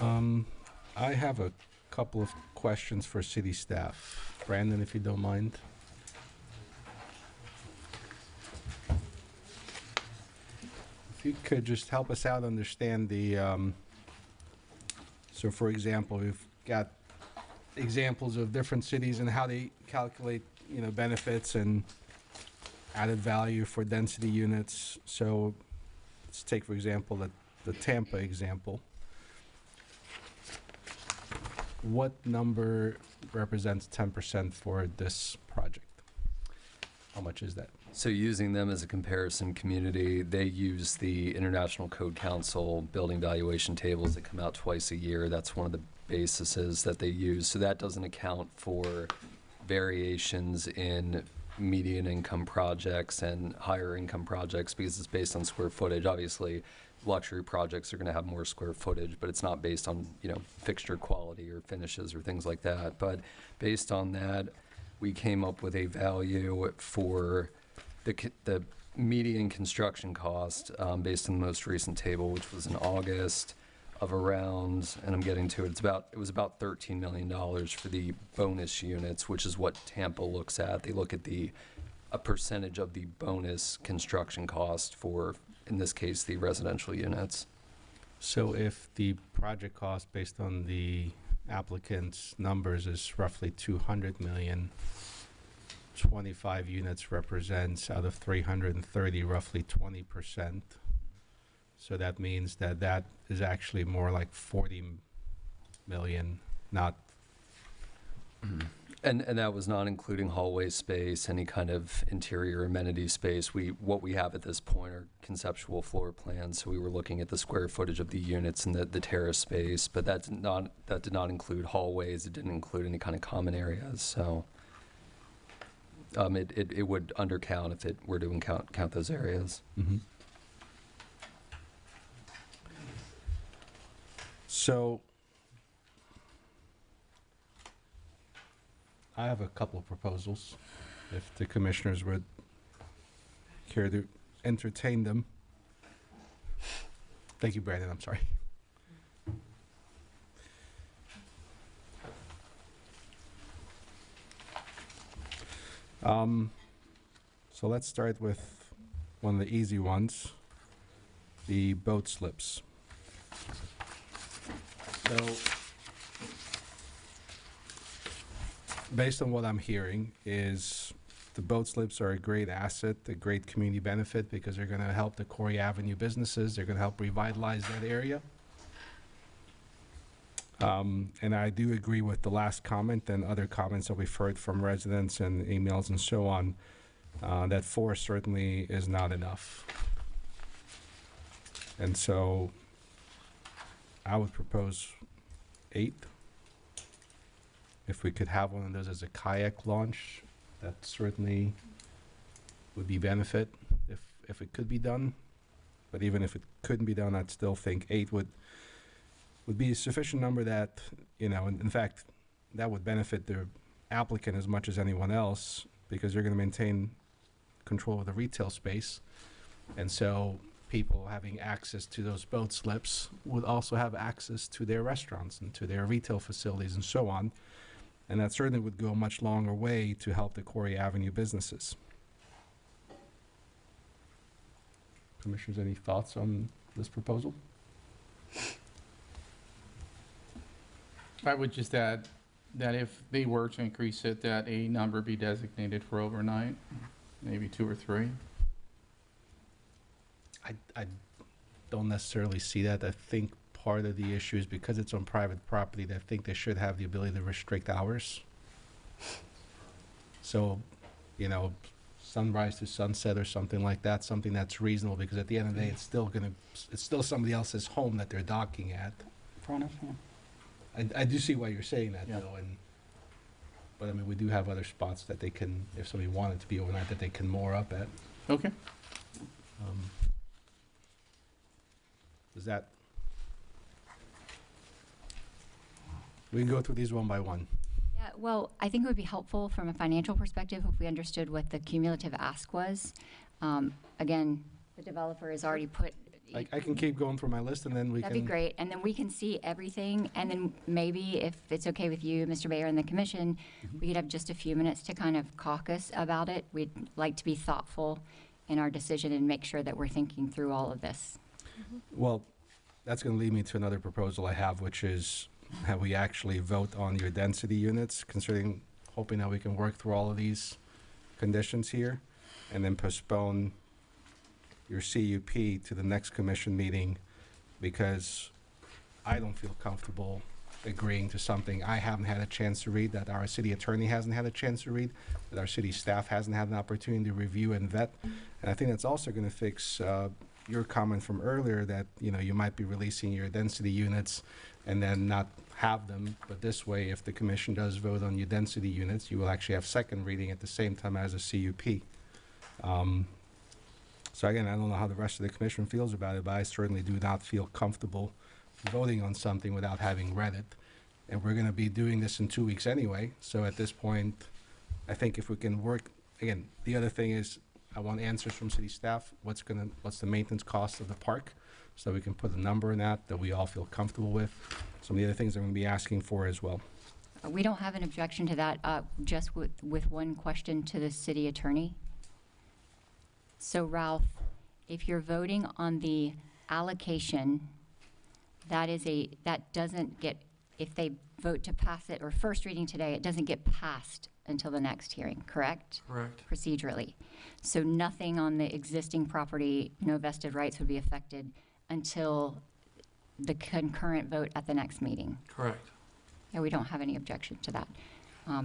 I have a couple of questions for city staff. Brandon, if you don't mind. If you could just help us out understand the, so for example, we've got examples of different cities and how they calculate, benefits and added value for density units. So let's take, for example, the Tampa example. What number represents 10% for this project? How much is that? So using them as a comparison community, they use the International Code Council building valuation tables that come out twice a year. That's one of the bases that they use. So that doesn't account for variations in median income projects and higher income projects because it's based on square footage. Obviously, luxury projects are going to have more square footage, but it's not based on, fixture quality or finishes or things like that. But based on that, we came up with a value for the median construction cost based on the most recent table, which was in August, of around, and I'm getting to it, it was about $13 million for the bonus units, which is what Tampa looks at. They look at a percentage of the bonus construction cost for, in this case, the residential units. So if the project cost based on the applicant's numbers is roughly 200 million, 25 units represents out of 330 roughly 20%. So that means that is actually more like 40 million, not. And that was not including hallway space, any kind of interior amenity space. What we have at this point are conceptual floor plans. So we were looking at the square footage of the units and the terrace space, but that did not include hallways. It didn't include any kind of common areas. So it would undercount if it were to count those areas. Mm-hmm. So I have a couple of proposals, if the commissioners would care to entertain them. Thank you, Brandon, I'm sorry. So let's start with one of the easy ones, the boat slips. So, based on what I'm hearing, is the boat slips are a great asset, a great community benefit, because they're going to help the Corey Avenue businesses. They're going to help revitalize that area. And I do agree with the last comment and other comments that we've heard from residents and emails and so on, that 4 certainly is not enough. And so I would propose 8. If we could have one of those as a kayak launch, that certainly would be benefit if it could be done. But even if it couldn't be done, I'd still think 8 would be a sufficient number that, in fact, that would benefit the applicant as much as anyone else, because they're going to maintain control of the retail space. And so people having access to those boat slips would also have access to their restaurants and to their retail facilities and so on. And that certainly would go a much longer way to help the Corey Avenue businesses. Commissioners, any thoughts on this proposal? I would just add that if they were to increase it, that a number be designated for overnight, maybe 2 or 3. I don't necessarily see that. I think part of the issue is because it's on private property, I think they should have the ability to restrict hours. So, sunrise to sunset or something like that, something that's reasonable, because at the end of the day, it's still somebody else's home that they're docking at. Front of him. I do see why you're saying that, though, but I mean, we do have other spots that they can, if somebody wanted to be overnight, that they can moor up at. Okay. Does that? We can go through these one by one. Yeah, well, I think it would be helpful from a financial perspective if we understood what the cumulative ask was. Again, the developer has already put, I can keep going through my list, and then we can... That'd be great, and then we can see everything, and then maybe, if it's okay with you, Mr. Mayor and the commission, we could have just a few minutes to kind of caucus about it. We'd like to be thoughtful in our decision and make sure that we're thinking through all of this. Well, that's going to lead me to another proposal I have, which is have we actually vote on your density units, hoping that we can work through all of these conditions here, and then postpone your CUP to the next commission meeting, because I don't feel comfortable agreeing to something I haven't had a chance to read, that our city attorney hasn't had a chance to read, that our city staff hasn't had an opportunity to review and vet. And I think that's also going to fix your comment from earlier that, you might be releasing your density units and then not have them. But this way, if the commission does vote on your density units, you will actually have second reading at the same time as a CUP. So again, I don't know how the rest of the commission feels about it, but I certainly do not feel comfortable voting on something without having read it. And we're going to be doing this in 2 weeks anyway. So at this point, I think if we can work, again, the other thing is I want answers from city staff. What's the maintenance cost of the park? So we can put a number in that we all feel comfortable with. Some of the other things I'm going to be asking for as well. We don't have an objection to that, just with one question to the city attorney. So Ralph, if you're voting on the allocation, that doesn't get, if they vote to pass it or first reading today, it doesn't get passed until the next hearing, correct? Correct. Procedurally. So nothing on the existing property, no vested rights would be affected until the concurrent vote at the next meeting. Correct. Yeah, we don't have any objection to that.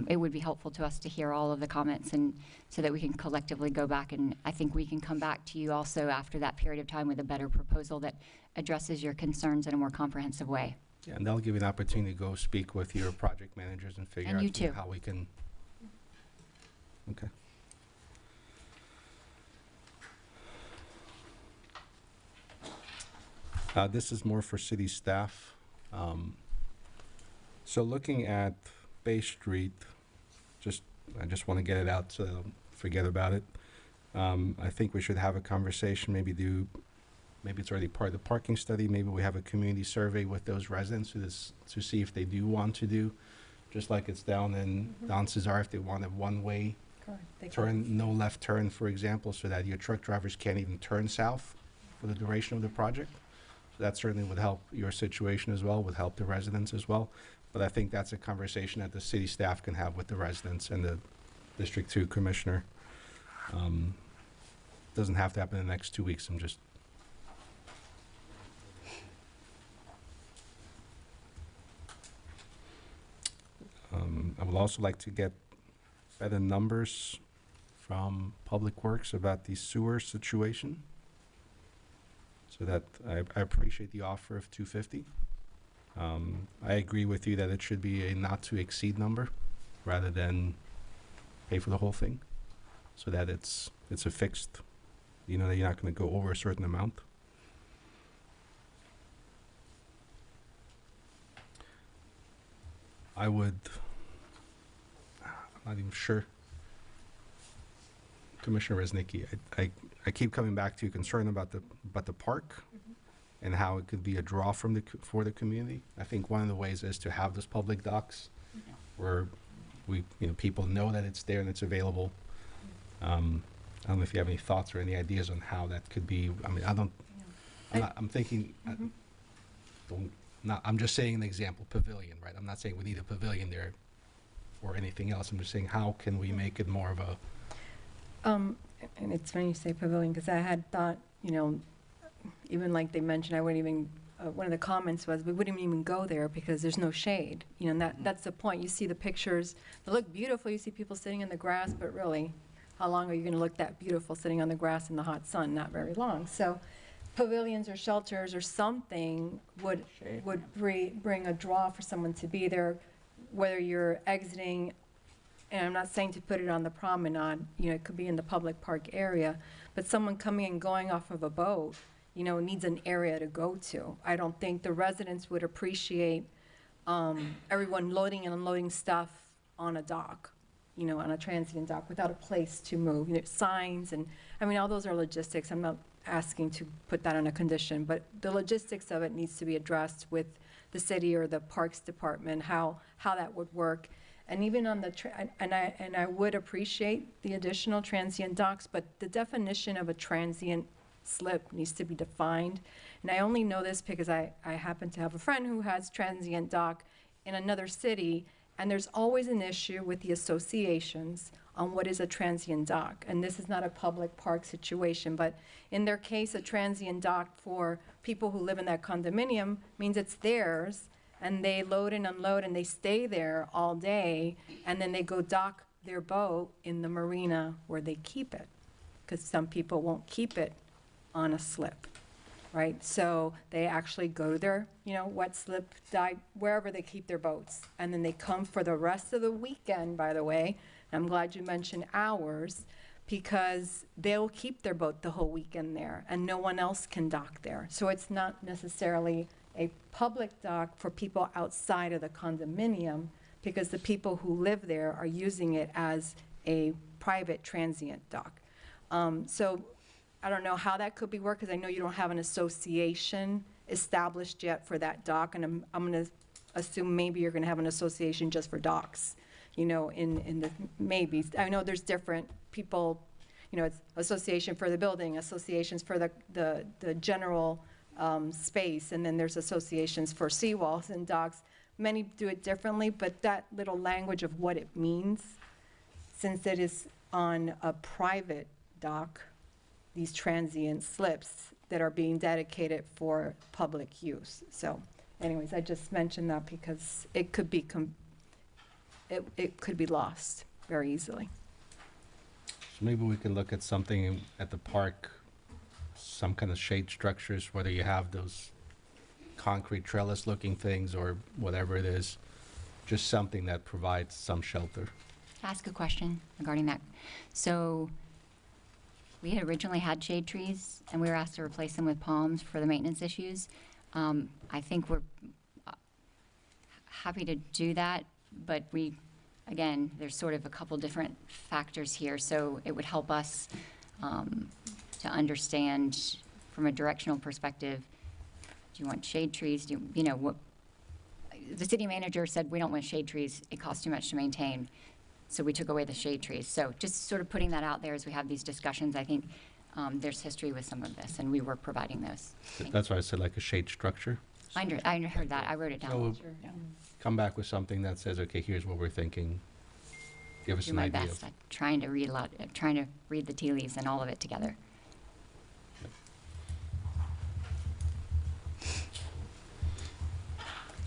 It would be helpful to us to hear all of the comments and so that we can collectively go back, and I think we can come back to you also after that period of time with a better proposal that addresses your concerns in a more comprehensive way. Yeah, and that'll give you an opportunity to go speak with your project managers and figure And you out too. how we can. Okay. This is more for city staff. So looking at Bay Street, I just want to get it out so I don't forget about it. I think we should have a conversation, maybe it's already part of the parking study, maybe we have a community survey with those residents to see if they do want to do, just like it's down in Don Cesar, if they want a one-way turn, no left turn, for example, so that your truck drivers can't even turn south for the duration of the project. So that certainly would help your situation as well, would help the residents as well. But I think that's a conversation that the city staff can have with the residents and the District 2 Commissioner. Doesn't have to happen in the next 2 weeks. I would also like to get better numbers from Public Works about the sewer situation. So that I appreciate the offer of 250. I agree with you that it should be a not to exceed number rather than pay for the whole thing, so that it's a fixed, that you're not going to go over a certain amount. I'm not even sure. Commissioner Reznicki, I keep coming back to your concern about the park and how it could be a draw for the community. I think one of the ways is to have those public docks where people know that it's there and it's available. I don't know if you have any thoughts or any ideas on how that could be. I mean, I'm thinking, I'm just saying an example, pavilion, right? I'm not saying we need a pavilion there or anything else. I'm just saying, how can we make it more of a... And it's funny you say pavilion, because I had thought, even like they mentioned, I wouldn't even, one of the comments was, we wouldn't even go there because there's no shade. And that's the point. You see the pictures, they look beautiful. You see people sitting in the grass, but really, how long are you going to look that beautiful sitting on the grass in the hot sun? Not very long. So pavilions or shelters or something would bring a draw for someone to be there, whether you're exiting. And I'm not saying to put it on the promenade, it could be in the public park area, but someone coming and going off of a boat, needs an area to go to. I don't think the residents would appreciate everyone loading and unloading stuff on a dock, on a transient dock without a place to move. Signs and, all those are logistics. I'm not asking to put that on a condition, but the logistics of it needs to be addressed with the city or the Parks Department, how that would work. And even on the, and I would appreciate the additional transient docks, but the definition of a transient slip needs to be defined. And I only know this because I happen to have a friend who has transient dock in another city, and there's always an issue with the associations on what is a transient dock. And this is not a public park situation, but in their case, a transient dock for people who live in that condominium means it's theirs, and they load and unload, and they stay there all day, and then they go dock their boat in the marina where they keep it, because some people won't keep it on a slip, right? So they actually go to their, wet slip, dive, wherever they keep their boats, and then they come for the rest of the weekend, by the way. I'm glad you mentioned hours, because they'll keep their boat the whole weekend there, and no one else can dock there. So it's not necessarily a public dock for people outside of the condominium, because the people who live there are using it as a private transient dock. So I don't know how that could be worked, because I know you don't have an association established yet for that dock, and I'm going to assume maybe you're going to have an association just for docks, in the maybe. I know there's different people, it's association for the building, associations for the general space, and then there's associations for seawalls and docks. Many do it differently, but that little language of what it means, since it is on a private dock, these transient slips that are being dedicated for public use. So anyways, I just mentioned that because it could be it could be lost very easily. So maybe we can look at something at the park, some kind of shade structures, whether you have those concrete trellis looking things or whatever it is, just something that provides some shelter. Ask a question regarding that. So we had originally had shade trees, and we were asked to replace them with palms for the maintenance issues. I think we're happy to do that, but again, there's sort of a couple different factors here, so it would help us to understand from a directional perspective, do you want shade trees? What the city manager said, we don't want shade trees, it costs too much to maintain. So we took away the shade trees. So just sort of putting that out there as we have these discussions, I think there's history with some of this, and we were providing those. That's why I said like a shade structure. I heard that. I wrote it down. So come back with something that says, okay, here's what we're thinking. Give us Do an my idea. best. I'm trying to read a lot. I'm trying to read the tea leaves and all of it together.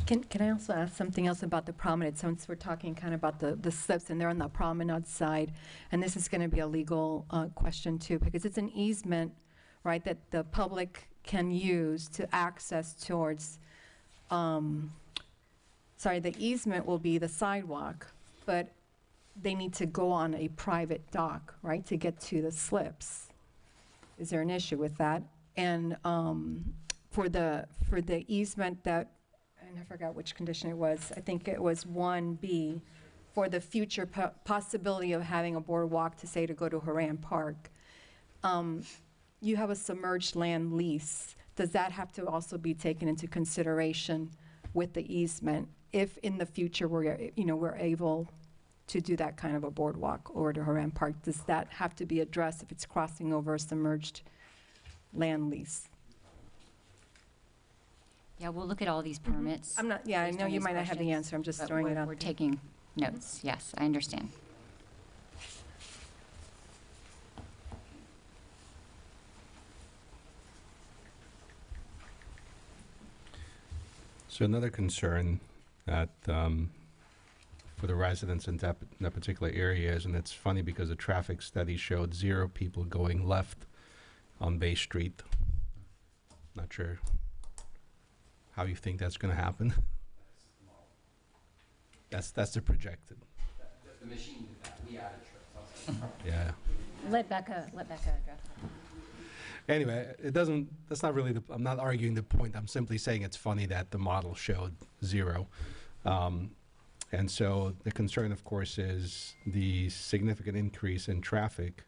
Can I also ask something else about the promenade, since we're talking kind of about the slips, and they're on the promenade side, and this is going to be a legal question too, because it's an easement, right, that the public can use to access towards, the easement will be the sidewalk, but they need to go on a private dock, right, to get to the slips. Is there an issue with that? And for the easement that, and I forgot which condition it was, I think it was 1B, for the future possibility of having a boardwalk to go to Horan Park. You have a submerged land lease. Does that have to also be taken into consideration with the easement if in the future we're able to do that kind of a boardwalk over to Horan Park? Does that have to be addressed if it's crossing over a submerged land lease? Yeah, we'll look at all these permits. I know you might not have the answer. I'm just throwing it out. We're taking notes. Yes, I understand. So another concern that for the residents in that particular area is, and it's funny because the traffic study showed 0 people going left on Bay Street. Not sure how you think that's going to happen. That's the projected. The machine did that. We added trips. Yeah. Let Becca address that. Anyway, that's not really I'm not arguing the point. I'm simply saying it's funny that the model showed 0. And so the concern, of course, is the significant increase in traffic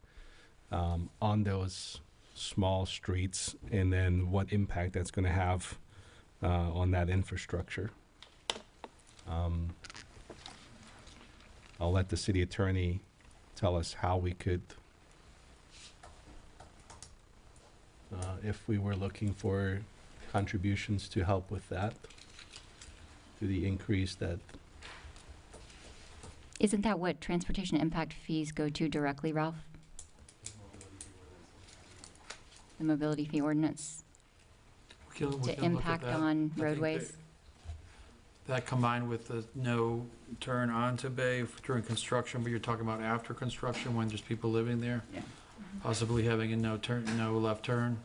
on those small streets, and then what impact that's going to have on that infrastructure. I'll let the city attorney tell us how we could, if we were looking for contributions to help with that, to the increase that. Isn't that what transportation impact fees go to directly, Ralph? The mobility fee ordinance We can look to at impact that. on I think roadways? That combined with the no turn onto Bay during construction, but you're talking about after construction when there's people living there? Yeah. Possibly having a no left turn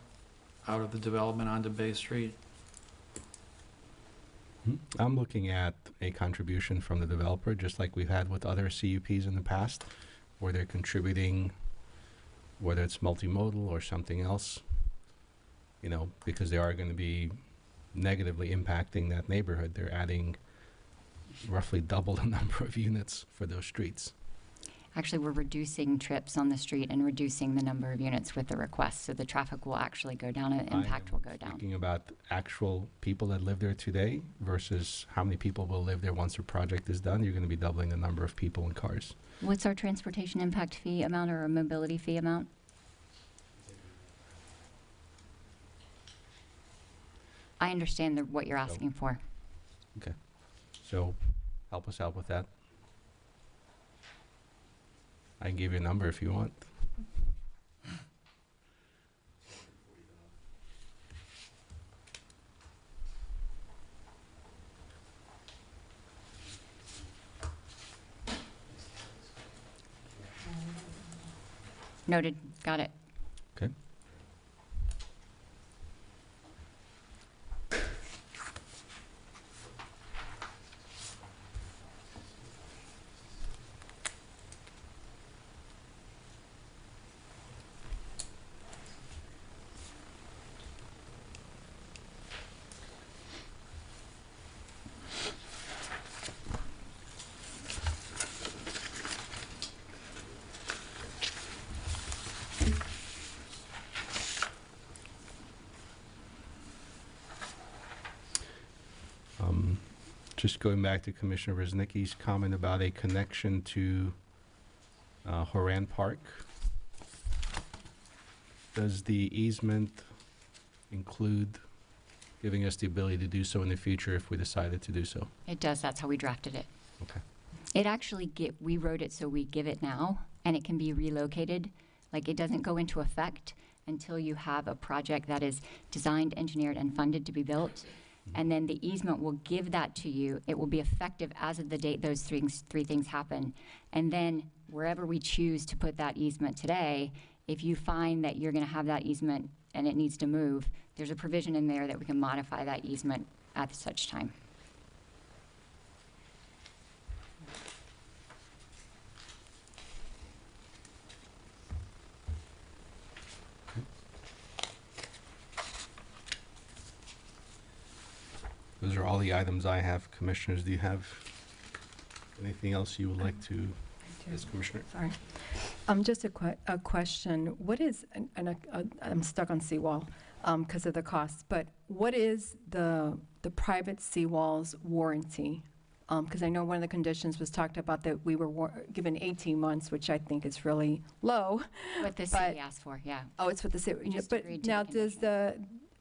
out of the development onto Bay Street? I'm looking at a contribution from the developer, just like we've had with other CUPs in the past, where they're contributing, whether it's multimodal or something else, you know, because they are going to be negatively impacting that neighborhood. They're adding roughly double the number of units for those streets. Actually, we're reducing trips on the street and reducing the number of units with the request, so the traffic will actually go down and impact will go down. Thinking about actual people that live there today versus how many people will live there once the project is done, you're going to be doubling the number of people and cars. What's our transportation impact fee amount or a mobility fee amount? I understand what you're asking for. Okay. So help us out with that. I can give you a number if you want. Noted. Got it. Okay. Just going back to Commissioner Reznicki's comment about a connection to Horan Park. Does the easement include giving us the ability to do so in the future if we decided to do so? It does. That's how we drafted it. Okay. It actually, we wrote it so we give it now, and it can be relocated. Like, it doesn't go into effect until you have a project that is designed, engineered, and funded to be built. And then the easement will give that to you. It will be effective as of the date those three things happen. And then wherever we choose to put that easement today, if you find that you're going to have that easement and it needs to move, there's a provision in there that we can modify that easement at such time. Those are all the items I have. Commissioners, do you have anything else you would like to? Yes, Commissioner. Sorry. Just a question. What is, I'm stuck on seawall because of the costs, but what is the private seawall's warranty? Because I know one of the conditions was talked about that we were given 18 months, which I think is really low. What the city asked for, yeah. Oh, it's what the city, Just but agreed to now the does the,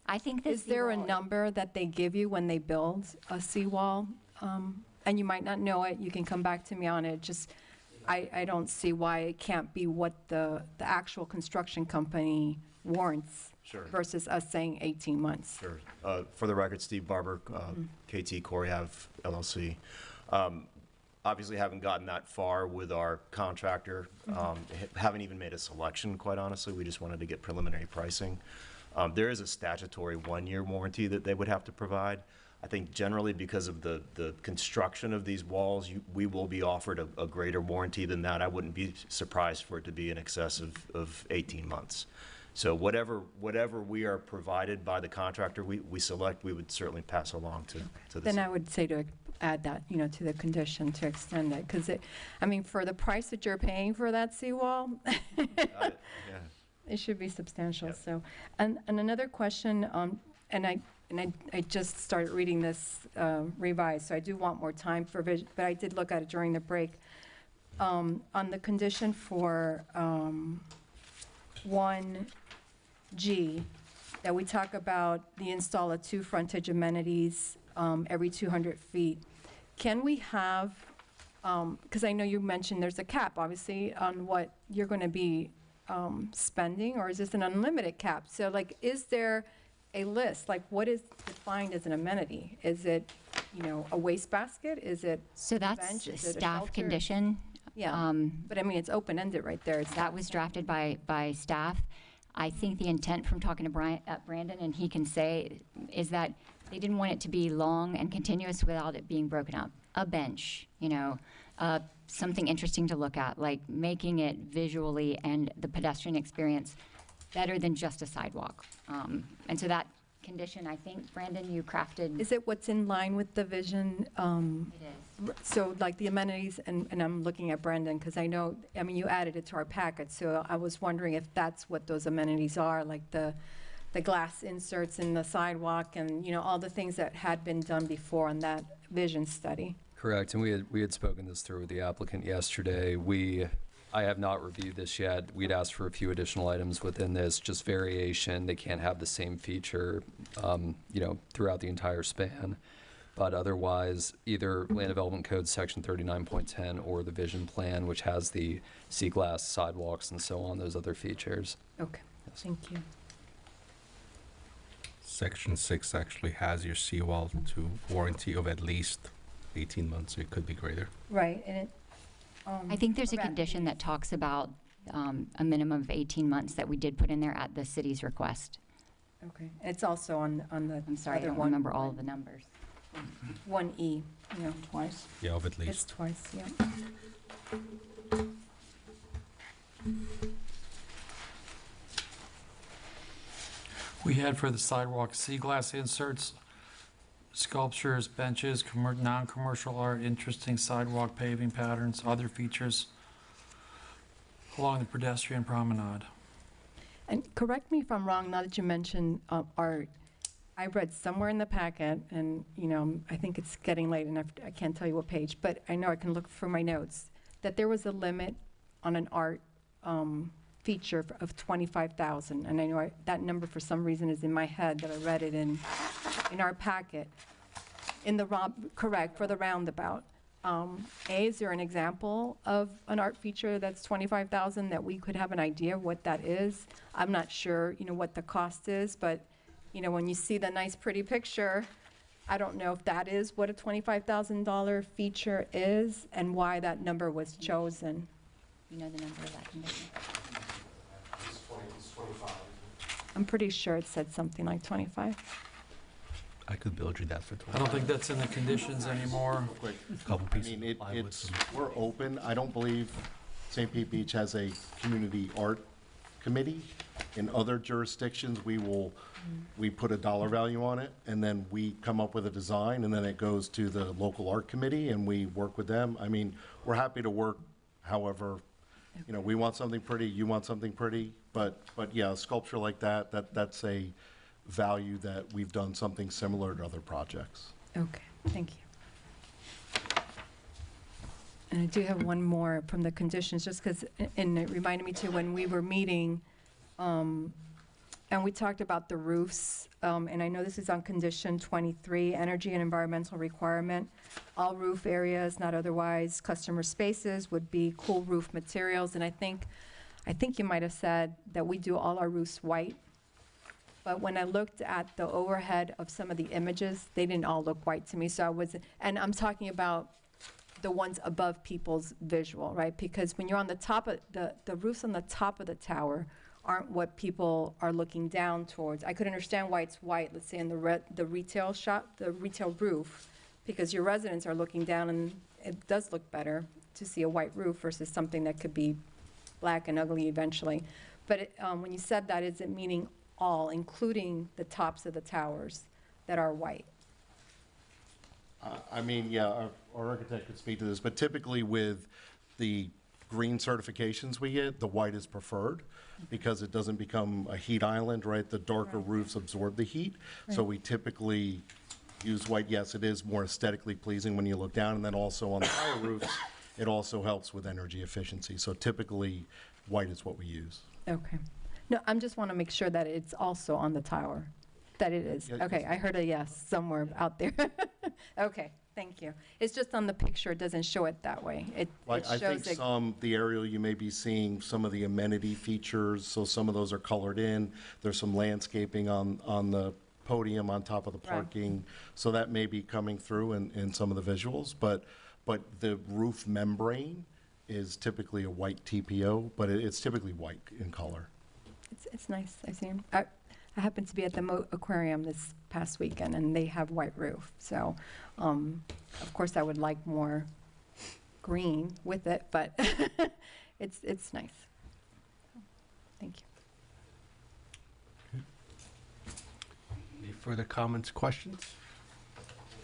I think is there a number that they give you when they build a seawall? And you might not know it, you can come back to me on it, just, I don't see why it can't be what the actual construction company warrants. Sure. Versus us saying 18 months. Sure. For the record, Steve Barber, KT Corey Ave LLC. Obviously, haven't gotten that far with our contractor. Haven't even made a selection, quite honestly. We just wanted to get preliminary pricing. There is a statutory one-year warranty that they would have to provide. I think generally because of the construction of these walls, we will be offered a greater warranty than that. I wouldn't be surprised for it to be in excess of 18 months. So whatever we are provided by the contractor we select, we would certainly pass along to the Then I would say to add that, to the condition to extend it, because for the price that you're paying for that seawall, yeah. It should be substantial, so. And another question, and I just started reading this revised, so I do want more time for vision, but I did look at it during the break. On the condition for 1G, that we talk about the install of 2 frontage amenities every 200 feet. Can we have, because I know you mentioned there's a cap, obviously, on what you're going to be spending, or is this an unlimited cap? So like, is there a list? Like, what is defined as an amenity? Is it, a wastebasket? Is it So a that's bench? a Is it a staff shelter? condition. Yeah, but I mean, it's open-ended right there. That was drafted by staff. I think the intent from talking to Brandon, and he can say, is that they didn't want it to be long and continuous without it being broken up. A bench, something interesting to look at, like making it visually and the pedestrian experience better than just a sidewalk. And so that condition, I think, Brandon, you crafted. Is it what's in line with the vision? It is. So like the amenities, and I'm looking at Brendan, because I know, you added it to our packet, so I was wondering if that's what those amenities are, like the glass inserts in the sidewalk and, all the things that had been done before on that vision study. Correct, and we had spoken this through with the applicant yesterday. I have not reviewed this yet. We'd asked for a few additional items within this, just variation. They can't have the same feature, throughout the entire span. But otherwise, either Land Development Code Section 39.10 or the vision plan, which has the sea glass sidewalks and so on, those other features. Okay, thank you. Section 6 actually has your seawall to warranty of at least 18 months, so it could be greater. Right, and it. I think there's a condition that talks about a minimum of 18 months that we did put in there at the city's request. Okay, it's also on the. I'm sorry, I other don't one. remember all of the numbers. 1E, twice. Yeah, of at least. It's twice, yeah. We had for the sidewalk sea glass inserts, sculptures, benches, non-commercial art, interesting sidewalk paving patterns, other features along the pedestrian promenade. And correct me if I'm wrong, now that you mentioned art, I read somewhere in the packet, and, I think it's getting late and I can't tell you what page, but I know I can look for my notes, that there was a limit on an art feature of 25,000. And I know that number for some reason is in my head, that I read it in our packet. Correct, for the roundabout. Is there an example of an art feature that's 25,000 that we could have an idea of what that is? I'm not sure, what the cost is, but, when you see the nice, pretty picture, I don't know if that is what a $25,000 feature is and why that number was chosen. You know the number of that condition? It's 25. I'm pretty sure it said something like 25. I could build you that for 20. I don't think that's in the conditions anymore. Quick, Couple I pieces mean, of plywood, it's, some- we're open. I don't believe St. Pete Beach has a community art committee. In other jurisdictions, we put a dollar value on it, and then we come up with a design, and then it goes to the local art committee, and we work with them. I mean, we're happy to work however, we want something pretty, you want something pretty, but yeah, a sculpture like that's a value that we've done something similar to other projects. Okay, thank you. And I do have one more from the conditions, just because, and it reminded me too, when we were meeting, and we talked about the roofs, and I know this is on condition 23, energy and environmental requirement. All roof areas, not otherwise customer spaces, would be cool roof materials, and I think you might have said that we do all our roofs white. But when I looked at the overhead of some of the images, they didn't all look white to me, so and I'm talking about the ones above people's visual, right? Because when you're on the top of, the roofs on the top of the tower aren't what people are looking down towards. I could understand why it's white, let's say in the retail shop, the retail roof, because your residents are looking down and it does look better to see a white roof versus something that could be black and ugly eventually. But when you said that, is it meaning all, including the tops of the towers that are white? I mean, yeah, our architect could speak to this, but typically with the green certifications we get, the white is preferred because it doesn't become a heat island, right? The darker roofs absorb the heat. So Right. we typically use white. Yes, it is more aesthetically pleasing when you look down. And then also on the higher roofs, it also helps with energy efficiency. So typically, white is what we use. Okay. No, I just want to make sure that it's also on the tower, that it is. Yeah, Okay, I heard a yes somewhere out there. Okay, thank you. It's just on the picture, it doesn't show it that way. It I shows think it. the aerial, you may be seeing some of the amenity features, so some of those are colored in. There's some landscaping on the podium on top of the Right. parking, so that may be coming through in some of the visuals, but the roof membrane is typically a white TPO, but it's typically white in color. It's nice, I see 'em. I happened to be at the Moat Aquarium this past weekend, and they have white roof. So, of course, I would like more green with it, but it's nice. Thank you. Any further comments, questions?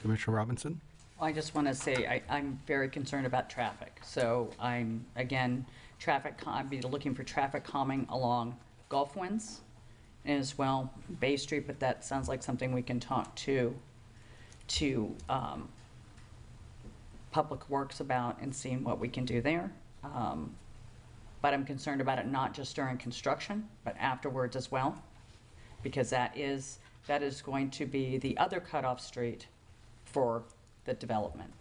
Commissioner Robinson? I just want to say, I'm very concerned about traffic. So I'm, again, I'd be looking for traffic calming along Gulf Winds as well, Bay Street, but that sounds like something we can talk to Public Works about and seeing what we can do there. But I'm concerned about it not just during construction, but afterwards as well, because that is going to be the other cutoff street for the development.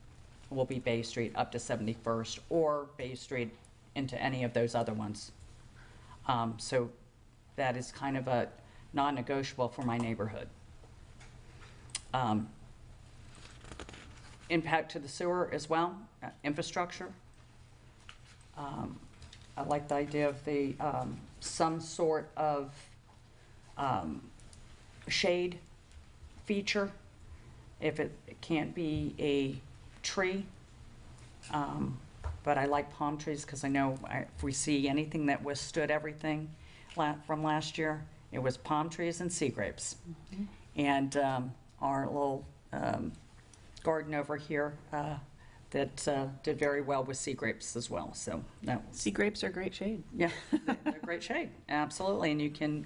Will be Bay Street up to 71st or Bay Street into any of those other ones. So that is kind of a non-negotiable for my neighborhood. Impact to the sewer as well, infrastructure. I like the idea of the some sort of shade feature. If it can't be a tree, but I like palm trees because I know if we see anything that withstood everything from last year, it was palm trees and sea grapes. And our little garden over here that did very well with sea grapes as well. So that was, Sea grapes are great shade. yeah, they're great shade, absolutely, and you can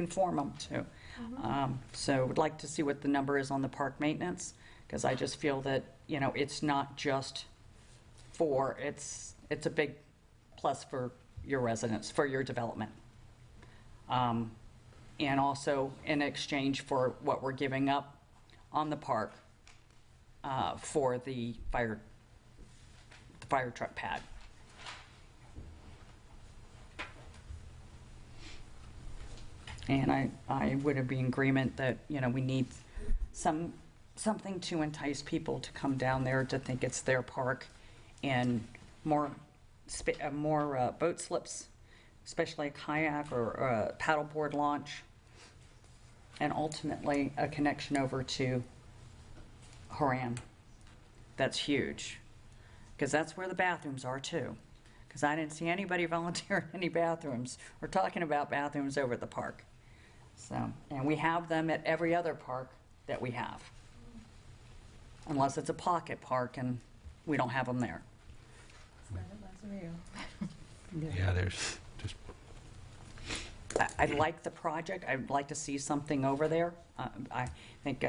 form them too. So would like to see what the number is on the park maintenance, because I just feel that, it's not just it's a big plus for your residents, for your development. And also in exchange for what we're giving up on the park for the fire truck pad. And I would be in agreement that, we need something to entice people to come down there to think it's their park, and more boat slips, especially a kayak or a paddleboard launch, and ultimately a connection over to Horan. That's huge, because that's where the bathrooms are too. Because I didn't see anybody volunteering any bathrooms or talking about bathrooms over at the park. So, and we have them at every other park that we have, unless it's a pocket park and we don't have them there. Yeah, there's just, I like the project. I'd like to see something over there. I think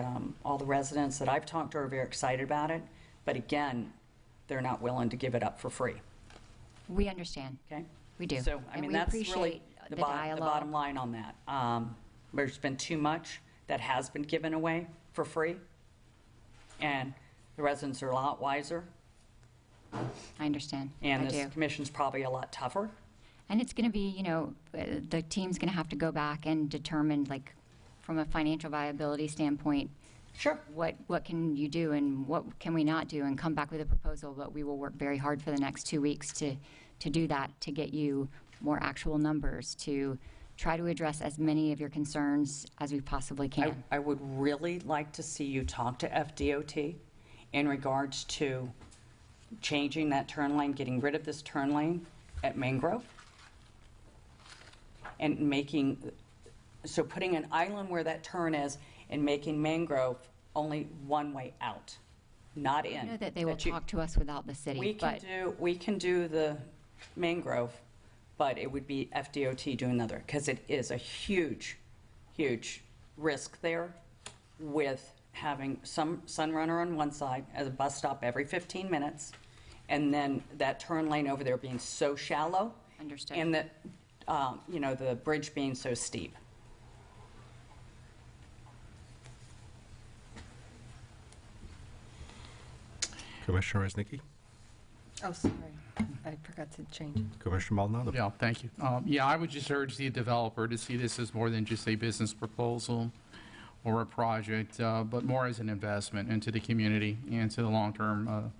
all the residents that I've talked to are very excited about it. But again, they're not willing to give it up for free. We understand. Okay? We do. So, I And mean, we that's really appreciate the the dialogue. bottom line on that. There's been too much that has been given away for free, and the residents are a lot wiser, I understand. and I this do. commission's probably a lot tougher. And it's going to be, the team's going to have to go back and determine, like, from a financial viability standpoint, sure, what can you do and what can we not do, and come back with a proposal. But we will work very hard for the next 2 weeks to do that, to get you more actual numbers, to try to address as many of your concerns as we possibly can. I would really like to see you talk to FDOT in regards to changing that turn lane, getting rid of this turn lane at Mangrove, and putting an island where that turn is and making Mangrove only one way out, not in. I know that they will talk to us without the city, We but can do the mangrove, but it would be FDOT doing another, because it is a huge, huge risk there with having some Sunrunner on one side as a bus stop every 15 minutes, and then that turn lane over there being so shallow. Understood. And that, the bridge being so steep. Commissioner Resnicki? Oh, sorry. I forgot to change it. Commissioner Maldonado? Yeah, thank you. Yeah, I would just urge the developer to see this as more than just a business proposal or a project, but more as an investment into the community and to the long-term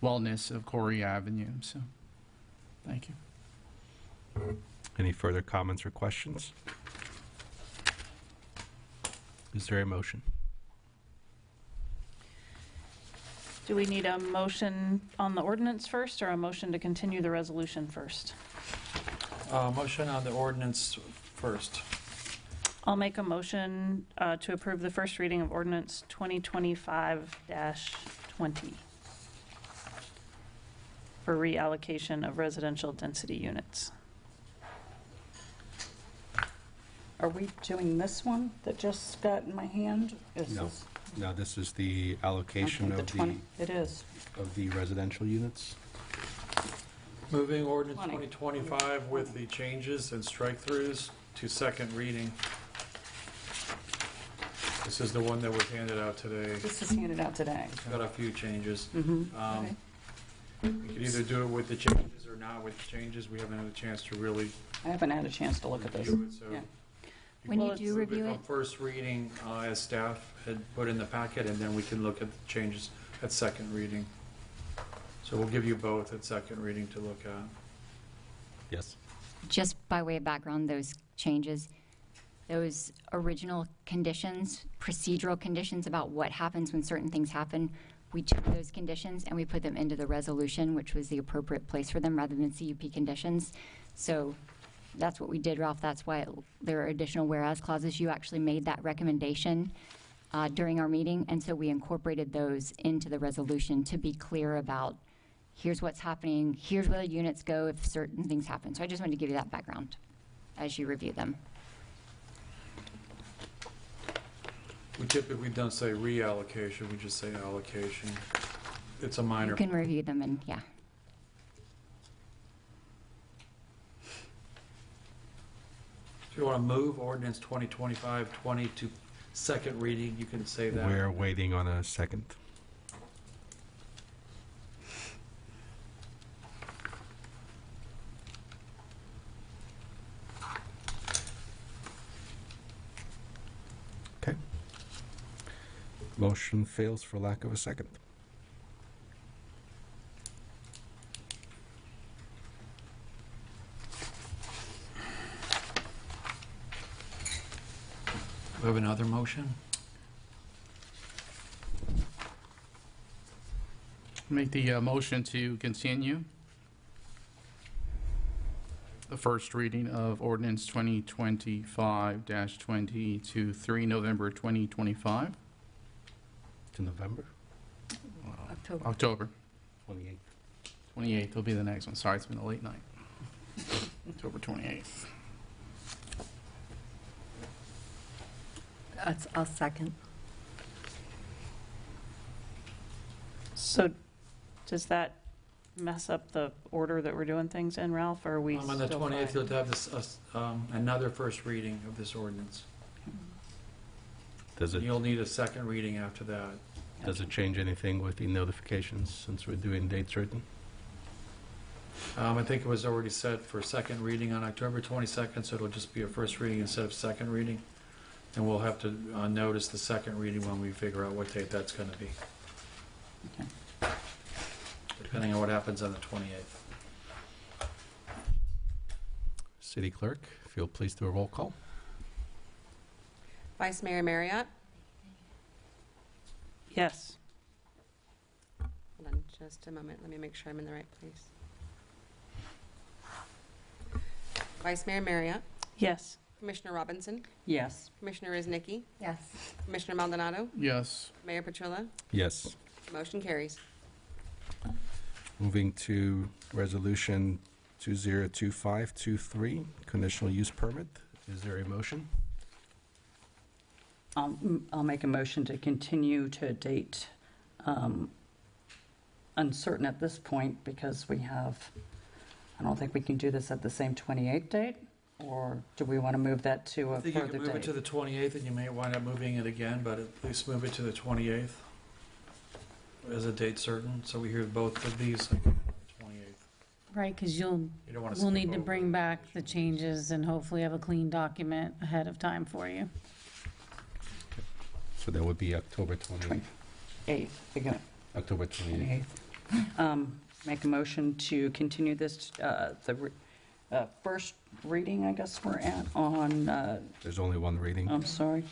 wellness of Corey Avenue. So, thank you. Any further comments or questions? Is there a motion? Do we need a motion on the ordinance first, or a motion to continue the resolution first? Motion on the ordinance first. I'll make a motion to approve the first reading of ordinance 2025-20 for reallocation of residential density units. Are we doing this one that just got in my hand? No. No, this is the allocation Okay, of the 20 it is. of the residential units. Moving ordinance 20. 2025 with the changes and strike-throughs to second reading. This is the one that was handed out today. This is handed out today. It's got a few changes. Mhm. Okay. We could either do it with the changes or not with the changes. We haven't had a chance to really I haven't had a chance to look at this. review it, so. Yeah. When you Well, do let's move review on it- First reading, as staff had put in the packet, and then we can look at the changes at second reading. So we'll give you both at second reading to look at. Yes. Just by way of background, those changes, those original conditions, procedural conditions about what happens when certain things happen, we took those conditions and we put them into the resolution, which was the appropriate place for them rather than CUP conditions. So that's what we did, Ralph. That's why there are additional whereas clauses. You actually made that recommendation during our meeting, and so we incorporated those into the resolution to be clear about here's what's happening, here's where the units go if certain things happen. So I just wanted to give you that background as you review them. We typically don't say reallocation, we just say allocation. It's a minor. You can review them and, yeah. If you want to move ordinance 2025-20 to second reading, you can say that. We're waiting on a second. Okay. Motion fails for lack of a second. We have another motion? Make the motion to continue the first reading of ordinance 2025-20 to 3 November 2025. To November? October. October 28th. 28th will be the next one. Sorry, it's been a late night. October 28th. I'll second. So does that mess up the order that we're doing things in, Ralph, or are we On the still 28th, fine? you'll have this, another first reading of this ordinance. Does it, You'll need a second reading after that. does it change anything with the notifications since we're doing date certain? I think it was already set for second reading on October 22nd, so it'll just be a first reading instead of second reading. And we'll have to notice the second reading when we figure out what date that's going to be. Depending on what happens on the 28th. City Clerk, if you'll please do a roll call. Vice Mayor Marriott? Yes. Hold on just a moment. Let me make sure I'm in the right place. Vice Mayor Marriott? Yes. Commissioner Robinson? Yes. Commissioner Ruznicki? Yes. Commissioner Maldonado? Yes. Mayor Petrulla? Yes. Motion carries. Moving to Resolution 202523, conditional use permit. Is there a motion? I'll make a motion to continue to a date uncertain at this point because I don't think we can do this at the same 28th date, or do we want to move that to a I think you further can move it date? to the 28th, and you may wind up moving it again, but at least move it to the 28th as a date certain, so we hear both of these on the 28th. Right, because You don't wanna we'll skip need to over bring back the changes and hopefully have a clean document ahead of time for you. So that would be October 8th, again. October 28th. Make a motion to continue this, first reading, I guess we're at, on, There's only one reading. I'm sorry,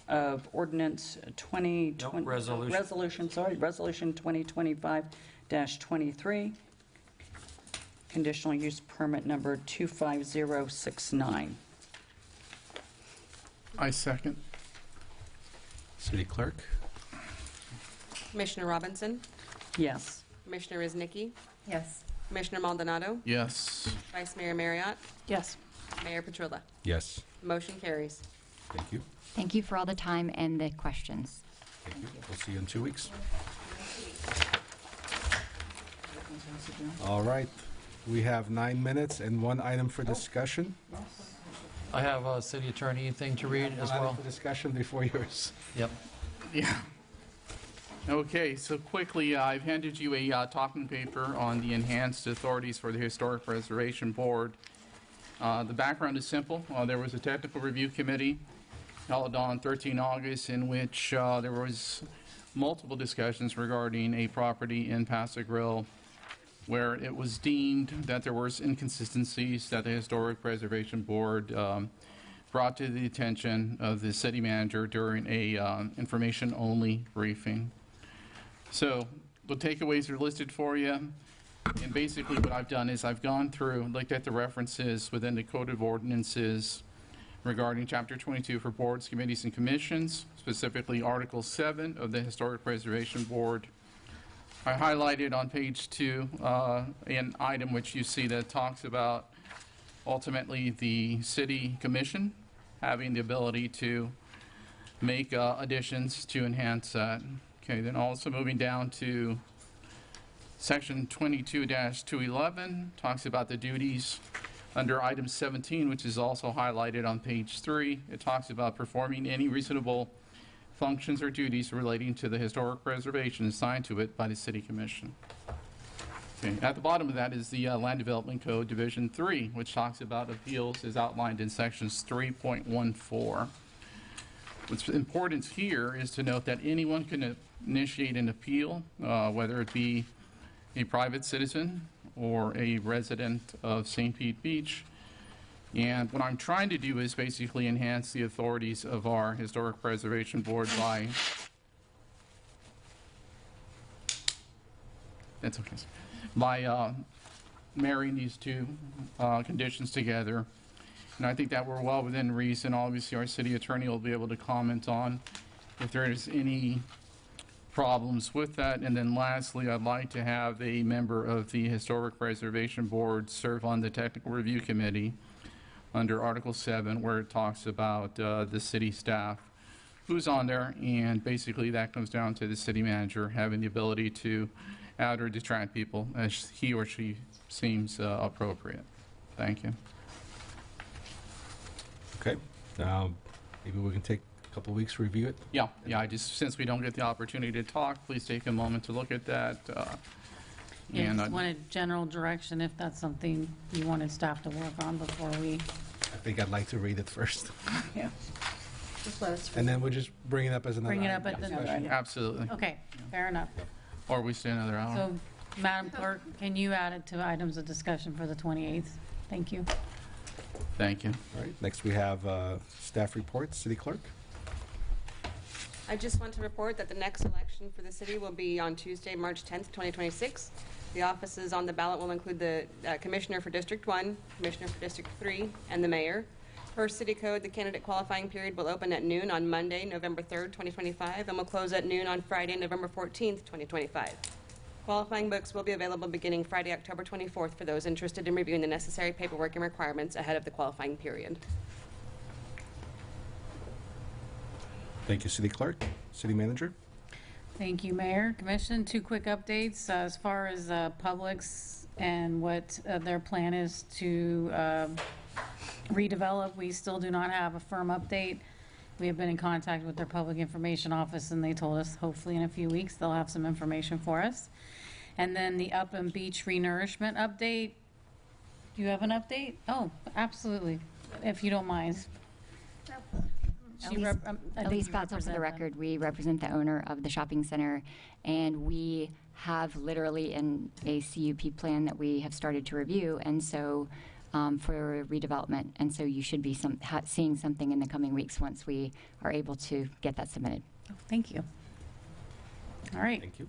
of ordinance 2020. resolution. Resolution 2025-23, conditional use permit number 25069. I second. City Clerk? Commissioner Robinson? Yes. Commissioner Iznicki? Yes. Commissioner Maldonado? Yes. Vice Mayor Marriott? Yes. Mayor Petrilla? Yes. Motion carries. Thank you. Thank you for all the time and the questions. Thank you. We'll see you in 2 weeks. All right. We have 9 minutes and 1 item for discussion. I have a city attorney thing to read as One item well. for discussion before yours. Yep. Yeah. Okay, so quickly, I've handed you a talking paper on the enhanced authorities for the Historic Preservation Board. The background is simple. There was a technical review committee held on 13 August in which there was multiple discussions regarding a property in Paso Grill where it was deemed that there was inconsistencies that the Historic Preservation Board brought to the attention of the city manager during a information-only briefing. So the takeaways are listed for you. And basically what I've done is I've gone through, looked at the references within the Code of Ordinances regarding Chapter 22 for boards, committees, and commissions, specifically Article 7 of the Historic Preservation Board. I highlighted on page 2 an item which you see that talks about ultimately the city commission having the ability to make additions to enhance that. Okay, then also moving down to section 22-211 talks about the duties under item 17, which is also highlighted on page 3. It talks about performing any reasonable functions or duties relating to the historic preservation assigned to it by the city commission. Okay, at the bottom of that is the Land Development Code Division 3, which talks about appeals as outlined in sections 3.14. What's important here is to note that anyone can initiate an appeal, whether it be a private citizen or a resident of St. Pete Beach. And what I'm trying to do is basically enhance the authorities of our Historic Preservation Board by, that's okay, by marrying these two conditions together. And I think that we're well within reason. Obviously, our city attorney will be able to comment on if there is any problems with that. And then lastly, I'd like to have a member of the Historic Preservation Board serve on the Technical Review Committee under Article 7, where it talks about the city staff, who's on there, and basically that comes down to the city manager having the ability to add or detract people as he or she seems appropriate. Thank you. Okay. Maybe we can take a couple weeks to review it. Yeah, I just, since we don't get the opportunity to talk, please take a moment to look at that. Yeah, and just wanted general direction if that's something you wanted staff to work on before we. I think I'd like to read it first. Yeah. Just let us. And then we'll just bring it up as another Bring it item up for at the. discussion. Absolutely. Okay, fair enough. Or we stay another hour. So, Madam Clerk, can you add it to items of discussion for the 28th? Thank you. Thank you. All right, next we have staff reports. City Clerk? I just want to report that the next election for the city will be on Tuesday, March 10th, 2026. The offices on the ballot will include the Commissioner for District 1, Commissioner for District 3, and the Mayor. Per city code, the candidate qualifying period will open at noon on Monday, November 3rd, 2025, and will close at noon on Friday, November 14th, 2025. Qualifying books will be available beginning Friday, October 24th for those interested in reviewing the necessary paperwork and requirements ahead of the qualifying period. Thank you, City Clerk. City Manager? Thank you, Mayor. Commission, 2 quick updates as far as Publix and what their plan is to redevelop. We still do not have a firm update. We have been in contact with their public information office, and they told us hopefully in a few weeks they'll have some information for us. And then the Upham Beach renourishment update. Do you have an update? Oh, absolutely, if you don't mind. Elise Batzel, for the record, we represent the owner of the shopping center, and we have literally a CUP plan that we have started to review, and so for redevelopment, and so you should be seeing something in the coming weeks once we are able to get that submitted. Oh, thank you. All right. Thank you.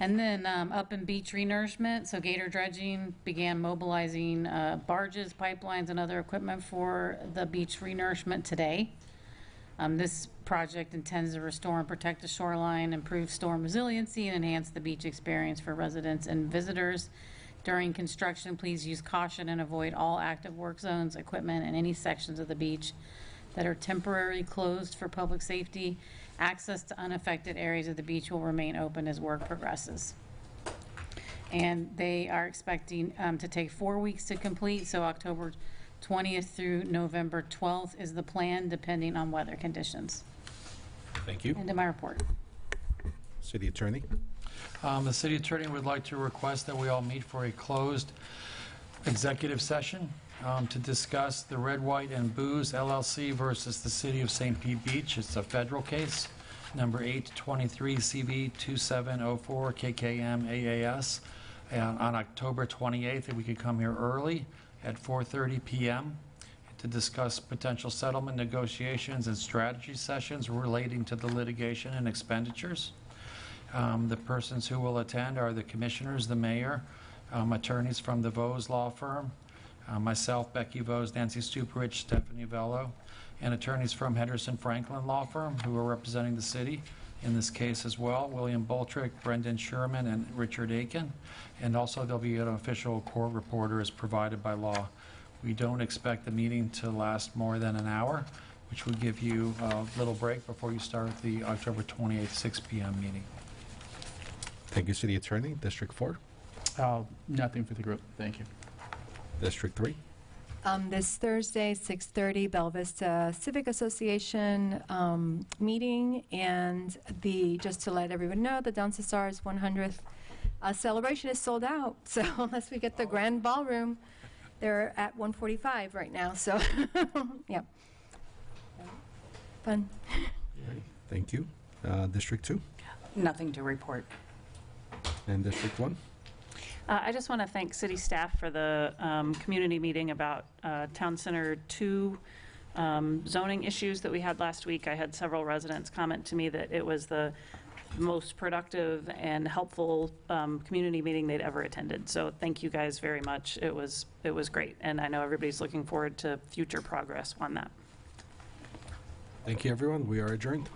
And then Upham Beach renourishment, so Gator Dredging began mobilizing barges, pipelines, and other equipment for the beach renourishment today. This project intends to restore and protect the shoreline, improve storm resiliency, and enhance the beach experience for residents and visitors. During construction, please use caution and avoid all active work zones, equipment, and any sections of the beach that are temporarily closed for public safety. Access to unaffected areas of the beach will remain open as work progresses. And they are expecting to take 4 weeks to complete, so October 20th through November 12th is the plan, depending on weather conditions. Thank you. End of my report. City Attorney? The city attorney would like to request that we all meet for a closed executive session to discuss the Red, White, and Booze LLC versus the City of St. Pete Beach. It's a federal case, number 823 CV 2704 KKM AAS, on October 28th. If we could come here early at 4:30 p.m. to discuss potential settlement negotiations and strategy sessions relating to the litigation and expenditures. The persons who will attend are the commissioners, the mayor, attorneys from the Vose Law Firm, myself, Becky Vose, Nancy Stuparich, Stephanie Vello, and attorneys from Henderson Franklin Law Firm who are representing the city in this case as well, William Boltrick, Brendan Sherman, and Richard Aiken. And also there'll be an official court reporter as provided by law. We don't expect the meeting to last more than an hour, which will give you a little break before you start the October 28th, 6 p.m. meeting. Thank you, City Attorney. District 4? Nothing for the group. Thank you. District 3? This Thursday, 6:30, Bella Vista Civic Association meeting, and just to let everyone know, the Don Cesar's 100th celebration is sold out. So unless we get the grand ballroom, they're at 145 right now. So, yeah, fun. Thank you. District 2? Nothing to report. And District 1? I just want to thank city staff for the community meeting about Town Center 2 zoning issues that we had last week. I had several residents comment to me that it was the most productive and helpful community meeting they'd ever attended. So thank you guys very much. It was great, and I know everybody's looking forward to future progress on that. Thank you, everyone. We are adjourned.